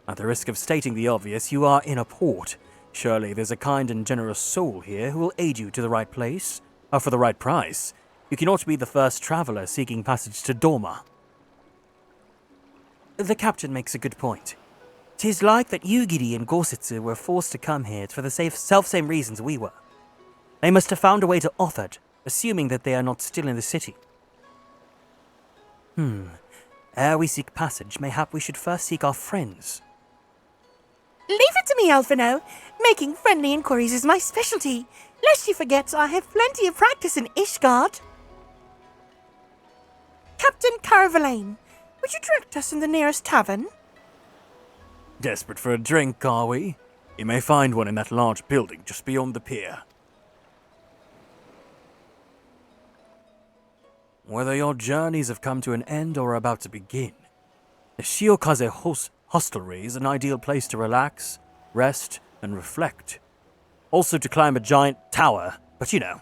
At the risk of stating the obvious, you are in a port. Surely there's a kind and generous soul here who will aid you to the right place, or for the right price. You cannot be the first traveler seeking passage to Dorma. The captain makes a good point. 'Tis like that Yugiri and Gosetsu were forced to come here for the self-same reasons we were. They must have found a way to Othard, assuming that they are not still in the city. Ere we seek passage, mayhap we should first seek our friends. Leave it to me, Alphino. Making friendly inquiries is my specialty. Lest you forget, I have plenty of practice in Ishgard. Captain Caravalaine, would you direct us in the nearest tavern? Desperate for a drink, are we? You may find one in that large building just beyond the pier. Whether your journeys have come to an end or are about to begin, the Shiokaze hostelry is an ideal place to relax, rest, and reflect. Also to climb a giant tower, but you know.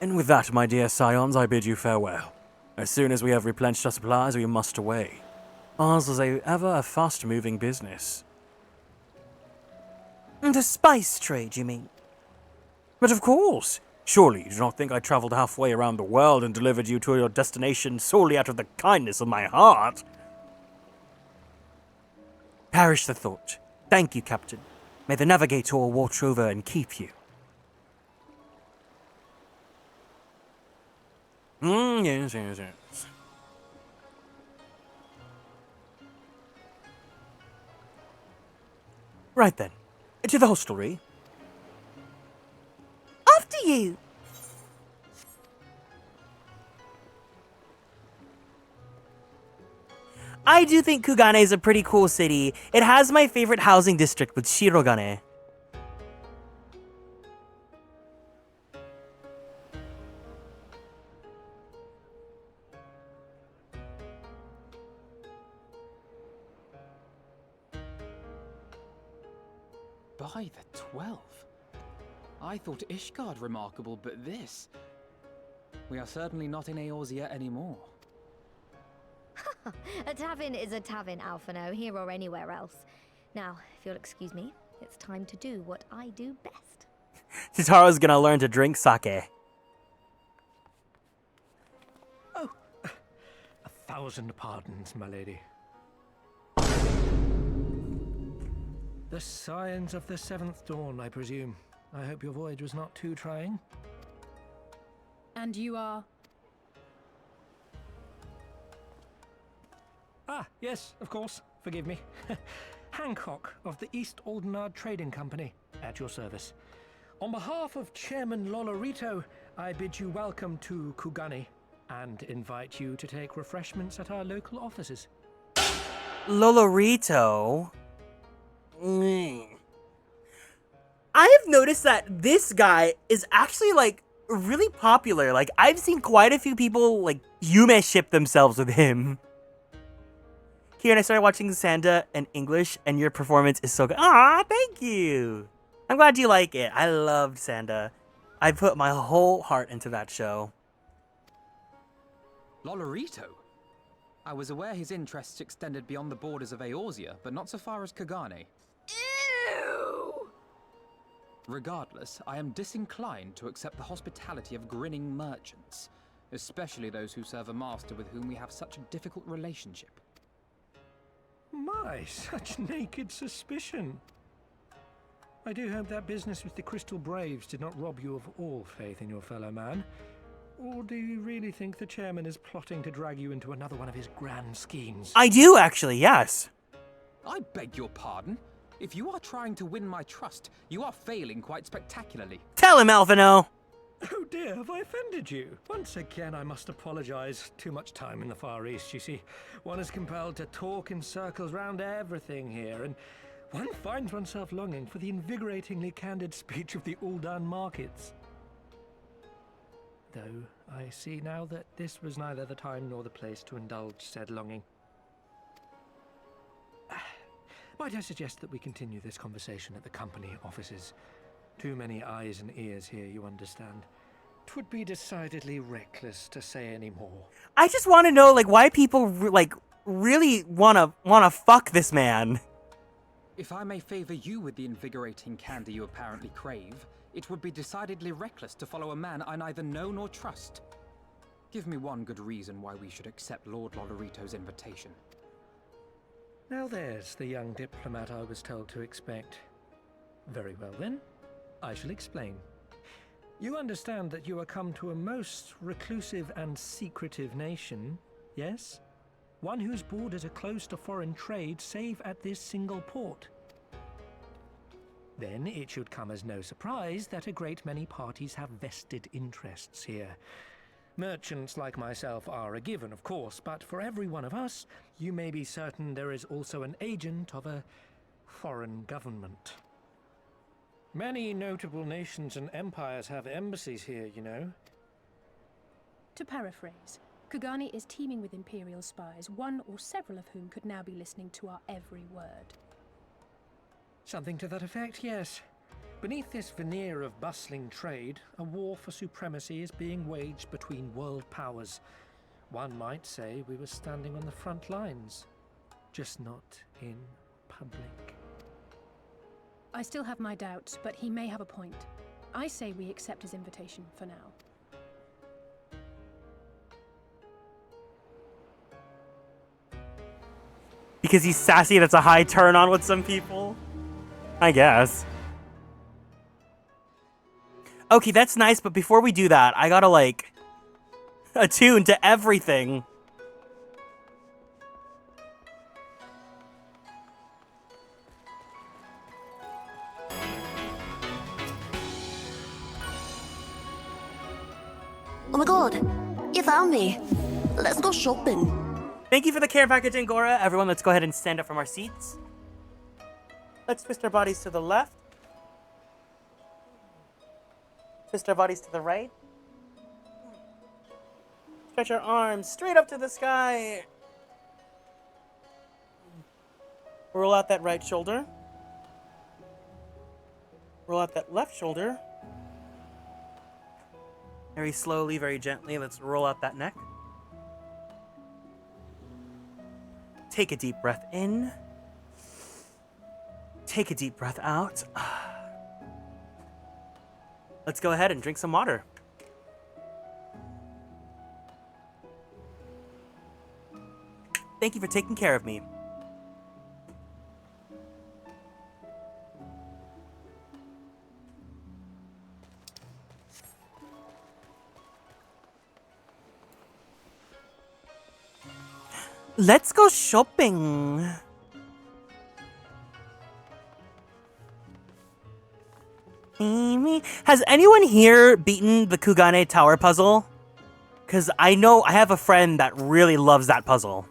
And with that, my dear scions, I bid you farewell. As soon as we have replenished our supplies, we must away. Ours is ever a fast-moving business. The spice trade, you mean? But of course! Surely you do not think I travelled halfway around the world and delivered you to your destination solely out of the kindness of my heart? Perish the thought. Thank you, Captain. May the Navigator watch over and keep you. Yes. Right then. To the hostelry. After you. I do think Kugane is a pretty cool city. It has my favorite housing district with Shirogane. By the 12. I thought Ishgard remarkable, but this... We are certainly not in Eorzea anymore. A tavern is a tavern, Alphino, here or anywhere else. Now, if you'll excuse me, it's time to do what I do best. Tataro's gonna learn to drink sake. Oh, 1,000 pardons, my lady. The Scions of the Seventh Dawn, I presume. I hope your voyage was not too trying. And you are? Ah, yes, of course. Forgive me. Hancock of the East Aldenard Trading Company, at your service. On behalf of Chairman Lolorito, I bid you welcome to Kugane and invite you to take refreshments at our local offices. Lolorito? I have noticed that this guy is actually, like, really popular. Like, I've seen quite a few people, like, Yume ship themselves with him. Kieran, I started watching Sanda in English, and your performance is so good. Aw, thank you! I'm glad you like it. I loved Sanda. I put my whole heart into that show. Lolorito? I was aware his interests extended beyond the borders of Eorzea, but not so far as Kugane. Ew! Regardless, I am disinclined to accept the hospitality of grinning merchants, especially those who serve a master with whom we have such a difficult relationship. My, such naked suspicion. I do hope that business with the Crystal Braves did not rob you of all faith in your fellow man. Or do you really think the chairman is plotting to drag you into another one of his grand schemes? I do, actually, yes. I beg your pardon? If you are trying to win my trust, you are failing quite spectacularly. Tell him, Alphino! Oh dear, have I offended you? Once again, I must apologize. Too much time in the Far East, you see. One is compelled to talk in circles round everything here, and one finds oneself longing for the invigoratingly candid speech of the Uldan markets. Though I see now that this was neither the time nor the place to indulge said longing. Might I suggest that we continue this conversation at the company offices? Too many eyes and ears here, you understand. 'Twould be decidedly reckless to say any more. I just want to know, like, why people, like, really wanna fuck this man. If I may favor you with the invigorating candy you apparently crave, it would be decidedly reckless to follow a man I neither know nor trust. Give me one good reason why we should accept Lord Lolorito's invitation. Now there's the young diplomat I was told to expect. Very well then, I shall explain. You understand that you are come to a most reclusive and secretive nation, yes? One whose borders are closed to foreign trade save at this single port. Then it should come as no surprise that a great many parties have vested interests here. Merchants like myself are a given, of course, but for every one of us, you may be certain there is also an agent of a foreign government. Many notable nations and empires have embassies here, you know. To paraphrase, Kugane is teeming with Imperial spies, one or several of whom could now be listening to our every word. Something to that effect, yes. Beneath this veneer of bustling trade, a war for supremacy is being waged between world powers. One might say we were standing on the front lines, just not in public. I still have my doubts, but he may have a point. I say we accept his invitation for now. Because he's sassy, that's a high turn on with some people? I guess. Okay, that's nice, but before we do that, I gotta, like, attune to everything. Oh my god, you found me. Let's go shopping. Thank you for the care package, Angora. Everyone, let's go ahead and stand up from our seats. Let's twist our bodies to the left. Twist our bodies to the right. Stretch our arms straight up to the sky. Roll out that right shoulder. Roll out that left shoulder. Very slowly, very gently, let's roll out that neck. Take a deep breath in. Take a deep breath out. Let's go ahead and drink some water. Thank you for taking care of me. Let's go shopping. Has anyone here beaten the Kugane Tower puzzle? Because I know I have a friend that really loves that puzzle.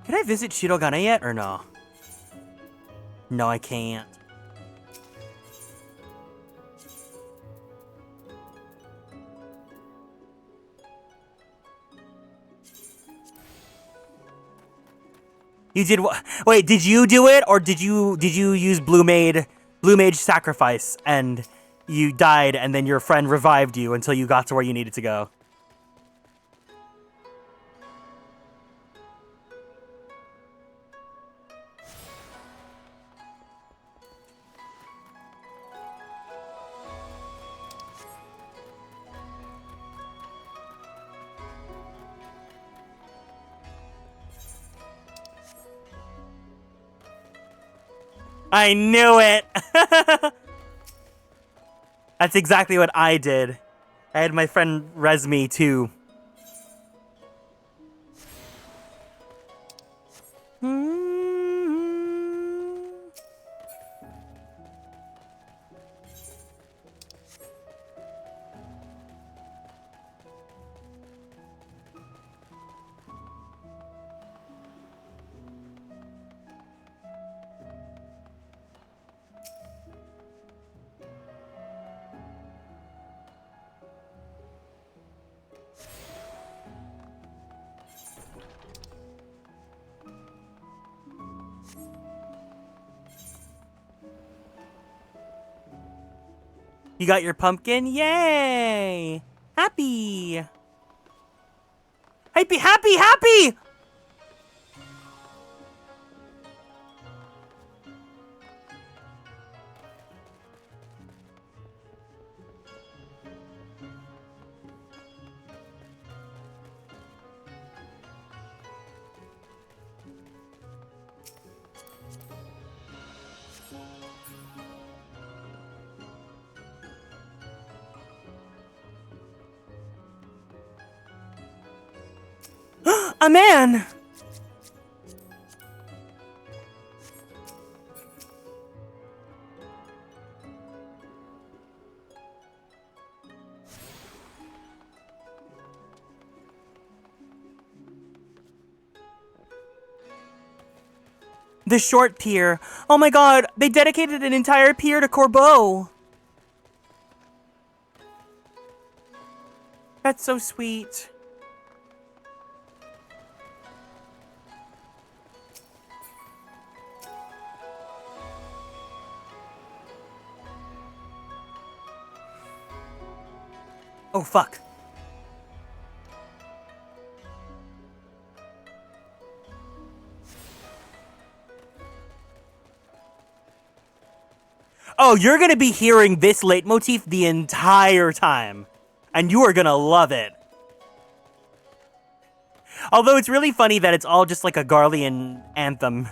Can I visit Shirogane yet or no? No, I can't. You did what? Wait, did you do it, or did you use Blue Mage Sacrifice, and you died, and then your friend revived you until you got to where you needed to go? I knew it! That's exactly what I did. I had my friend res me too. You got your pumpkin? Yay! Happy! Happy, happy, happy! A man! The short pier. Oh my god, they dedicated an entire pier to Corbeau. That's so sweet. Oh, fuck. Oh, you're gonna be hearing this leitmotif the entire time. And you are gonna love it. Although it's really funny that it's all just like a Garlean anthem.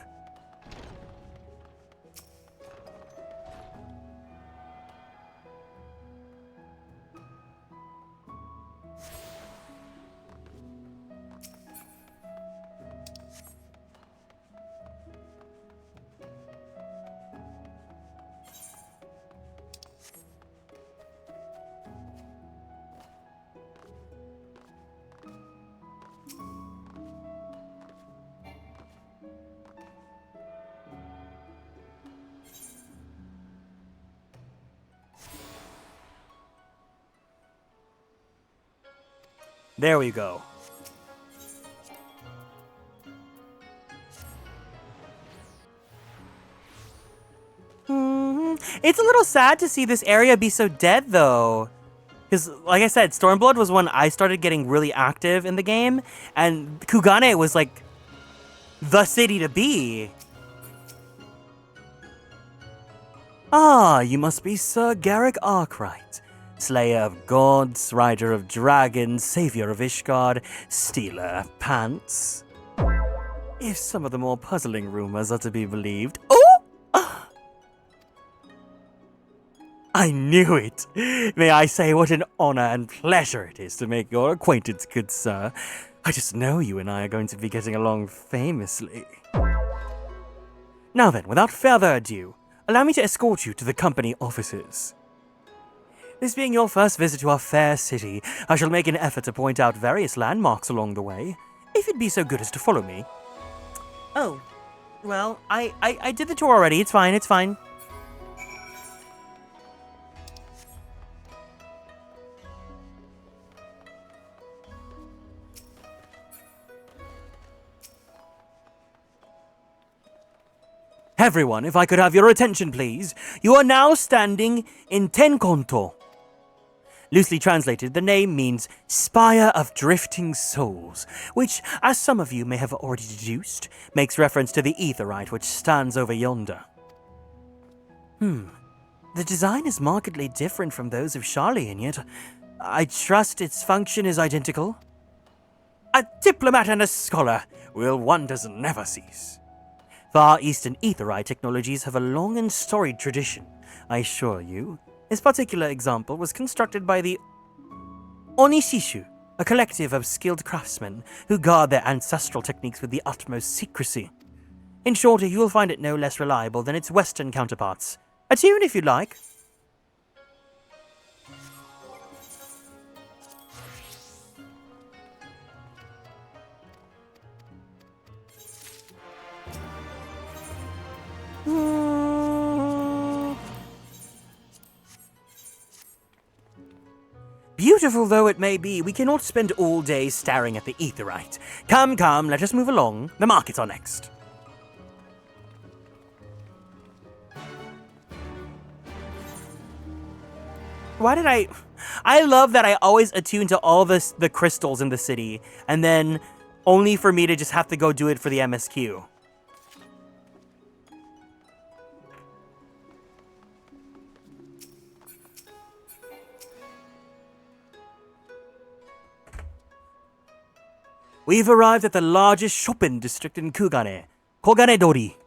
There we go. It's a little sad to see this area be so dead, though. Because, like I said, Stormblood was when I started getting really active in the game, and Kugane was, like, the city to be. Ah, you must be Sir Garrick Arkwright, slayer of gods, rider of dragons, savior of Ishgard, stealer of pants. If some of the more puzzling rumors are to be believed. Oh! I knew it! May I say what an honor and pleasure it is to make your acquaintance, good sir. I just know you and I are going to be getting along famously. Now then, without further ado, allow me to escort you to the company offices. This being your first visit to our fair city, I shall make an effort to point out various landmarks along the way, if you'd be so good as to follow me. Oh, well, I did the tour already. It's fine, it's fine. Everyone, if I could have your attention, please. You are now standing in Tenkonto. Loosely translated, the name means Spire of Drifting Souls, which, as some of you may have already deduced, makes reference to the aetheryte which stands over yonder. The design is markedly different from those of Charlian, yet I trust its function is identical. A diplomat and a scholar, will wonders never cease. Far Eastern aetheryte technologies have a long and storied tradition, I assure you. This particular example was constructed by the Onishishu, a collective of skilled craftsmen who guard their ancestral techniques with the utmost secrecy. In short, you will find it no less reliable than its Western counterparts. A tune if you'd like. Beautiful though it may be, we cannot spend all day staring at the aetheryte. Come, come, let us move along. The markets are next. Why did I love that I always attune to all the crystals in the city, and then only for me to just have to go do it for the MSQ. We've arrived at the largest shopping district in Kugane, Kogane-dori.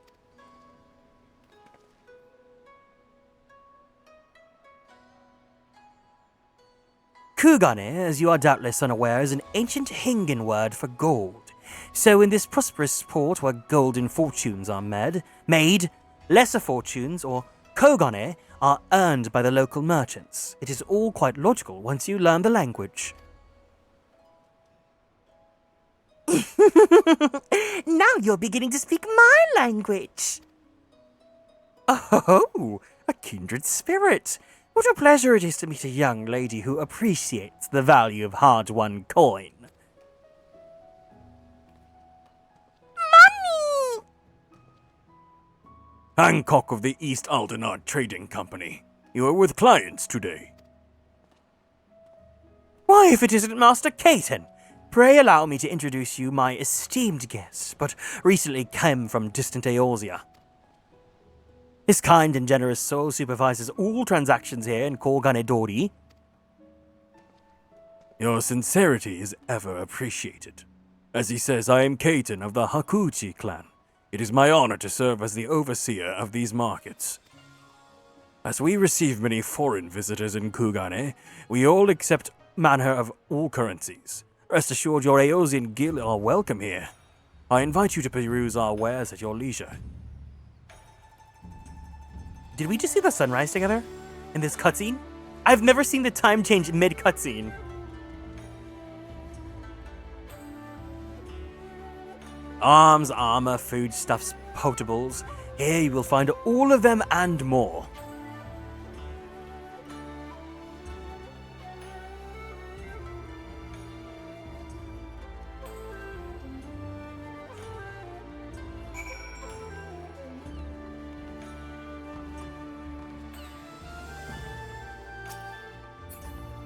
Kugane, as you are doubtless unaware, is an ancient Hingan word for gold. So in this prosperous port where golden fortunes are made, lesser fortunes, or kogane, are earned by the local merchants. It is all quite logical once you learn the language. Now you're beginning to speak my language. Oh, a kindred spirit. What a pleasure it is to meet a young lady who appreciates the value of hard-won coin. Money! Hancock of the East Aldenard Trading Company. You are with clients today. Why, if it isn't Master Caton! Pray allow me to introduce you my esteemed guest, but recently came from distant Eorzea. His kind and generous soul supervises all transactions here in Kogane-dori. Your sincerity is ever appreciated. As he says, I am Caton of the Hakuchi clan. It is my honor to serve as the overseer of these markets. As we receive many foreign visitors in Kugane, we all accept manner of all currencies. Rest assured your Eozian guild are welcome here. I invite you to peruse our wares at your leisure. Did we just see the sunrise together? In this cutscene? I've never seen the time change mid-cutscene. Arms, armor, foodstuffs, potables. Here you will find all of them and more.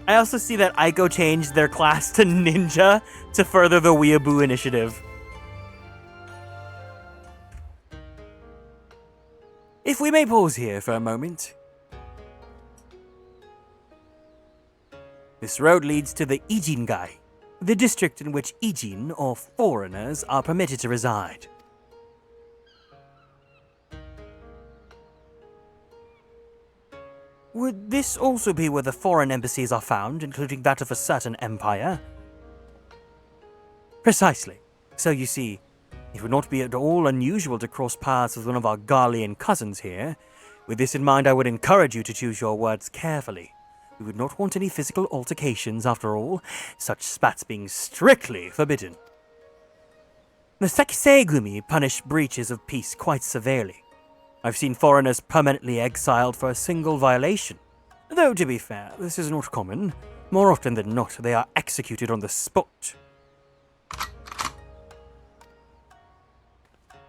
I also see that Aiko changed their class to ninja to further the Weeaboo initiative. If we may pause here for a moment. This road leads to the Ijingai, the district in which Ijin, or foreigners, are permitted to reside. Would this also be where the foreign embassies are found, including that of a certain empire? Precisely. So you see, it would not be at all unusual to cross paths with one of our Garlean cousins here. With this in mind, I would encourage you to choose your words carefully. We would not want any physical altercations, after all, such spats being strictly forbidden. The ffxiv punish breaches of peace quite severely. I've seen foreigners permanently exiled for a single violation. Though, to be fair, this is not common. More often than not, they are executed on the spot.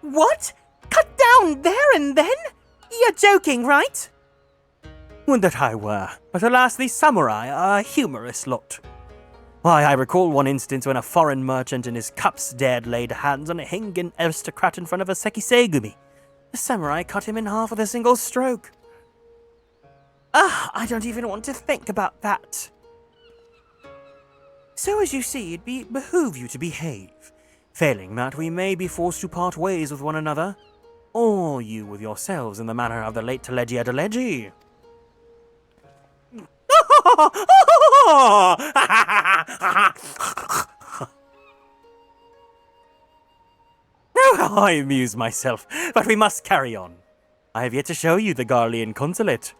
What? Cut down there and then? You're joking, right? Would that I were, but alas, these samurai are a humorous lot. Why, I recall one instance when a foreign merchant and his cups dared laid hands on a Hingan aristocrat in front of a ffxiv. The samurai cut him in half with a single stroke. I don't even want to think about that. So as you see, it behoove you to behave. Failing that, we may be forced to part ways with one another, or you with yourselves in the manner of the late Telegia Delegi. Oh, I amuse myself, but we must carry on. I have yet to show you the Garlean consulate.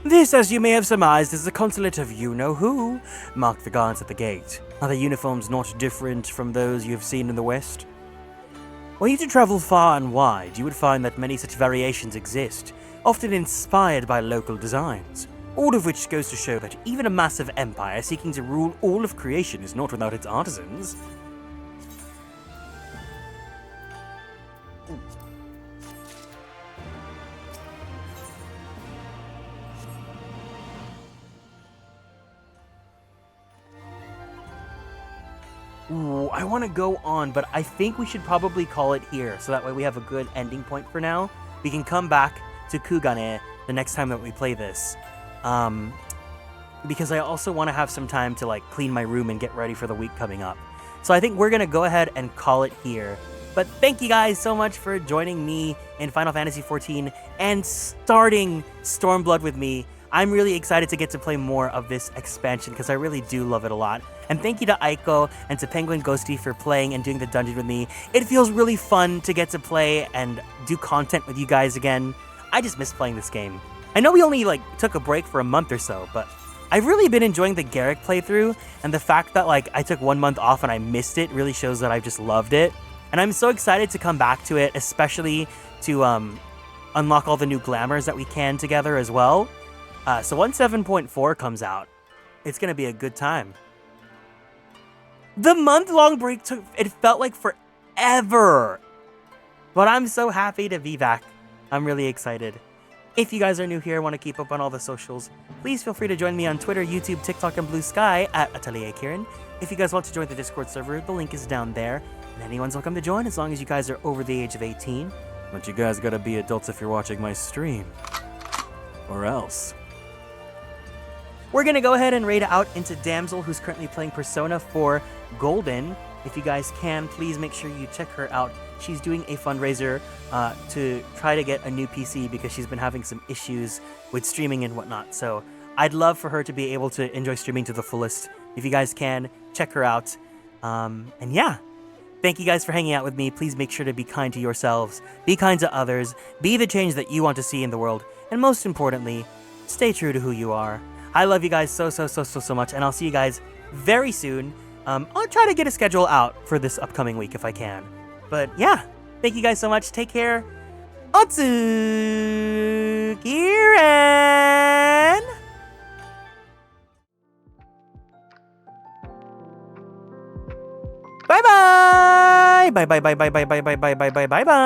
This, as you may have surmised, is the consulate of you-know-who. Mark the guards at the gate. Are their uniforms not different from those you have seen in the West? Were you to travel far and wide, you would find that many such variations exist, often inspired by local designs. All of which goes to show that even a massive empire seeking to rule all of creation is not without its artisans. Ooh, I want to go on, but I think we should probably call it here, so that way we have a good ending point for now. We can come back to Kugane the next time that we play this. Because I also want to have some time to like clean my room and get ready for the week coming up. So I think we're going to go ahead and call it here. But thank you guys so much for joining me in Final Fantasy XIV and starting Stormblood with me. I'm really excited to get to play more of this expansion because I really do love it a lot. And thank you to Aiko and to Penguin Ghosty for playing and doing the dungeon with me. It feels really fun to get to play and do content with you guys again. I just miss playing this game. I know we only like took a break for a month or so, but I've really been enjoying the Garrick playthrough, and the fact that like I took 1 month off and I missed it really shows that I've just loved it. And I'm so excited to come back to it, especially to unlock all the new glamours that we can together as well. So once 7.4 comes out, it's going to be a good time. The month-long break it felt like forever. But I'm so happy to be back. I'm really excited. If you guys are new here and want to keep up on all the socials, please feel free to join me on Twitter, YouTube, TikTok, and Blue Sky at Atelier Kieran. If you guys want to join the Discord server, the link is down there. And anyone's welcome to join as long as you guys are over the age of 18. But you guys gotta be adults if you're watching my stream. Or else. We're going to go ahead and raid out into Damsel, who's currently playing Persona 4 Golden. If you guys can, please make sure you check her out. She's doing a fundraiser to try to get a new PC because she's been having some issues with streaming and whatnot. So I'd love for her to be able to enjoy streaming to the fullest. If you guys can, check her out. And yeah, thank you guys for hanging out with me. Please make sure to be kind to yourselves, be kind to others, be the change that you want to see in the world, and most importantly, stay true to who you are. I love you guys so much, and I'll see you guys very soon. I'll try to get a schedule out for this upcoming week if I can. But yeah, thank you guys so much. Take care. Otsu Kieran! Bye-bye! Bye-bye.